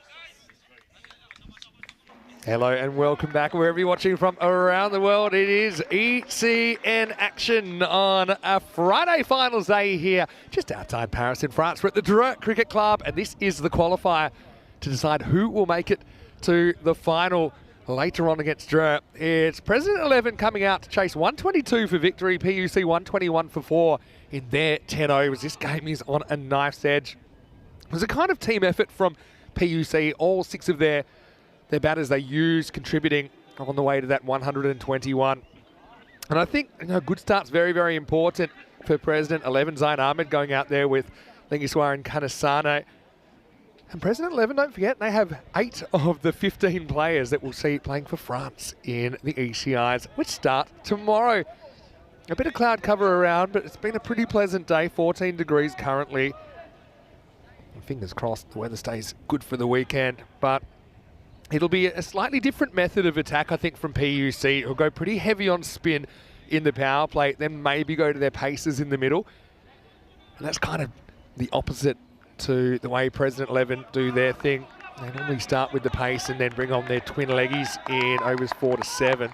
Hello and welcome back wherever you're watching from around the world. It is ECN action on a Friday finals day here just outside Paris in France. We're at the Dreux Cricket Club and this is the qualifier to decide who will make it to the final later on against Dreux. It's President 11 coming out to chase 122 for victory, PUC 121 for 4 in their 10 overs. This game is on a knife's edge. It was a kind of team effort from PUC, all 6 of their batters they used contributing on the way to that 121. And I think a good start's very, very important for President 11. Zain Ahmed going out there with Lingiswar and Kanasane. And President 11, don't forget, they have 8 of the 15 players that we'll see playing for France in the ECIs, which start tomorrow. A bit of cloud cover around, but it's been a pretty pleasant day, 14 degrees currently. And fingers crossed the weather stays good for the weekend, but it'll be a slightly different method of attack, I think, from PUC. It'll go pretty heavy on spin in the power play, then maybe go to their paces in the middle. And that's kind of the opposite to the way President 11 do their thing. They normally start with the pace and then bring on their twin leggies in overs 4 to 7.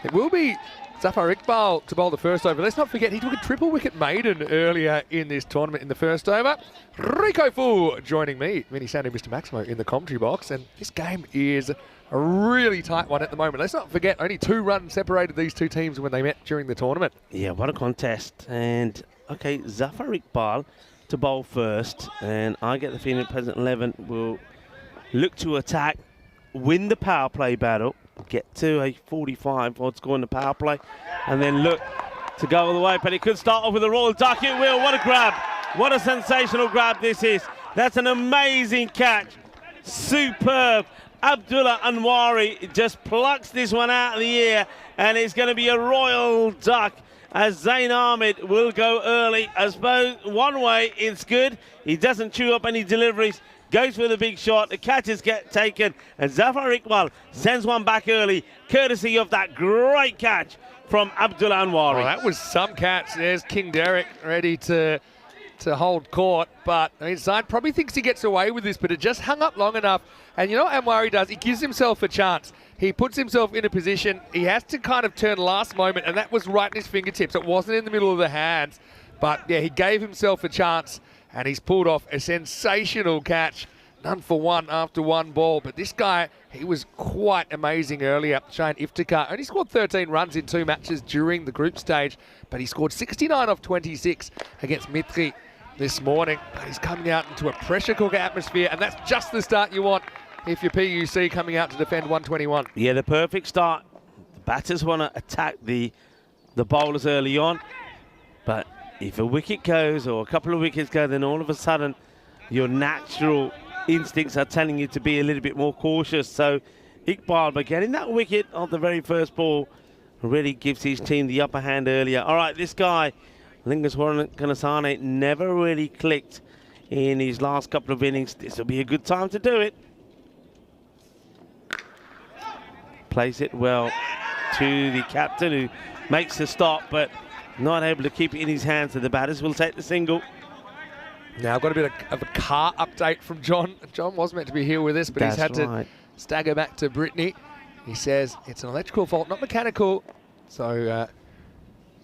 It will be Zafar Iqbal to bowl the first over. Let's not forget he took a triple wicket maiden earlier in this tournament in the first over. Rico Fu joining me, Vinny Sandu, Mr. Maximo in the commentary box, and this game is a really tight one at the moment. Let's not forget only 2 runs separated these two teams when they met during the tournament.
Yeah, what a contest. And okay, Zafar Iqbal to bowl first, and I get the feeling President 11 will look to attack, win the power play battle, get to a 45 odd score in the power play, and then look to go all the way. But it could start off with a royal duck. It will. What a grab. What a sensational grab this is. That's an amazing catch. Superb. Abdullah Anwari just plucks this one out of the air, and it's going to be a royal duck as Zain Ahmed will go early. I suppose one way it's good. He doesn't chew up any deliveries. Goes for the big shot. The catches get taken. And Zafar Iqbal sends one back early, courtesy of that great catch from Abdullah Anwari.
Oh, that was some catch. There's King Derek ready to hold court. But I mean, Zain probably thinks he gets away with this, but it just hung up long enough. And you know what Anwari does? He gives himself a chance. He puts himself in a position. He has to kind of turn last moment, and that was right in his fingertips. It wasn't in the middle of the hands. But yeah, he gave himself a chance, and he's pulled off a sensational catch. None for one after one ball. But this guy, he was quite amazing earlier. Shane Iftikhar only scored 13 runs in 2 matches during the group stage, but he scored 69 off 26 against Mitri this morning. But he's coming out into a pressure cooker atmosphere, and that's just the start you want if you're PUC coming out to defend 121.
Yeah, the perfect start. The Batters want to attack the bowlers early on, but if a wicket goes or a couple of wickets go, then all of a sudden your natural instincts are telling you to be a little bit more cautious. So Iqbal, by getting that wicket on the very first ball, really gives his team the upper hand earlier. All right, this guy, Lingaswaran Kanasane, never really clicked in his last couple of innings. This will be a good time to do it. Plays it well to the captain, who makes the stop, but not able to keep it in his hands. So the batters will take the single.
Now, I've got a bit of a car update from John. John was meant to be here with us, but he's had to stagger back to Brittany. He says it's an electrical fault, not mechanical. So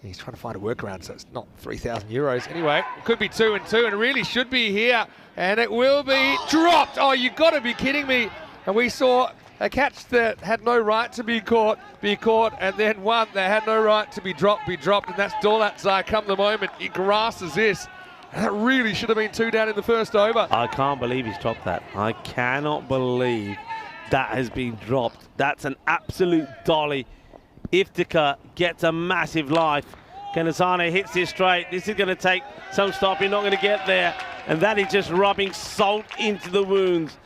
he's trying to find a workaround, so it's not 3,000 euros. Anyway, it could be 2 and 2, and it really should be here. And it will be dropped. Oh, you've got to be kidding me. And we saw a catch that had no right to be caught, and then one that had no right to be dropped. And that's Daulat come the moment he grasses this. And that really should have been 2 down in the first over.
I can't believe he's dropped that. I cannot believe that has been dropped. That's an absolute dolly. Iftikhar gets a massive life. Kanasane hits it straight. This is going to take some stopping, not going to get there. And that is just rubbing salt into the wounds.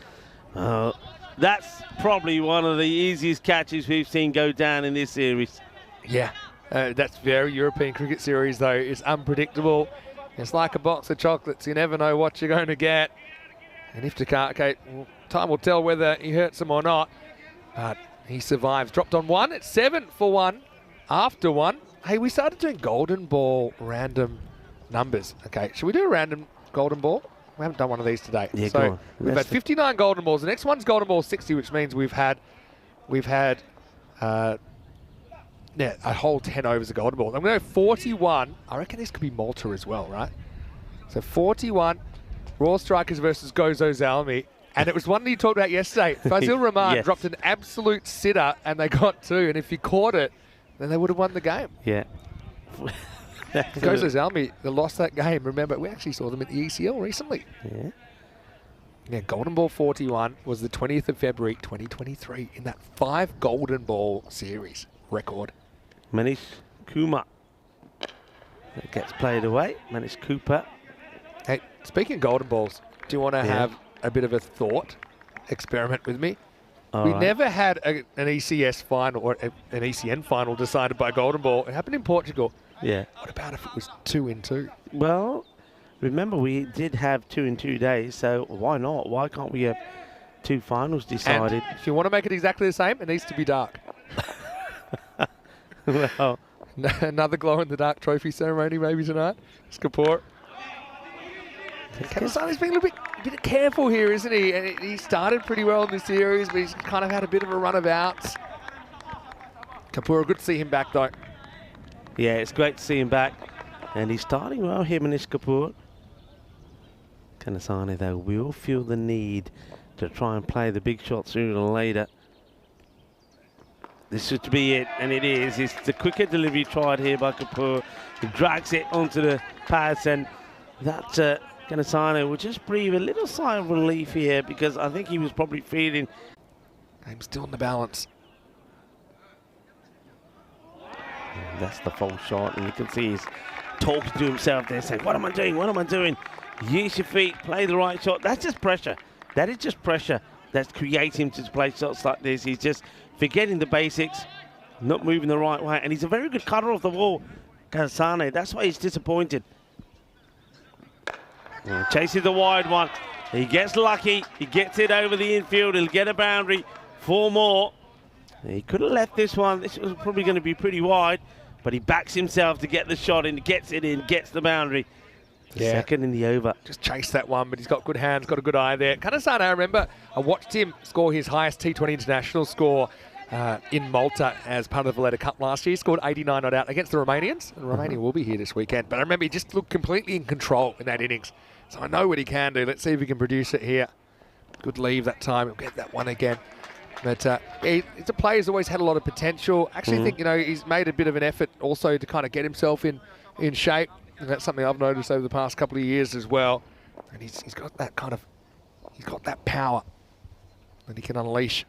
That's probably one of the easiest catches we've seen go down in this series.
Yeah, that's very European cricket series, though. It's unpredictable. It's like a box of chocolates. You never know what you're going to get. And Iftikhar, okay, time will tell whether he hurts him or not. But he survives. Dropped on 1. It's 7 for 1 after 1. Hey, we started doing golden ball random numbers. Okay, should we do a random golden ball? We haven't done one of these today.
Yeah,
so
go on.
we've had 59 golden balls. The next one's golden ball 60, which means we've had a whole 10 overs of golden balls. I'm going to go 41. I reckon this could be Malta as well, right? So 41, Raw Strikers versus Gozo Zalmi. And it was one that you talked about yesterday. Fazil Rahman
Yes.
dropped an absolute sitter and they got 2. And if he caught it, then they would have won the game.
Yeah.
Gozo Zalmi, they lost that game. Remember, we actually saw them at the ECL recently.
Yeah.
Yeah, Golden Ball 41 was the 20th of February 2023 in that 5 Golden Ball series record.
Manish Kumar. That gets played away. Manish Cooper.
Hey, speaking of Golden Balls, do you want to have a bit of a thought experiment with me?
All
we
right.
never had an ECS final or an ECN final decided by Golden Ball. It happened in Portugal.
Yeah.
What about if it was 2 in 2?
Well, remember we did have 2 in 2 days, so why not? Why can't we have 2 finals decided?
And if you want to make it exactly the same, it needs to be dark.
Well,
Another glow-in-the-dark trophy ceremony maybe tonight. Kapoor. Kanasane's being a bit careful here, isn't he? And he started pretty well in this series, but he's kind of had a bit of a run of outs. Kapoor, good to see him back though.
yeah, it's great to see him back. And he's starting well here, Manish Kapoor. Kanasane, though, will feel the need to try and play the big shot sooner than later. This should be it, and it is. It's the quicker delivery tried here by Kapoor. He drags it onto the pads, and that Kanasane will just breathe a little sigh of relief here, because I think he was probably feeling...
Game's still in the balance.
That's the false shot, and you can see he's talking to himself there, saying, what am I doing? What am I doing? Use your feet, play the right shot. That's just pressure. That is just pressure that's creating him to play shots like this. He's just forgetting the basics, not moving the right way, and he's a very good cutter off the wall, Kanasane. That's why he's disappointed. Chases the wide one. He gets lucky. He gets it over the infield. He'll get a boundary. 4 more. He could have left this one. This was probably going to be pretty wide, but he backs himself to get the shot in, gets it in, gets the boundary. Second in the over.
Just chased that one, but he's got good hands, got a good eye there. Kanasane, I remember, I watched him score his highest T20 international score in Malta as part of the Valletta Cup last year. He scored 89 not out against the Romanians, and Romania will be here this weekend. But I remember he just looked completely in control in that innings. So I know what he can do. Let's see if he can produce it here. Good leave that time. He'll get that one again. But it's a player who's always had a lot of potential. Actually, I think, you know, he's made a bit of an effort also to kind of get himself in shape. And that's something I've noticed over the past couple of years as well. And he's got that kind of, he's got that power that he can unleash.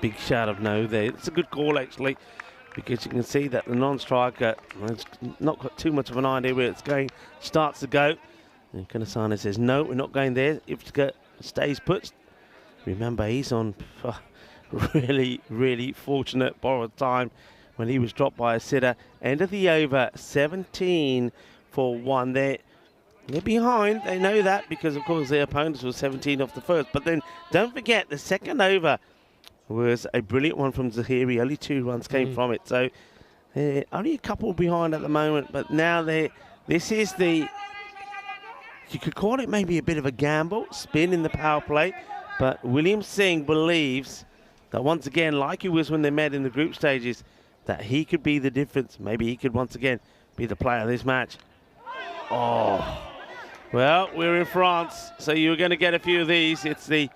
big shout of no there. It's a good call, actually, because you can see that the non-striker has not got too much of an idea where it's going. Starts to go. And Kanasana says, no, we're not going there. If it stays put. Remember, he's on really, really fortunate borrowed time when he was dropped by a sitter. End of the over, 17 for 1 there. They're behind, they know that, because of course their opponents were 17 off the first. But then don't forget, the second over was a brilliant one from Zahiri. Only 2 runs came from it. So only a couple behind at the moment, but now this is the, you could call it maybe a bit of a gamble, spin in the power play. But William Singh believes that once again, like he was when they met in the group stages, that he could be the difference. Maybe he could once again be the player of this match. Oh, well, we're in France, so you're going to get a few of these. It's the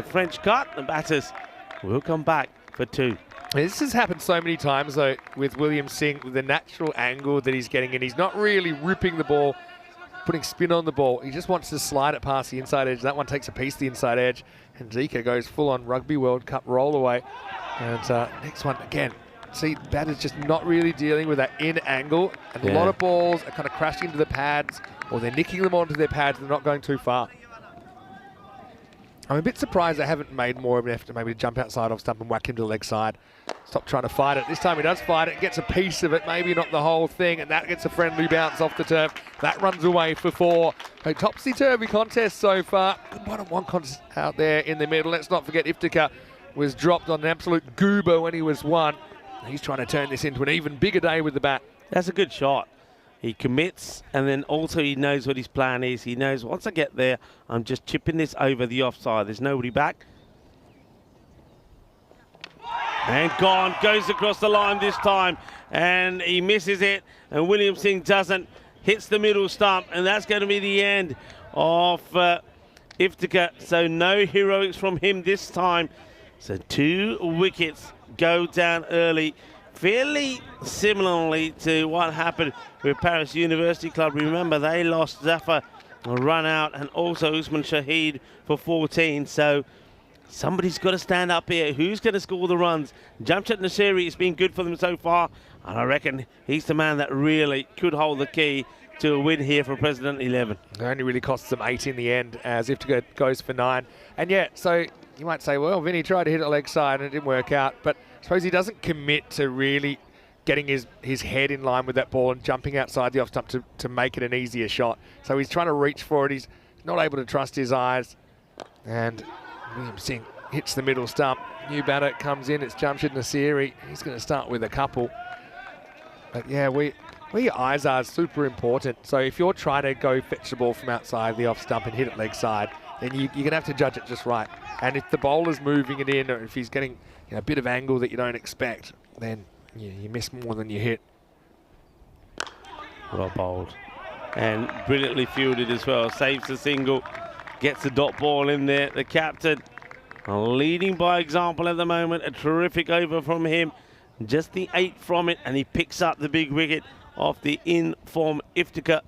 French cut. The batters will come back for 2.
This has happened so many times, though, with William Singh, with the natural angle that he's getting in. He's not really ripping the ball, putting spin on the ball. He just wants to slide it past the inside edge. That one takes a piece of the inside edge, and Zika goes full-on Rugby World Cup roll away. And next one, again, see, batter's just not really dealing with that in angle, and a lot of balls are kind of crashing into the pads, or they're nicking them onto their pads. They're not going too far. I'm a bit surprised they haven't made more of an effort to maybe jump outside off stump and whack him to the leg side. Stop trying to fight it. This time he does fight it, gets a piece of it, maybe not the whole thing, and that gets a friendly bounce off the turf. That runs away for 4. A topsy-turvy contest so far. Good one-on-one contest out there in the middle. Let's not forget Iftikhar was dropped on an absolute goober when he was 1. He's trying to turn this into an even bigger day with the bat.
That's a good shot. He commits, and then also he knows what his plan is. He knows, once I get there, I'm just chipping this over the offside. There's nobody back. And gone, goes across the line this time, and he misses it, and William Singh doesn't, hits the middle stump, and that's going to be the end of Iftikhar. So no heroics from him this time. So 2 wickets go down early, fairly similarly to what happened with Paris University Club. Remember, they lost Zafar, a run out, and also Usman Shahid for 14. So somebody's got to stand up here. Who's going to score the runs? Jamshid Nasiri has been good for them so far, and I reckon he's the man that really could hold the key to a win here for President 11.
It only really costs them 8 in the end, as Iftikhar goes for 9. And yeah, so you might say, well, Vinny tried to hit it leg side and it didn't work out, but I suppose he doesn't commit to really getting his head in line with that ball and jumping outside the off stump to make it an easier shot. So he's trying to reach for it. He's not able to trust his eyes. And William Singh hits the middle stump. New batter comes in. It's Jamshid Nasiri. He's going to start with a couple. But yeah, where your eyes are is super important. So if you're trying to go fetch the ball from outside the off stump and hit it leg side, then you're going to have to judge it just right. And if the bowler's moving it in, or if he's getting a bit of angle that you don't expect, then you miss more than you hit.
Well bowled. And brilliantly fielded as well. Saves the single, gets the dot ball in there. The captain leading by example at the moment. A terrific over from him. Just the 8 from it, and he picks up the big wicket off the in-form Iftikhar.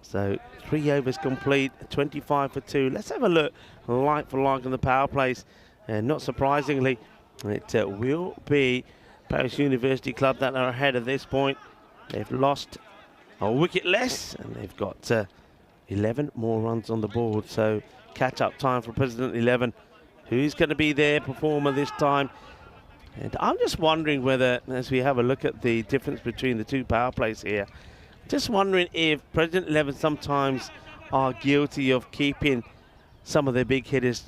So 3 overs complete, 25 for 2. Let's have a look like for like on the power plays. And not surprisingly, it will be Paris University Club that are ahead at this point. They've lost a wicket less, and they've got 11 more runs on the board. So catch-up time for President 11. Who's going to be their performer this time? And I'm just wondering whether, as we have a look at the difference between the 2 power plays here, just wondering if President 11 sometimes are guilty of keeping some of their big hitters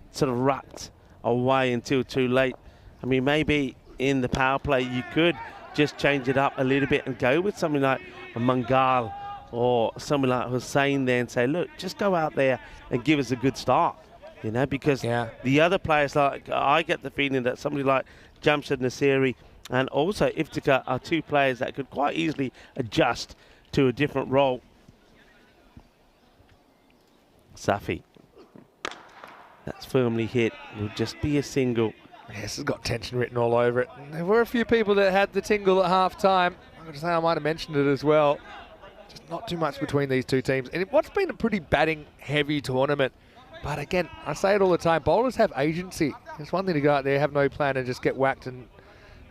sort of wrapped away until too late. I mean, maybe in the power play you could just change it up a little bit and go with something like a Mangal or something like Hussain there and say, look, just go out there and give us a good start. You know, because the other players, like I get the feeling that somebody like Jamshid Nasiri and also Iftikhar are 2 players that could quite easily adjust to a different role. Safi. That's firmly hit. Will just be a single.
Yes, it's got tension written all over it. And there were a few people that had the tingle at half-time. I'm going to say I might have mentioned it as well. Just not too much between these 2 teams. And what's been a pretty batting-heavy tournament, But again, I say it all the time, bowlers have agency. It's one thing to go out there, have no plan and just get whacked and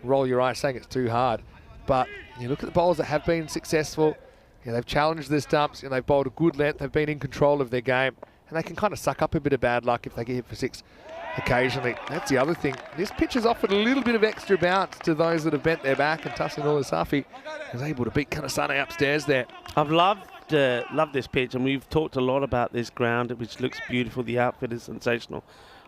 roll your eyes saying it's too hard. But you look at the bowlers that have been successful, they've challenged the stumps, they've bowled a good length, they've been in control of their game, and they can kind of suck up a bit of bad luck if they get hit for 6 occasionally. That's the other thing. This pitch has offered a little bit of extra bounce to those that have bent their back, and Tussin Safi is able to beat Kanasane upstairs there.
I've loved this pitch, and we've talked a lot about this ground, which looks beautiful. The outfit is sensational.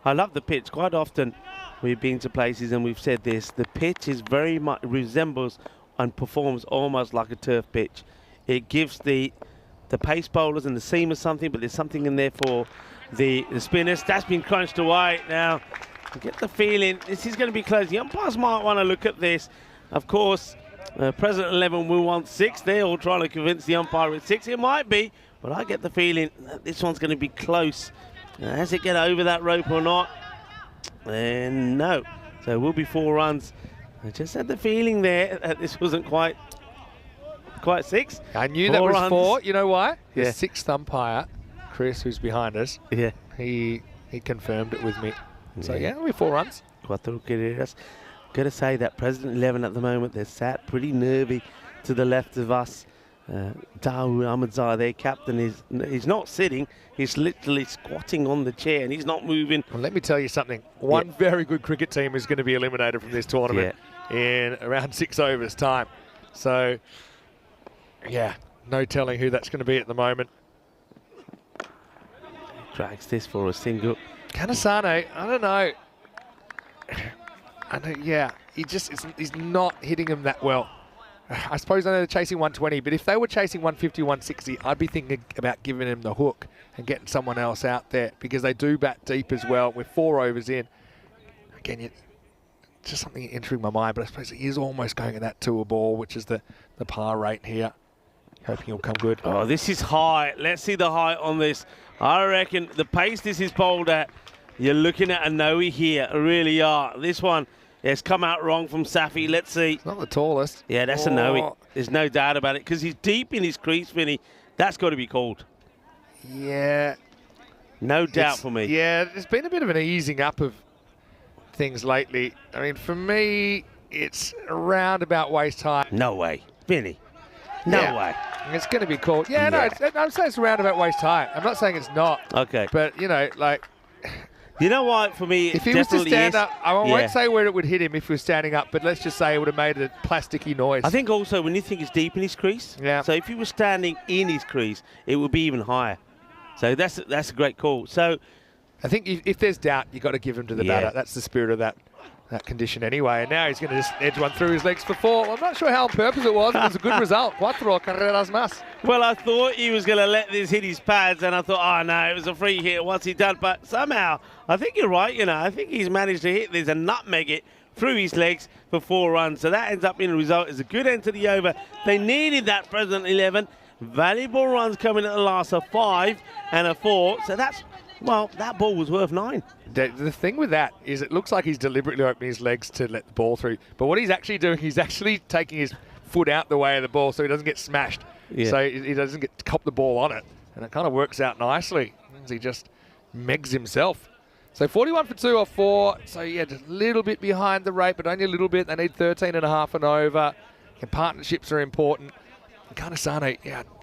I love the pitch. Quite often we've been to places and we've said this, the pitch is very much resembles and performs almost like a turf pitch. It gives the pace bowlers and the seamers something, but there's something in there for the spinners. That's been crunched away. Now, I get the feeling this is going to be close. The umpires might want to look at this. Of course, President 11 will want 6. They're all trying to convince the umpire with 6. It might be, but I get the feeling that this one's going to be close. Has it get over that rope or not? No. So it will be 4 runs. I just had the feeling there that this wasn't quite 6.
I knew that was
runs.
4. You know why?
Yeah.
The 6th umpire, Chris, who's behind us,
Yeah.
he confirmed it with me. So yeah, it'll be 4 runs.
Cuatro carreras. Got to say that President 11 at the moment, they're sat pretty nervy to the left of us. Dawood Ahmedzai, their captain, he's not sitting, he's literally squatting on the chair and he's not moving.
Well, let me tell you something. One very good cricket team is going to be eliminated from this tournament in around 6 overs time. So, yeah, no telling who that's going to be at the moment.
Drags this for a single.
Kanasane, I don't know. He's not hitting him that well. I suppose I know they're chasing 120, but if they were chasing 150, 160, I'd be thinking about giving him the hook and getting someone else out there because they do bat deep as well. With 4 overs in, again, just something entering my mind, but I suppose he is almost going at that to a ball, which is the par rate here. Hoping he'll come good.
Oh, this is high. Let's see the height on this. I reckon the pace this is bowled at, you're looking at a no here, really are. This one has come out wrong from Safi. Let's see.
It's not the tallest.
Yeah, that's a no. There's no doubt about it because he's deep in his crease, Vinny. That's got to be called.
Yeah.
No doubt for me.
Yeah, there's been a bit of an easing up of things lately. I mean, for me, it's around about waist high.
No way. Vinny. No way.
It's going to be called. Yeah, no, I'm saying it's around about waist high. I'm not saying it's not.
Okay.
But,
You know what, for me,
if he was to stand up, I won't say where it would hit him if he was standing up, but let's just say it would have made a plasticky noise.
I think also when you think it's deep in his crease, so if he was standing in his crease, it would be even higher. So that's a great call. So
I think if there's doubt, you've got to give him to the batter. That's the spirit of that condition anyway. And now he's going to just edge one through his legs for 4. I'm not sure how on purpose it was. It was a good result. 4 carreras más.
Well, I thought he was going to let this hit his pads, and I thought, oh, no, it was a free hit once he done. But somehow, I think you're right, I think he's managed to hit this and nutmeg it through his legs for 4 runs. So that ends up being a result. It's a good end to the over. They needed that President 11. Valuable runs coming at the last, a 5 and a 4. So that's, well, that ball was worth 9.
The thing with that is it looks like he's deliberately opening his legs to let the ball through. But what he's actually doing, he's actually taking his foot out the way of the ball so he doesn't get smashed.
Yeah.
So he doesn't get to cop the ball on it. And it kind of works out nicely. He just megs himself. So 41 for 2 or 4. So, yeah, just a little bit behind the rate, but only a little bit. They need 13.5 and over. And partnerships are important. And Kanasane,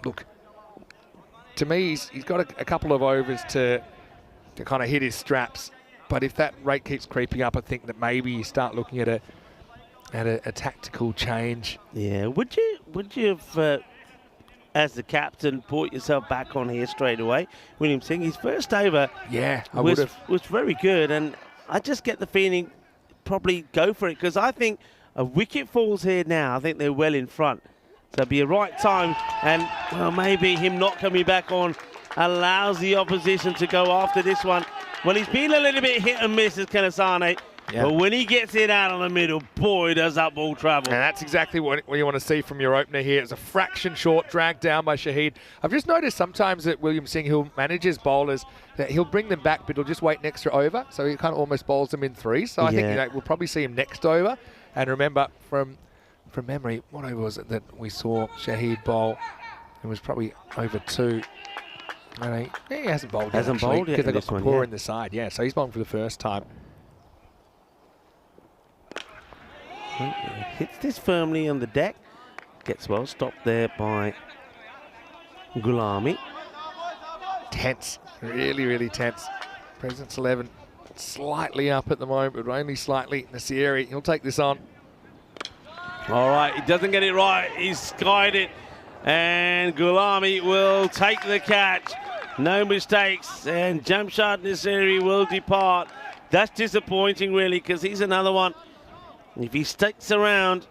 look, to me, he's got a couple of overs to kind of hit his straps. But if that rate keeps creeping up, I think that maybe you start looking at a tactical change.
Yeah, would you have, as the captain, brought yourself back on here straight away? William Singh, his first over was very good, and I just get the feeling probably go for it because I think a wicket falls here now. I think they're well in front. So it'll be a right time, and well, maybe him not coming back on allows the opposition to go after this one. Well, he's been a little bit hit and miss as Kanasane, but when he gets it out on the middle, boy, does that ball travel.
And that's exactly what you want to see from your opener here. It's a fraction short, dragged down by Shahid. I've just noticed sometimes that William Singh, he'll manage his bowlers, that he'll bring them back, but he'll just wait an extra over. So he kind of almost bowls them in 3. So I think we'll probably see him next over. And remember, from memory, what over was it that we saw Shahid bowl? It was probably over 2. And he hasn't bowled yet.
Hasn't bowled yet
because they've
in
got
this one,
Kapoor
yeah.
in the side. Yeah, so he's bowling for the first time.
Hits this firmly on the deck. Gets well stopped there by Gulami.
Tense. Really, really tense. President's 11 slightly up at the moment, but only slightly. Nasiri, he'll take this on.
All right, he doesn't get it right. He's skied it. And Gulami will take the catch. No mistakes. And Jamshad Nasiri will depart. That's disappointing, really, because he's another one. If he sticks around,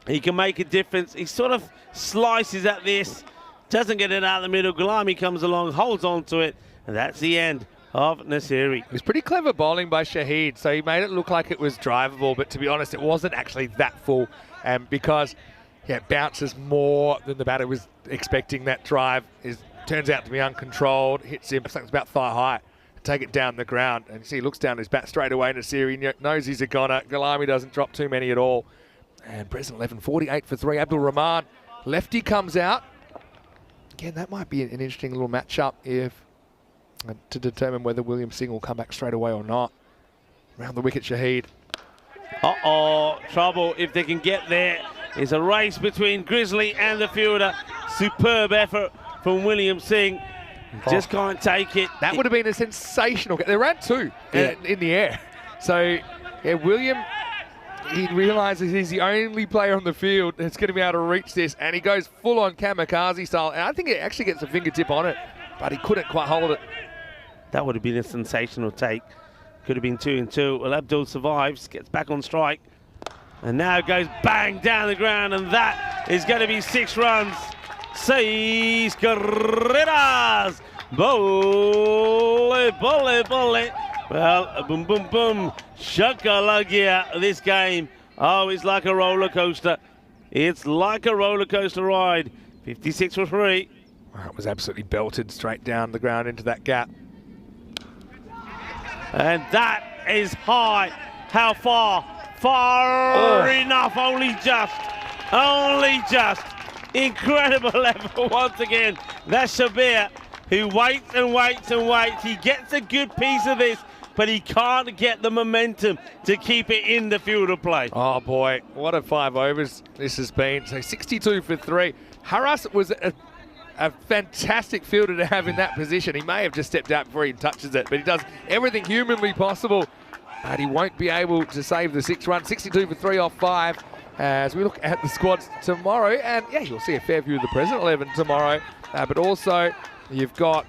he can make a difference. He sort of slices at this. Doesn't get it out of the middle. Gulami comes along, holds on to it. And that's the end of Nasiri.
It was pretty clever bowling by Shahid, so he made it look like it was drivable, but to be honest, it wasn't actually that full, because it bounces more than the batter was expecting. That drive turns out to be uncontrolled, hits him, it's about thigh high, take it down the ground, and you see he looks down his bat straight away. Nasiri knows he's a goner. Gulami doesn't drop too many at all. And President 11, 48 for 3. Abdul Rahman, lefty comes out. Again, that might be an interesting little matchup to determine whether William Singh will come back straight away or not. Round the wicket, Shahid.
Uh-oh, trouble if they can get there. It's a race between Grizzly and the fielder. Superb effort from William Singh. Just can't take it.
That would have been a sensational game. They ran two in the air. So, yeah, William, he realises he's the only player on the field that's going to be able to reach this, and he goes full-on kamikaze style. And I think it actually gets a fingertip on it, but he couldn't quite hold it.
That would have been a sensational take. Could have been 2 and 2. Well, Abdul survives, gets back on strike, and now goes bang down the ground, and that is going to be 6 runs. 6 carreras. Bole, bole, bole. Well, boom, boom, boom. Shakalagia, this game. Oh, it's like a roller coaster. It's like a roller coaster ride. 56 for 3.
That was absolutely belted straight down the ground into that gap.
And that is high. How far? Far enough, only just. Only just. Incredible level once again. That's Shabir, who waits and waits and waits. He gets a good piece of this, but he can't get the momentum to keep it in the field of play.
Oh boy, what a 5 overs this has been. So 62 for 3. Haras was a fantastic fielder to have in that position. He may have just stepped out before he touches it, but he does everything humanly possible. But he won't be able to save the 6 runs. 62 for 3 off 5. As we look at the squads tomorrow, and yeah, you'll see a fair view of the present 11 tomorrow. But also, you've got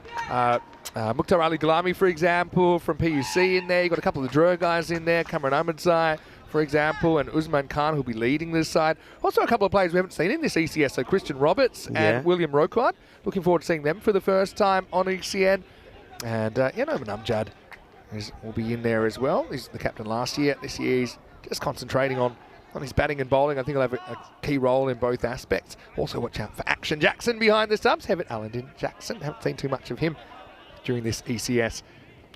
Mukhtar Ali Gulami, for example, from PUC in there. You've got a couple of the Drur guys in there, Cameron Ahmedzai, for example, and Usman Khan, who'll be leading this side. Also, a couple of players we haven't seen in this ECS, so Christian Roberts and William Roquard. Looking forward to seeing them for the first time on ECN. And, Noman Amjad will be in there as well. He's the captain last year. This year he's just concentrating on his batting and bowling. I think he'll have a key role in both aspects. Also, watch out for Action Jackson behind the subs. Heaven Allendin Jackson. Haven't seen too much of him during this ECS.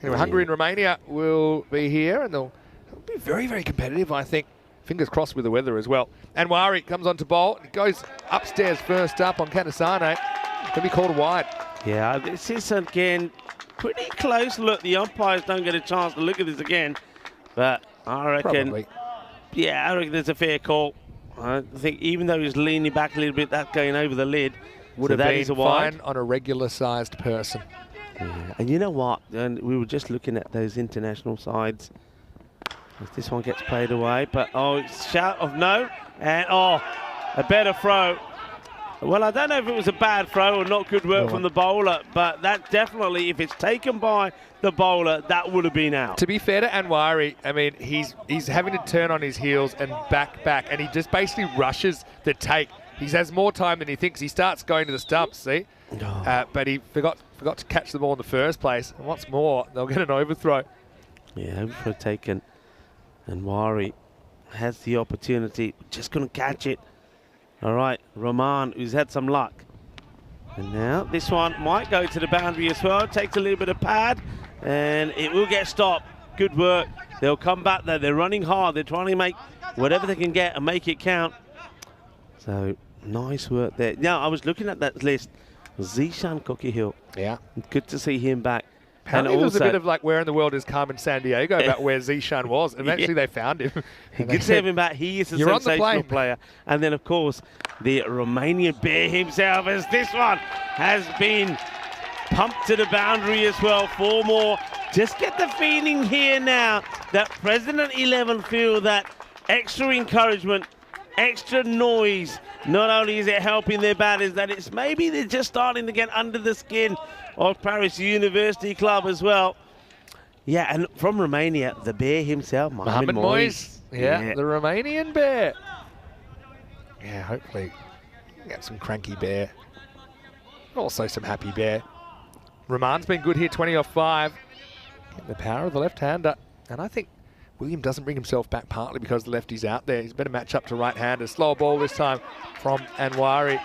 Anyway, Hungary and Romania will be here, and they'll be very, very competitive, I think. Fingers crossed with the weather as well. Anwari comes on to bowl. He goes upstairs first up on Kanasane. Can be called wide.
Yeah, this is, again, pretty close look. The umpires don't get a chance to look at this again, but I reckon...
Probably.
Yeah, I reckon there's a fair call. I think even though he's leaning back a little bit, that's going over the lid.
Would have been fine on a regular-sized person.
Yeah. And you know what? And we were just looking at those international sides. If this one gets played away, but shout of no, and a better throw. Well, I don't know if it was a bad throw or not good work from the bowler, but that definitely, if it's taken by the bowler, that would have been out.
To be fair to Anwari, I mean, he's having to turn on his heels and back, and he just basically rushes the take. He has more time than he thinks. He starts going to the stumps, see? But he forgot to catch the ball in the first place. And what's more, they'll get an overthrow.
Yeah, overthrow taken. Anwari has the opportunity, just couldn't catch it. All right, Rahman, who's had some luck. And now this one might go to the boundary as well. Takes a little bit of pad, and it will get stopped. Good work. They'll come back there. They're running hard. They're trying to make whatever they can get and make it count. So, nice work there. Now, I was looking at that list. Zishan Coquihil.
Yeah.
Good to see him back.
Apparently there was a bit of like, where in the world is Carmen Sandiego about where Zishan was. Eventually they found him.
Good to have him back. He is a
You're
sensational player. And then, of course, the Romanian bear himself, as this one has been pumped to the boundary as well. 4 more. Just get the feeling here now that President 11 feel that extra encouragement, extra noise. Not only is it helping their batters, that it's maybe they're just starting to get under the skin of Paris University Club as well. Yeah, and from Romania, the bear himself, Mohamed Moyes.
Yeah, the Romanian bear. Yeah, hopefully get some cranky bear. Also some happy bear. Rahman's been good here, 20 off 5. The power of the left-hander. And I think William doesn't bring himself back partly because the lefty's out there. He's better match up to right-hander. Slower ball this time from Anwari.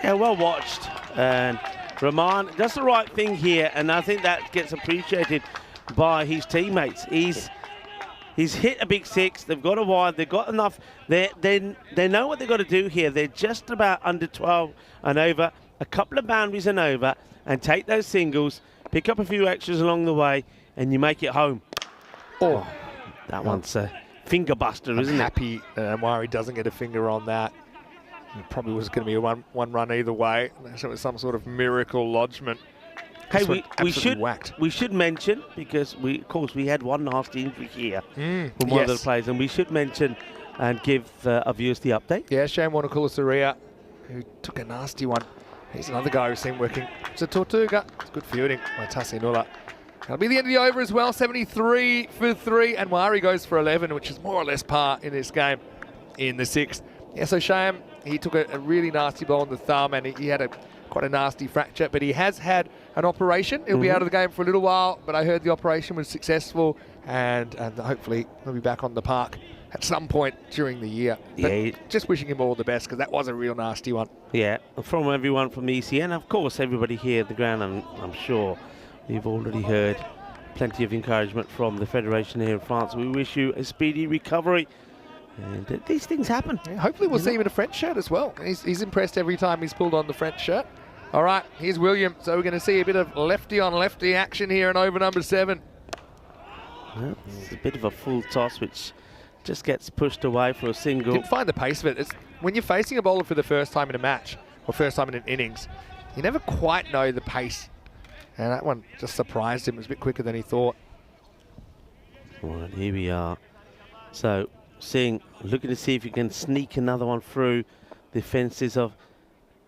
Yeah, well watched. And Rahman does the right thing here, and I think that gets appreciated by his teammates. He's hit a big 6. They've got a wide. They've got enough. They know what they've got to do here. They're just about under 12 and over. A couple of boundaries and over, and take those singles, pick up a few extras along the way, and you make it home. Oh, that one's a finger buster, isn't it?
Happy Anwari doesn't get a finger on that. It probably was going to be a one run either way. So it was some sort of miracle lodgement.
Hey,
we
should mention, because of course we had one nasty injury here from one of the players, and we should mention and give our viewers the update.
Yeah, Shane Wanakula-Saria, who took a nasty one. He's another guy who's seen working. It's a Tortuga. It's good fielding by Tassinula. That'll be the end of the over as well. 73 for 3, and Wari goes for 11, which is more or less par in this game in the 6th. Yeah, so Shane, he took a really nasty blow on the thumb, and he had quite a nasty fracture, but he has had an operation. He'll be out of the game for a little while, but I heard the operation was successful, and hopefully he'll be back on the park at some point during the year. But just wishing him all the best, because that was a real nasty one.
Yeah, from everyone from the ECN, of course, everybody here at the ground, I'm sure you've already heard plenty of encouragement from the Federation here in France. We wish you a speedy recovery. And these things happen.
Yeah, hopefully we'll see him in a French shirt as well. He's impressed every time he's pulled on the French shirt. All right, here's William. So we're going to see a bit of lefty-on-lefty action here in over number 7.
Well, it's a bit of a full toss, which just gets pushed away for a single.
Didn't find the pace of it. It's when you're facing a bowler for the first time in a match, or first time in an innings, you never quite know the pace. And that one just surprised him. It was a bit quicker than he thought.
All right, here we are. So, looking to see if you can sneak another one through the fences of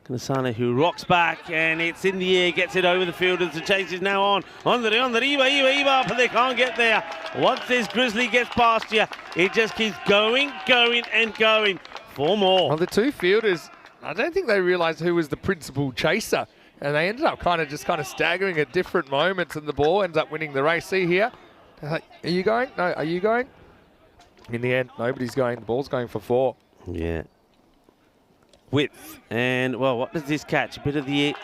Kanasane, who rocks back, and it's in the air, gets it over the fielders. The chase is now on the Eva, but they can't get there. Once this Grizzly gets past you, it just keeps going and going. 4 more.
Well, the 2 fielders, I don't think they realised who was the principal chaser, and they ended up kind of staggering at different moments, and the ball ends up winning the race. See here, are you going? No, are you going? In the end, nobody's going. The ball's going for 4.
Yeah. Width. And, well, what does this catch? A bit of the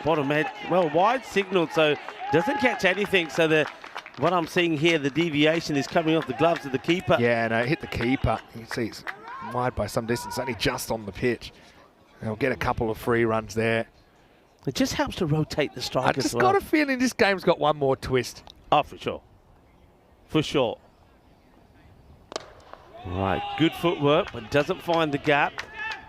bottom edge. Well, wide signal, so doesn't catch anything. So what I'm seeing here, the deviation is coming off the gloves of the keeper.
Yeah, no, it hit the keeper. You can see it's wide by some distance, only just on the pitch. And he'll get a couple of free runs there.
It just helps to rotate the strike as well.
I just got a feeling this game's got one more twist.
Oh, for sure. For sure. Right, good footwork, but doesn't find the gap.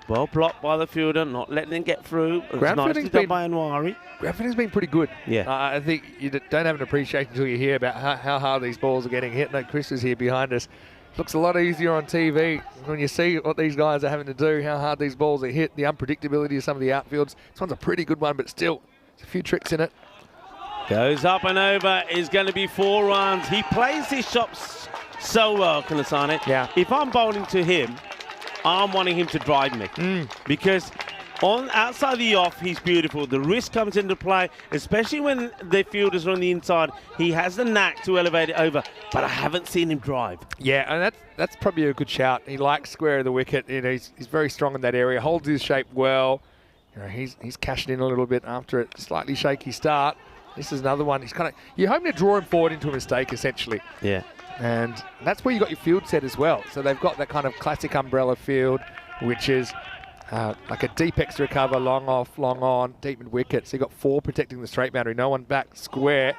Well blocked by the fielder, not letting him get through. It's nicely done by Anwari.
Ground fielding's been pretty good.
Yeah.
I think you don't have an appreciation until you hear about how hard these balls are getting hit. No, Chris is here behind us. Looks a lot easier on TV when you see what these guys are having to do, how hard these balls are hit, the unpredictability of some of the outfields. This one's a pretty good one, but still, there's a few tricks in it.
Goes up and over, is going to be 4 runs. He plays his shots so well, Kanasane.
Yeah.
If I'm bowling to him, I'm wanting him to drive me. Because outside the off, he's beautiful. The wrist comes into play, especially when the fielders are on the inside. He has the knack to elevate it over, but I haven't seen him drive.
Yeah, and that's probably a good shout. He likes square of the wicket. You know, he's very strong in that area, holds his shape well. You know, he's cashed in a little bit after a slightly shaky start. This is another one. You're hoping to draw him forward into a mistake, essentially.
Yeah.
And that's where you got your field set as well. So they've got that kind of classic umbrella field, which is like a deep extra cover, long off, long on, deep mid wicket. So you got 4 protecting the straight boundary, no one back square.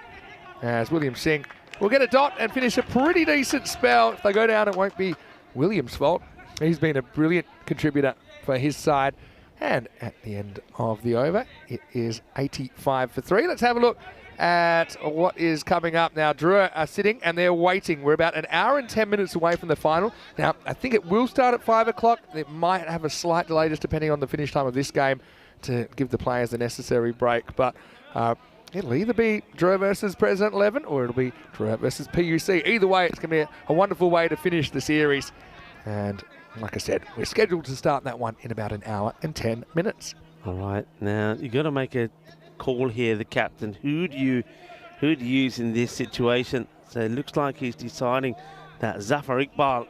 As William Singh will get a dot and finish a pretty decent spell. If they go down, it won't be William's fault. He's been a brilliant contributor for his side. And at the end of the over, it is 85 for 3. Let's have a look at what is coming up now. Drua are sitting and they're waiting. We're about an hour and 10 minutes away from the final. Now, I think it will start at 5 o'clock. It might have a slight delay just depending on the finish time of this game to give the players the necessary break. But it'll either be Drua versus President 11 or it'll be Drua versus PUC. Either way, it's going to be a wonderful way to finish the series. And like I said, we're scheduled to start that one in about an hour and 10 minutes.
All right, now you got to make a call here, the captain. Who'd you use in this situation? So it looks like he's deciding that Zafar Iqbal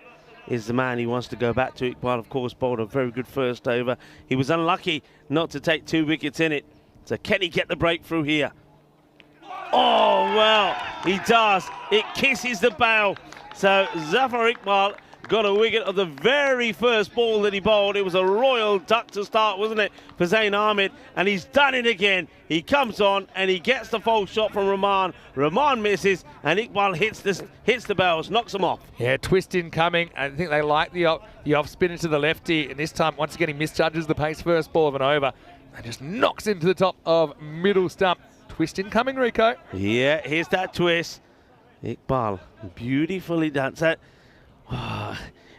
is the man he wants to go back to. Iqbal, of course, bowled a very good first over. He was unlucky not to take 2 wickets in it. So can he get the breakthrough here? Oh, well, he does. It kisses the bail. So Zafar Iqbal got a wicket of the very first ball that he bowled. It was a royal duck to start, wasn't it, for Zain Ahmed? And he's done it again. He comes on and he gets the false shot from Rahman. Rahman misses and Iqbal hits the bells, knocks him off.
Yeah, twist in coming. I think they like the off spin into the lefty. And this time, once again, he misjudges the pace first ball of an over and just knocks into the top of middle stump. Twist in coming, Rico.
Yeah, here's that twist. Iqbal, beautifully done. So,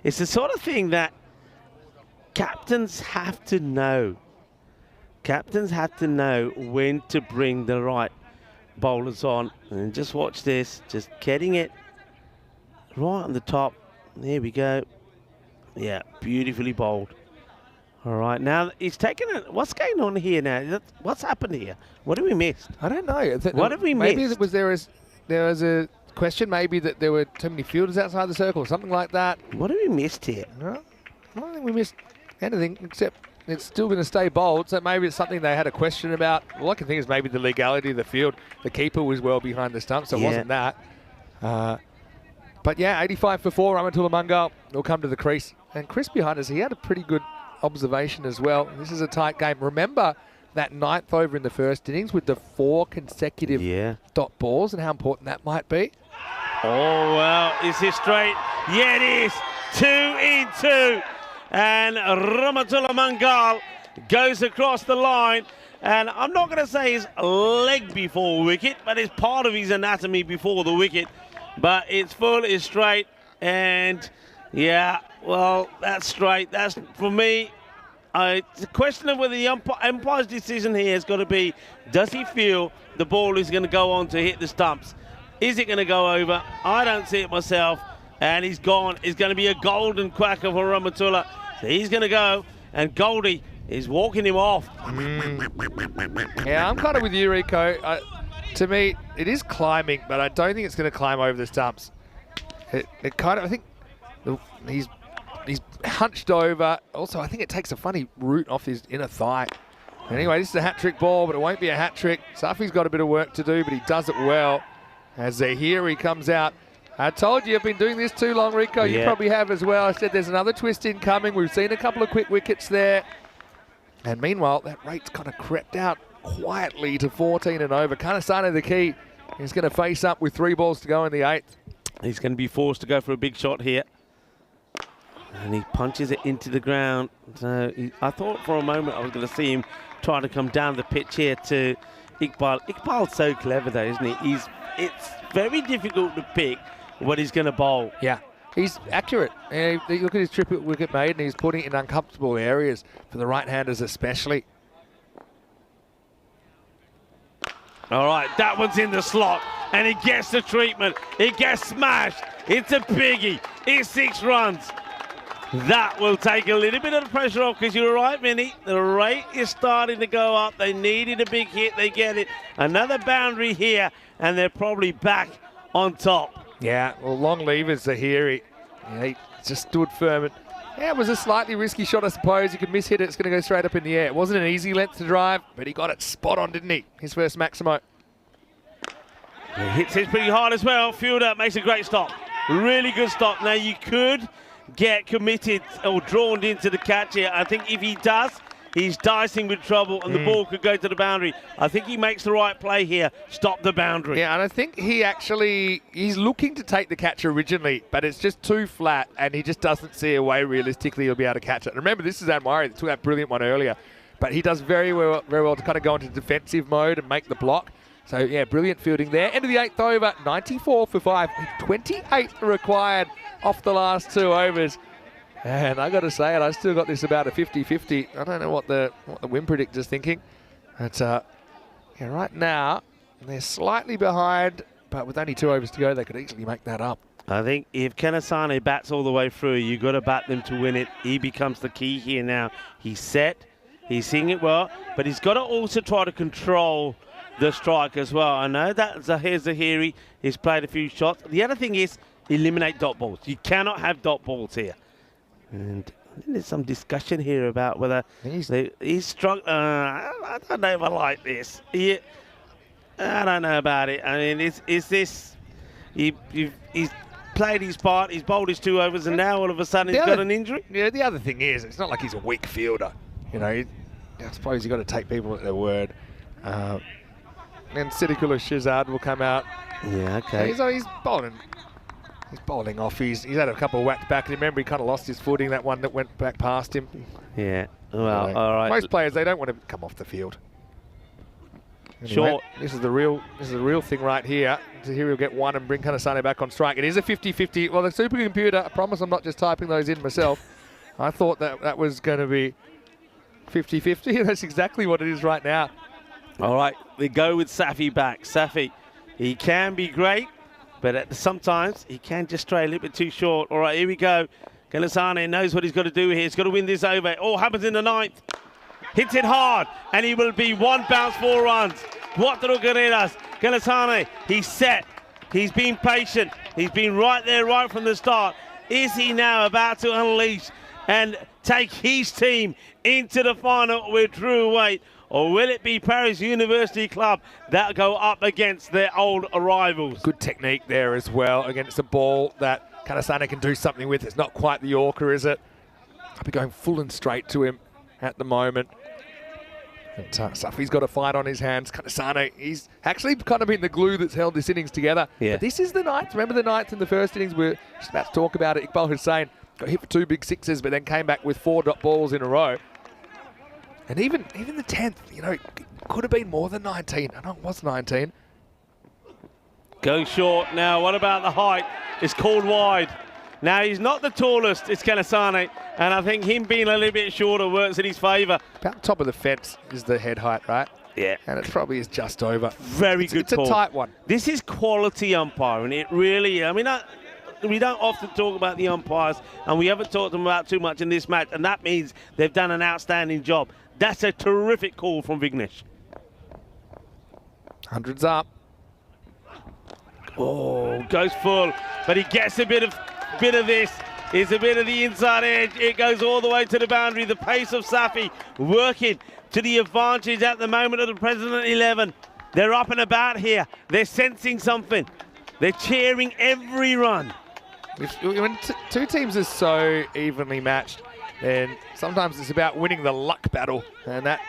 it's the sort of thing that captains have to know. Captains have to know when to bring the right bowlers on. And just watch this, just getting it right on the top. There we go. Yeah, beautifully bowled. All right, now he's taken it. What's going on here now? What's happened here? What have we missed?
I don't know.
What have we missed?
Maybe there was a question, maybe that there were too many fielders outside the circle or something like that.
What have we missed here?
No, I don't think we missed anything, except it's still going to stay bowled, so maybe it's something they had a question about. All I can think is maybe the legality of the field. The keeper was well behind the stump, so it wasn't that. But yeah, 85 for 4, Ramatullah Mungal will come to the crease. And Chris behind us, he had a pretty good observation as well. This is a tight game. Remember that 9th over in the first innings with the 4 consecutive dot balls and how important that might be.
Oh, well, is this straight? Yeah, it is. 2 in 2. And Ramatullah Mungal goes across the line. And I'm not going to say his leg before wicket, but it's part of his anatomy before the wicket. But it's full, it's straight. And, yeah, well, that's straight. That's, for me, it's a question of whether the umpire's decision here has got to be, does he feel the ball is going to go on to hit the stumps? Is it going to go over? I don't see it myself. And he's gone. It's going to be a golden quacker for Ramatullah. So he's going to go, and Goldie is walking him off.
Yeah, I'm kind of with you, Rico. To me, it is climbing, but I don't think it's going to climb over the stumps. It kind of, I think he's hunched over. Also, I think it takes a funny route off his inner thigh. Anyway, this is a hat-trick ball, but it won't be a hat-trick. Safi's got a bit of work to do, but he does it well. As Zahiri comes out. I told you I've been doing this too long, Rico. You probably have as well. I said there's another twist in coming. We've seen a couple of quick wickets there. And meanwhile, that rate's kind of crept out quietly to 14 and over. Kanasane the key. He's going to face up with 3 balls to go in the 8th.
He's going to be forced to go for a big shot here. And he punches it into the ground. So I thought for a moment I was going to see him try to come down the pitch here to Iqbal. Iqbal's so clever though, isn't he? It's very difficult to pick what he's going to bowl.
Yeah, he's accurate. Look at his triple wicket made, and he's putting it in uncomfortable areas for the right-handers especially.
All right, that one's in the slot, and he gets the treatment. It gets smashed. It's a biggie. It's 6 runs. That will take a little bit of the pressure off, because you're right, Vinny. The rate is starting to go up. They needed a big hit. They get it. Another boundary here, and they're probably back on top.
Yeah, well, long levers Zahiri. Yeah, he just stood firm. And, yeah, it was a slightly risky shot, I suppose. You could miss hit it. It's going to go straight up in the air. It wasn't an easy length to drive, but he got it spot on, didn't he? His first Maximo.
He hits it pretty hard as well. Fielder makes a great stop. Really good stop. Now, you could get committed or drawn into the catch here. I think if he does, he's dicing with trouble and the ball could go to the boundary. I think he makes the right play here. Stop the boundary.
Yeah, and I think he's looking to take the catch originally, but it's just too flat and he just doesn't see a way realistically he'll be able to catch it. And remember, this is Murray that took that brilliant one earlier, but he does very well to kind of go into defensive mode and make the block. So, yeah, brilliant fielding there. End of the 8th over, 94 for 5. 28 required off the last 2 overs. And I got to say it, I still got this about a 50-50. I don't know what the win predictor's thinking. But, yeah, right now, they're slightly behind, but with only 2 overs to go, they could easily make that up.
I think if Kanasane bats all the way through, you've got to bat them to win it. He becomes the key here now. He's set, he's seeing it well, but he's got to also try to control the strike as well. I know that Zahir Zahiri has played a few shots. The other thing is eliminate dot balls. You cannot have dot balls here. And there's some discussion here about whether he's struck. I don't know if I like this. I don't know about it. I mean, is this? He's played his part. He's bowled his 2 overs, and now all of a sudden he's got an injury.
Yeah. The other thing is, it's not like he's a weak fielder. You know, I suppose you've got to take people at their word. And Siddiqullah Shizard will come out.
Yeah, okay.
He's bowling. He's bowling off. He's had a couple of whacks back. And remember, he kind of lost his footing, that one that went back past him.
Yeah. Well, all right.
Most players, they don't want to come off the field. Anyway,
Sure.
This is the real thing right here. So here he'll get 1 and bring Kanasane back on strike. It is a 50-50. Well, the supercomputer, I promise I'm not just typing those in myself. I thought that was going to be 50-50. That's exactly what it is right now.
All right, we go with Safi back. Safi, he can be great, but sometimes he can just stray a little bit too short. All right, here we go. Kanasane knows what he's got to do here. He's got to win this over. It all happens in the 9th. Hits it hard, and he will be 1 bounce, 4 runs. Cuatro carreras. Kanasane, he's set. He's been patient. He's been right there right from the start. Is he now about to unleash and take his team into the final with Drew Waite? Or will it be Paris University Club that go up against their old rivals?
Good technique there as well against a ball that Kanasane can do something with. It's not quite the Yorker, is it? I'll be going full and straight to him at the moment. And Safi's got a fight on his hands. Kanasane, he's actually kind of been the glue that's held this innings together.
Yeah.
But this is the 9th. Remember the 9th in the first innings? We're just about to talk about it. Iqbal Hussain got hit for 2 big sixes, but then came back with 4 dot balls in a row. And even the 10th, you know, could have been more than 19. I know it was 19.
Go short. Now, what about the height? It's called wide. Now, he's not the tallest, it's Kanasane, and I think him being a little bit shorter works in his favour.
About top of the fence is the head height, right?
Yeah.
And it probably is just over.
Very good
It's
call.
a tight one.
This is quality umpiring. It really, I mean, we don't often talk about the umpires, and we haven't talked them about too much in this match, and that means they've done an outstanding job. That's a terrific call from Vignesh.
100's up.
Oh, goes full, but he gets a bit of this. Is a bit of the inside edge. It goes all the way to the boundary. The pace of Safi working to the advantage at the moment of the President 11. They're up and about here. They're sensing something. They're cheering every run.
When 2 teams are so evenly matched, then sometimes it's about winning the luck battle, and that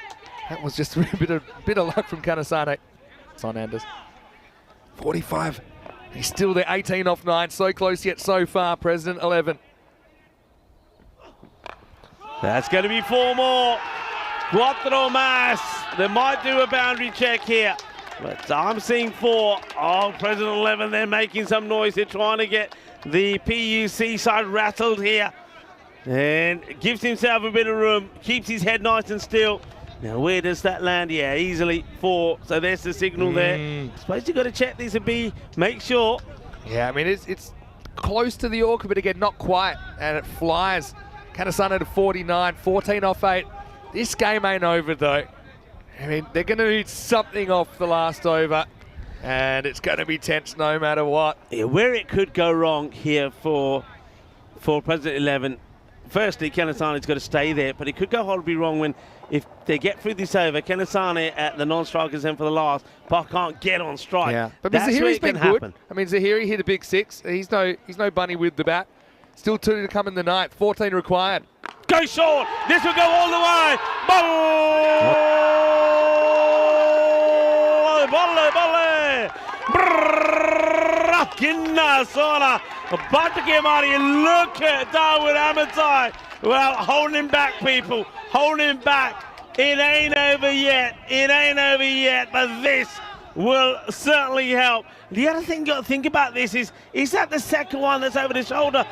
was just a bit of luck from Kanasane. It's on Anders. 45. He's still there, 18 off 9. So close yet so far, President 11.
That's going to be 4 more. Cuatro más. They might do a boundary check here, but I'm seeing 4. Oh, President 11, they're making some noise. They're trying to get the PUC side rattled here. And gives himself a bit of room, keeps his head nice and still. Now, where does that land? Yeah, easily 4. So there's the signal there. Suppose you've got to check this and make sure.
Yeah, I mean, it's close to the Orca, but again, not quite. And it flies. Kanasane to 49, 14 off 8. This game ain't over, though. I mean, they're going to need something off the last over. And it's going to be tense no matter what.
Yeah, where it could go wrong here for President 11. Firstly, Kanasane's got to stay there, but it could go horribly wrong if they get through this over. Kanasane at the non-strikers end for the last, but can't get on strike.
Yeah, but
that's where
Zahiri's
it can
been good.
happen.
I mean, Zahiri hit a big 6. He's no bunny with the bat. Still 2 to come in the ninth. 14 required.
Go short. This will go all the way. Volley. Kinna Sona. About to get out of here. Look at Darwin Amatai. Well, holding back, people. Holding back. It ain't over yet. But this will certainly help. The other thing you got to think about this is that the second one that's over the shoulder?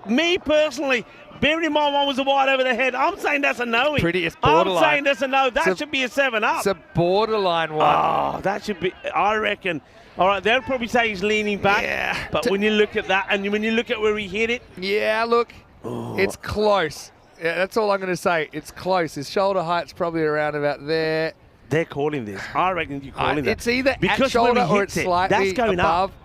Me personally, bearing in mind one was a wide over the head, I'm saying that's a no.
It's borderline.
I'm saying that's a no. That should be a 7-up.
It's a borderline one.
Oh, that should be, I reckon. All right, they'll probably say he's leaning back.
Yeah.
But when you look at that and when you look at where he hit it.
Yeah, look, it's close. Yeah, that's all I'm going to say. It's close. His shoulder height's probably around about there.
They're calling this. I reckon you're calling that.
It's either
because
at shoulder or it's
it,
slightly
that's going
above.
Up.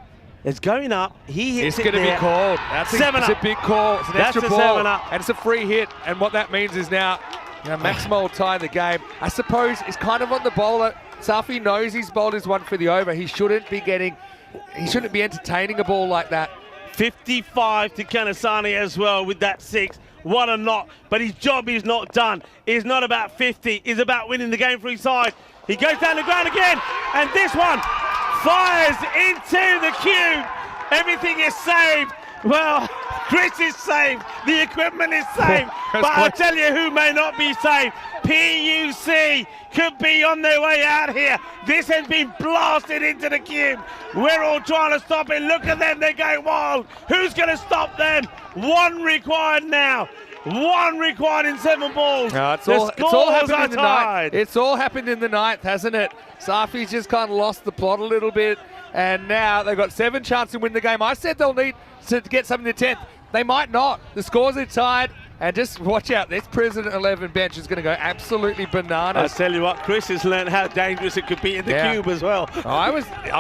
It's going up. He hits
it's
it
going to be called. It's a big call. It's an extra ball.
7-up.
And it's a free hit. And what that means is now, Maximo will tie the game. I suppose it's kind of on the bowler. Safi knows he's bowled his one for the over. He shouldn't be entertaining a ball like that.
55 to Kanasani as well with that 6. What a knock. But his job is not done. It's not about 50. It's about winning the game for his side. He goes down the ground again. And this one fires into the cube. Everything is saved. Well, Chris is saved. The equipment is saved. But I'll tell you who may not be saved. PUC could be on their way out here. This has been blasted into the cube. We're all trying to stop it. Look at them. They're going wild. Who's going to stop them? 1 required now. 1 required in 7 balls.
No, it's all happened in the ninth. It's all happened in the ninth, hasn't it? Safi's just kind of lost the plot a little bit, and now they've got 7 chances to win the game. I said they'll need to get something to 10th. They might not. The scores are tied, and just watch out. This President 11 bench is going to go absolutely bananas.
I tell you what, Chris has learned how dangerous it could be in the cube as well.
I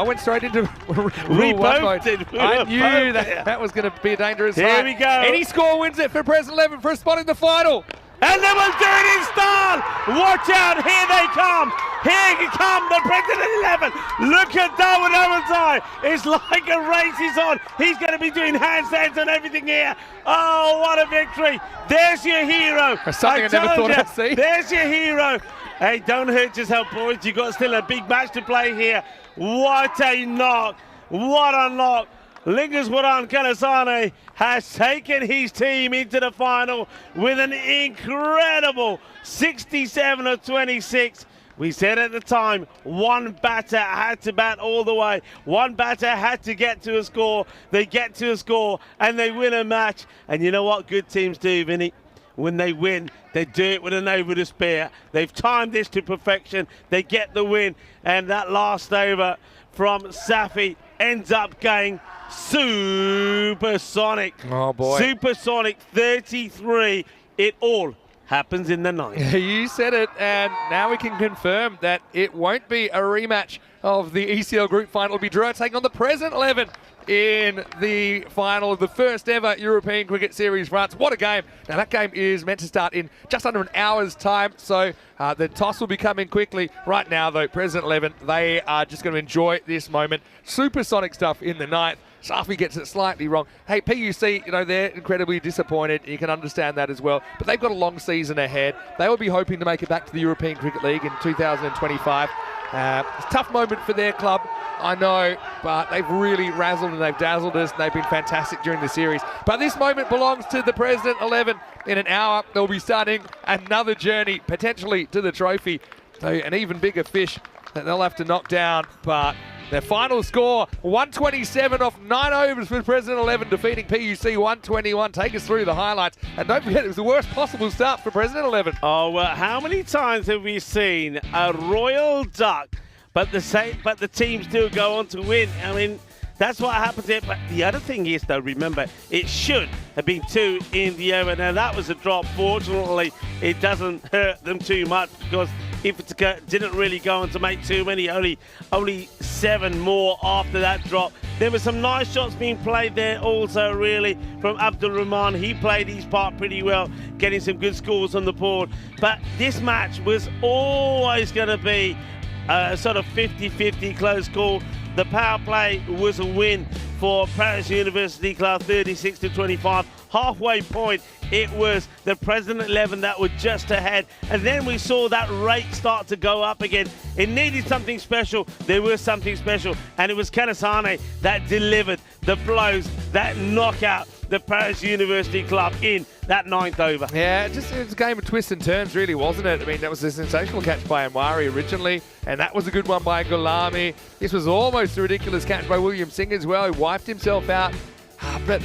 went straight into
we
rule
both
1 mode.
did.
I knew that was going to be a dangerous
Here
fight.
we go.
Any score wins it for President 11 for a spot in the final.
And they will do it in style. Watch out, here they come. Here come the President 11. Look at Darwin Amatai. It's like a race is on. He's going to be doing handstands and everything here. Oh, what a victory. There's your hero.
That's something I never thought I'd see.
There's your hero. Hey, don't hurt yourself, boys. You've got still a big match to play here. What a knock. What a knock. Lingerswaran Kanasane has taken his team into the final with an incredible 67 of 26. We said at the time, 1 batter had to bat all the way. 1 batter had to get to a score. They get to a score and they win a match. And you know what good teams do, Vinny? When they win, they do it with an over to spare. They've timed this to perfection. They get the win. And that last over from Safi ends up going supersonic.
Oh, boy.
Supersonic 33. It all happens in the ninth.
You said it, and now we can confirm that it won't be a rematch of the ECL Group Final. It'll be Drua taking on the President 11 in the final of the first ever European Cricket Series France. What a game. Now that game is meant to start in just under an hour's time, so the toss will be coming quickly. Right now though, President 11, they are just going to enjoy this moment. Supersonic stuff in the ninth. Safi gets it slightly wrong. Hey, PUC, they're incredibly disappointed. You can understand that as well. But they've got a long season ahead. They will be hoping to make it back to the European Cricket League in 2025. It's a tough moment for their club, I know, but they've really razzled and they've dazzled us, and they've been fantastic during the series. But this moment belongs to the President 11. In an hour, they'll be starting another journey, potentially to the trophy. So an even bigger fish that they'll have to knock down, but their final score, 127 off 9 overs for President 11, defeating PUC 121. Take us through the highlights. And don't forget, it was the worst possible start for President 11.
Oh, well, how many times have we seen a royal duck, but the team still go on to win? I mean, that's what happens here. But the other thing is, though, remember, it should have been 2 in the over. Now, that was a drop. Fortunately, it doesn't hurt them too much, because if it didn't really go on to make too many, only 7 more after that drop. There were some nice shots being played there also, really, from Abdul Rahman. He played his part pretty well, getting some good scores on the board. But this match was always going to be sort of 50-50 close call. The power play was a win for Paris University Club, 36-25. Halfway point, it was the President 11 that were just ahead. And then we saw that rate start to go up again. It needed something special. There was something special. And it was Kanasane that delivered the blows, that knockout the Paris University Club in that 9th over.
Yeah, it was a game of twists and turns, really, wasn't it? I mean, that was a sensational catch by Amwari originally, and that was a good one by Gulami. This was almost a ridiculous catch by William Singh as well. He wiped himself out. But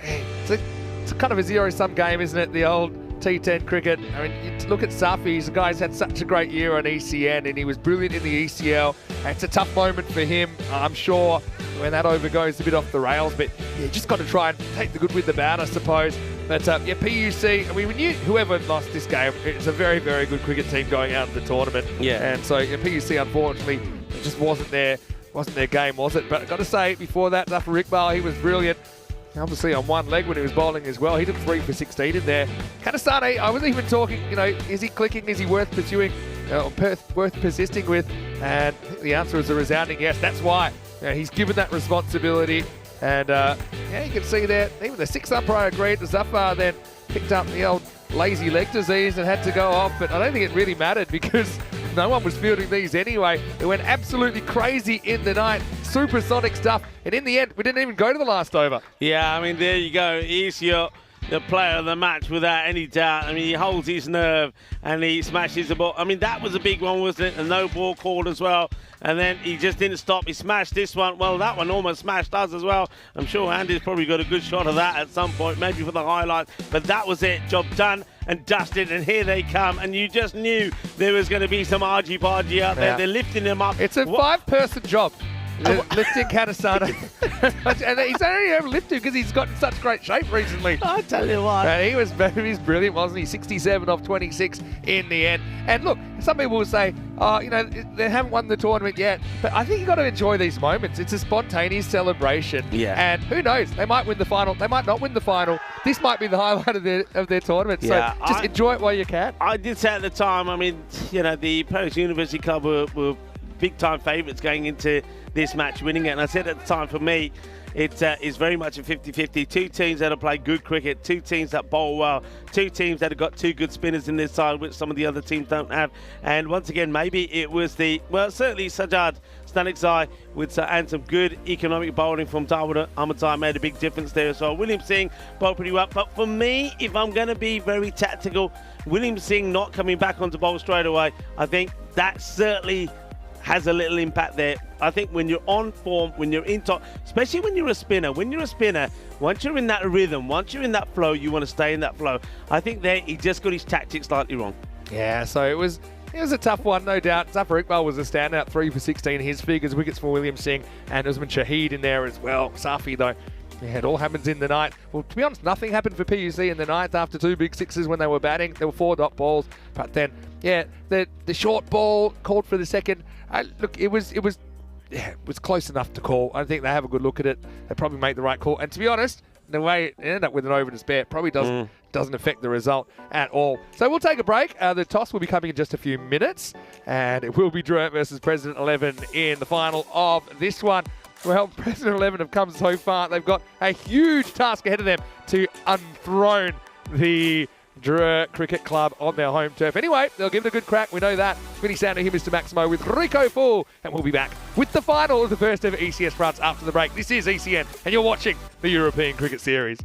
hey, it's a kind of a zero-sum game, isn't it? The old T10 cricket. I mean, you look at Safi. The guy's had such a great year on ECN, and he was brilliant in the ECL. It's a tough moment for him, I'm sure, when that over goes a bit off the rails. But yeah, just got to try and take the good with the bad, I suppose. But yeah, PUC, I mean, we knew whoever lost this game, it's a very, very good cricket team going out of the tournament.
Yeah.
And so yeah, PUC, unfortunately, it just wasn't their game, was it? But I've got to say, before that, Zafar Iqbal, he was brilliant. Obviously on one leg when he was bowling as well. He took 3 for 16 in there. Kanasane, I was even talking, is he clicking? Is he worth pursuing? Worth persisting with? And the answer is a resounding yes. That's why he's given that responsibility. And you can see there, even the 6th umpire agreed. Zafar then picked up the old lazy leg disease and had to go off. But I don't think it really mattered because no one was fielding these anyway. It went absolutely crazy in the night. Supersonic stuff. And in the end, we didn't even go to the last over.
Yeah, I mean, there you go. He's the player of the match without any doubt. I mean, he holds his nerve and he smashes the ball. I mean, that was a big one, wasn't it? A no ball called as well. And then he just didn't stop. He smashed this one. Well, that one almost smashed us as well. I'm sure Andy's probably got a good shot of that at some point, maybe for the highlights. But that was it. Job done and dusted. And here they come. And you just knew there was going to be some argy-bargy out there. They're lifting him up.
It's a 5-person job. Lifting Kanasane. And he's only able to lift him because he's got in such great shape recently.
I tell you what.
And he was brilliant, wasn't he? 67 off 26 in the end. And look, some people will say, they haven't won the tournament yet. But I think you've got to enjoy these moments. It's a spontaneous celebration.
Yeah.
And who knows? They might win the final. They might not win the final. This might be the highlight of their tournament.
Yeah,
so just enjoy it while you can.
I did say at the time, I mean, the Paris University Club were big-time favourites going into this match, winning it. And I said at the time, for me, it is very much a 50-50. Two teams that have played good cricket, two teams that bowl well, two teams that have got two good spinners in their side, which some of the other teams don't have. And once again, maybe it was certainly Sajjad Stanikzai and some good economic bowling from Dawood Ahmadzai made a big difference there as well. William Singh bowled pretty well. But for me, if I'm going to be very tactical, William Singh not coming back onto bowl straight away, I think that certainly has a little impact there. I think when you're on form, when you're in top, especially when you're a spinner, once you're in that rhythm, once you're in that flow, you want to stay in that flow. I think there he just got his tactics slightly wrong.
Yeah, so it was a tough one, no doubt. Zafar Iqbal was a standout, 3 for 16. His figures, wickets for William Singh and Usman Shahid in there as well. Safi, though, yeah, it all happens in the night. Well, to be honest, nothing happened for PUC in the ninth after 2 big sixes when they were batting. There were 4 dot balls, but then, yeah, the short ball called for the second. Look, it was close enough to call. I think they have a good look at it. They probably made the right call. And to be honest, the way it ended up with an over to spare probably doesn't affect the result at all. So we'll take a break. The toss will be coming in just a few minutes, and it will be Durant versus President 11 in the final of this one. Well, President 11 have come so far. They've got a huge task ahead of them to unthrone the Drur Cricket Club on their home turf. Anyway, they'll give it a good crack. We know that. Vinny Sander here, Mr. Maximo, with Rico Full. And we'll be back with the final of the first ever ECS France after the break. This is ECN, and you're watching the European Cricket Series.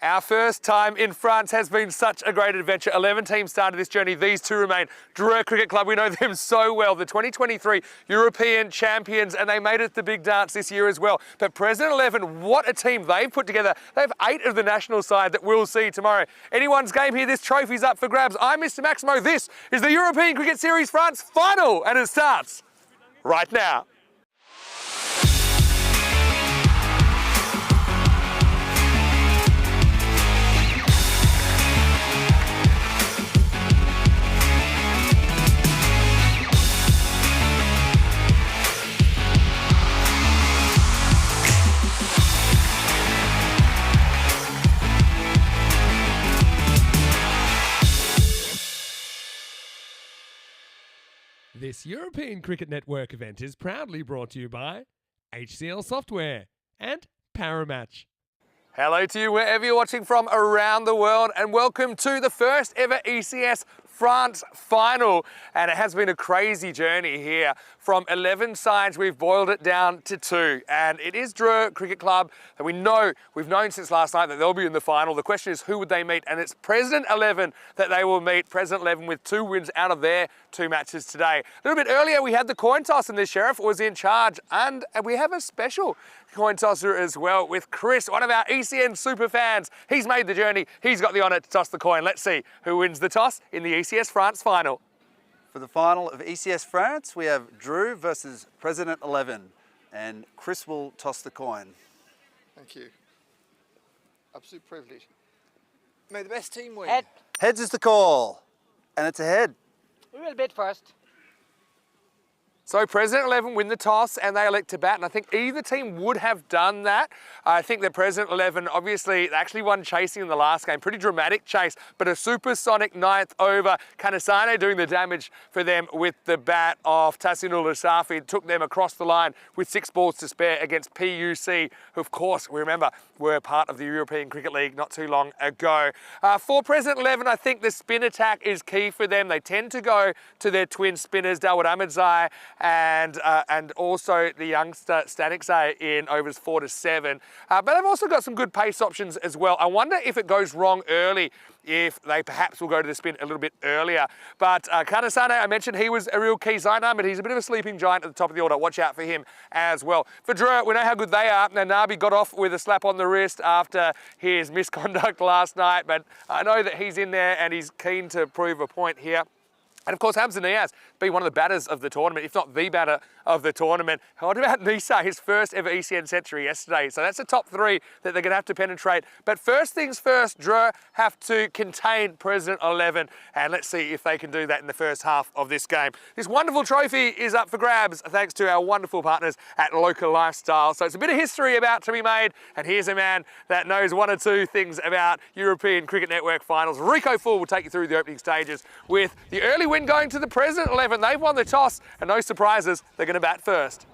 Our first time in France has been such a great adventure. 11 teams started this journey. These two remain. Dreux Cricket Club, we know them so well. The 2023 European champions, and they made it the big dance this year as well. But President 11, what a team they've put together. They have 8 of the national side that we'll see tomorrow. Anyone's game here, this trophy's up for grabs. I'm Mr. Maximo. This is the European Cricket Series France final, and it starts right now.
This European Cricket Network event is proudly brought to you by HCL Software and Paramatch.
Hello to you wherever you're watching from around the world, and welcome to the first ever ECS France final. And it has been a crazy journey here. From 11 sides, we've boiled it down to 2. And it is Dreux Cricket Club that we've known since last night that they'll be in the final. The question is, who would they meet? And it's President 11 that they will meet. President 11 with 2 wins out of their 2 matches today. A little bit earlier, we had the coin toss, and the Sheriff was in charge. And we have a special coin tosser as well with Chris, one of our ECN super fans. He's made the journey. He's got the honour to toss the coin. Let's see who wins the toss in the ECS France final.
For the final of ECS France, we have Dreux versus President 11, and Chris will toss the coin.
Thank you. Absolute privilege. May the best team win.
Head.
Heads is the call, and it's a head.
We will bid first.
So President 11 win the toss and they elect to bat, and I think either team would have done that. I think that President 11 obviously actually won chasing in the last game, pretty dramatic chase, but a supersonic 9th over. Kanasane doing the damage for them with the bat off. Tassinul Asafi took them across the line with 6 balls to spare against PUC, who of course we remember were part of the European Cricket League not too long ago. For President 11, I think the spin attack is key for them. They tend to go to their twin spinners, Dawud Ahmedzai and also the youngster Stanikzai in overs 4 to 7. But they've also got some good pace options as well. I wonder if it goes wrong early, if they perhaps will go to the spin a little bit earlier. But Kanasane, I mentioned he was a real key Zainam, but he's a bit of a sleeping giant at the top of the order. Watch out for him as well. For Dreux, we know how good they are. Now, Nabi got off with a slap on the wrist after his misconduct last night, but I know that he's in there and he's keen to prove a point here. And of course, Hamza Niaz being one of the batters of the tournament, if not the batter of the tournament. What about Nisa, his first ever ECN century yesterday? So that's a top 3 that they're going to have to penetrate. But first things first, Dreux have to contain President 11. And let's see if they can do that in the first half of this game. This wonderful trophy is up for grabs thanks to our wonderful partners at Local Lifestyle. So it's a bit of history about to be made. And here's a man that knows 1 or 2 things about European Cricket Network finals. Rico Full will take you through the opening stages with the early win going to the President 11. They've won the toss, and no surprises, they're going to bat first.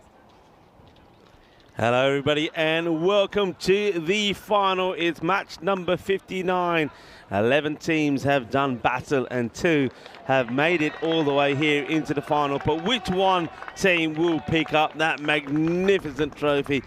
Hello everybody and welcome to the final. It's match number 59. 11 teams have done battle and 2 have made it all the way here into the final. But which one team will pick up that magnificent trophy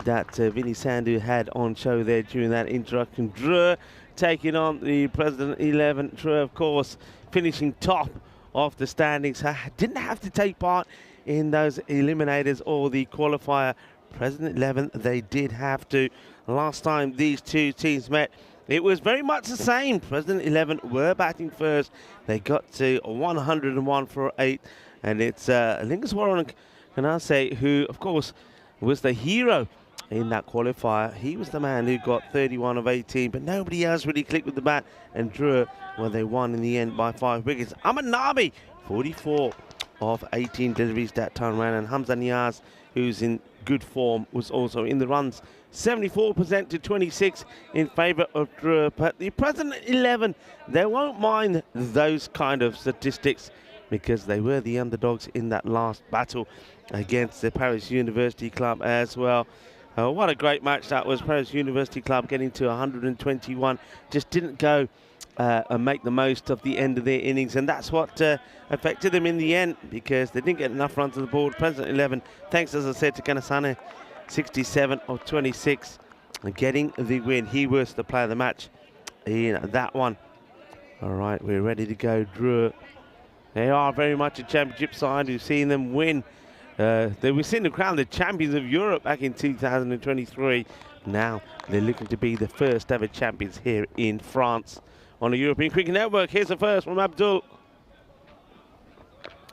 that Vinny Sandhu had on show there during that introduction? Dreux taking on the President 11. Dreux, of course, finishing top of the standings. Didn't have to take part in those eliminators or the qualifier. President 11, they did have to. Last time these 2 teams met, it was very much the same. President 11 were batting first. They got to 101 for 8. And it's Lingeswaran Kanase, who, of course, was the hero in that qualifier. He was the man who got 31 of 18, but nobody else really clicked with the bat. And Dreux, well, they won in the end by 5 wickets. Ahmed Nabi, 44 of 18 deliveries that time around. And Hamza Niaz, who's in good form, was also in the runs. 74% to 26 in favour of Dreux. But the President 11, they won't mind those kind of statistics because they were the underdogs in that last battle against the Paris University Club as well. What a great match that was. Paris University Club getting to 121. Just didn't go and make the most of the end of their innings, and that's what affected them in the end because they didn't get enough runs on the board. President 11, thanks, as I said, to Kanasane, 67 of 26. and getting the win. He was the player of the match in that one. All right, we're ready to go, Drew. They are very much a championship side. We've seen them win. They were seen to crown the champions of Europe back in 2023. Now they're looking to be the first ever champions here in France on the European Cricket Network. Here's the first from Abdul.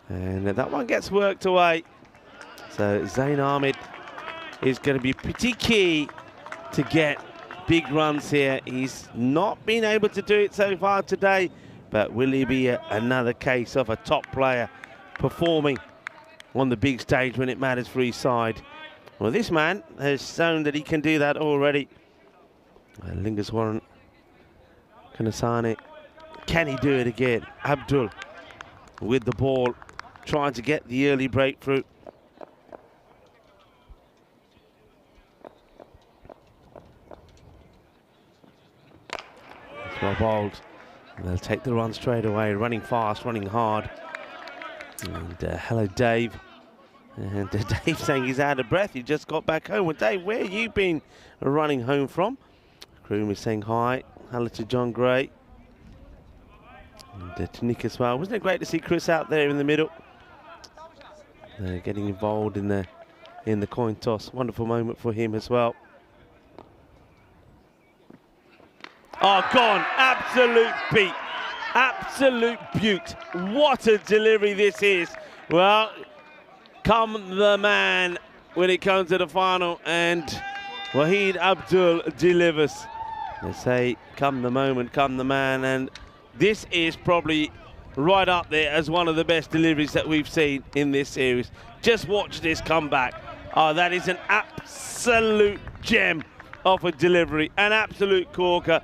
And that one gets worked away. So Zain Ahmed is going to be pretty key to get big runs here. He's not been able to do it so far today, but will he be another case of a top player performing on the big stage when it matters for his side? Well, this man has shown that he can do that already. Lingeswaran, Kanasane, can he do it again? Abdul with the ball, trying to get the early breakthrough. It's well bowled. And they'll take the run straight away, running fast, running hard. And hello, Dave. And Dave saying he's out of breath. He just got back home. Well, Dave, where have you been running home from? Crew is saying hi. Hello to John Gray. And to Nick as well. Wasn't it great to see Chris out there in the middle? Getting involved in the coin toss. Wonderful moment for him as well. Oh, gone. Absolute beat. Absolute beaut. What a delivery this is. Well, come the man when it comes to the final, and Waheed Abdul delivers. They say, come the moment, come the man, and this is probably right up there as one of the best deliveries that we've seen in this series. Just watch this comeback. Oh, that is an absolute gem of a delivery, an absolute corker.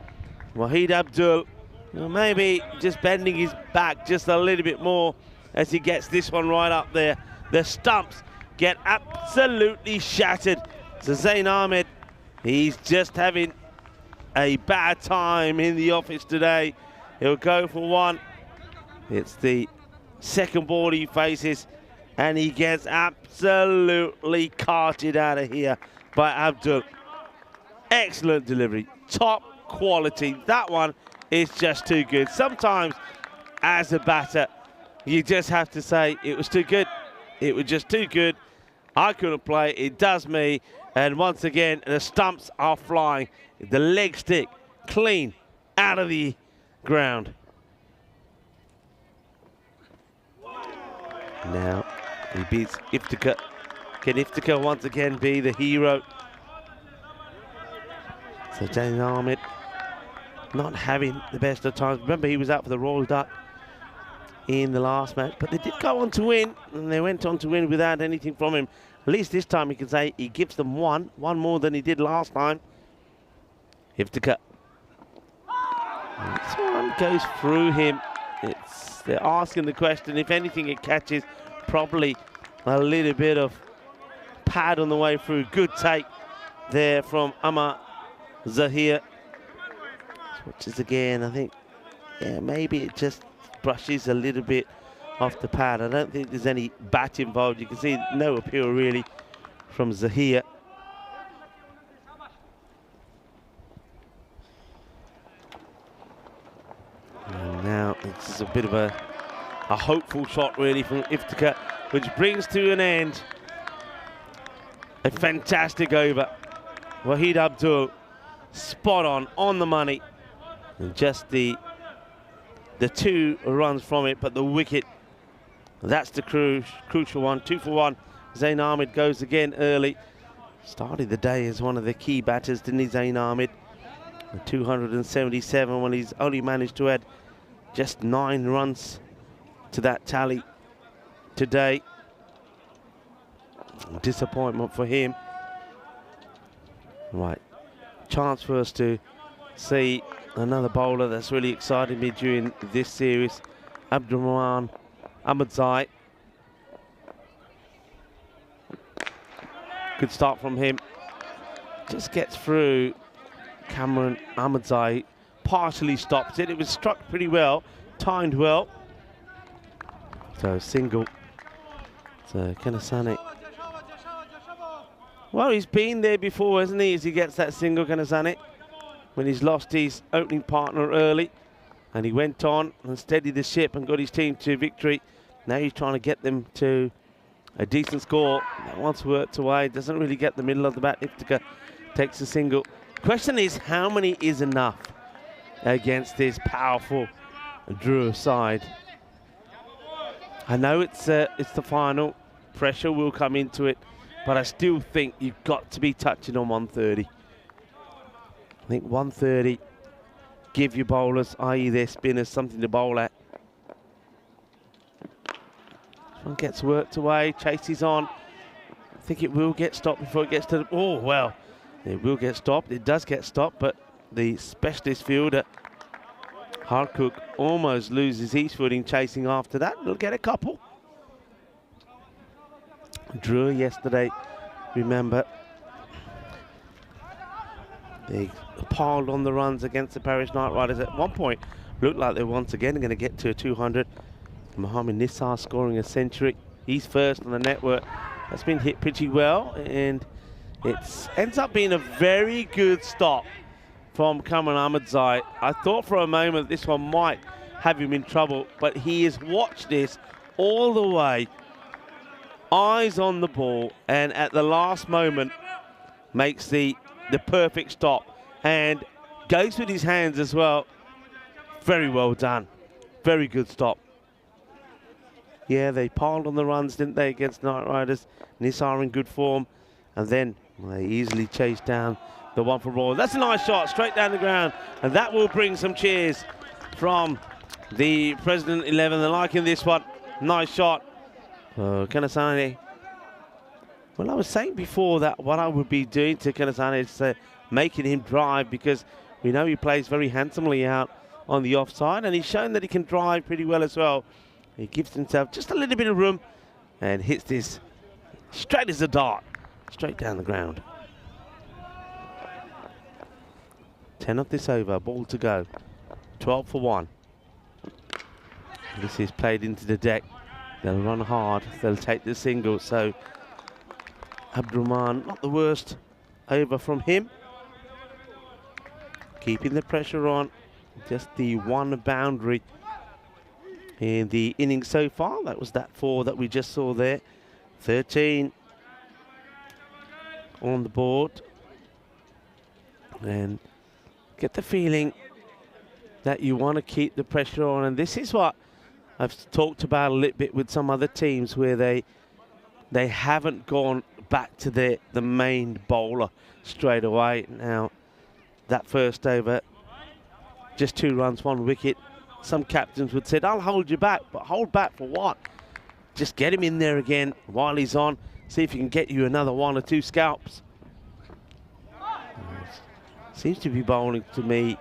Waheed Abdul, maybe just bending his back just a little bit more as he gets this one right up there. The stumps get absolutely shattered. So Zain Ahmed, he's just having a bad time in the office today. He'll go for one. It's the second ball he faces, and he gets absolutely carted out of here by Abdul. Excellent delivery, top quality. That one is just too good. Sometimes, as a batter, you just have to say it was too good. It was just too good. I couldn't play. It does me. And once again, the stumps are flying. The leg stick clean out of the ground. Now he beats Iftikhar. Can Iftikhar once again be the hero? So Zain Ahmed not having the best of times. Remember, he was out for the Royal Duck in the last match, but they did go on to win, and they went on to win without anything from him. At least this time he can say he gives them one more than he did last time. Iftikhar. This one goes through him. They're asking the question, if anything it catches, probably a little bit of pad on the way through. Good take there from Amar Zahir. Switches again, I think, yeah, maybe it just brushes a little bit off the pad. I don't think there's any bat involved. You can see no appeal really from Zahir. And now it's a bit of a hopeful shot really from Iftikhar, which brings to an end a fantastic over. Waheed Abdul, spot on the money. And just the 2 runs from it, but the wicket, that's the crucial one. 2 for 1. Zain Ahmed goes again early. Started the day as one of the key batters, didn't he, Zain Ahmed? 277 when he's only managed to add just 9 runs to that tally today. Disappointment for him. Right, chance for us to see another bowler that's really excited me during this series, Abdurrahman Ahmadzai. Good start from him. Just gets through Cameron Ahmadzai, partially stops it. It was struck pretty well, timed well. So single. So Kanasane. Well, he's been there before, hasn't he, as he gets that single, Kanazane, when he's lost his opening partner early. And he went on and steadied the ship and got his team to victory. Now he's trying to get them to a decent score. That one's worked away. Doesn't really get the middle of the bat. Iptica takes a single. Question is, how many is enough against this powerful Drew side? I know it's the final. Pressure will come into it. But I still think you've got to be touching on 130. I think 130. Give your bowlers, i.e. their spinners, something to bowl at. This one gets worked away, chases on. I think it will get stopped before it gets to the... Oh, well, it will get stopped. It does get stopped, but the specialist fielder, Harcook, almost loses his footing chasing after that. He'll get a couple. Drew yesterday, remember, they piled on the runs against the Paris Knight Riders. At one point, looked like they're once again going to get to a 200. Mohamed Nisar scoring a century. He's first on the network. That's been hit pretty well, and it ends up being a very good stop from Cameron Ahmedzai. I thought for a moment this one might have him in trouble, but he has watched this all the way, eyes on the ball, and at the last moment makes the perfect stop and goes with his hands as well. Very well done. Very good stop. Yeah, they piled on the runs, didn't they, against Knight Riders. Nisar in good form. And then they easily chased down the one for Royal. That's a nice shot, straight down the ground. And that will bring some cheers from the President 11. They're liking this one. Nice shot. Kanasane. Well, I was saying before that what I would be doing to Kanasane is making him drive, because we know he plays very handsomely out on the offside, and he's shown that he can drive pretty well as well. He gives himself just a little bit of room and hits this straight as a dart, straight down the ground. 10 of this over, ball to go. 12 for 1. This is played into the deck. They'll run hard, they'll take the single, so Abdurrahman, not the worst over from him. Keeping the pressure on, just the one boundary in the innings so far. That was that 4 that we just saw there. 13 on the board. And get the feeling that you want to keep the pressure on. And this is what I've talked about a little bit with some other teams, where they haven't gone back to the main bowler straight away. Now, that first over, just 2 runs, 1 wicket. Some captains would say, I'll hold you back, but hold back for what? Just get him in there again while he's on. See if he can get you another 1 or 2 scalps. Seems to be bowling to me,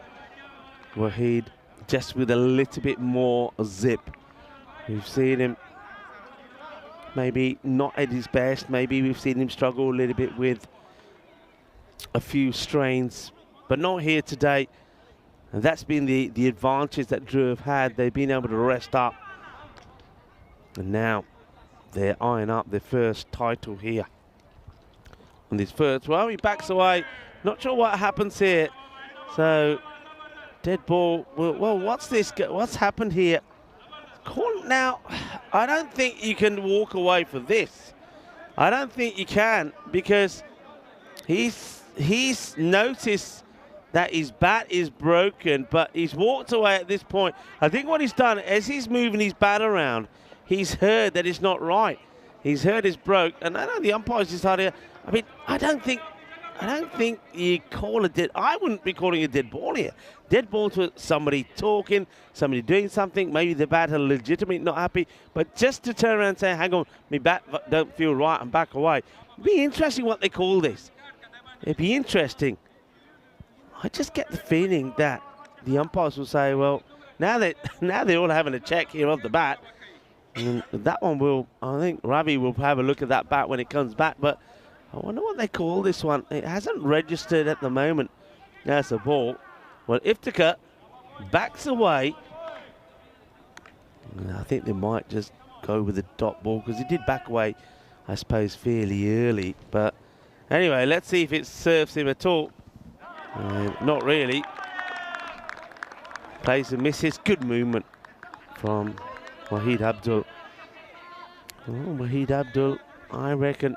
Wahid, just with a little bit more zip. We've seen him maybe not at his best. Maybe we've seen him struggle a little bit with a few strains, but not here today. And that's been the advantage that Drew have had. They've been able to rest up. And now they're eyeing up their first title here. On this first, well, he backs away. Not sure what happens here. So, dead ball. Well, what's this? What's happened here? Now, I don't think you can walk away for this. I don't think you can, because he's noticed that his bat is broken, but he's walked away at this point. I think what he's done, as he's moving his bat around, he's heard that it's not right. He's heard it's broke, and I know the umpires decided, I mean, I don't think you call a dead, I wouldn't be calling a dead ball here. Dead ball to somebody talking, somebody doing something, maybe the bat are legitimately not happy, but just to turn around and say, hang on, my bat don't feel right, and back away. It'd be interesting what they call this. It'd be interesting. I just get the feeling that the umpires will say, well, now they're all having a check here of the bat, and that one will, I think Ravi will have a look at that bat when it comes back, but I wonder what they call this one. It hasn't registered at the moment. That's a ball. Well, Iftikhar backs away. I think they might just go with the dot ball, because he did back away, I suppose, fairly early, but Anyway, let's see if it serves him at all. Not really. Plays and misses. Good movement from Wahid Abdul. Oh, Wahid Abdul, I reckon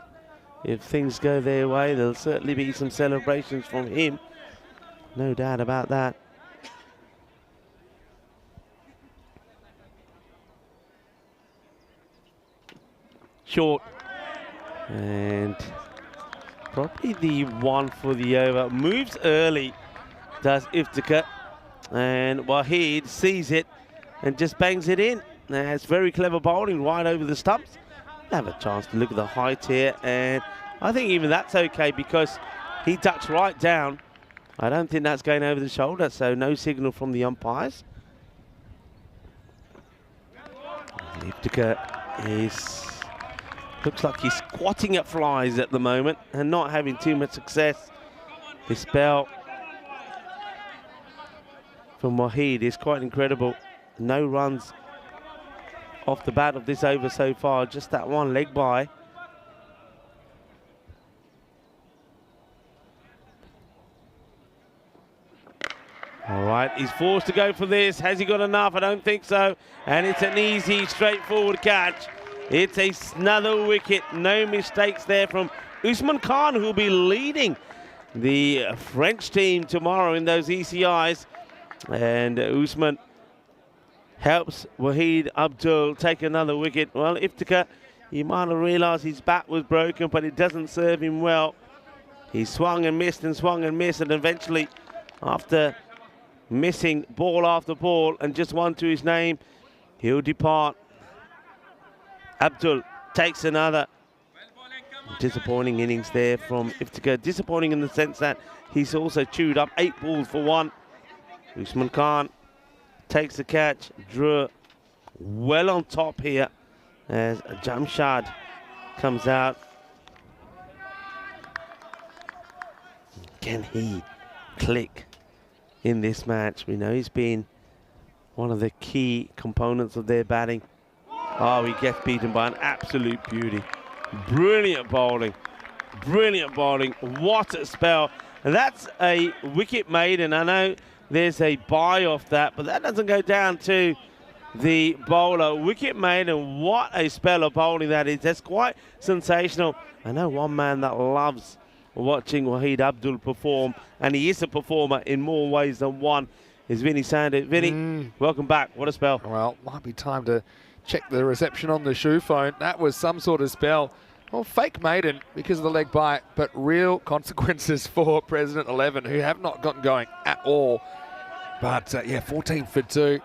if things go their way, there'll certainly be some celebrations from him. No doubt about that. Short. And probably the one for the over. Moves early, does Iftikhar. And Wahid sees it and just bangs it in. That's very clever bowling right over the stumps. Have a chance to look at the height here, and I think even that's okay because he ducks right down. I don't think that's going over the shoulder, so no signal from the umpires. Iftikhar looks like he's squatting at flies at the moment and not having too much success. This spell from Wahid is quite incredible. No runs off the bat of this over so far, just that one leg by. All right, he's forced to go for this. Has he got enough? I don't think so. And it's an easy, straightforward catch. It's another wicket. No mistakes there from Usman Khan, who'll be leading the French team tomorrow in those ECIs. And Usman helps Wahid Abdul take another wicket. Well, Iftikhar, he might have realised his bat was broken, but it doesn't serve him well. He swung and missed and swung and missed, and eventually, after missing ball after ball and just one to his name, he'll depart. Abdul takes another. Disappointing innings there from Iftikhar. Disappointing in the sense that he's also chewed up 8 balls for 1. Usman Khan takes the catch, drew well on top here as Jamshad comes out. Can he click in this match? We know he's been one of the key components of their batting. Oh, he gets beaten by an absolute beauty. Brilliant bowling. Brilliant bowling. What a spell. And that's a wicket maiden. I know there's a bye off that, but that doesn't go down to the bowler. Wicket maiden, what a spell of bowling that is. That's quite sensational. I know one man that loves watching Wahid Abdul perform, and he is a performer in more ways than one, is Vinny Sandhu. Vinny, welcome back. What a spell.
Well, might be time to check the reception on the shoe phone. That was some sort of spell. Well, fake maiden because of the leg bite, but real consequences for President 11, who have not gotten going at all. But, yeah, 14 for 2.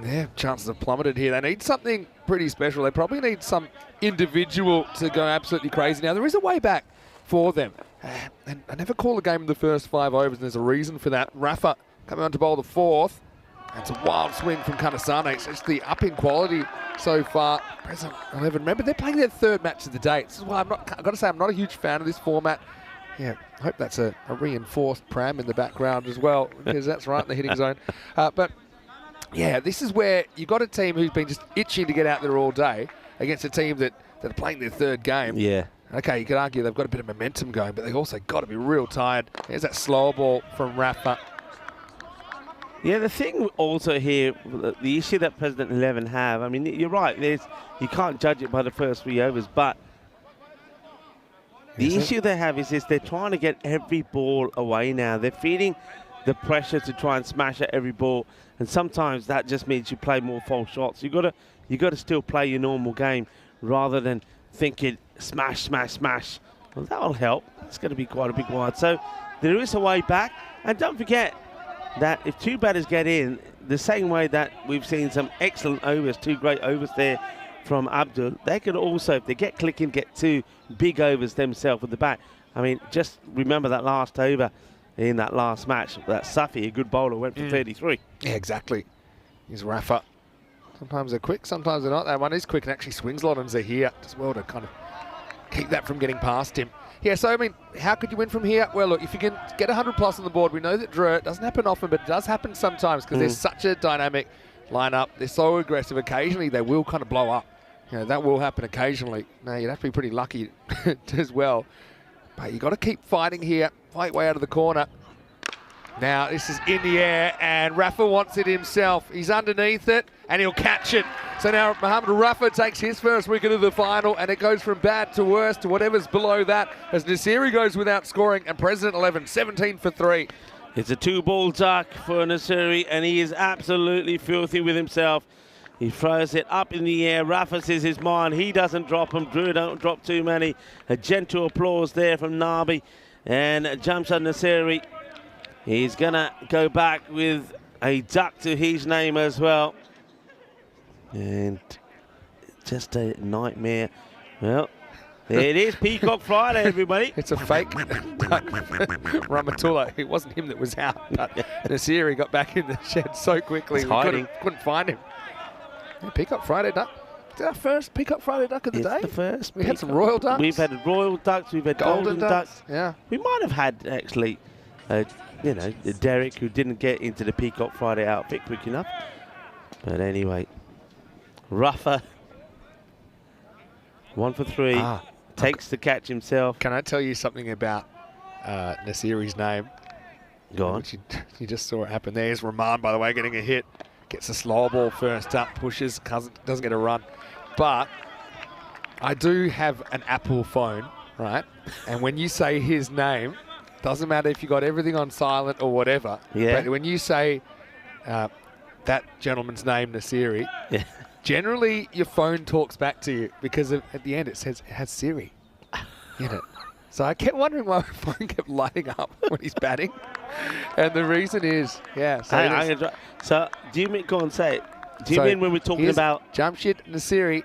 Their chances have plummeted here. They need something pretty special. They probably need some individual to go absolutely crazy. Now, there is a way back for them. And I never call a game in the first 5 overs, and there's a reason for that. Rafa coming on to bowl the 4th. It's a wild swing from Kanasane. It's just the up in quality so far. President 11. Remember, they're playing their 3rd match of the day. This is why I've got to say I'm not a huge fan of this format. Yeah, I hope that's a reinforced pram in the background as well, because that's right in the hitting zone. But yeah, this is where you've got a team who's been just itching to get out there all day against a team that are playing their 3rd game.
Yeah.
Okay, you could argue they've got a bit of momentum going, but they've also got to be real tired. There's that slower ball from Rafa.
Yeah, the thing also here, the issue that President 11 have, I mean, you're right, you can't judge it by the first 3 overs, but the issue they have is they're trying to get every ball away now. They're feeling the pressure to try and smash at every ball, and sometimes that just means you play more false shots. You got to still play your normal game rather than thinking smash, smash, smash. Well, that'll help. It's going to be quite a big wide. So there is a way back, and don't forget that if 2 batters get in, the same way that we've seen some excellent overs, 2 great overs there from Abdul, they could also, if they get clicking, get 2 big overs themselves with the bat. I mean, just remember that last over in that last match, that Safi, a good bowler, went for 33.
Yeah, exactly. Here's Rafa. Sometimes they're quick, sometimes they're not. That one is quick and actually swings a lot and they're here as well to kind of keep that from getting past him. Yeah, so, I mean, how could you win from here? Well, look, if you can get 100+ on the board, we know that draw doesn't happen often, but it does happen sometimes because there's such a dynamic lineup. They're so aggressive. Occasionally, they will kind of blow up. You know, that will happen occasionally. Now, you'd have to be pretty lucky as well. But you got to keep fighting here. Fight way out of the corner. Now this is in the air, and Rafa wants it himself. He's underneath it, and he'll catch it. So now Mohamed Rafa takes his first wicket of the final, and it goes from bad to worse to whatever's below that as Nasiri goes without scoring, and President 11, 17 for 3.
It's a 2-ball duck for Nasiri, and he is absolutely filthy with himself. He throws it up in the air. Rafa says his mind. He doesn't drop them. Drew don't drop too many. A gentle applause there from Nabi. And Jamshad Nasiri, he's going to go back with a duck to his name as well. And just a nightmare. Well, there it is. Peacock Friday, everybody.
It's a fake Ramatullah. It wasn't him that was out, but Nasiri got back in the shed so quickly.
He's
We
hiding.
couldn't find him. Yeah, Peacock Friday duck. Is that our first Peacock Friday duck of the day?
It's the first.
We had some royal ducks.
We've had royal ducks. We've had golden ducks.
Yeah.
We might have had, actually, you know, Derek, who didn't get into the Peacock Friday outfit quick enough. But anyway, Rafa, 1 for 3, takes the catch himself.
Can I tell you something about Nasiri's name?
Go on.
Which you just saw it happen. There's Rahman, by the way, getting a hit. Gets a slow ball first up, pushes, doesn't get a run. But I do have an Apple phone, right? And when you say his name, doesn't matter if you got everything on silent or whatever.
Yeah.
But when you say that gentleman's name, Nasiri,
Yeah.
generally your phone talks back to you because at the end it says it has Siri in it. So I kept wondering why my phone kept lighting up when he's batting. And the reason is, yeah.
So do you mean, go on, say it. Do you mean when we're talking about...
Jamshid Nasiri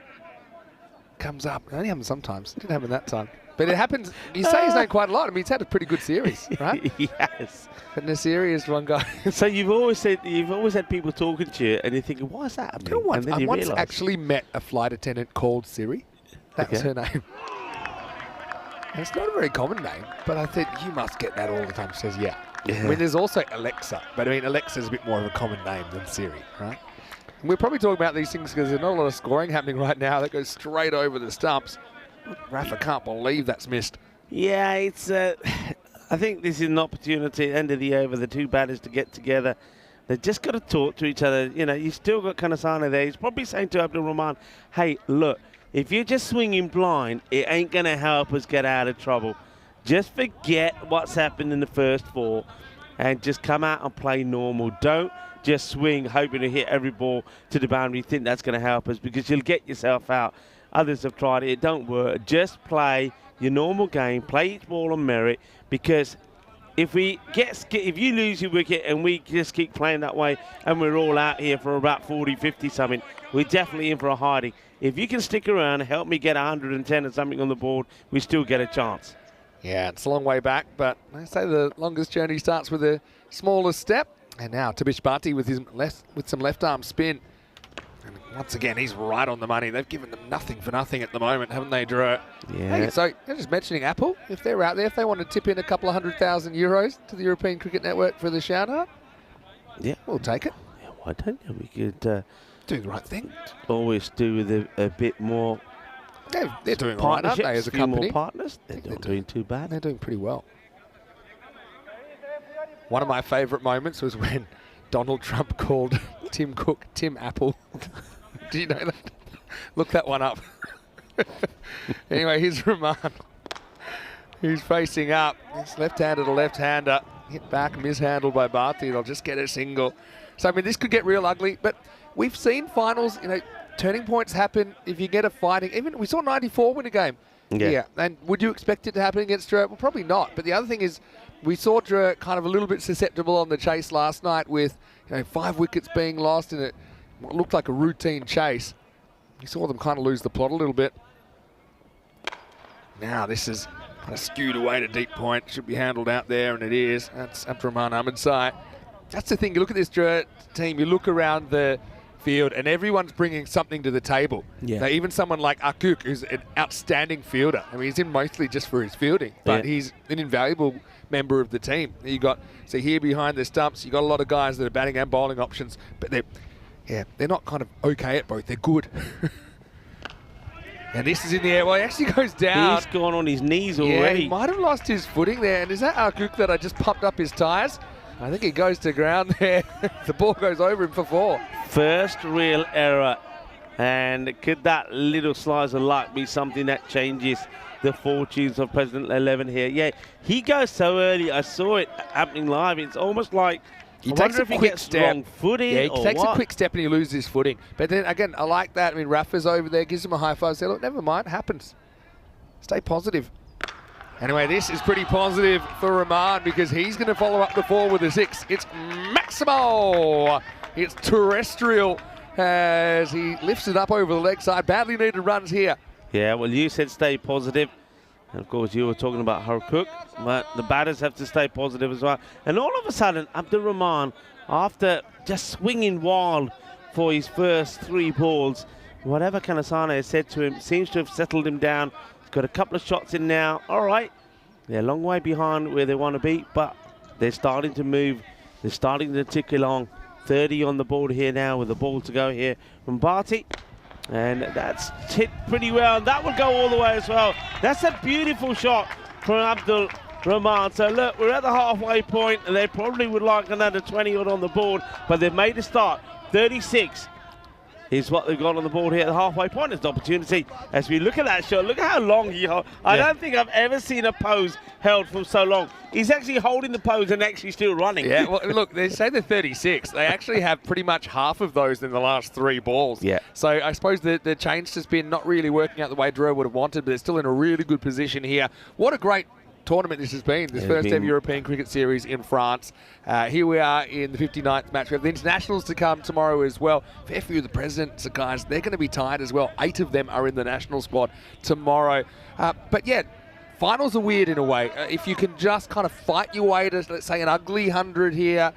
comes up. It only happens sometimes. It didn't happen that time. But it happens, you say his name quite a lot. I mean, he's had a pretty good series, right?
Yes.
But Nasiri is one guy.
So you've always had people talking to you and you're thinking, why is that happening?
I
And then you
once
realise.
actually met a flight attendant called Siri. That was her name. And it's not a very common name, but I said, you must get that all the time. She says, yeah. I mean, there's also Alexa, but I mean, Alexa's a bit more of a common name than Siri, right? And we're probably talking about these things because there's not a lot of scoring happening right now. That goes straight over the stumps. Rafa can't believe that's missed.
Yeah, it's. I think this is an opportunity, end of the over, the two batters to get together. They've just got to talk to each other. You know, you still got Kanasana there. He's probably saying to Abdul Rahman, hey, look, if you're just swinging blind, it ain't going to help us get out of trouble. Just forget what's happened in the first 4 and just come out and play normal. Don't just swing hoping to hit every ball to the boundary. You think that's going to help us because you'll get yourself out. Others have tried it. It don't work. Just play your normal game. Play each ball on merit because if you lose your wicket and we just keep playing that way and we're all out here for about 40, 50 something, we're definitely in for a hiding. If you can stick around and help me get 110 or something on the board, we still get a chance.
Yeah, it's a long way back, but I say the longest journey starts with the smallest step. And now Tabish Bhatti with some left arm spin. And once again, he's right on the money. They've given them nothing for nothing at the moment, haven't they, Drew?
Yeah.
Hey, so you're just mentioning Apple. If they're out there, if they want to tip in a couple of €100,000 to the European Cricket Network for the shout-out,
Yeah.
we'll take it.
Yeah, why don't you? We could
Do the right thing.
always do with a bit more
They're doing all right, aren't they, as a company?
More partners. They're not doing too bad.
They're doing pretty well. One of my favourite moments was when Donald Trump called Tim Cook Tim Apple. Do you know that? Look that one up. Anyway, here's Rahman. He's facing up. He's left-handed to left-hander. Hit back, mishandled by Bhatti. They'll just get a single. So, I mean, this could get real ugly. But we've seen finals, you know, turning points happen if you get a fighting. Even we saw 94 win a game. Yeah. And would you expect it to happen against Drew? Well, probably not. But the other thing is, we saw Drew kind of a little bit susceptible on the chase last night with, you know, 5 wickets being lost in what looked like a routine chase. You saw them kind of lose the plot a little bit. Now this is kind of skewed away to deep point. Should be handled out there, and it is. That's Abdurrahman Ahmedsai. That's the thing. You look at this Drew team, you look around the field, and everyone's bringing something to the table.
Yeah.
Now, even someone like Akuk, who's an outstanding fielder. I mean, he's in mostly just for his fielding, but he's an invaluable member of the team. You got, so here behind the stumps, you got a lot of guys that are batting and bowling options, but they're not kind of okay at both. They're good. And this is in the air. Well, he actually goes down.
He's gone on his knees
Yeah,
already.
he might have lost his footing there. And is that Arkuk that I just pumped up his tyres? I think he goes to ground there. The ball goes over him for 4.
First real error. And could that little slice of luck be something that changes the fortunes of President 11 here? Yeah, he goes so early. I saw it happening live. It's almost like
He
I
takes
wonder
a
if he
quick
gets
step.
wrong footing
Yeah, he
or
takes
what?
a quick step and he loses his footing. But then again, I like that. I mean, Rafa's over there, gives him a high five. Say, look, never mind, happens. Stay positive. Anyway, this is pretty positive for Rahman because he's going to follow up the 4 with a 6. It's Maximo. It's terrestrial as he lifts it up over the leg side. Badly needed runs here.
Yeah, well, you said stay positive. And of course, you were talking about Harcook, but the batters have to stay positive as well. And all of a sudden, Abdul Rahman, after just swinging wild for his first 3 balls, whatever Kanasana has said to him seems to have settled him down. He's got a couple of shots in now. All right, they're a long way behind where they want to be, but they're starting to move. They're starting to tick along. 30 on the board here now with the ball to go here from Bharti. And that's hit pretty well. And that will go all the way as well. That's a beautiful shot from Abdul Rahman. So look, we're at the halfway point and they probably would like another 20 odd on the board, but they've made a start. 36 is what they've got on the board here at the halfway point. It's an opportunity as we look at that shot. Look at how long he held. I don't think I've ever seen a pose held for so long. He's actually holding the pose and actually still running.
Yeah, well, look, they say they're 36. They actually have pretty much half of those in the last 3 balls.
Yeah.
So I suppose the change has been not really working out the way Drew would have wanted, but they're still in a really good position here. What a great tournament this has been, this first ever European Cricket Series in France. Here we are in the 59th match. We have the internationals to come tomorrow as well. Fair few of the presidents, guys, they're going to be tied as well. 8 of them are in the national squad tomorrow. But yeah, finals are weird in a way. If you can just kind of fight your way to, let's say, an ugly 100 here,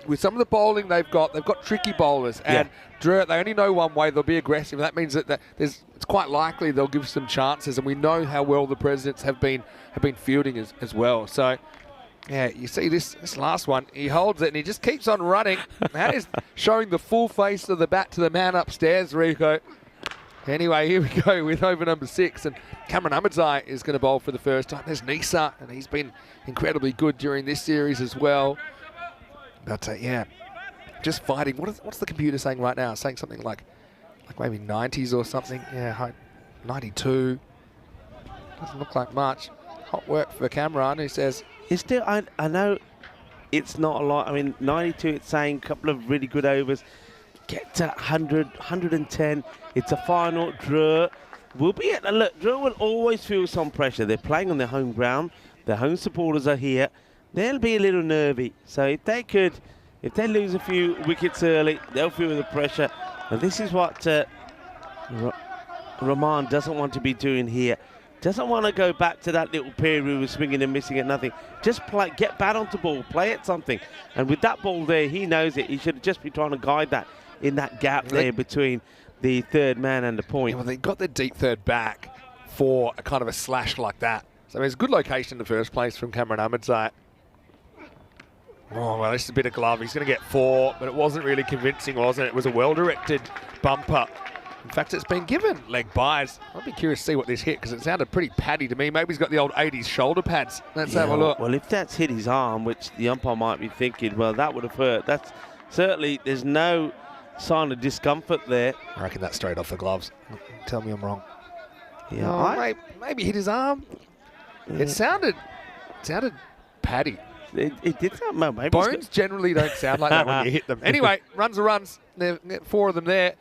with some of the bowling they've got tricky bowlers. And Drew, they only know one way, they'll be aggressive. And that means that it's quite likely they'll give some chances. And we know how well the presidents have been fielding as well. So, yeah, you see this last one, he holds it and he just keeps on running. That is showing the full face of the bat to the man upstairs, Rico. Anyway, here we go with over number 6, and Cameron Ahmadzai is going to bowl for the first time. There's Nisa, and he's been incredibly good during this series as well. But yeah, just fighting. What's the computer saying right now? Saying something like maybe 90s or something. Yeah, 92. Doesn't look like much. Hot work for Cameron, who says...
It's still, I know it's not a lot. I mean, 92, it's saying a couple of really good overs. Get to 100, 110. It's a final. Drew will be at, look, Drew will always feel some pressure. They're playing on their home ground. Their home supporters are here. They'll be a little nervy. So if they lose a few wickets early, they'll feel the pressure. And this is what Rahman doesn't want to be doing here. Doesn't want to go back to that little period where he was swinging and missing at nothing. Just play, get bat onto ball, play at something. And with that ball there, he knows it. He should just be trying to guide that in that gap there between the third man and the point.
Yeah, well, they got their deep third back for a kind of a slash like that. So it's a good location in the first place from Cameron Ahmadzai. Oh, well, this is a bit of glove. He's going to get 4, but it wasn't really convincing, wasn't it? It was a well-directed bumper. In fact, it's been given leg buys. I'd be curious to see what this hit, because it sounded pretty paddy to me. Maybe he's got the old 80s shoulder pads. Let's have a look.
Well, if that's hit his arm, which the umpire might be thinking, well, that would have hurt. That's certainly, there's no sign of discomfort there.
I reckon that's straight off the gloves. Tell me I'm wrong.
Yeah,
Oh, maybe hit his arm.
Yeah.
It sounded paddy.
It did sound, well, maybe.
Bones generally don't sound like that when you hit them. Anyway, runs are runs. They've got 4 of them there.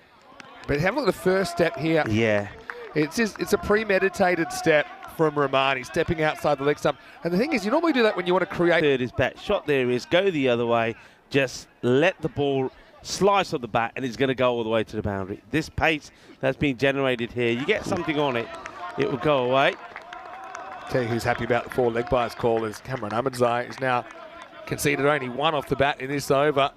But have a look at the first step here.
Yeah.
It's a premeditated step from Rahman. He's stepping outside the leg stump. And the thing is, you normally do that when you want to create...
Third is bat. Shot there is, go the other way. Just let the ball slice on the bat, and it's going to go all the way to the boundary. This pace that's being generated here, you get something on it, it will go away.
Tell you who's happy about the 4 leg byes call is Cameron Ahmadzai, who's now conceded only 1 off the bat in this over.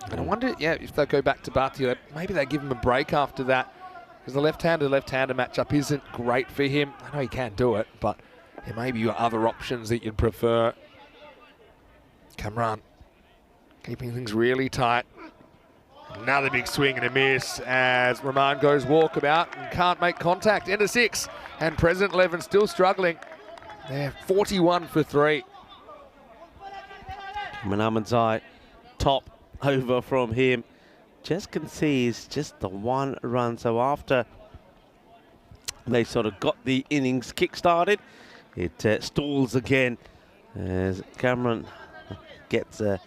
And I wonder, if they go back to Bharti, maybe they give him a break after that, because the left-hander matchup isn't great for him. I know he can do it, but there may be other options that you'd prefer. Cameron keeping things really tight. Another big swing and a miss as Rahman goes walkabout and can't make contact. End of 6, and President 11 still struggling. They're 41 for 3.
Ahmadzai, top over from him. Just concedes just the 1 run. So after they sort of got the innings kick-started, it stalls again as Cameron gets a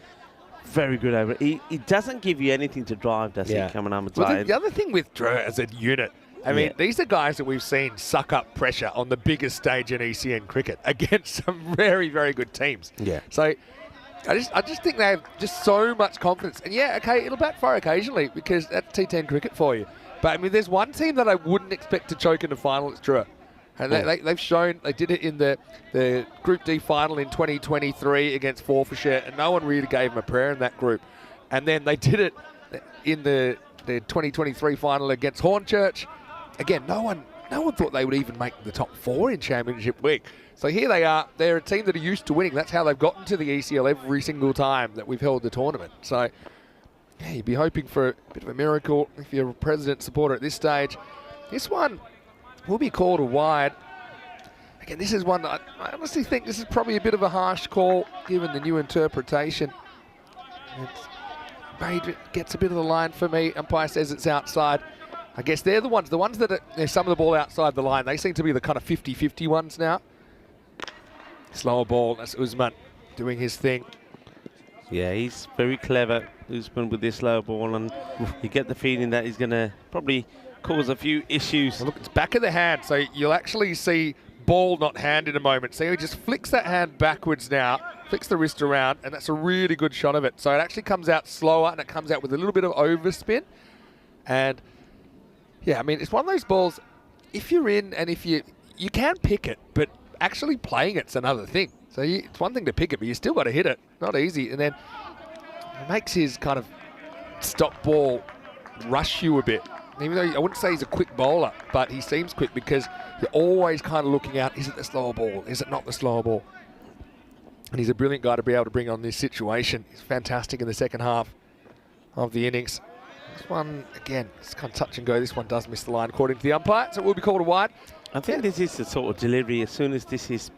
very good over. He doesn't give you anything to drive, does he, Cameron Ahmadzai?
Well, the other thing with Dre as a unit, I mean, these are guys that we've seen suck up pressure on the biggest stage in ECN cricket against some very, very good teams.
Yeah.
So I just think they have just so much confidence. And yeah, okay, it'll backfire occasionally because that's T10 cricket for you. But I mean, there's one team that I wouldn't expect to choke in the final, it's Drew. And they've shown, they did it in the Group D final in 2023 against Forfarshire, and no one really gave them a prayer in that group. And then they did it in the 2023 final against Hornchurch. Again, no one thought they would even make the top 4 in Championship week. So here they are. They're a team that are used to winning. That's how they've gotten to the ECL every single time that we've held the tournament. So yeah, you'd be hoping for a bit of a miracle if you're a President supporter at this stage. This one will be called a wide. Again, this is one that I honestly think this is probably a bit of a harsh call given the new interpretation. It gets a bit of the line for me. Umpire says it's outside. I guess they're the ones that there's some of the ball outside the line. They seem to be the kind of 50-50 ones now. Slower ball, that's Usman doing his thing.
Yeah, he's very clever, Usman, with this slow ball, and you get the feeling that he's going to probably cause a few issues.
Well, look, it's back of the hand, so you'll actually see ball, not hand in a moment. See, he just flicks that hand backwards now, flicks the wrist around, and that's a really good shot of it. So it actually comes out slower, and it comes out with a little bit of overspin. And yeah, I mean, it's one of those balls, if you're in and if you can pick it, but actually playing it's another thing. So it's one thing to pick it, but you still got to hit it. Not easy. And then it makes his kind of stop ball rush you a bit. Even though I wouldn't say he's a quick bowler, but he seems quick because you're always kind of looking out, is it the slower ball? Is it not the slower ball? And he's a brilliant guy to be able to bring on this situation. He's fantastic in the second half of the innings. This one, again, it's kind of touch and go. This one does miss the line according to the umpire, so it will be called a wide.
I think this is the sort of delivery, as soon as this is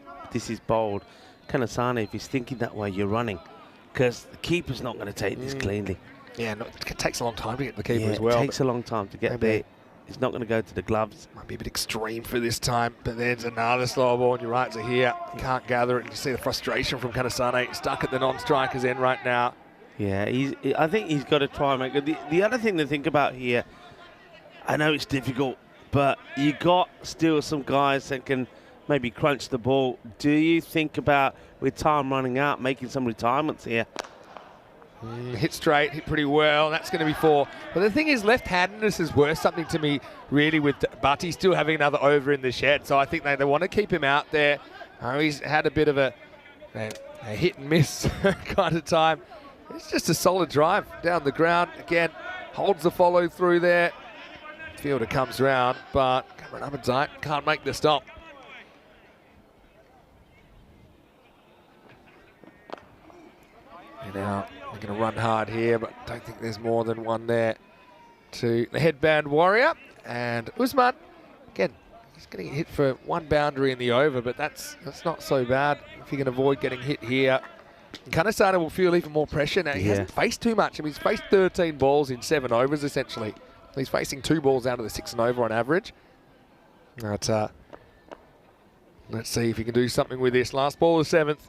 bowled, Kanasane, if he's thinking that way, you're running. Because the keeper's not going to take this cleanly.
Yeah, no, it takes a long time to get the keeper as well.
It takes a long time to get there. It's not going to go to the gloves.
Might be a bit extreme for this time, but there's another slow ball, and you're right, Zahir can't gather it. And you see the frustration from Kanasane, stuck at the non-striker's end right now.
Yeah, I think he's got to try and make it. The other thing to think about here, I know it's difficult, but you got still some guys that can maybe crunch the ball. Do you think about, with time running out, making some retirements here?
Hit straight, hit pretty well. That's going to be 4. But the thing is, left-handedness is worth something to me, really, with Butty still having another over in the shed. So I think they want to keep him out there. He's had a bit of a hit and miss kind of time. It's just a solid drive down the ground. Again, holds the follow through there. Fielder comes round, but Cameron Ahmadzai can't make the stop. And now they're going to run hard here, but don't think there's more than one there to the headband warrior. And Usman, again, he's getting hit for 1 boundary in the over, but that's not so bad if you can avoid getting hit here. Kanasane will feel even more pressure now. He hasn't faced too much. I mean, he's faced 13 balls in 7 overs, essentially. He's facing 2 balls out of the 6 and over on average. But let's see if he can do something with this. Last ball of 7th.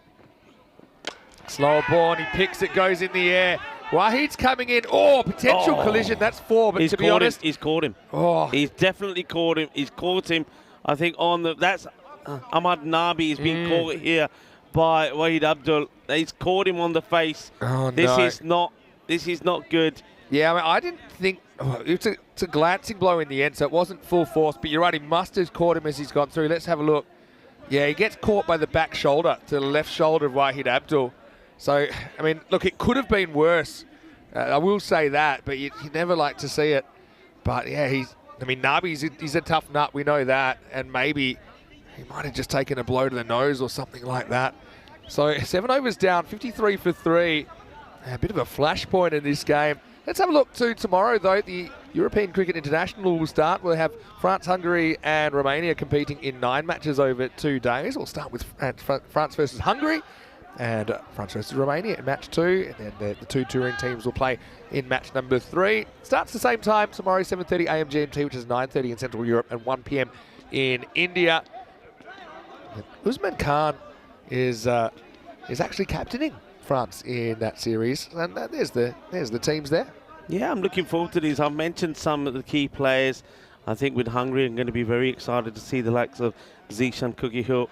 Slower ball, and he picks it, goes in the air. Wahid's coming in. Oh, potential collision. That's 4, but to be honest...
He's caught him.
Oh.
He's definitely caught him. He's caught him, I think, on the... That's Ahmad Nabi is being caught here by Wahid Abdul. He's caught him on the face.
Oh,
This is not good.
Yeah, I mean, I didn't think... it's a glancing blow in the end, so it wasn't full force, but you're right, he must have caught him as he's gone through. Let's have a look. Yeah, he gets caught by the back shoulder to the left shoulder of Wahid Abdul. So, I mean, look, it could have been worse. I will say that, but you never like to see it. But, yeah, Nabi, he's a tough nut. We know that. And maybe he might have just taken a blow to the nose or something like that. So, 7 overs down, 53 for 3. A bit of a flashpoint in this game. Let's have a look to tomorrow, though. The European Cricket International will start. We'll have France, Hungary and Romania competing in 9 matches over 2 days. We'll start with France versus Hungary and France versus Romania in match 2. And then the 2 touring teams will play in match number 3. Starts the same time tomorrow, 7:30 a.m. GMT, which is 9:30 in Central Europe and 1 p.m. in India. Usman Khan is actually captaining France in that series, and there's the teams there.
Yeah, I'm looking forward to these. I've mentioned some of the key players. I think with Hungary, I'm going to be very excited to see the likes of Zishan Kukihill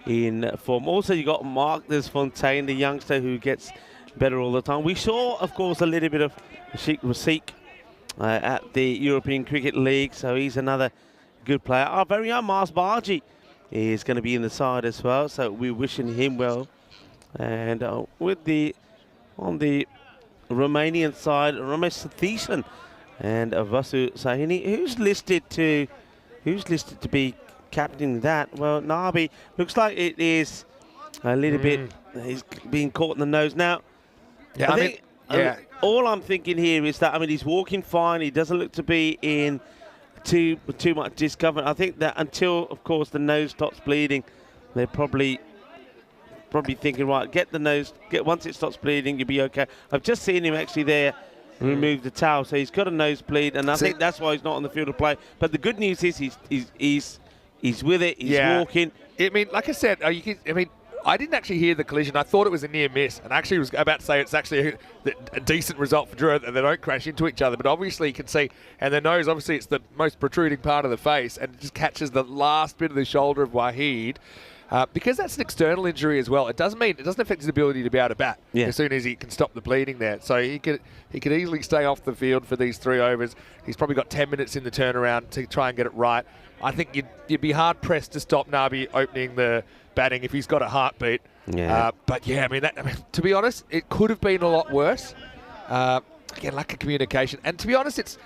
in form. Also, you got Mark Desfontaine, the youngster who gets better all the time. We saw, of course, a little bit of Sheikh Rasik at the European Cricket League, so he's another good player. Our very own Mars Barji is going to be in the side as well, so we're wishing him well. And on the Romanian side, Ramesh Satheesan and Vasu Sahini, who's listed to be captaining that. Well, Nabi looks like it is a little bit. He's being caught in the nose now.
Yeah, I mean,
all I'm thinking here is that he's walking fine. He doesn't look to be in too much discomfort. I think that until, of course, the nose stops bleeding, they're probably thinking, right, once it stops bleeding, you'll be okay. I've just seen him actually there remove the towel, so he's got a nosebleed, and I think that's why he's not on the field of play. But the good news is he's with it. He's walking.
I mean, like I said, I didn't actually hear the collision. I thought it was a near miss, and actually was about to say it's actually a decent result for Drew that they don't crash into each other. But obviously you can see, and the nose, obviously it's the most protruding part of the face, and it just catches the last bit of the shoulder of Wahid. Because that's an external injury as well, it doesn't affect his ability to be able to bat as soon as he can stop the bleeding there. So he could easily stay off the field for these 3 overs. He's probably got 10 minutes in the turnaround to try and get it right. I think you'd be hard pressed to stop Nabi opening the batting if he's got a heartbeat.
Yeah.
But yeah, to be honest, it could have been a lot worse. Again, lack of communication, and to be honest, it's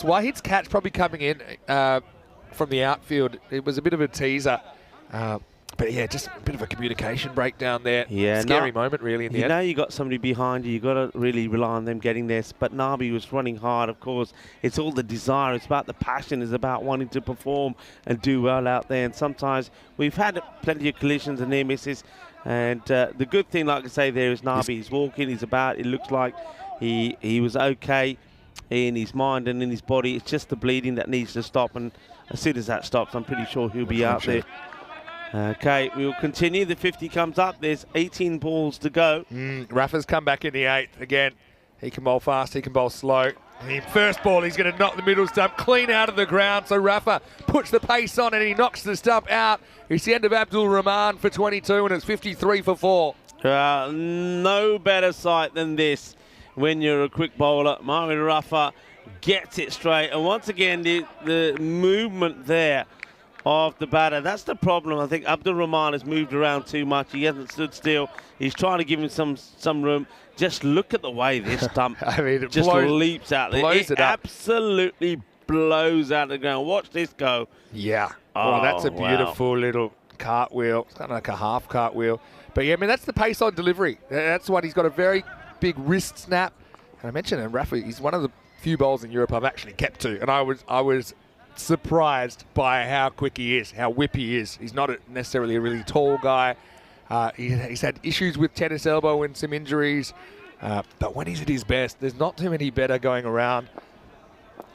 Wahid's catch probably coming in from the outfield. It was a bit of a teaser. But yeah, just a bit of a communication breakdown there.
Yeah,
scary moment really in the end.
You know you got somebody behind you. You got to really rely on them getting there. But Nabi was running hard. Of course, it's all the desire. It's about the passion. It's about wanting to perform and do well out there. And sometimes we've had plenty of collisions and near misses. And the good thing, like I say, there is Nabi. He's walking. He's about. It looks like he was okay in his mind and in his body. It's just the bleeding that needs to stop. And as soon as that stops, I'm pretty sure he'll be out there. Okay, we will continue. The 50 comes up. There's 18 balls to go.
Rafa's come back in the 8th again. He can bowl fast, he can bowl slow. And first ball, he's going to knock the middle stump clean out of the ground. So Rafa puts the pace on and he knocks the stump out. It's the end of Abdul Rahman for 22 and it's 53 for 4.
No better sight than this when you're a quick bowler. Mohamed Rafa gets it straight. And once again, the movement there of the batter. That's the problem. I think Abdul Rahman has moved around too much. He hasn't stood still. He's trying to give him some room. Just look at the way this stump
it
just leaps out there.
It
absolutely blows out of the ground. Watch this go.
Yeah. Oh, that's a beautiful little cartwheel. It's kind of like a half cartwheel. But yeah, that's the pace on delivery. That's what he's got, a very big wrist snap. And I mentioned him, Rafa, he's one of the few bowlers in Europe I've actually kept to. And I was surprised by how quick he is, how whip he is. He's not necessarily a really tall guy. He's had issues with tennis elbow and some injuries, but when he's at his best, there's not too many better going around.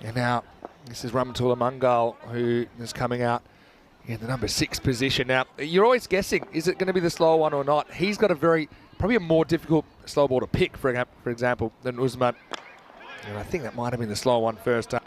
And now this is Rahmatullah Mangal, who is coming out in the number 6 position. Now you're always guessing, is it going to be the slow one or not? He's got probably a more difficult slow ball to pick, for example, than Usman. And I think that might have been the slow one first up.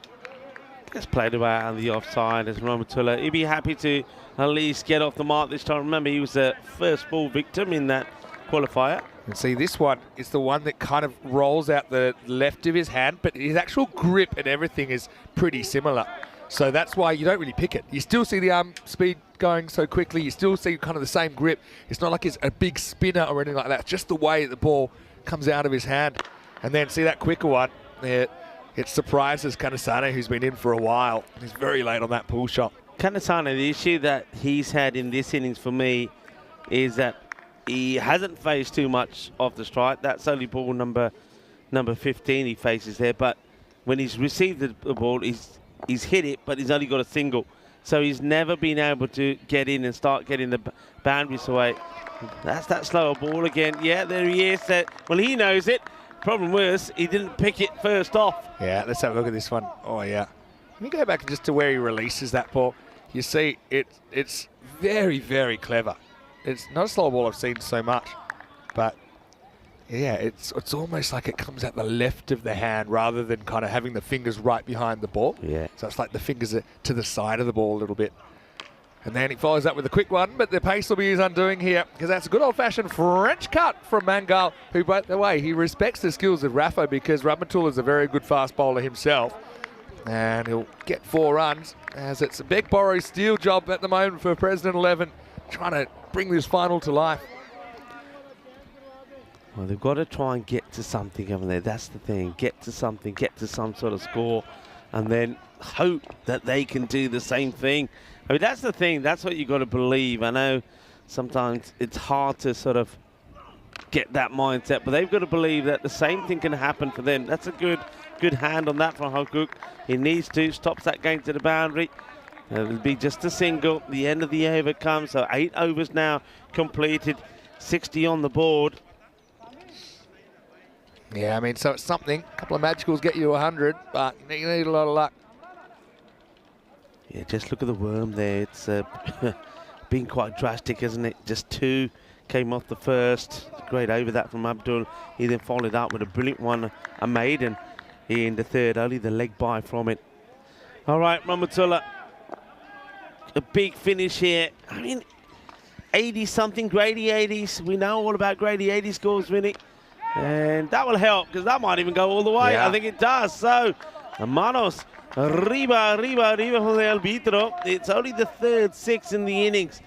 Just played away on the offside as Rahmatullah. He'd be happy to at least get off the mark this time. Remember, he was the first ball victim in that qualifier.
And see, this one is the one that kind of rolls out the left of his hand, but his actual grip and everything is pretty similar. So that's why you don't really pick it. You still see the arm speed going so quickly. You still see kind of the same grip. It's not like it's a big spinner or anything like that. It's just the way the ball comes out of his hand. And then see that quicker one there. It surprises Kanasane, who's been in for a while. He's very late on that pull shot.
Kanasane, the issue that he's had in this innings for me is that he hasn't faced too much off the strike. That's only ball number number 15 he faces there, but when he's received the ball, he's hit it, but he's only got a single. So he's never been able to get in and start getting the boundaries away. That's that slower ball again. Yeah, there he is. Well, he knows it. Problem was, he didn't pick it first off.
Yeah, let's have a look at this one. Oh, yeah. Let me go back just to where he releases that ball. You see, it's very, very clever. It's not a slow ball I've seen so much, but yeah, it's almost like it comes at the left of the hand rather than kind of having the fingers right behind the ball.
Yeah.
So it's like the fingers are to the side of the ball a little bit. And then he follows up with a quick one, but the pace will be his undoing here because that's a good old-fashioned French cut from Mangal, who, by the way, he respects the skills of Rafa because Rahmatullah is a very good fast bowler himself. And he'll get 4 runs as it's a Begborough steal job at the moment for President 11, trying to bring this final to life.
Well, they've got to try and get to something, haven't they? That's the thing. Get to something, get to some sort of score, and then hope that they can do the same thing. I mean, that's the thing. That's what you've got to believe. I know sometimes it's hard to sort of get that mindset, but they've got to believe that the same thing can happen for them. That's a good hand on that from Hokuk. He needs to. Stops that game to the boundary. It'll be just a single. The end of the over comes. So 8 overs now completed. 60 on the board.
Yeah, I mean, so it's something. A couple of magicals get you 100, but you need a lot of luck.
Yeah, just look at the worm there. It's been quite drastic, isn't it? Just 2 came off the first. Great over that from Abdul. He then followed up with a brilliant one, a maiden in the third. Only the leg bye from it. All right, Rahmatullah. A big finish here. I mean, 80-something, Grady 80s. We know all about Grady 80 scores, Vinny. And that will help because that might even go all the way.
Yeah.
I think it does. So, Manos. Arriba from the arbitro. It's only the third 6 in the innings.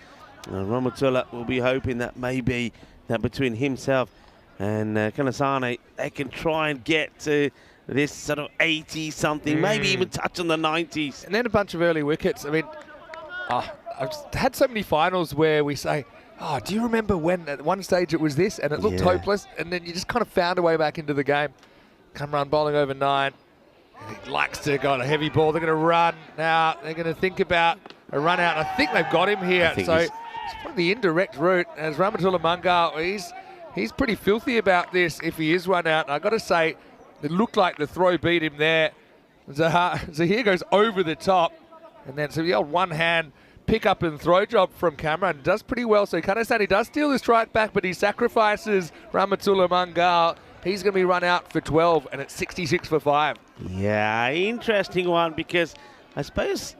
Rahmatullah will be hoping that maybe that between himself and Kanasane, they can try and get to this sort of 80-something, maybe even touch on the 90s.
And then a bunch of early wickets. I mean, I've just had so many finals where we say, oh, do you remember when at one stage it was this and it looked hopeless, and then you just kind of found a way back into the game. Kamran bowling over 9. He likes to go on a heavy ball. They're going to run now. They're going to think about a run out. I think they've got him here. So it's probably the indirect route. As Rahmatullah Mangal, he's pretty filthy about this if he is run out. And I've got to say, it looked like the throw beat him there. Zahir goes over the top. And then so the old one-hand pick up and throw job from Cameron. Does pretty well. So Kanasani does steal the strike back, but he sacrifices Rahmatullah Mangal. He's going to be run out for 12, and it's 66 for 5.
Yeah, interesting one because I suppose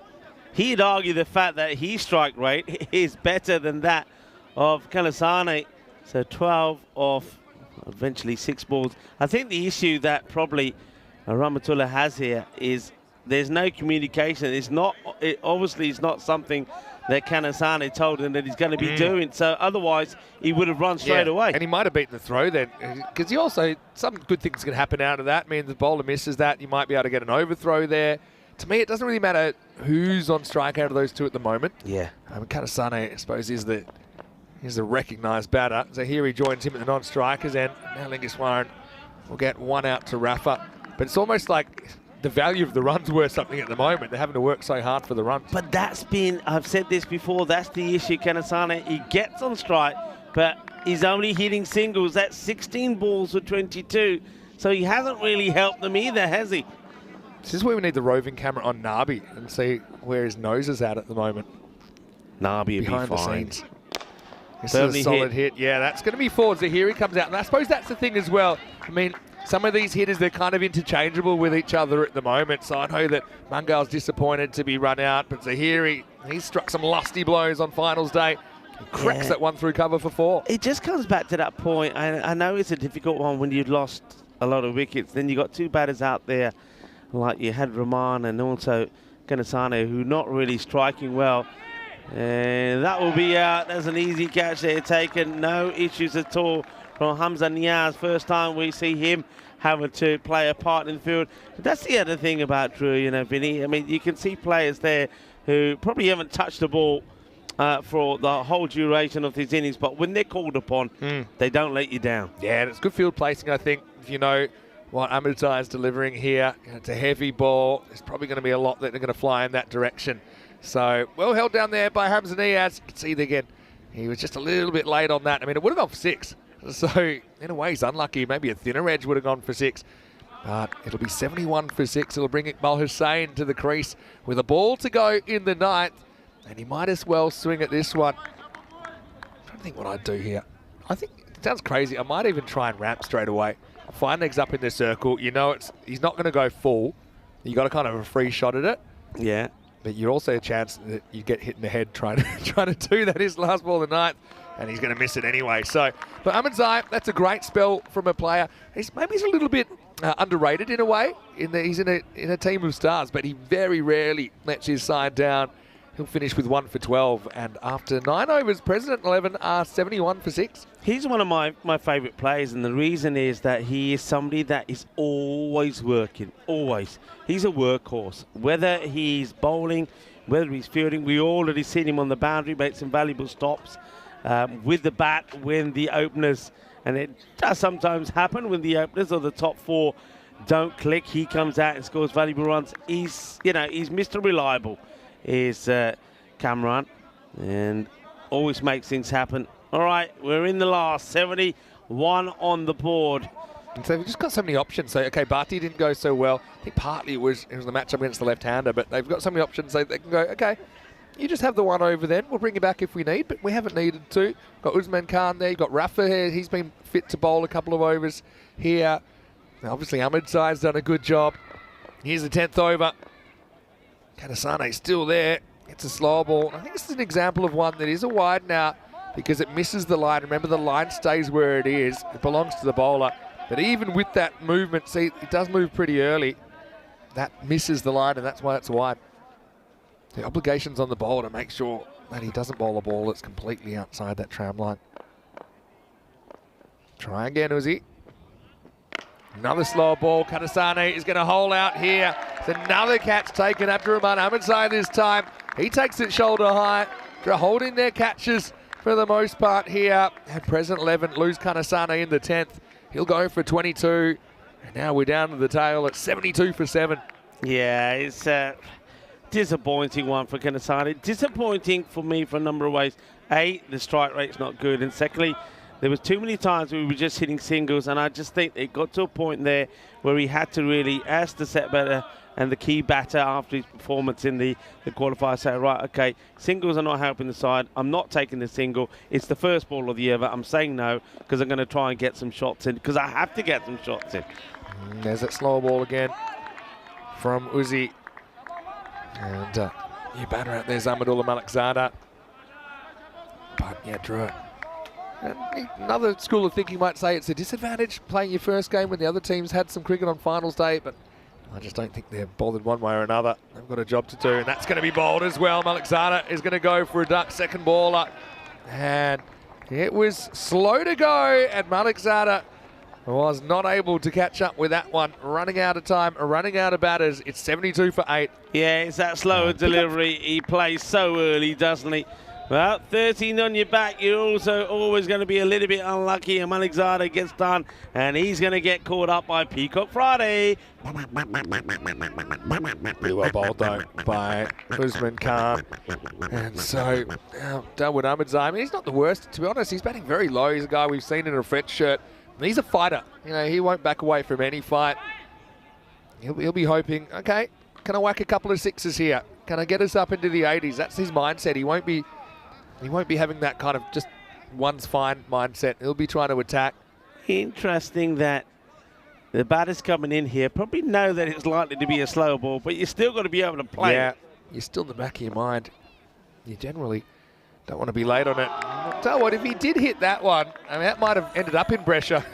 he'd argue the fact that his strike rate is better than that of Kanasane. So 12 off, eventually 6 balls. I think the issue that probably Rahmatullah has here is there's no communication. Obviously it's not something that Kanasane told him that he's going to be doing. So otherwise, he would have run straight away.
And he might have beaten the throw then. Because you also, some good things can happen out of that. I mean, the bowler misses that. You might be able to get an overthrow there. To me, it doesn't really matter who's on strike out of those 2 at the moment.
Yeah.
Kanasane, I suppose, is the recognised batter. So here he joins him at the non-strikers end. Now Lingiswaran will get 1 out to Rafa. But it's almost like the value of the run's worth something at the moment. They're having to work so hard for the runs.
But that's been, I've said this before, that's the issue, Kanasane. He gets on strike, but he's only hitting singles. That's 16 balls for 22. So he hasn't really helped them either, has he?
This is where we need the roving camera on Nabi and see where his nose is at the moment.
Nabi
behind
will be fine.
the scenes. This is a solid hit. Yeah, that's going to be 4. Zahiri comes out. And I suppose that's the thing as well. I mean, some of these hitters, they're kind of interchangeable with each other at the moment. So I know that Mangal's disappointed to be run out, but Zahiri, he's struck some lusty blows on finals day. He cracks that one through cover for 4.
It just comes back to that point. I know it's a difficult one when you've lost a lot of wickets. Then you got 2 batters out there, like you had Rahman and also Kanasane, who not really striking well. And that will be out. There's an easy catch there taken. No issues at all from Hamza Niaz. First time we see him having to play a part in the field. But that's the other thing about Drew, you know, Vinny. I mean, you can see players there who probably haven't touched the ball for the whole duration of his innings, but when they're called upon, they don't let you down.
Yeah, and it's good field placing, I think. You know, what Ahmedzai is delivering here. It's a heavy ball. There's probably going to be a lot that are going to fly in that direction. So, well held down there by Hamza Niaz. You can see again, he was just a little bit late on that. I mean, it would have gone for 6. So, in a way, he's unlucky. Maybe a thinner edge would have gone for 6. But it'll be 71 for 6. It'll bring Iqbal Hussain to the crease with a ball to go in the 9th. And he might as well swing at this one. I'm trying to think what I'd do here. I think it sounds crazy. I might even try and ramp straight away. Fine legs up in the circle. You know he's not going to go full. You got a kind of a free shot at it.
Yeah.
But you're also a chance that you get hit in the head trying to do that. His last ball of the 9th, and he's going to miss it anyway. So, but Ahmedzai, that's a great spell from a player. Maybe he's a little bit underrated in a way. He's in a team of stars, but he very rarely lets his side down. He'll finish with 1 for 12, and after 9 overs, President 11 are 71 for 6.
He's one of my favourite players, and the reason is that he is somebody that is always working, always. He's a workhorse. Whether he's bowling, whether he's fielding, we already seen him on the boundary, make some valuable stops with the bat when the openers, and it does sometimes happen when the openers or the top 4 don't click. He comes out and scores valuable runs. He's Mr. Reliable. Is Cameron, and always makes things happen. All right, we're in the last 71 on the board.
And so we've just got so many options. So, okay, Bharti didn't go so well. I think partly it was the matchup against the left-hander, but they've got so many options so they can go, okay, you just have the 1 over then. We'll bring you back if we need, but we haven't needed to. Got Usman Khan there. You've got Rafa here. He's been fit to bowl a couple of overs here. Now, obviously, Ahmedzai's done a good job. Here's the 10th over. Kanasane's still there. It's a slow ball. I think this is an example of one that is a wide now because it misses the line. Remember, the line stays where it is. It belongs to the bowler. But even with that movement, see, it does move pretty early. That misses the line, and that's why it's wide. The obligation's on the bowler to make sure that he doesn't bowl a ball that's completely outside that tram line. Try again, Uzi. Another slow ball. Kanasane is going to hole out here. It's another catch taken. Abdurrahman Ahmedzai this time. He takes it shoulder high. They're holding their catches for the most part here. And President 11 lose Kanasane in the 10th. He'll go for 22. And now we're down to the tail at 72 for 7.
Yeah, it's a disappointing one for Kanasane. Disappointing for me for a number of ways. A, the strike rate's not good. And secondly, there was too many times we were just hitting singles, and I just think it got to a point there where he had to really ask the set batter and the key batter after his performance in the qualifier, say, right, okay, singles are not helping the side. I'm not taking the single. It's the first ball of the over. I'm saying no because I'm going to try and get some shots in because I have to get some shots in.
There's that slow ball again from Uzi. And new batter out there, Zamadullah Malikzada. But yeah, drew it. And another school of thinking might say it's a disadvantage playing your first game when the other teams had some cricket on finals day, but I just don't think they're bothered one way or another. They've got a job to do, and that's going to be bowled as well. Malikzada is going to go for a duck, second baller. And it was slow to go, and Malikzada was not able to catch up with that one. Running out of time, running out of batters. It's 72 for 8.
Yeah, it's that slower delivery. He plays so early, doesn't he? Well, 13 on your back, you're also always going to be a little bit unlucky, and Malikzada gets done, and he's going to get caught up by Peacock Friday.
Pretty well bowled, though, by Usman Khan. And so, Dawood Ahmedzai, I mean, he's not the worst, to be honest. He's batting very low. He's a guy we've seen in a French shirt. And he's a fighter. You know, he won't back away from any fight. He'll be hoping, okay, can I whack a couple of sixes here? Can I get us up into the 80s? That's his mindset. He won't be having that kind of just one's fine mindset. He'll be trying to attack.
Interesting that the batters coming in here probably know that it's likely to be a slow ball, but you still got to be able to play it.
You're still in the back of your mind. You generally don't want to be late on it. I'll tell you what, if he did hit that one, I mean, that might have ended up in Brescia.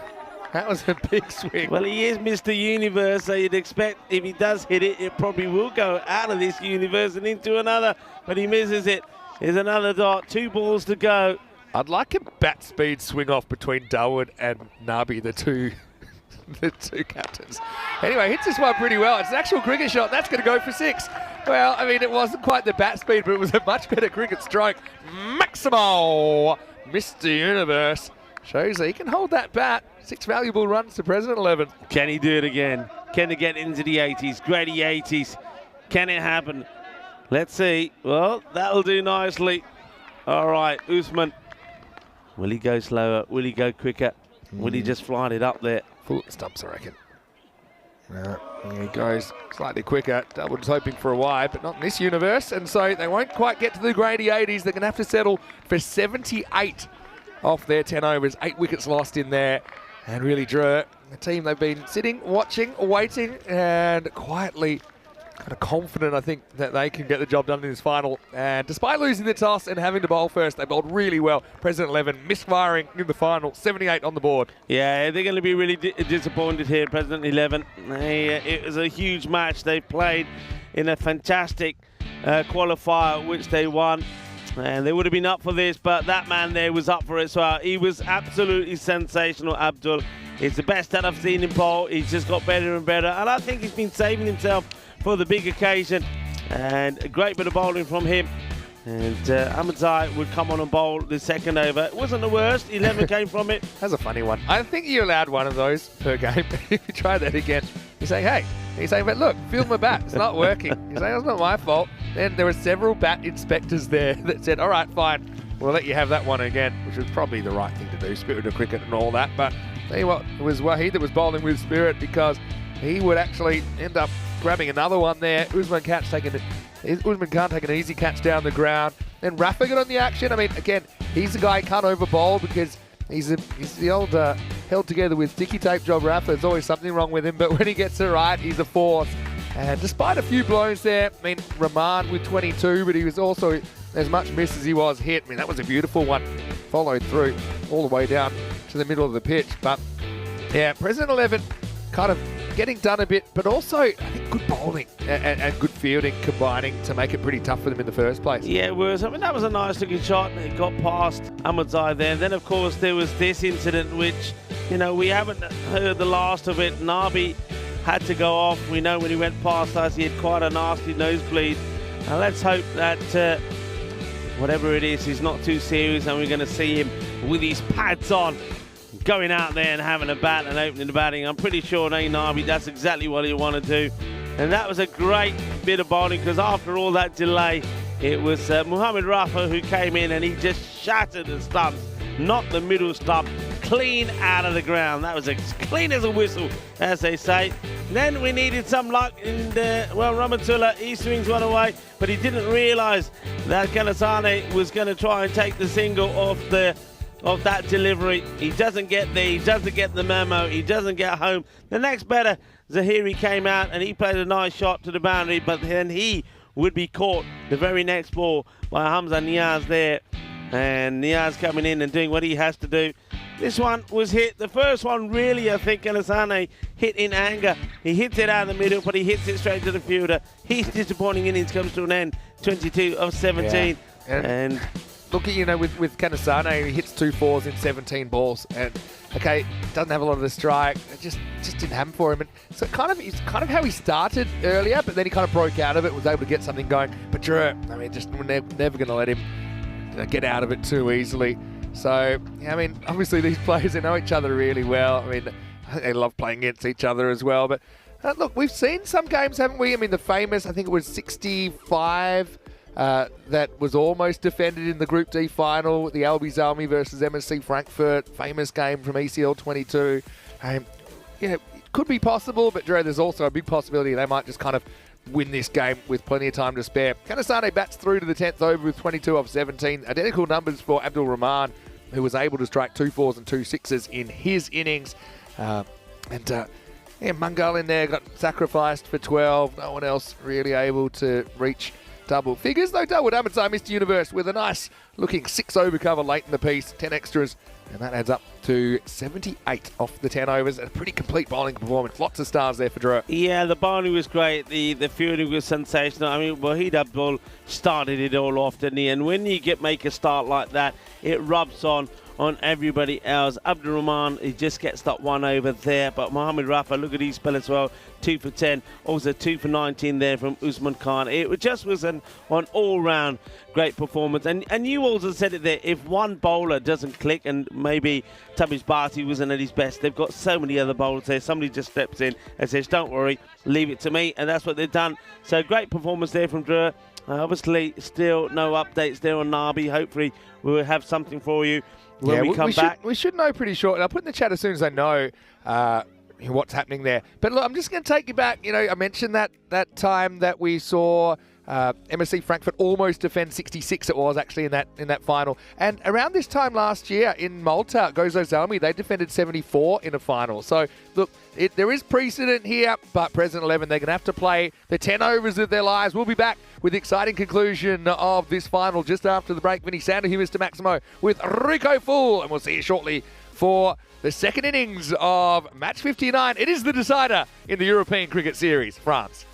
That was a big swing.
Well, he is Mr. Universe, so you'd expect if he does hit it, it probably will go out of this universe and into another, but he misses it. Here's another dot, 2 balls to go.
I'd like a bat speed swing off between Dawood and Nabi, the two captains. Anyway, hits this one pretty well. It's an actual cricket shot. That's going to go for 6. Well, I mean, it wasn't quite the bat speed, but it was a much better cricket stroke. Maximo, Mr. Universe, shows that he can hold that bat. 6 valuable runs to President 11.
Can he do it again? Can he get into the 80s? Grady 80s. Can it happen? Let's see. Well, that'll do nicely. All right, Usman. Will he go slower? Will he go quicker? Will he just fly it up there?
Full stumps, I reckon. He goes slightly quicker. Double was hoping for a wide, but not in this universe. And so they won't quite get to the Grady 80s. They're going to have to settle for 78 off their 10 overs. 8 wickets lost in there. And really, Drew, the team, they've been sitting, watching, waiting, and quietly kind of confident, I think, that they can get the job done in this final. And despite losing the toss and having to bowl first, they bowled really well. President 11 misfiring in the final, 78 on the board.
Yeah, they're going to be really disappointed here, President 11. It was a huge match they played in a fantastic qualifier, which they won. And they would have been up for this, but that man there was up for it as well. He was absolutely sensational, Abdul. It's the best that I've seen him bowl. He's just got better and better. And I think he's been saving himself for the big occasion, and a great bit of bowling from him. And Ahmadzai would come on and bowl the second over. It wasn't the worst. 11 came from it.
That's a funny one. I think you're allowed one of those per game. If you try that again, you say, hey. You say, but look, feel my bat. It's not working. You say, it's not my fault. Then there were several bat inspectors there that said, all right, fine. We'll let you have that one again, which was probably the right thing to do, spirit of cricket and all that. But tell you what, it was Waheed that was bowling with spirit, because he would actually end up grabbing another one there. Usman Khan taking an easy catch down the ground. Then Rafa got on the action. I mean, again, he's the guy who can't over bowl because he's the old held together with sticky tape job Rafa. There's always something wrong with him, but when he gets it right, he's a force. And despite a few blows there, I mean, Rahman with 22, but he was also as much miss as he was hit. I mean, that was a beautiful one, followed through all the way down to the middle of the pitch. But yeah, President 11 kind of getting done a bit, but also I think good bowling and good fielding combining to make it pretty tough for them in the first place.
Yeah, it was. I mean, that was a nice looking shot. It got past Ahmadzai there. And then, of course, there was this incident, which, you know, we haven't heard the last of it. Nabi had to go off. We know when he went past us, he had quite a nasty nosebleed. Now, let's hope that whatever it is not too serious, and we're going to see him with his pads on, going out there and having a bat and opening the batting. I'm pretty sure Nabi, that's exactly what he wanted to do. And that was a great bit of bowling, because after all that delay, it was Muhammad Rafa who came in and he just shattered the stumps, not the middle stump, clean out of the ground. That was as clean as a whistle, as they say. Then we needed some luck in the, well, Ramatullah, he swings one away, but he didn't realise that Kanasane was going to try and take the single off that delivery. He doesn't get there, he doesn't get the memo, he doesn't get home. The next batter, Zahiri, came out and he played a nice shot to the boundary, but then he would be caught the very next ball by Hamza Niaz there. And Niaz coming in and doing what he has to do. This one was hit. The first one really, I think, Kanasane hit in anger. He hits it out of the middle, but he hits it straight to the fielder. His disappointing innings comes to an end, 22 of 17.
Yeah. And look at, you know, with Kanasane, he hits 2 fours in 17 balls, and okay, doesn't have a lot of the strike. It just didn't happen for him. And so it's kind of how he started earlier, but then he kind of broke out of it, was able to get something going. But Drew, I mean, just we're never going to let him get out of it too easily. So yeah, I mean, obviously these players, they know each other really well. I mean, I think they love playing against each other as well. But look, we've seen some games, haven't we? I mean, the famous, I think it was 65. That was almost defended in the Group D final, the Albi Zalmi versus MSC Frankfurt, famous game from ECL 22. Yeah, it could be possible, but Drew, there's also a big possibility they might just kind of win this game with plenty of time to spare. Kanasane bats through to the 10th over with 22 of 17. Identical numbers for Abdul Rahman, who was able to strike 2 fours and 2 sixes in his innings. Yeah, Mungal in there got sacrificed for 12. No one else really able to reach double figures, though. Dawood Ahmadzai, Mr. Universe, with a nice looking 6 over cover late in the piece, 10 extras, and that adds up to 78 off the 10 overs. A pretty complete bowling performance. Lots of stars there for Drew.
Yeah, the bowling was great. The fielding was sensational. I mean, Waheed Abdul started it all off, didn't he? And when you make a start like that, it rubs on on everybody else. Abdul Rahman, he just gets that one over there. But Mohamed Rafa, look at his spell as well. 2 for 10. Also 2 for 19 there from Usman Khan. It just was an all-round great performance. And you also said it there. If one bowler doesn't click, and maybe Tabish Bharti wasn't at his best, they've got so many other bowlers there. Somebody just steps in and says, don't worry, leave it to me. And that's what they've done. So great performance there from Drew. Obviously, still no updates there on Nabi. Hopefully, we'll have something for you when we come back.
We should know pretty short. And I'll put in the chat as soon as I know what's happening there. But look, I'm just going to take you back. You know, I mentioned that time that we saw MSC Frankfurt almost defend 66. It was actually in that final. And around this time last year in Malta, Gozo Zalmi, they defended 74 in a final. So look, there is precedent here, but President 11, they're going to have to play the 10 overs of their lives. We'll be back with the exciting conclusion of this final just after the break. Vinny Sander here, Mr. Maximo, with Rico Full, and we'll see you shortly for the second innings of match 59. It is the decider in the European Cricket Series, France.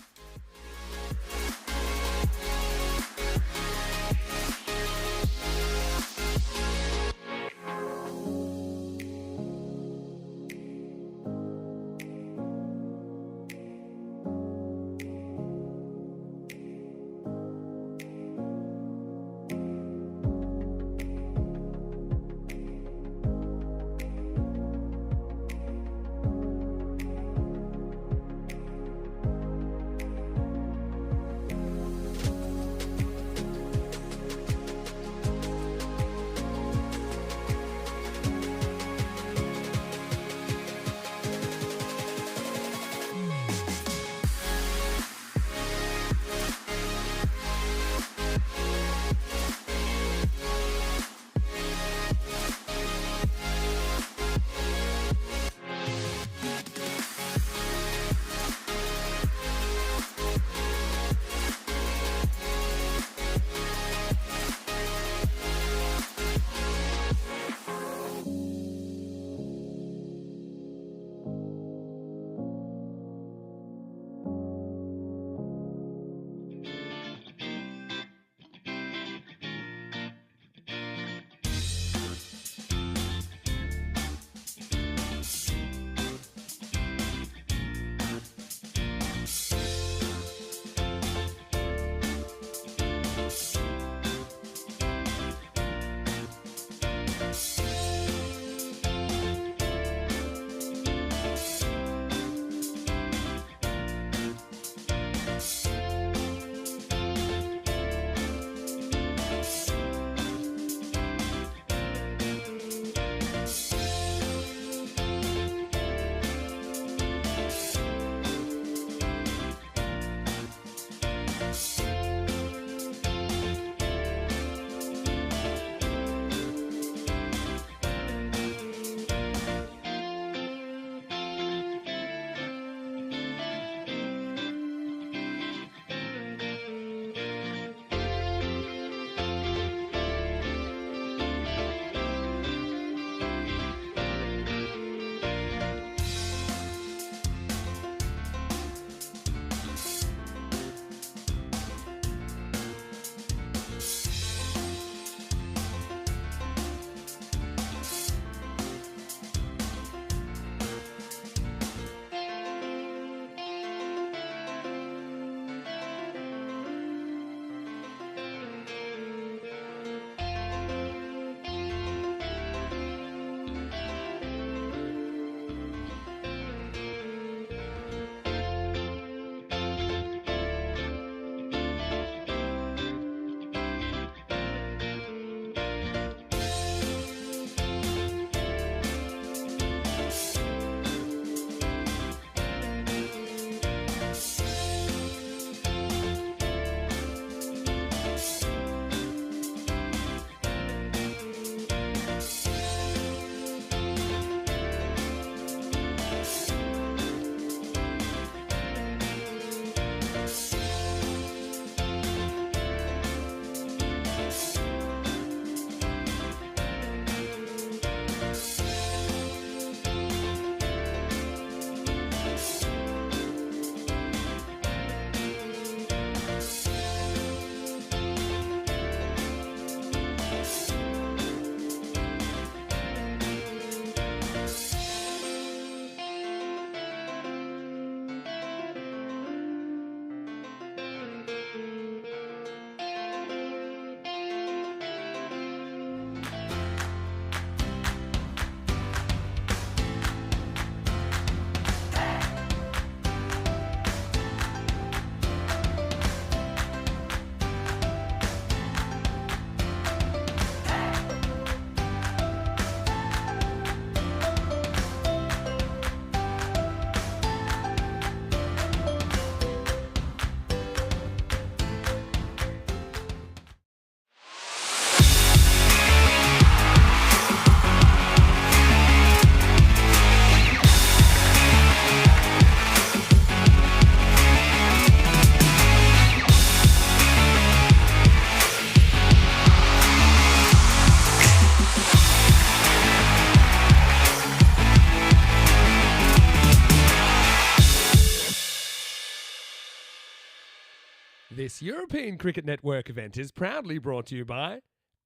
This European Cricket Network event is proudly brought to you by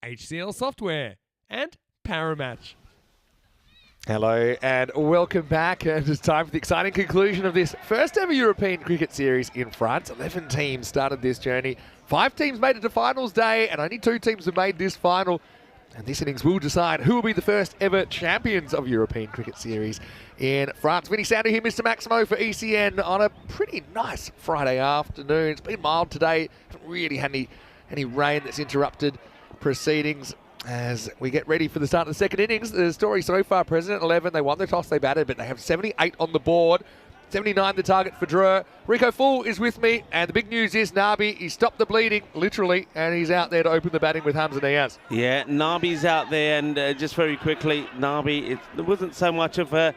HCL Software and Paramatch.
Hello and welcome back. And it's time for the exciting conclusion of this first ever European Cricket Series in France. 11 teams started this journey. 5 teams made it to finals day and only 2 teams have made this final. And this innings will decide who will be the first ever champions of European Cricket Series in France. Vinny Sandhu here, Mr. Maximo for ECN on a pretty nice Friday afternoon. It's been mild today. Haven't really had any rain that's interrupted proceedings as we get ready for the start of the second innings. The story so far, President 11, they won the toss, they batted, but they have 78 on the board. 79 the target for Drew. Rico Full is with me, and the big news is Nabi, he stopped the bleeding, literally, and he's out there to open the batting with Hamza Niaz.
Yeah, Nabi's out there, and just very quickly, Nabi, it wasn't so much of a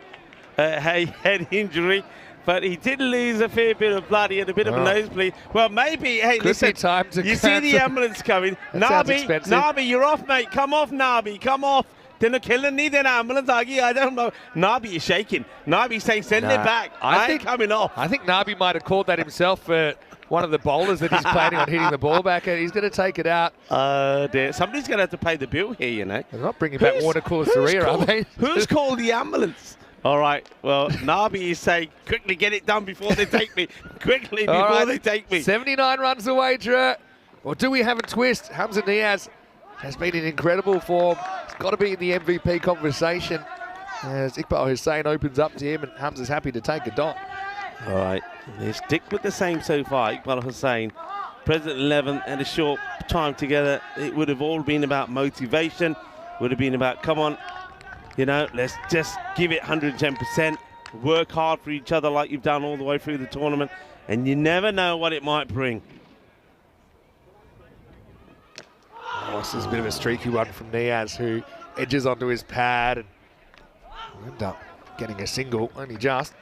head injury, but he did lose a fair bit of blood. He had a bit of a nosebleed. Well, maybe, hey, listen,
time to
you see the ambulance coming. Nabi, you're off, mate. Come off, Nabi, come off. Didn't kill any, then ambulance, I don't know. Nabi is shaking. Nabi's saying, send it back. I ain't coming off.
I think Nabi might have called that himself for one of the bowlers that he's planning on hitting the ball back at. He's going to take it out.
Dear. Somebody's going to have to pay the bill here, you know.
They're not bringing back water cooler Saria, are they?
Who's called the ambulance? All right, well, Nabi is saying, quickly get it done before they take me. Quickly before they take me.
79 runs away, Drew. Or do we have a twist? Hamza Niaz has been in incredible form. He's got to be in the MVP conversation as Iqbal Hussain opens up to him and Hamza's happy to take a dot.
All right, they stick with the same so far. Iqbal Hussain, President 11, and a short time together. It would have all been about motivation. Would have been about, come on, you know, let's just give it 110%. Work hard for each other like you've done all the way through the tournament. And you never know what it might bring.
Oh, this is a bit of a streaky one from Niaz, who edges onto his pad and end up getting a single, only just.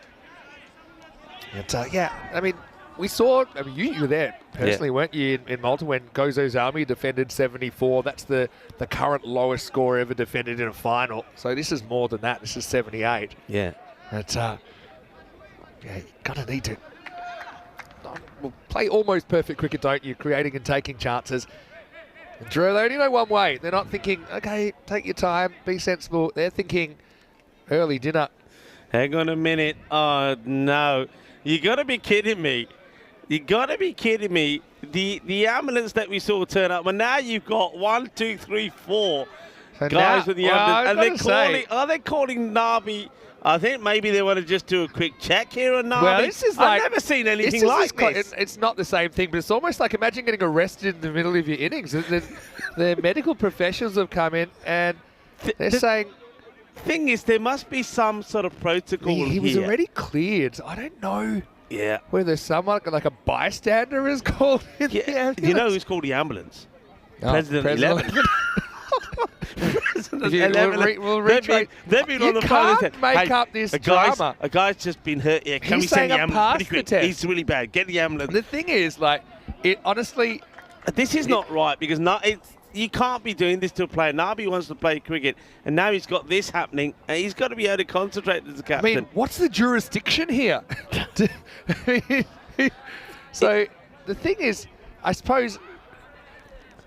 But, yeah, I mean, we saw, I mean, you were there personally, weren't you, in Malta when Gozo's Army defended 74. That's the current lowest score ever defended in a final. So this is more than that. This is 78.
Yeah.
But, yeah, you kind of need to play almost perfect cricket, don't you? Creating and taking chances. And Drew, they only know one way. They're not thinking, okay, take your time, be sensible. They're thinking early dinner.
Hang on a minute. Oh, no. You got to be kidding me. You got to be kidding me. The ambulance that we saw turn up, well, now you've got 1, 2, 3, 4
so
guys
now,
with the ambulance. And are they calling Nabi? I think maybe they want to just do a quick check here on Nabi.
Well, this is like,
I've never seen anything like this.
It's not the same thing, but it's almost like, imagine getting arrested in the middle of your innings. The medical professionals have come in and they're saying...
Thing is, there must be some sort of protocol
He was already cleared. I don't know whether someone, like a bystander, is called in the ambulance.
You know who's called the ambulance? President 11.
We'll retrace.
They've been on the phone.
You can't make up this drama.
A guy's just been hurt. Yeah, can we send the ambulance pretty quick? He's really bad. Get the ambulance.
The thing is, like, it honestly...
This is not right because you can't be doing this to a player. Nabi wants to play cricket, and now he's got this happening, and he's got to be able to concentrate as a captain.
I mean, what's the jurisdiction here? So the thing is, I suppose...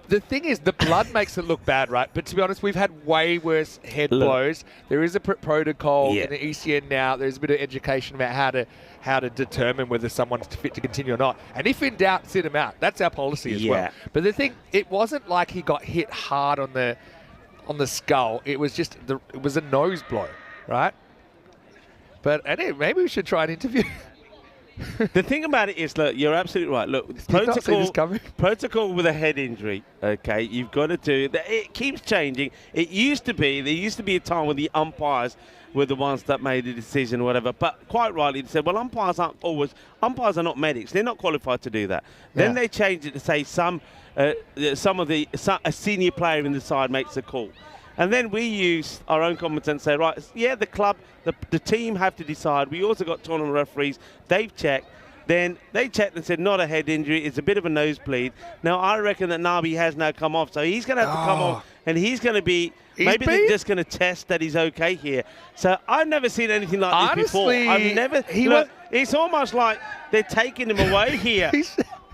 The thing is, the blood makes it look bad, right? But to be honest, we've had way worse head blows. There is a protocol in the ECN now. There's a bit of education about how to determine whether someone's fit to continue or not. And if in doubt, sit him out. That's our policy as well. But the thing, it wasn't like he got hit hard on the skull. It was just it was a nose blow, right? But anyway, maybe we should try an interview.
The thing about it is, look, you're absolutely right. Look, protocol with a head injury, okay, you've got to do that. It keeps changing. There used to be a time when the umpires were the ones that made the decision or whatever. But quite rightly, they said, well, umpires are not medics. They're not qualified to do that. Then they changed it to say a senior player in the side makes a call. And then we use our own common sense and say, right, yeah, the club, the team have to decide. We also got tournament referees. They've checked. Then they checked and said, not a head injury. It's a bit of a nosebleed. Now, I reckon that Nabi has now come off. So he's going to have to come off. And he's going to be, maybe they're just going to test that he's okay here. So I've never seen anything like this before. I've never, it's almost like they're taking him away here.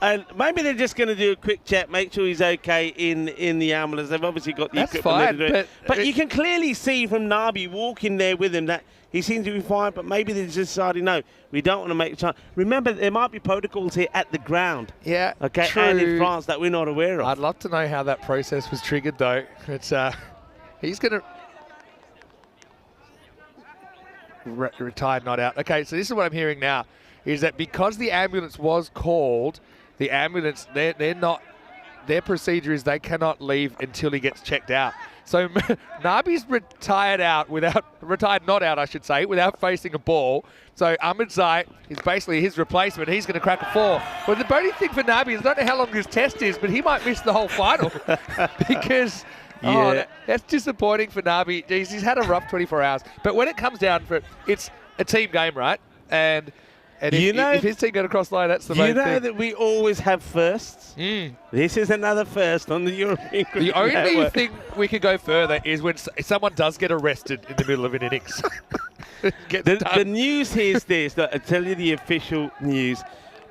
And maybe they're just going to do a quick check, make sure he's okay in the ambulance. They've obviously got the equipment there to do it. But you can clearly see from Nabi walking there with him that he seems to be fine, but maybe they just decided, no, we don't want to make a chance. Remember, there might be protocols here at the ground.
Yeah,
okay,
true.
And in France that we're not aware of.
I'd love to know how that process was triggered, though. It's he's going to retired, not out. Okay, so this is what I'm hearing now, is that because the ambulance was called, the ambulance, they're not, their procedure is they cannot leave until he gets checked out. So Nabi's retired not out, I should say, without facing a ball. So Ahmed Zai is basically his replacement. He's going to crack a 4. But the only thing for Nabi is I don't know how long his test is, but he might miss the whole final because that's disappointing for Nabi. Jeez, he's had a rough 24 hours. But when it comes down for it, it's a team game, right? And if his team get across the line, that's the main thing.
You know that we always have firsts? This is another first on the European Cricket
The only
Network.
thing we could go further is when someone does get arrested in the middle of an innings.
The news here is this. I'll tell you the official news.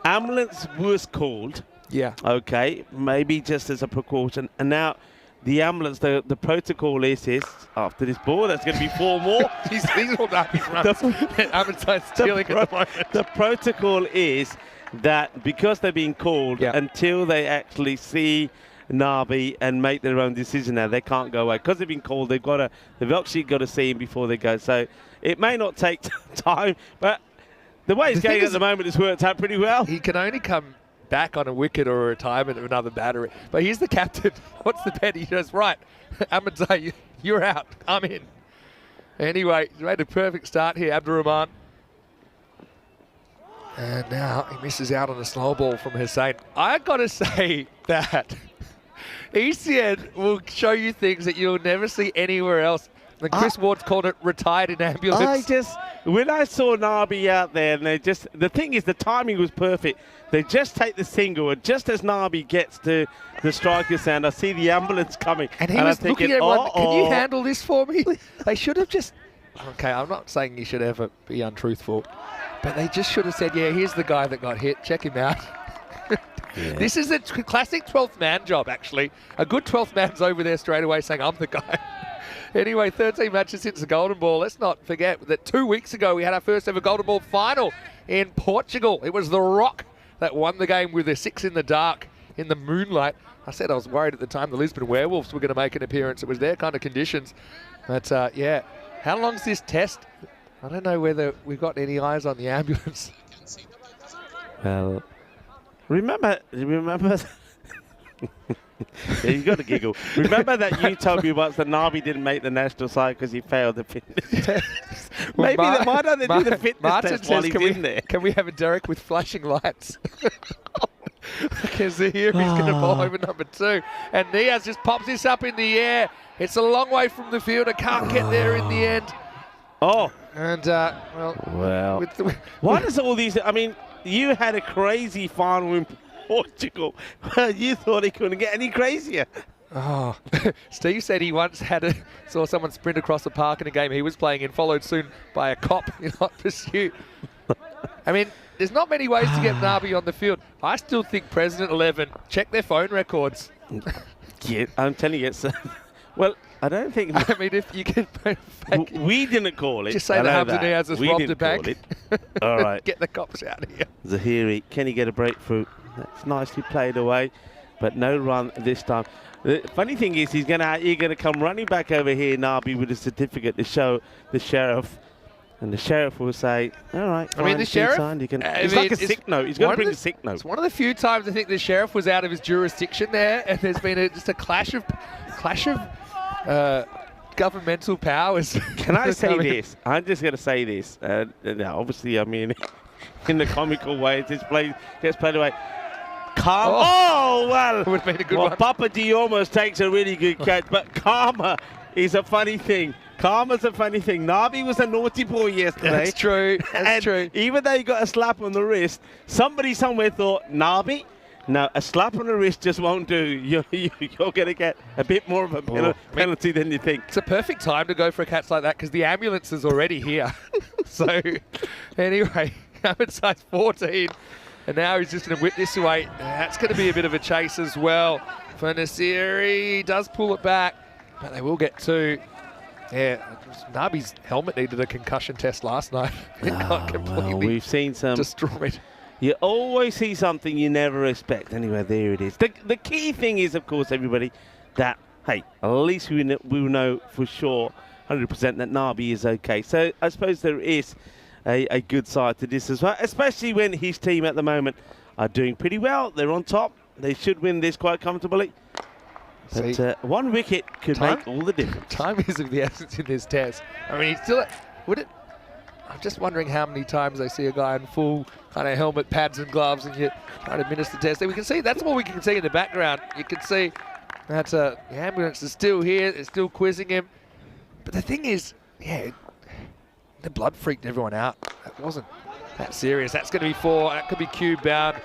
Ambulance was called.
Yeah.
Okay, maybe just as a precaution. And now the ambulance, the protocol is this. After this ball, there's going to be 4 more.
These all Nabi's runs. Ahmed stealing at the moment.
The protocol is that because they're being called, until they actually see Nabi and make their own decision now, they can't go away. Because they've been called, they've actually got to see him before they go. So it may not take time, but the way it's going at the moment has worked out pretty well.
He can only come back on a wicket or a retirement of another battery. But he's the captain. What's the bet? He goes, right, Ahmed Zai, you're out. I'm in. Anyway, he's made a perfect start here, Abdurrahman. And now he misses out on a slow ball from Hussain. I got to say that ECN will show you things that you'll never see anywhere else. And Chris Ward's called it retired in ambulance.
When I saw Nabi out there, and the thing is, the timing was perfect. They just take the single, and just as Nabi gets to the striker stand, I see the ambulance coming.
And he was looking at everyone, can you handle this for me? They should have just, okay, I'm not saying you should ever be untruthful, but they just should have said, yeah, here's the guy that got hit, check him out. This is a classic 12th man job, actually. A good 12th man's over there straight away saying, I'm the guy. Anyway, 13 matches since the Golden Ball. Let's not forget that 2 weeks ago we had our first ever Golden Ball final in Portugal. It was The Rock that won the game with a 6 in the dark in the moonlight. I said I was worried at the time the Lisbon Werewolves were going to make an appearance. It was their kind of conditions. But, yeah, how long's this test? I don't know whether we've got any eyes on the ambulance.
Well, remember yeah, you got to giggle. Remember that you told me once that Nabi didn't make the national side because he failed the fitness test. Maybe why don't they do the fitness test while he's in there?
Can we have a Derek with flashing lights? Because here he's going to bowl over number 2. And Niaz just pops this up in the air. It's a long way from the field. It can't get there in the end.
Oh.
And,
well. Why does all these... I mean, you had a crazy final in Portugal. You thought it couldn't get any crazier.
Oh, Steve said he once saw someone sprint across the park in a game he was playing in, followed soon by a cop in hot pursuit. I mean, there's not many ways to get Nabi on the field. I still think President 11, check their phone records.
Yeah, I'm telling you, it's... well, I don't think...
I mean, if you can...
we didn't call it.
Just say that Hamza Niaz has robbed a bank.
All right.
Get the cops out of here.
Zahiri, can he get a breakthrough? That's nicely played away, but no run this time. The funny thing is, you're gonna come running back over here, Nabi, with a certificate to show the sheriff, and the sheriff will say, "All right."
I mean, the sheriff.
It's like a sick note. He's going to bring a sick note.
It's one of the few times I think the sheriff was out of his jurisdiction there, and there's been just a clash of governmental powers.
Can I say this? I'm just going to say this. Now, obviously, I mean, in the comical way, it gets played away. Well,
would have been a good one.
Papa D almost takes a really good catch, but karma is a funny thing. Karma's a funny thing. Nabi was a naughty boy yesterday.
That's true. That's true.
Even though he got a slap on the wrist, somebody somewhere thought, Nabi, no, a slap on the wrist just won't do. You're going to get a bit more of a penalty than you think.
It's a perfect time to go for a catch like that because the ambulance is already here. So, anyway, Ahmed Zai's 14. And now he's just going to whip this away. That's going to be a bit of a chase as well for Nasiri. He does pull it back, but they will get 2. Yeah, Nabi's helmet needed a concussion test last night. It got completely
we've seen some
destroyed.
You always see something you never expect. Anyway, there it is. The key thing is, of course, everybody, that, hey, at least we will know for sure, 100% that Nabi is okay. So I suppose there is a good side to this as well, especially when his team at the moment are doing pretty well. They're on top. They should win this quite comfortably. But 1 wicket could make all the difference.
Time is of the essence in this test. I mean, he's still, would it? I'm just wondering how many times I see a guy in full kind of helmet, pads and gloves, and yet trying to administer test. And we can see, that's what we can see in the background. You can see that the ambulance is still here. They're still quizzing him. But the thing is, yeah, the blood freaked everyone out. That wasn't that serious. That's going to be 4. That could be cube bound.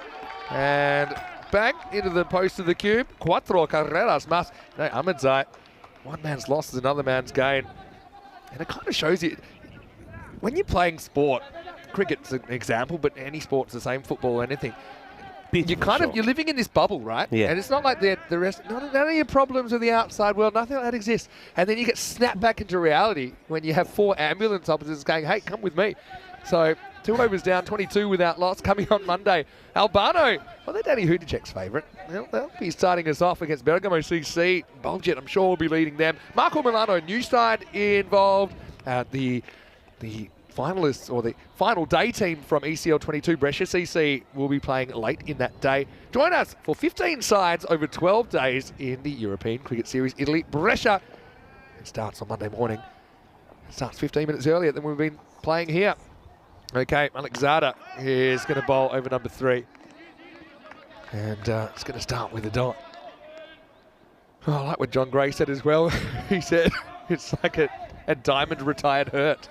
And bang into the post of the cube. Cuatro carreras más. No, Ahmedzai. One man's loss is another man's gain. And it kind of shows you, when you're playing sport, cricket's an example, but any sport's the same, football, anything. You're living in this bubble, right?
Yeah.
And it's not like the rest, none of your problems with the outside world, nothing like that exists. And then you get snapped back into reality when you have 4 ambulance officers going, hey, come with me. So 2 overs down, 22 without loss, coming on Monday. Albano, well, they're Danny Hudicek's favourite. They'll be starting us off against Bergamo CC. Bulgit, I'm sure, will be leading them. Marco Milano, new side involved. The finalists, or the final day team from ECL 22, Brescia CC, will be playing late in that day. Join us for 15 sides over 12 days in the European Cricket Series Italy. Brescia, it starts on Monday morning. It starts 15 minutes earlier than we've been playing here. Okay, Alexander is going to bowl over number 3. And it's going to start with a dot. Oh, I like what John Gray said as well. He said it's like a diamond retired hurt.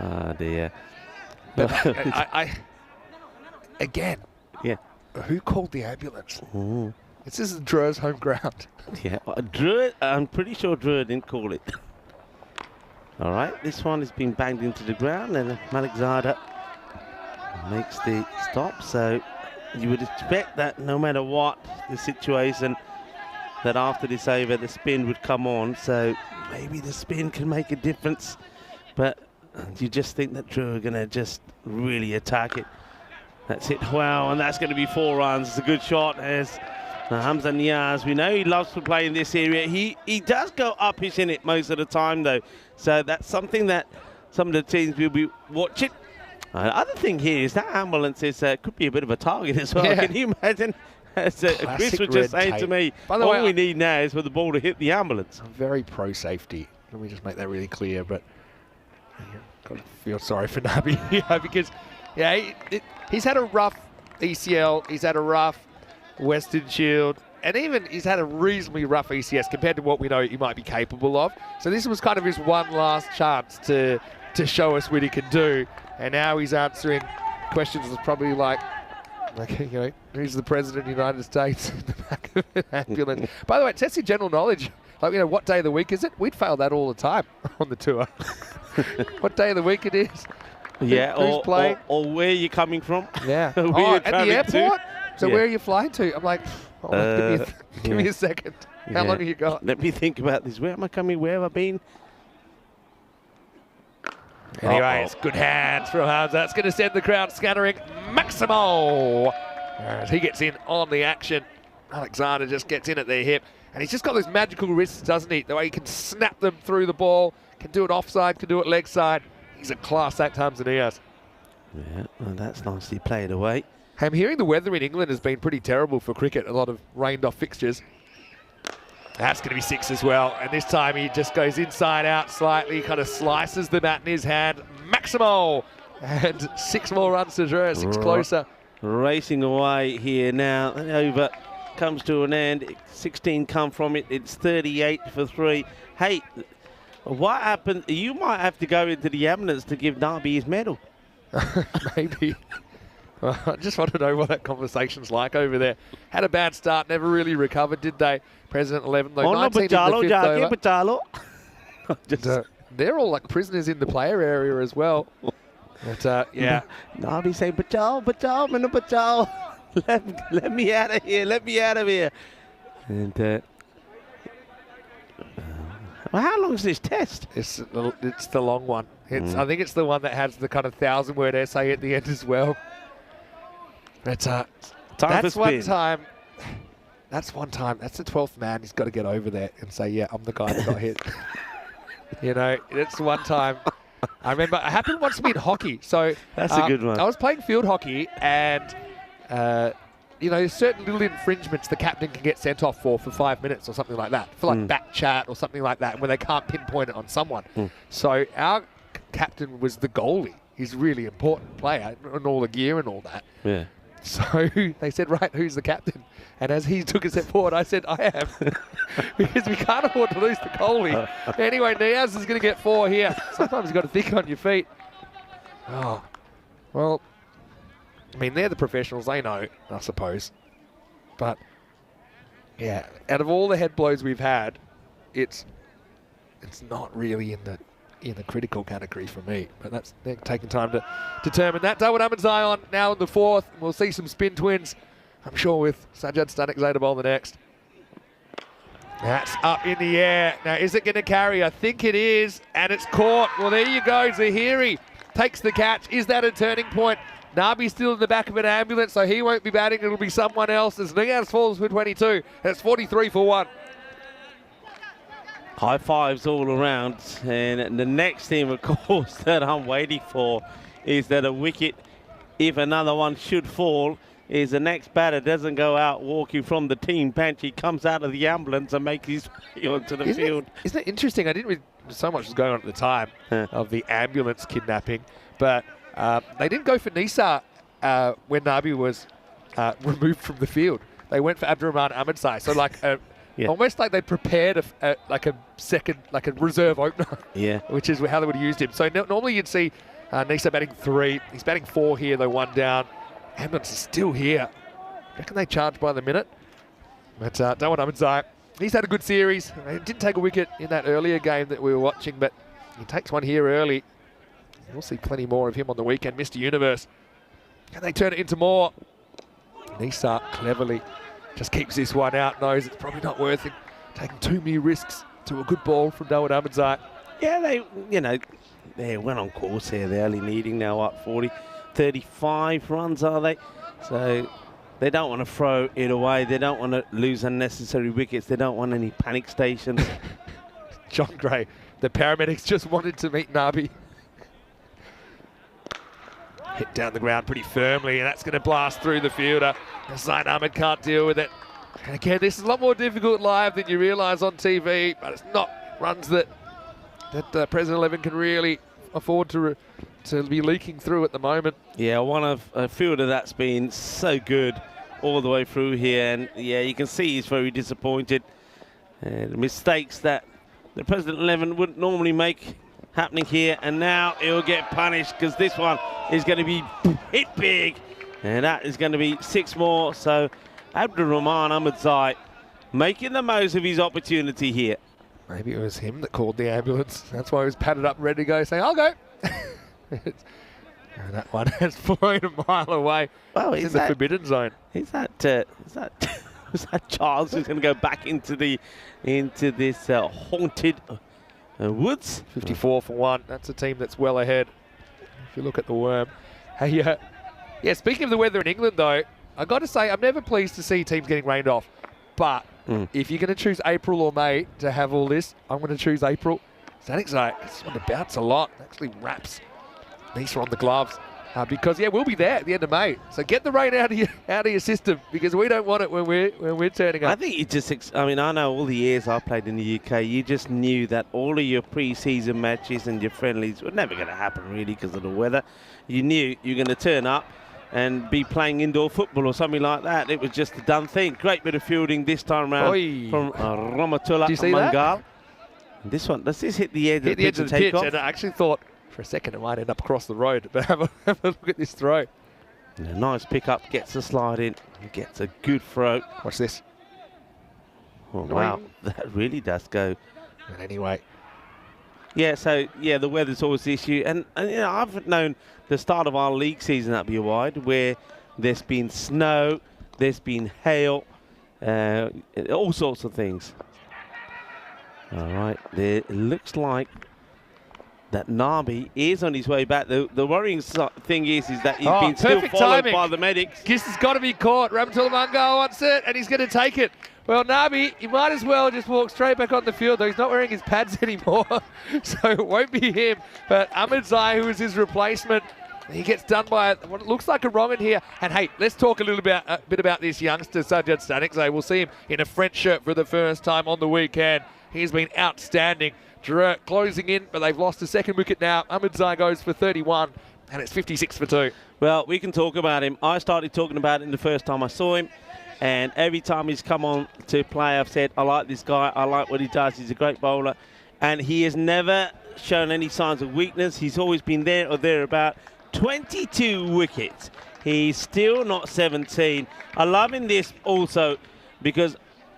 Oh dear.
But I again,
yeah.
Who called the ambulance? This is Drew's home ground.
Yeah, Drew, I'm pretty sure Drew didn't call it. All right, this one has been banged into the ground, and Alexander makes the stop. So you would expect that no matter what the situation, that after this over, the spin would come on. So maybe the spin can make a difference. But you just think that Drew are going to just really attack it. That's it. Wow, and that's going to be 4 runs. It's a good shot as Hamza Niaz. We know he loves to play in this area. He does go uppish in it most of the time, though. So that's something that some of the teams will be watching. The other thing here is that ambulance could be a bit of a target as well. Yeah. Can you imagine? As Chris was just saying to me, all we need now is for the ball to hit the ambulance.
I'm very pro-safety. Let me just make that really clear. But I feel sorry for Nabi because, yeah, he's had a rough ECL. He's had a rough Western Shield. And even he's had a reasonably rough ECS compared to what we know he might be capable of. So this was kind of his one last chance to show us what he can do. And now he's answering questions that's probably like, you know, who's the President of the United States in the back of an ambulance. By the way, it tests your general knowledge. Like, you know, what day of the week is it? We'd fail that all the time on the tour. What day of the week it is?
Yeah,
who's playing?
Or where you're coming from.
Yeah.
Where you're
at the airport?
To.
So where are you flying to? I'm like, give me a second. How long have you got?
Let me think about this. Where am I coming? Where have I been?
Anyway, it's good hands from Hamza. That's going to send the crowd scattering. Maximo! As he gets in on the action. Alexander just gets in at their hip. And he's just got those magical wrists, doesn't he? The way he can snap them through the ball. Can do it offside, can do it leg side. He's a class act, Hamza Niaz.
Yeah, well, that's nicely played away.
I'm hearing the weather in England has been pretty terrible for cricket. A lot of rained off fixtures. That's going to be 6 as well. And this time he just goes inside out slightly, kind of slices the bat in his hand. Maximo! And 6 more runs to draw, 6 closer.
Racing away here now. Over comes to an end. 16 come from it. It's 38 for 3. Hey, what happened? You might have to go into the ambulance to give Nabi his medal.
Maybe. Well, I just want to know what that conversation's like over there. Had a bad start, never really recovered, did they? President 11, though, 19 in the 5th over. They're all like prisoners in the player area as well. But, yeah.
Nobby saying, Bajal, man, Bajal. Let me out of here, let me out of here. And, well, how long is this test?
It's the long one. I think it's the one that has the kind of 1,000-word essay at the end as well. But, that's one time. That's one time. That's the 12th man. He's got to get over there and say, yeah, I'm the guy that got hit. You know, it's one time. I remember it happened once to me in hockey. So
that's a good one.
I was playing field hockey, and you know, certain little infringements the captain can get sent off for 5 minutes or something like that, for like back chat or something like that, where they can't pinpoint it on someone. So our captain was the goalie. He's a really important player and all the gear and all that.
Yeah.
So they said, right, who's the captain? And as he took a step forward, I said, I am. Because we can't afford to lose the goalie. Anyway, Niaz is going to get 4 here. Sometimes you've got to think on your feet. Oh, well, I mean, they're the professionals. They know, I suppose. But, yeah, out of all the head blows we've had, it's not really in the critical category for me. But they're taking time to determine that. Dawood Ahmadzai now in the 4th. We'll see some spin twins, I'm sure, with Sajjad Stanek-Zadabol the next. That's up in the air. Now, is it going to carry? I think it is, and it's caught. Well, there you go. Zahiri takes the catch. Is that a turning point? Nabi's still in the back of an ambulance, so he won't be batting. It'll be someone else as Niaz falls for 22. And it's 43 for 1.
High fives all around. And the next thing, of course, that I'm waiting for is that a wicket, if another one should fall, is the next batter doesn't go out walking from the team bench. He comes out of the ambulance and makes his way onto the field.
Isn't it interesting? I didn't really, so much was going on at the time of the ambulance kidnapping, but they didn't go for Nisa when Nabi was removed from the field. They went for Abdurrahman Ahmadzai. So like almost like they prepared like a second, like a reserve opener. Yeah. Which is how they would have used him. So normally you'd see Nisa batting 3. He's batting 4 here, though 1 down. Ambulance is still here. Reckon they charge by the minute. But Dawood Ahmadzai, he's had a good series. He didn't take a wicket in that earlier game that we were watching, but he takes one here early. We'll see plenty more of him on the weekend. Mr. Universe. Can they turn it into more? Nisa cleverly just keeps this one out. Knows it's probably not worth it. Taking too many risks to a good ball from Dawood Ahmadzai.
Yeah, they went on course here. They're only needing now up 35 runs, are they? So they don't want to throw it away. They don't want to lose unnecessary wickets. They don't want any panic stations.
John Gray, the paramedics just wanted to meet Nabi. Hit down the ground pretty firmly, and that's going to blast through the fielder. Zain Ahmed can't deal with it. And again, this is a lot more difficult live than you realise on TV, but it's not runs that President 11 can really afford to be leaking through at the moment.
Yeah, a fielder that's been so good all the way through here, and yeah, you can see he's very disappointed. And mistakes that the President 11 wouldn't normally make happening here, and now he'll get punished because this one is going to be hit big, and that is going to be 6 more. So Abdurrahman Ahmadzai making the most of his opportunity here.
Maybe it was him that called the ambulance. That's why he was padded up, ready to go, saying, I'll go. And that one has flown a mile away. Well, it's in the forbidden zone.
Is that Charles who's going to go back into this haunted woods?
54 for 1. That's a team that's well ahead. If you look at the worm. Hey, yeah. Speaking of the weather in England, though, I got to say I'm never pleased to see teams getting rained off. But if you're going to choose April or May to have all this, I'm going to choose April. Stanek-Zadabol, this one to bounce a lot. Actually wraps Nisa on the gloves. Because we'll be there at the end of May. So get the rain out of your system, because we don't want it when we're turning up.
I think you just, I know all the years I played in the UK, you just knew that all of your pre-season matches and your friendlies were never going to happen really because of the weather. You knew you were going to turn up and be playing indoor football or something like that. It was just a done thing. Great bit of fielding this time around from Rahmatullah Mangal. This one, does this hit the edge of the pitch and take off?
And I actually thought for a second it might end up across the road, but have a look at this throw.
And a nice pickup, gets a slide in, gets a good throw.
Watch this.
Oh, wow, that really does go.
And anyway,
Yeah, so, yeah, the weather's always the issue. And you know, I've known the start of our league season at wide where there's been snow, there's been hail, all sorts of things. All right, it looks like that Nabi is on his way back. The worrying thing is that he's been still followed by the medics.
This has got to be caught. Ramtulamango wants it, and he's going to take it. Well, Nabi, he might as well just walk straight back on the field, though. He's not wearing his pads anymore, so it won't be him. But Ahmed Zai, who is his replacement, he gets done by what looks like a wrong in here. And, hey, let's talk a bit about this youngster, Sajjad Stanikzai. We'll see him in a French shirt for the first time on the weekend. He's been outstanding. Giroux closing in, but they've lost a second wicket now. Ahmed Zai goes for 31, and it's 56 for 2.
Well, we can talk about him. I started talking about him the first time I saw him, and every time he's come on to play, I've said, I like this guy, I like what he does, he's a great bowler, and he has never shown any signs of weakness. He's always been there or thereabout. 22 wickets. He's still not 17. I love in this also because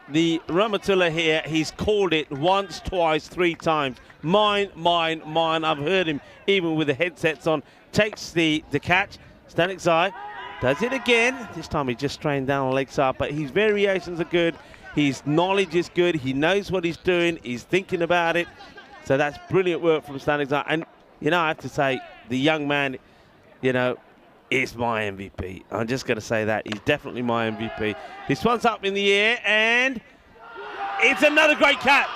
the Rahmatullah here, he's called it once, twice, 3 times. Mine, mine, mine. I've heard him even with the headsets on. Takes the catch. Stanikzai does it again. This time he just strained down the leg side, but his variations are good. His knowledge is good. He knows what he's doing. He's thinking about it. So that's brilliant work from Stanikzai. And, you know, I have to say, the young man, you know, is my MVP. I'm just going to say that. He's definitely my MVP. This one's up in the air, and it's another great catch.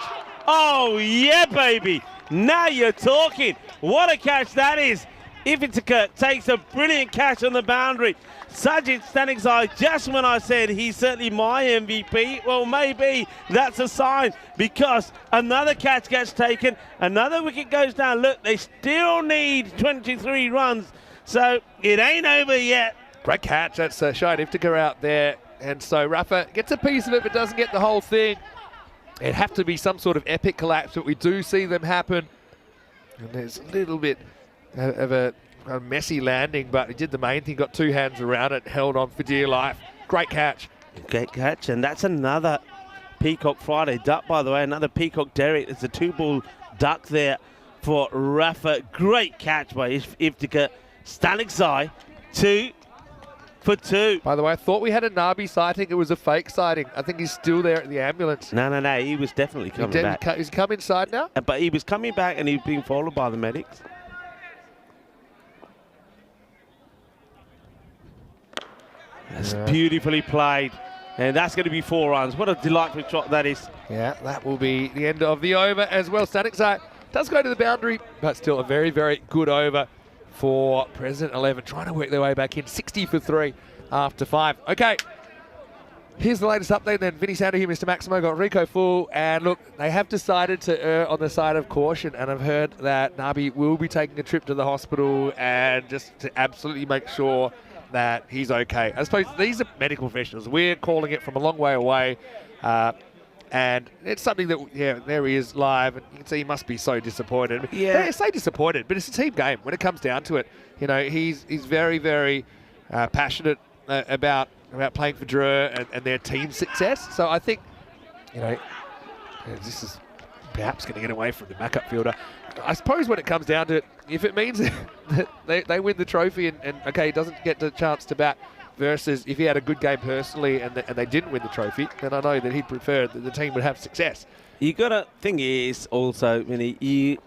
Oh, yeah, baby. Now you're talking. What a catch that is. Iftikhar takes a brilliant catch on the boundary. Sajjad Stanikzai, just when I said he's certainly my MVP, well, maybe that's a sign because another catch gets taken, another wicket goes down. Look, they still need 23 runs. So it ain't over yet.
Great catch. That's Shahid Iftikhar out there. And so Rafa gets a piece of it but doesn't get the whole thing. It'd have to be some sort of epic collapse, but we do see them happen. And there's a little bit of a messy landing, but he did the main thing, got 2 hands around it, held on for dear life. Great catch.
Great catch, and that's another Peacock Friday duck, by the way, another Peacock Derek. It's a 2-ball duck there for Rafa. Great catch by Iftikhar. Stanikzai, 2 for 2.
By the way, I thought we had a Nabi sighting. It was a fake sighting. I think he's still there at the ambulance.
No. He was definitely coming back.
He's come inside now?
But he was coming back and he was being followed by the medics. That's beautifully played. And that's going to be 4 runs. What a delightful shot that is.
Yeah, that will be the end of the over as well. Stanikzai does go to the boundary, but still a very, very good over for President 11, trying to work their way back in. 60 for 3 after 5. Okay, here's the latest update then. Vinny Sandhu here, Mr. Maximo, got Rico full. And look, they have decided to err on the side of caution. And I've heard that Nabi will be taking a trip to the hospital and just to absolutely make sure that he's okay. I suppose these are medical professionals. We're calling it from a long way away. And it's something that, yeah, there he is live, and you can see he must be so disappointed.
Yeah.
I say disappointed, but it's a team game when it comes down to it. You know, he's very, very passionate about playing for Giroux and their team success. So I think, you know, this is perhaps going to get away from the backup fielder. I suppose when it comes down to it, if it means that they win the trophy and okay, he doesn't get the chance to bat, versus if he had a good game personally and they didn't win the trophy, then I know that he'd prefer that the team would have success.
You got to, thing is also, Vinny, you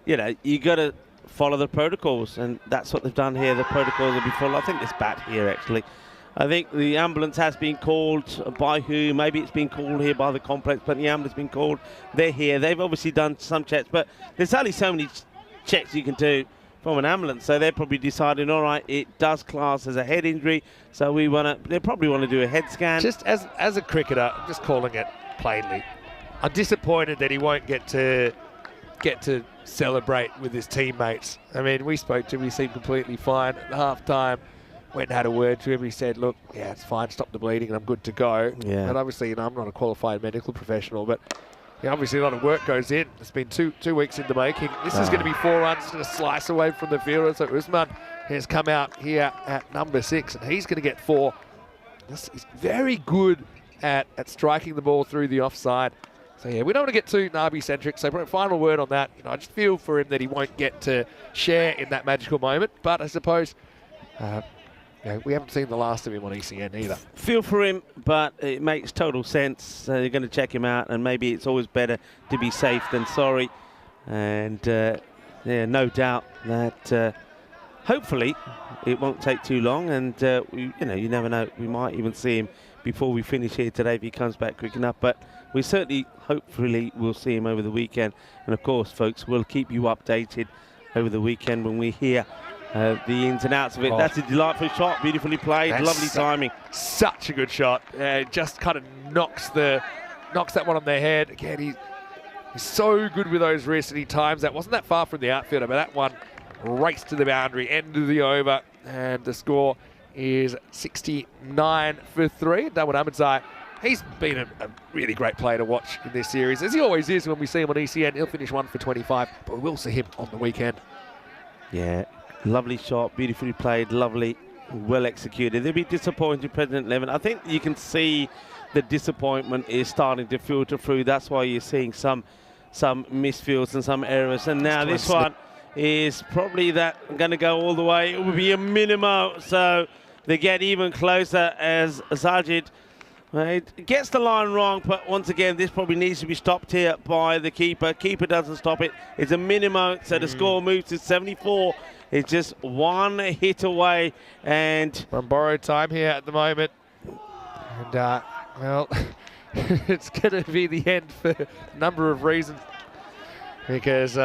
got to follow the protocols, and that's what they've done here. The protocols will be followed. I think this bat here, actually. I think the ambulance has been called by who? Maybe it's been called here by the complex, but the ambulance has been called. They're here. They've obviously done some checks, but there's only so many checks you can do from an ambulance, so they're probably deciding, all right, it does class as a head injury, so they probably want to do a head scan.
Just as a cricketer, I'm just calling it plainly, I'm disappointed that he won't get to celebrate with his teammates. I mean, we spoke to him, he seemed completely fine at the half-time, went and had a word to him, he said, look, yeah, it's fine, stop the bleeding and I'm good to go.
Yeah.
And obviously, you know, I'm not a qualified medical professional, but yeah, obviously a lot of work goes in. It's been two weeks in the making. This is going to be 4 runs to slice away from the fielder. So Usman has come out here at number 6, and he's going to get 4. He's very good at striking the ball through the offside. So yeah, we don't want to get too Nabi-centric, so final word on that. I just feel for him that he won't get to share in that magical moment, but I suppose we haven't seen the last of him on ECN either.
Feel for him, but it makes total sense. You're going to check him out, and maybe it's always better to be safe than sorry. And no doubt that hopefully it won't take too long, and you never know. We might even see him before we finish here today if he comes back quick enough. But we certainly, hopefully, will see him over the weekend. And of course, folks, we'll keep you updated over the weekend when we hear the ins and outs of it. That's a delightful shot, beautifully played, lovely timing.
Such a good shot. Just kind of knocks that one on their head. Again, he's so good with those wrists, and he times that. Wasn't that far from the outfielder, but that one raced to the boundary, end of the over, and the score is 69 for 3. Dawood Ahmadzai, he's been a really great player to watch in this series, as he always is when we see him on ECN. He'll finish 1 for 25, but we will see him on the weekend.
Yeah, lovely shot, beautifully played, lovely, well executed. They'll be disappointed, President 11. I think you can see the disappointment is starting to filter through. That's why you're seeing some misfields and some errors. And now this one is probably going to go all the way. It will be a minimum, so they get even closer as Sajid gets the line wrong. But once again, this probably needs to be stopped here by the keeper. Keeper doesn't stop it. It's a minimum, so the score moves to 74. It's just one hit away, and
from borrowed time here at the moment. And well, it's going to be the end for a number of reasons, because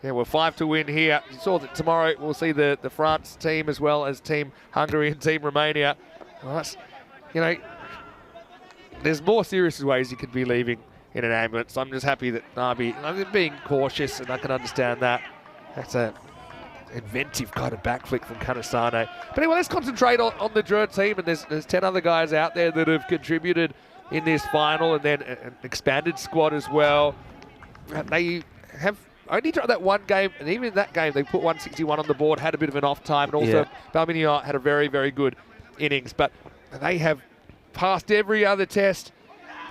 we're 5 to win here. You saw that tomorrow we'll see the France team as well as Team Hungary and Team Romania. Well, there's more serious ways you could be leaving in an ambulance. I'm just happy that Nabi, being cautious, and I can understand that. That's a inventive kind of backflick from Kanasane. But anyway, let's concentrate on the Drur team, and there's 10 other guys out there that have contributed in this final, and then an expanded squad as well. They have only tried that one game, and even in that game they put 161 on the board, had a bit of an off time, and also Balminiot had a very, very good innings. But they have passed every other test,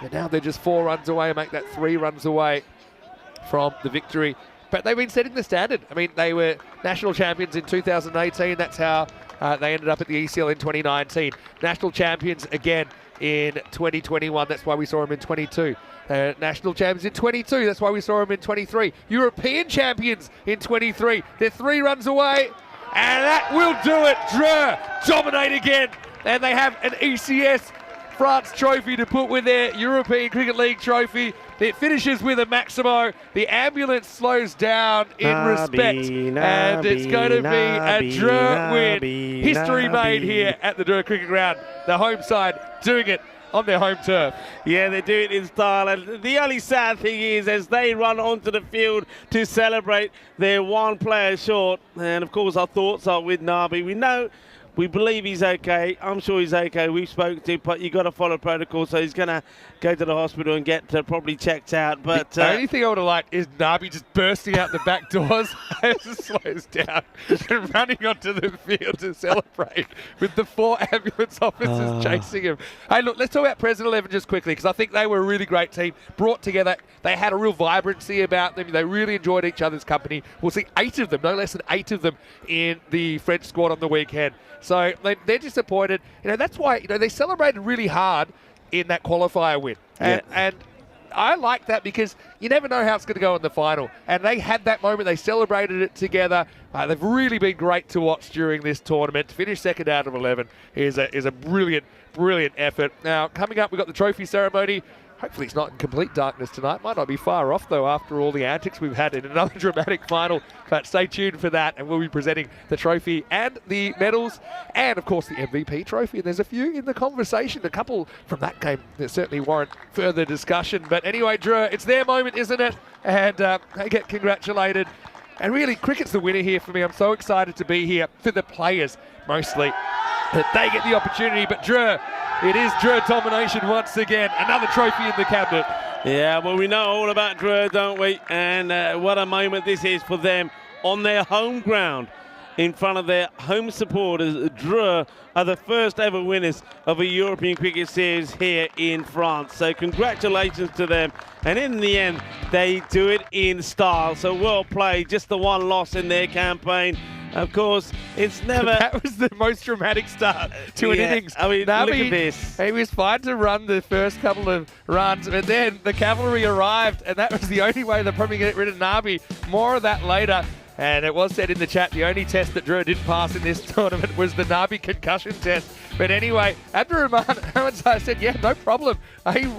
and now they're just 4 runs away, make that 3 runs away from the victory. But they've been setting the standard. I mean, they were national champions in 2018. That's how they ended up at the ECL in 2019. National champions again in 2021. That's why we saw them in 22. National champions in 22. That's why we saw them in 23. European champions in 23. They're 3 runs away, and that will do it. Drur dominate again, and they have an ECS France trophy to put with their European Cricket League trophy. It finishes with a Maximo. The ambulance slows down in respect, and it's going to be a Drur win. History made here at the Drur Cricket Ground. The home side doing it on their home turf.
Yeah, they do it in style. And the only sad thing is, as they run onto the field to celebrate, they're 1 player short. And of course, our thoughts are with Nabi. We believe he's okay. I'm sure he's okay. We've spoken to him, but you've got to follow protocol, so he's going to go to the hospital and get probably checked out. But
the only thing I would have liked is Nabi just bursting out the back doors as it slows down and running onto the field to celebrate with the 4 ambulance officers chasing him. Hey, look, let's talk about President 11 just quickly, because I think they were a really great team, brought together. They had a real vibrancy about them. They really enjoyed each other's company. We'll see 8 of them, no less than 8 of them, in the French squad on the weekend. So they're disappointed. That's why they celebrated really hard in that qualifier win. And I like that, because you never know how it's going to go in the final. And they had that moment. They celebrated it together. They've really been great to watch during this tournament. To finish 2nd out of 11 is a brilliant, brilliant effort. Now, coming up, we've got the trophy ceremony. Hopefully it's not in complete darkness tonight. Might not be far off, though, after all the antics we've had in another dramatic final. But stay tuned for that, and we'll be presenting the trophy and the medals, and, of course, the MVP trophy. And there's a few in the conversation, a couple from that game that certainly warrant further discussion. But anyway, Drur, it's their moment, isn't it? And they get congratulated. And really, cricket's the winner here for me. I'm so excited to be here for the players, mostly, that they get the opportunity. But Drur, it is Drur domination once again. Another trophy in the cabinet.
Yeah, well, we know all about Drur, don't we? And what a moment this is for them on their home ground. in front of their home supporters. Drew are the first ever winners of a European Cricket Series here in France. So congratulations to them. And in the end, they do it in style. So well played. Just the one loss in their campaign. Of course, it's never...
That was the most dramatic start to an innings.
I mean,
Nabi,
look at this.
He was fine to run the first couple of runs, but then the cavalry arrived, and that was the only way they're probably going to get rid of Nabi. More of that later. And it was said in the chat, the only test that Drew didn't pass in this tournament was the Nabi concussion test. But anyway, Abdurrahman Ahmadzai said, yeah, no problem.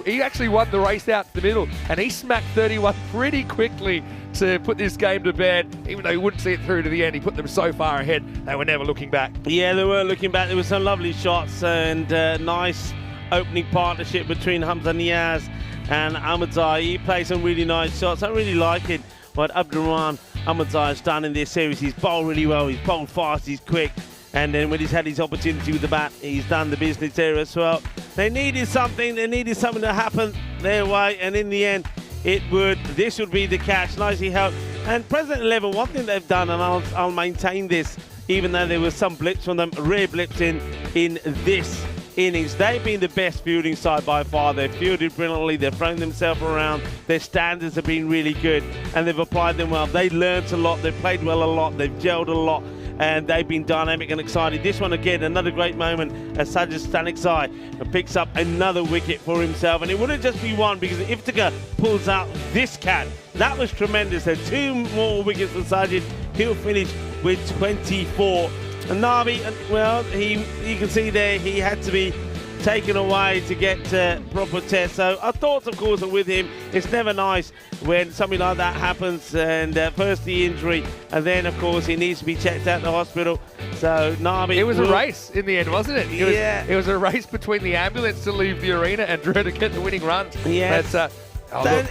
He actually won the race out the middle, and he smacked 31 pretty quickly to put this game to bed. Even though he wouldn't see it through to the end, he put them so far ahead, they were never looking back.
Yeah, they weren't looking back. There were some lovely shots and nice opening partnership between Hamza Niaz and Ahmadzai. He played some really nice shots. I really like it what Abdurrahman Ahmadzai has done in this series. He's bowled really well, he's bowled fast, he's quick, and then when he's had his opportunity with the bat, he's done the business there as well. They needed something to happen their way, and in the end, this would be the catch, nicely held. And President 11, one thing they've done, and I'll maintain this, even though there were some blips from them, rare blips in this innings. They've been the best fielding side by far. They've fielded brilliantly, they've thrown themselves around, their standards have been really good, and they've applied them well. They learnt a lot, they've played well a lot, they've gelled a lot, and they've been dynamic and exciting. This one again, another great moment as Sajid Stanikzai picks up another wicket for himself, and it wouldn't just be one, because Iftikhar pulls out this cat. That was tremendous. There are 2 more wickets for Sajid. He'll finish with 24. And Nabi, well, you can see there he had to be taken away to get proper test. So our thoughts, of course, are with him. It's never nice when something like that happens, and first the injury, and then, of course, he needs to be checked out the hospital. So Nabi...
It was a race in the end, wasn't it?
It
was a race between the ambulance to leave the arena and Drew to get the winning runs.
Yeah.
That's,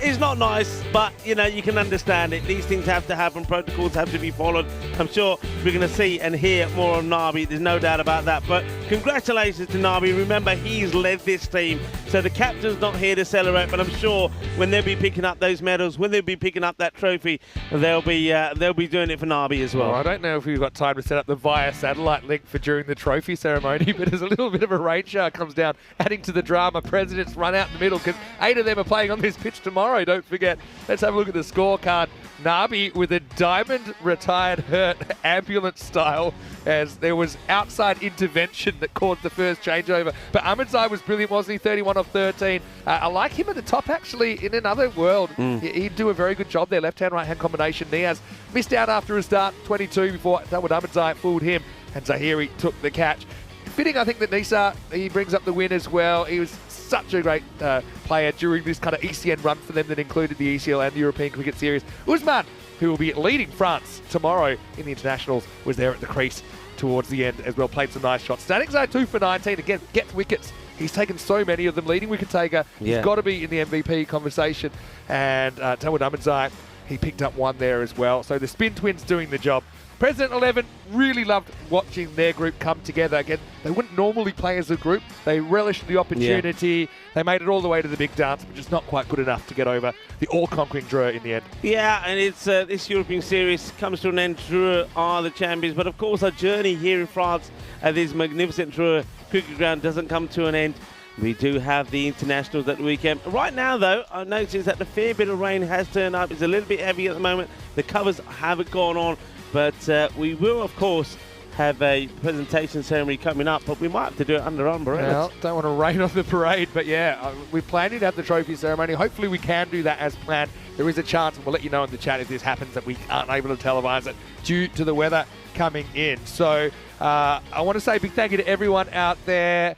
it's not nice, but you can understand it. These things have to happen, protocols have to be followed. I'm sure we're going to see and hear more of Nabi, there's no doubt about that. But congratulations to Nabi. Remember, he's led this team, so the captain's not here to celebrate, but I'm sure when they'll be picking up those medals, when they'll be picking up that trophy, they'll be doing it for Nabi as well.
I don't know if we've got time to set up the via satellite link for during the trophy ceremony, but there's a little bit of a rain shower comes down, adding to the drama. Presidents run out in the middle because 8 of them are playing on this pitch tomorrow, don't forget. Let's have a look at the scorecard. Nabi with a diamond retired hurt ambulance style, as there was outside intervention that caused the first changeover. But Ahmadzai was brilliant, wasn't he? 31 off 13. I like him at the top, actually, in another world. He'd do a very good job there. Left-hand, right-hand combination. Niaz missed out after a start, 22 before Ahmadzai fooled him, and Zahiri took the catch. Fitting, I think, that Nisa, he brings up the win as well. He was such a great player during this kind of ECN run for them that included the ECL and the European Cricket Series. Usman, who will be leading France tomorrow in the internationals, was there at the crease towards the end as well. Played some nice shots. Stanikzai 2 for 19. Again, gets wickets. He's taken so many of them. Leading wicket taker.
Yeah.
He's got to be in the MVP conversation. And Tawad Ahmadzai, he picked up 1 there as well. So the spin twins doing the job. President 11 really loved watching their group come together. Again, they wouldn't normally play as a group. They relished the opportunity. Yeah. They made it all the way to the big dance, but just not quite good enough to get over the all-conquering Drew in the end.
Yeah, and it's this European Series comes to an end. Drew are the champions, but of course our journey here in France at this magnificent Drew cricket ground doesn't come to an end. We do have the internationals at the weekend. Right now, though, I noticed that the fair bit of rain has turned up. It's a little bit heavy at the moment. The covers haven't gone on. But we will, of course, have a presentation ceremony coming up, but we might have to do it under umbrellas.
Well, don't want to rain on the parade, but yeah, we're planning to have the trophy ceremony. Hopefully we can do that as planned. There is a chance, and we'll let you know in the chat if this happens, that we aren't able to televise it due to the weather coming in. So I want to say a big thank you to everyone out there.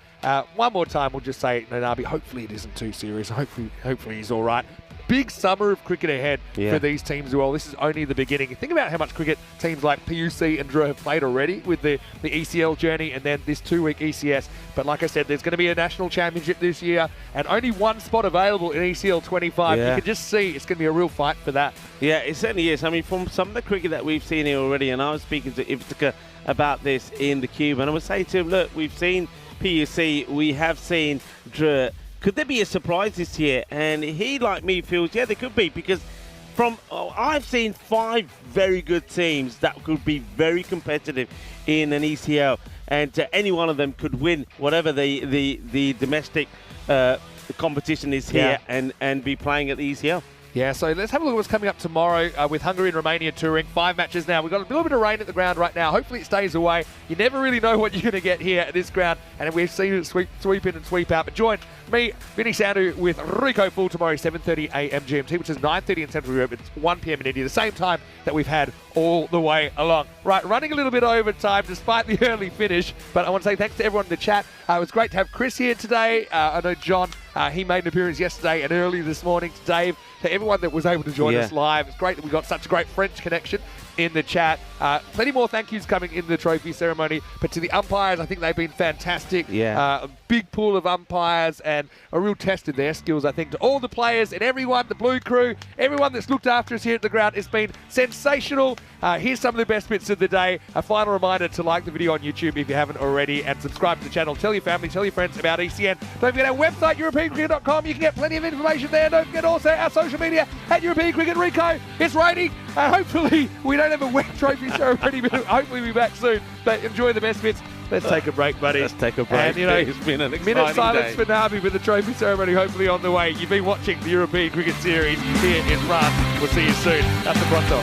One more time, we'll just say, Nabi, hopefully it isn't too serious. Hopefully he's all right. Big summer of cricket ahead for these teams as well. This is only the beginning. Think about how much cricket teams like PUC and Drew have played already with the ECL journey and then this 2-week ECS. But like I said, there's going to be a national championship this year and only 1 spot available in ECL 25. You can just see it's going to be a real fight for that. Yeah, it certainly is. I mean, from some of the cricket that we've seen here already, and I was speaking to Iftikhar about this in the Cube, and I would say to him, look, we've seen PUC, we have seen Drew. Could there be a surprise this year? And he, like me, feels, yeah, there could be, because
I've seen 5 very good teams that could be very competitive in an ECL, and any one of them could win whatever the domestic competition is here and be playing at the ECL.
Yeah, so let's have a look at what's coming up tomorrow with Hungary and Romania touring. 5 matches now. We've got a little bit of rain at the ground right now. Hopefully it stays away. You never really know what you're going to get here at this ground, and we've seen it sweep in and sweep out. But join me, Vinny Sandu, with Rico Full tomorrow, 7:30 a.m. GMT, which is 9:30 in Central Europe. It's 1 p.m. in India, the same time that we've had all the way along. Right, running a little bit over time despite the early finish, but I want to say thanks to everyone in the chat. It was great to have Chris here today. I know John, he made an appearance yesterday and early this morning. To Dave, to everyone that was able to join us live. It's great that we got such a great French connection in the chat. Plenty more thank yous coming in the trophy ceremony, but to the umpires, I think they've been fantastic. A big pool of umpires and a real test of their skills, I think. To all the players and everyone, the Blue Crew, everyone that's looked after us here at the ground, it's been sensational. Here's some of the best bits of the day. A final reminder to like the video on YouTube if you haven't already, and subscribe to the channel. Tell your family, tell your friends about ECN. Don't forget our website, EuropeanCricket.com. You can get plenty of information there. Don't forget also our social media at European Cricket. Rico, it's raining. Hopefully we don't have a wet trophy ceremony, but hopefully we'll be back soon. But enjoy the best bits. Let's take a break, buddy.
Let's take a break.
And, you know,
it's been an exciting
minute silence
day.
for Nabi with the trophy ceremony hopefully on the way. You've been watching the European Cricket Series here in France. We'll see you soon. Hasta pronto.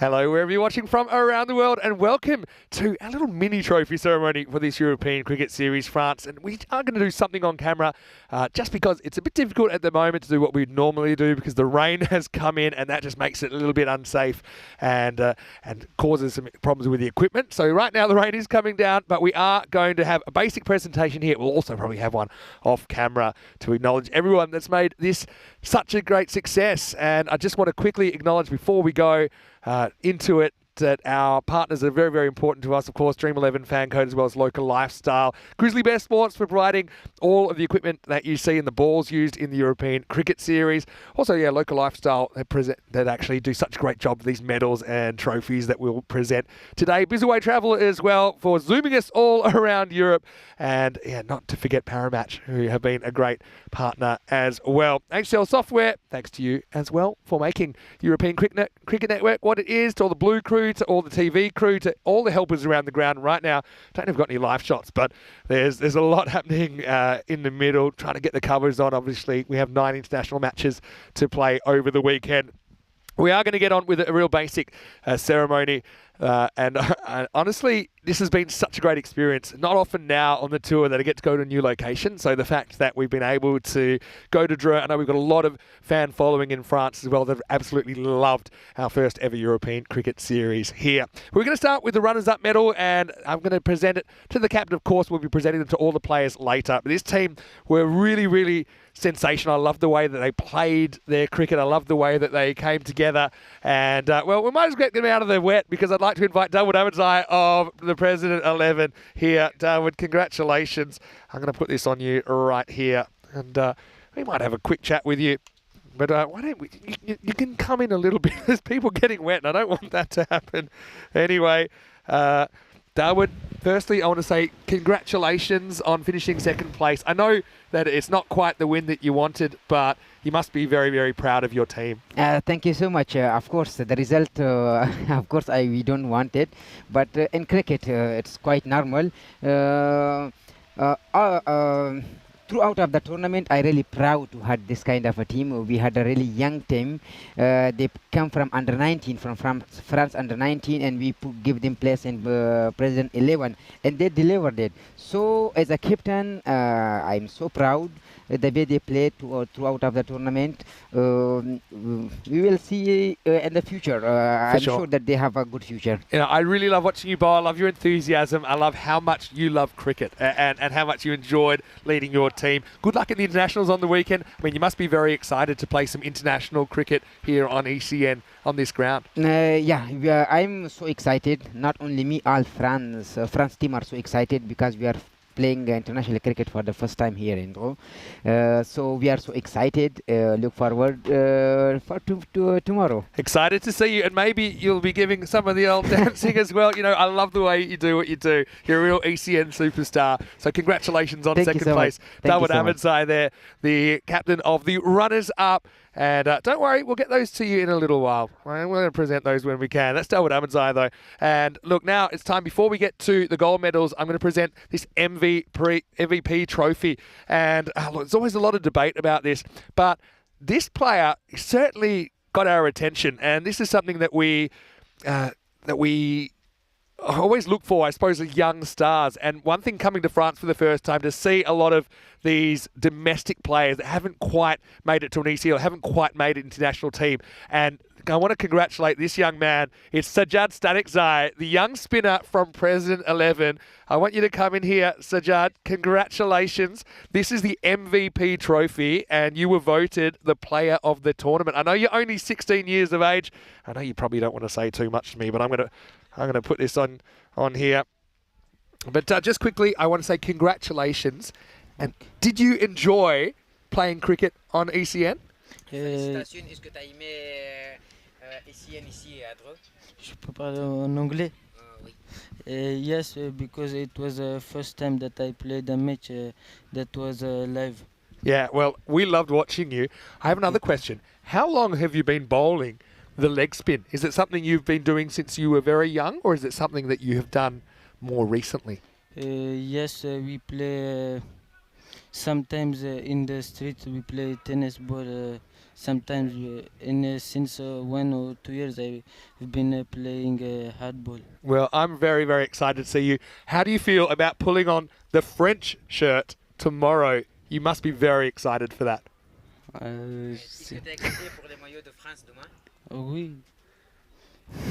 Hello, wherever you're watching from around the world, and welcome to a little mini trophy ceremony for this European Cricket Series France. And we are going to do something on camera just because it's a bit difficult at the moment to do what we'd normally do because the rain has come in and that just makes it a little bit unsafe and causes some problems with the equipment. So right now the rain is coming down, but we are going to have a basic presentation here. We'll also probably have one off camera to acknowledge everyone that's made this such a great success. And I just want to quickly acknowledge before we go into it that our partners are very, very important to us. Of course, Dream 11 Fan Code as well as Local Lifestyle. Grizzly Bear Sports for providing all of the equipment that you see in the balls used in the European Cricket Series. Also, yeah, Local Lifestyle that actually do such a great job with these medals and trophies that we'll present today. Bizaway Travel as well for zooming us all around Europe. And yeah, not to forget Paramatch, who have been a great partner as well. HCL Software, thanks to you as well for making European Cricket Network what it is, to all the Blue crew, to all the TV crew, to all the helpers around the ground right now. Don't know if we've got any live shots, but there's a lot happening in the middle, trying to get the covers on. Obviously, we have 9 international matches to play over the weekend. We are going to get on with a real basic ceremony. And honestly, this has been such a great experience. Not often now on the tour that I get to go to a new location. So the fact that we've been able to go to Dreux, I know we've got a lot of fan following in France as well that have absolutely loved our first ever European Cricket Series here. We're going to start with the runners-up medal, and I'm going to present it to the captain. Of course, we'll be presenting them to all the players later. But this team were really, really sensational. I love the way that they played their cricket. I love the way that they came together. And, well, we might as well get them out of the wet because I'd like to invite Darwood Amatzai of the President 11 here. Darwood, congratulations. I'm going to put this on you right here. And we might have a quick chat with you. But why don't we, you can come in a little bit. There's people getting wet and I don't want that to happen. Anyway, Darwood, firstly, I want to say congratulations on finishing second place. I know that it's not quite the win that you wanted, but you must be very, very proud of your team.
Thank you so much. Of course, the result, of course, we don't want it. But in cricket, it's quite normal. Throughout of the tournament, I really proud to have this kind of a team. We had a really young team. They come from under 19, from France under 19, and we give them place in President 11, and they delivered it. So as a captain, I'm so proud the way they played throughout of the tournament. We will see in the future. I'm sure that they have a good future.
You know, I really love watching you bowl. I love your enthusiasm. I love how much you love cricket and how much you enjoyed leading your team. Good luck at the internationals on the weekend. I mean, you must be very excited to play some international cricket here on ECN on this ground.
Yeah, I'm so excited. Not only me, all France team are so excited because we are playing international cricket for the first time here in Dreux. So we are so excited. Look forward for tomorrow.
Excited to see you, and maybe you'll be giving some of the old dancing as well. You know, I love the way you do what you do. You're a real ECN superstar. So congratulations on second place. Darwood Amatzai there, the captain of the runners-up. And don't worry, we'll get those to you in a little while. We're going to present those when we can. That's Darwood Amatzai, though. And look, now it's time, before we get to the gold medals, I'm going to present this MVP trophy. And look, there's always a lot of debate about this, but this player certainly got our attention. And this is something that we always look for, I suppose, as young stars. And one thing coming to France for the first time, to see a lot of these domestic players that haven't quite made it to an ECL, haven't quite made it into national team. And I want to congratulate this young man. It's Sajjad Stanikzai, the young spinner from President 11. I want you to come in here, Sajjad. Congratulations. This is the MVP trophy, and you were voted the player of the tournament. I know you're only 16 years of age. I know you probably don't want to say too much to me, but I'm going to put this on here. But just quickly, I want to say congratulations. And did you enjoy playing cricket on ECN?
Félicitations. Est-ce que tu as aimé ECN ici à Dreux?
Je peux parler en anglais?
Oui.
Yes, because it was the first time that I played a match that was live.
Yeah, well, we loved watching you. I have another question. How long have you been bowling the leg spin? Is it something you've been doing since you were very young, or is it something that you have done more recently?
Yes, we play sometimes in the street. We play tennis ball sometimes since 1 or 2 years I've been playing hardball.
Well, I'm very, very excited to see you. How do you feel about pulling on the French shirt tomorrow? You must be very excited for that.
Est-ce que t'es excité pour les maillots de France demain?
Oui.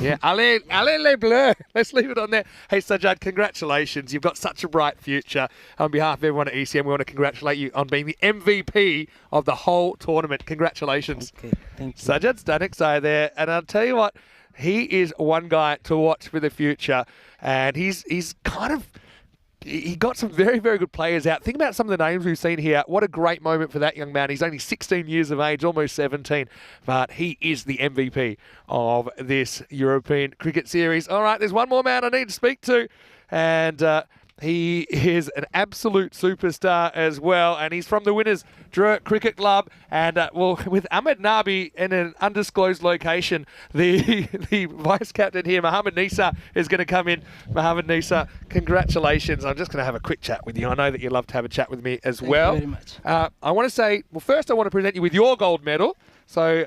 Yeah, allez les Bleus. Let's leave it on there. Hey, Sajjad, congratulations. You've got such a bright future. On behalf of everyone at ECM, we want to congratulate you on being the MVP of the whole tournament. Congratulations.
Okay, thank you.
Sajjad Stanikzai there. And I'll tell you what, he is one guy to watch for the future. And he's kind of... He got some very, very good players out. Think about some of the names we've seen here. What a great moment for that young man. He's only 16 years of age, almost 17, but he is the MVP of this European Cricket Series. All right, there's one more man I need to speak to, and he is an absolute superstar as well, and he's from the Winners Drurt Cricket Club. And well, with Ahmed Nabi in an undisclosed location, the vice captain here, Mohammad Nisa, is going to come in. Mohammad Nisa, congratulations. I'm just going to have a quick chat with you. I know that you love to have a chat with me as well.
Thank you very much.
I want to say, well, first I want to present you with your gold medal. So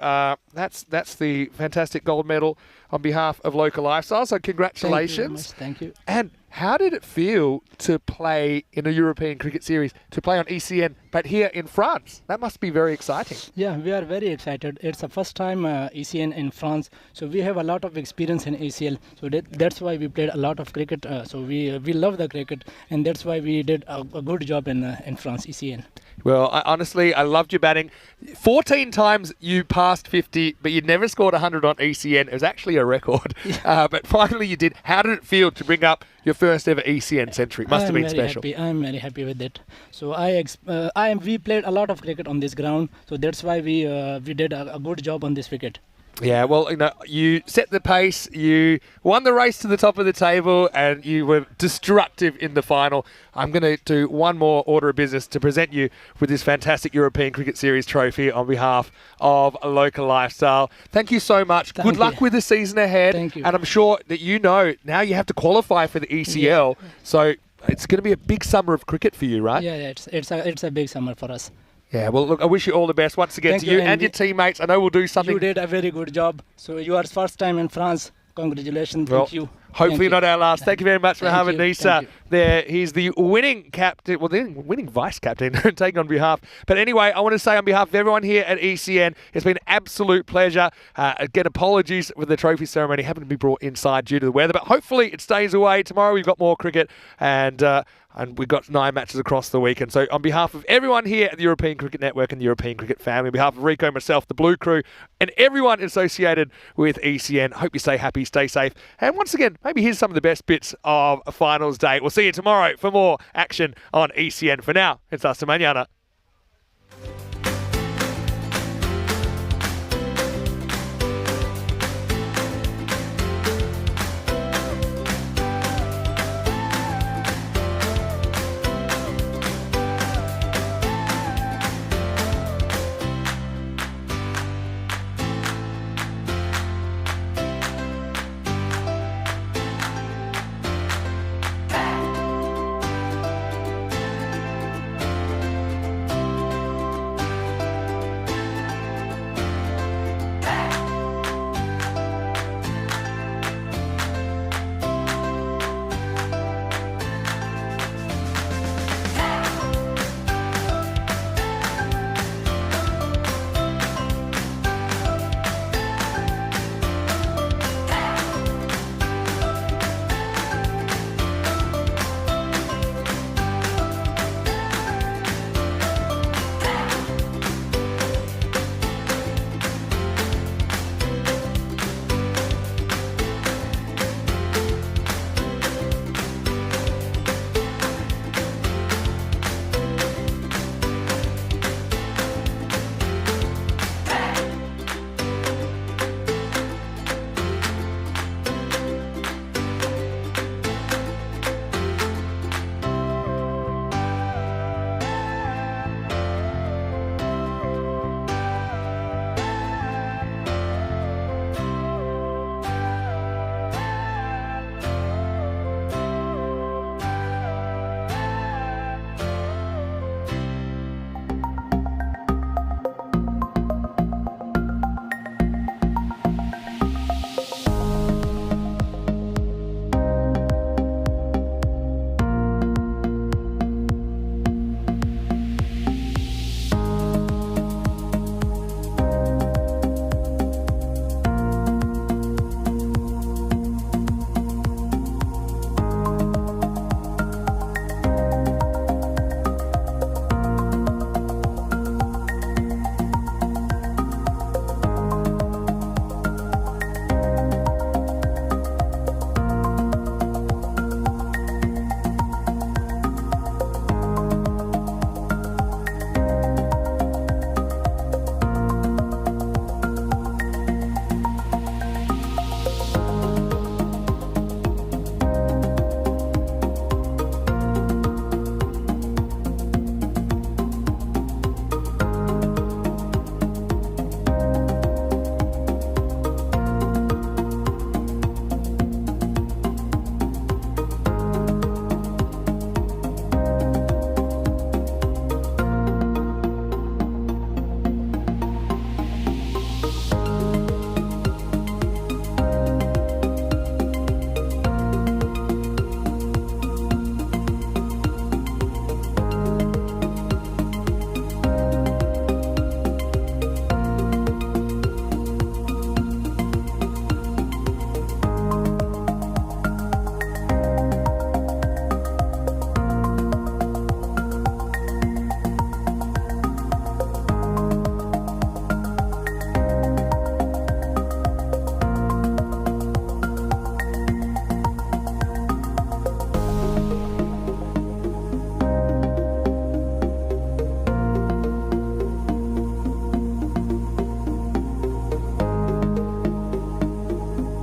that's the fantastic gold medal on behalf of Local Lifestyle. So congratulations.
Thank you.
And how did it feel to play in a European Cricket Series, to play on ECN, but here in France? That must be very exciting.
Yeah, we are very excited. It's the first time ECN in France, so we have a lot of experience in ACL. So that's why we played a lot of cricket. So we love the cricket, and that's why we did a good job in France ECN.
Well, honestly, I loved your batting. 14 times you passed 50, but you'd never scored 100 on ECN. It was actually a record. But finally you did. How did it feel to bring up your first ever ECN century? Must have been special.
I'm very happy with it. So we played a lot of cricket on this ground, so that's why we did a good job on this wicket.
Yeah, well, you set the pace, you won the race to the top of the table, and you were destructive in the final. I'm going to do one more order of business to present you with this fantastic European Cricket Series trophy on behalf of Local Lifestyle. Thank you so much. Good luck with the season ahead.
Thank you.
And I'm sure that now you have to qualify for the ECL, so it's going to be a big summer of cricket for you, right?
Yeah, it's a big summer for us.
Yeah, well, look, I wish you all the best once again to you and your teammates. I know we'll do something.
You did a very good job. So you are first time in France. Congratulations.
Well,
thank you.
Hopefully not our last. Thank you very much, Mohammad Nisa.
you.
There, he's the winning captain, well, the winning vice captain, taking on behalf. But anyway, I want to say on behalf of everyone here at ECN, it's been an absolute pleasure. Again, apologies with the trophy ceremony having to be brought inside due to the weather, but hopefully it stays away. Tomorrow we've got more cricket, and we've got 9 matches across the weekend. So on behalf of everyone here at the European Cricket Network and the European Cricket family, on behalf of Rico, myself, the Blue Crew, and everyone associated with ECN, hope you stay happy, stay safe. And once again, maybe here's some of the best bits of a finals day. We'll see you tomorrow for more action on ECN. For now, it's hasta mañana.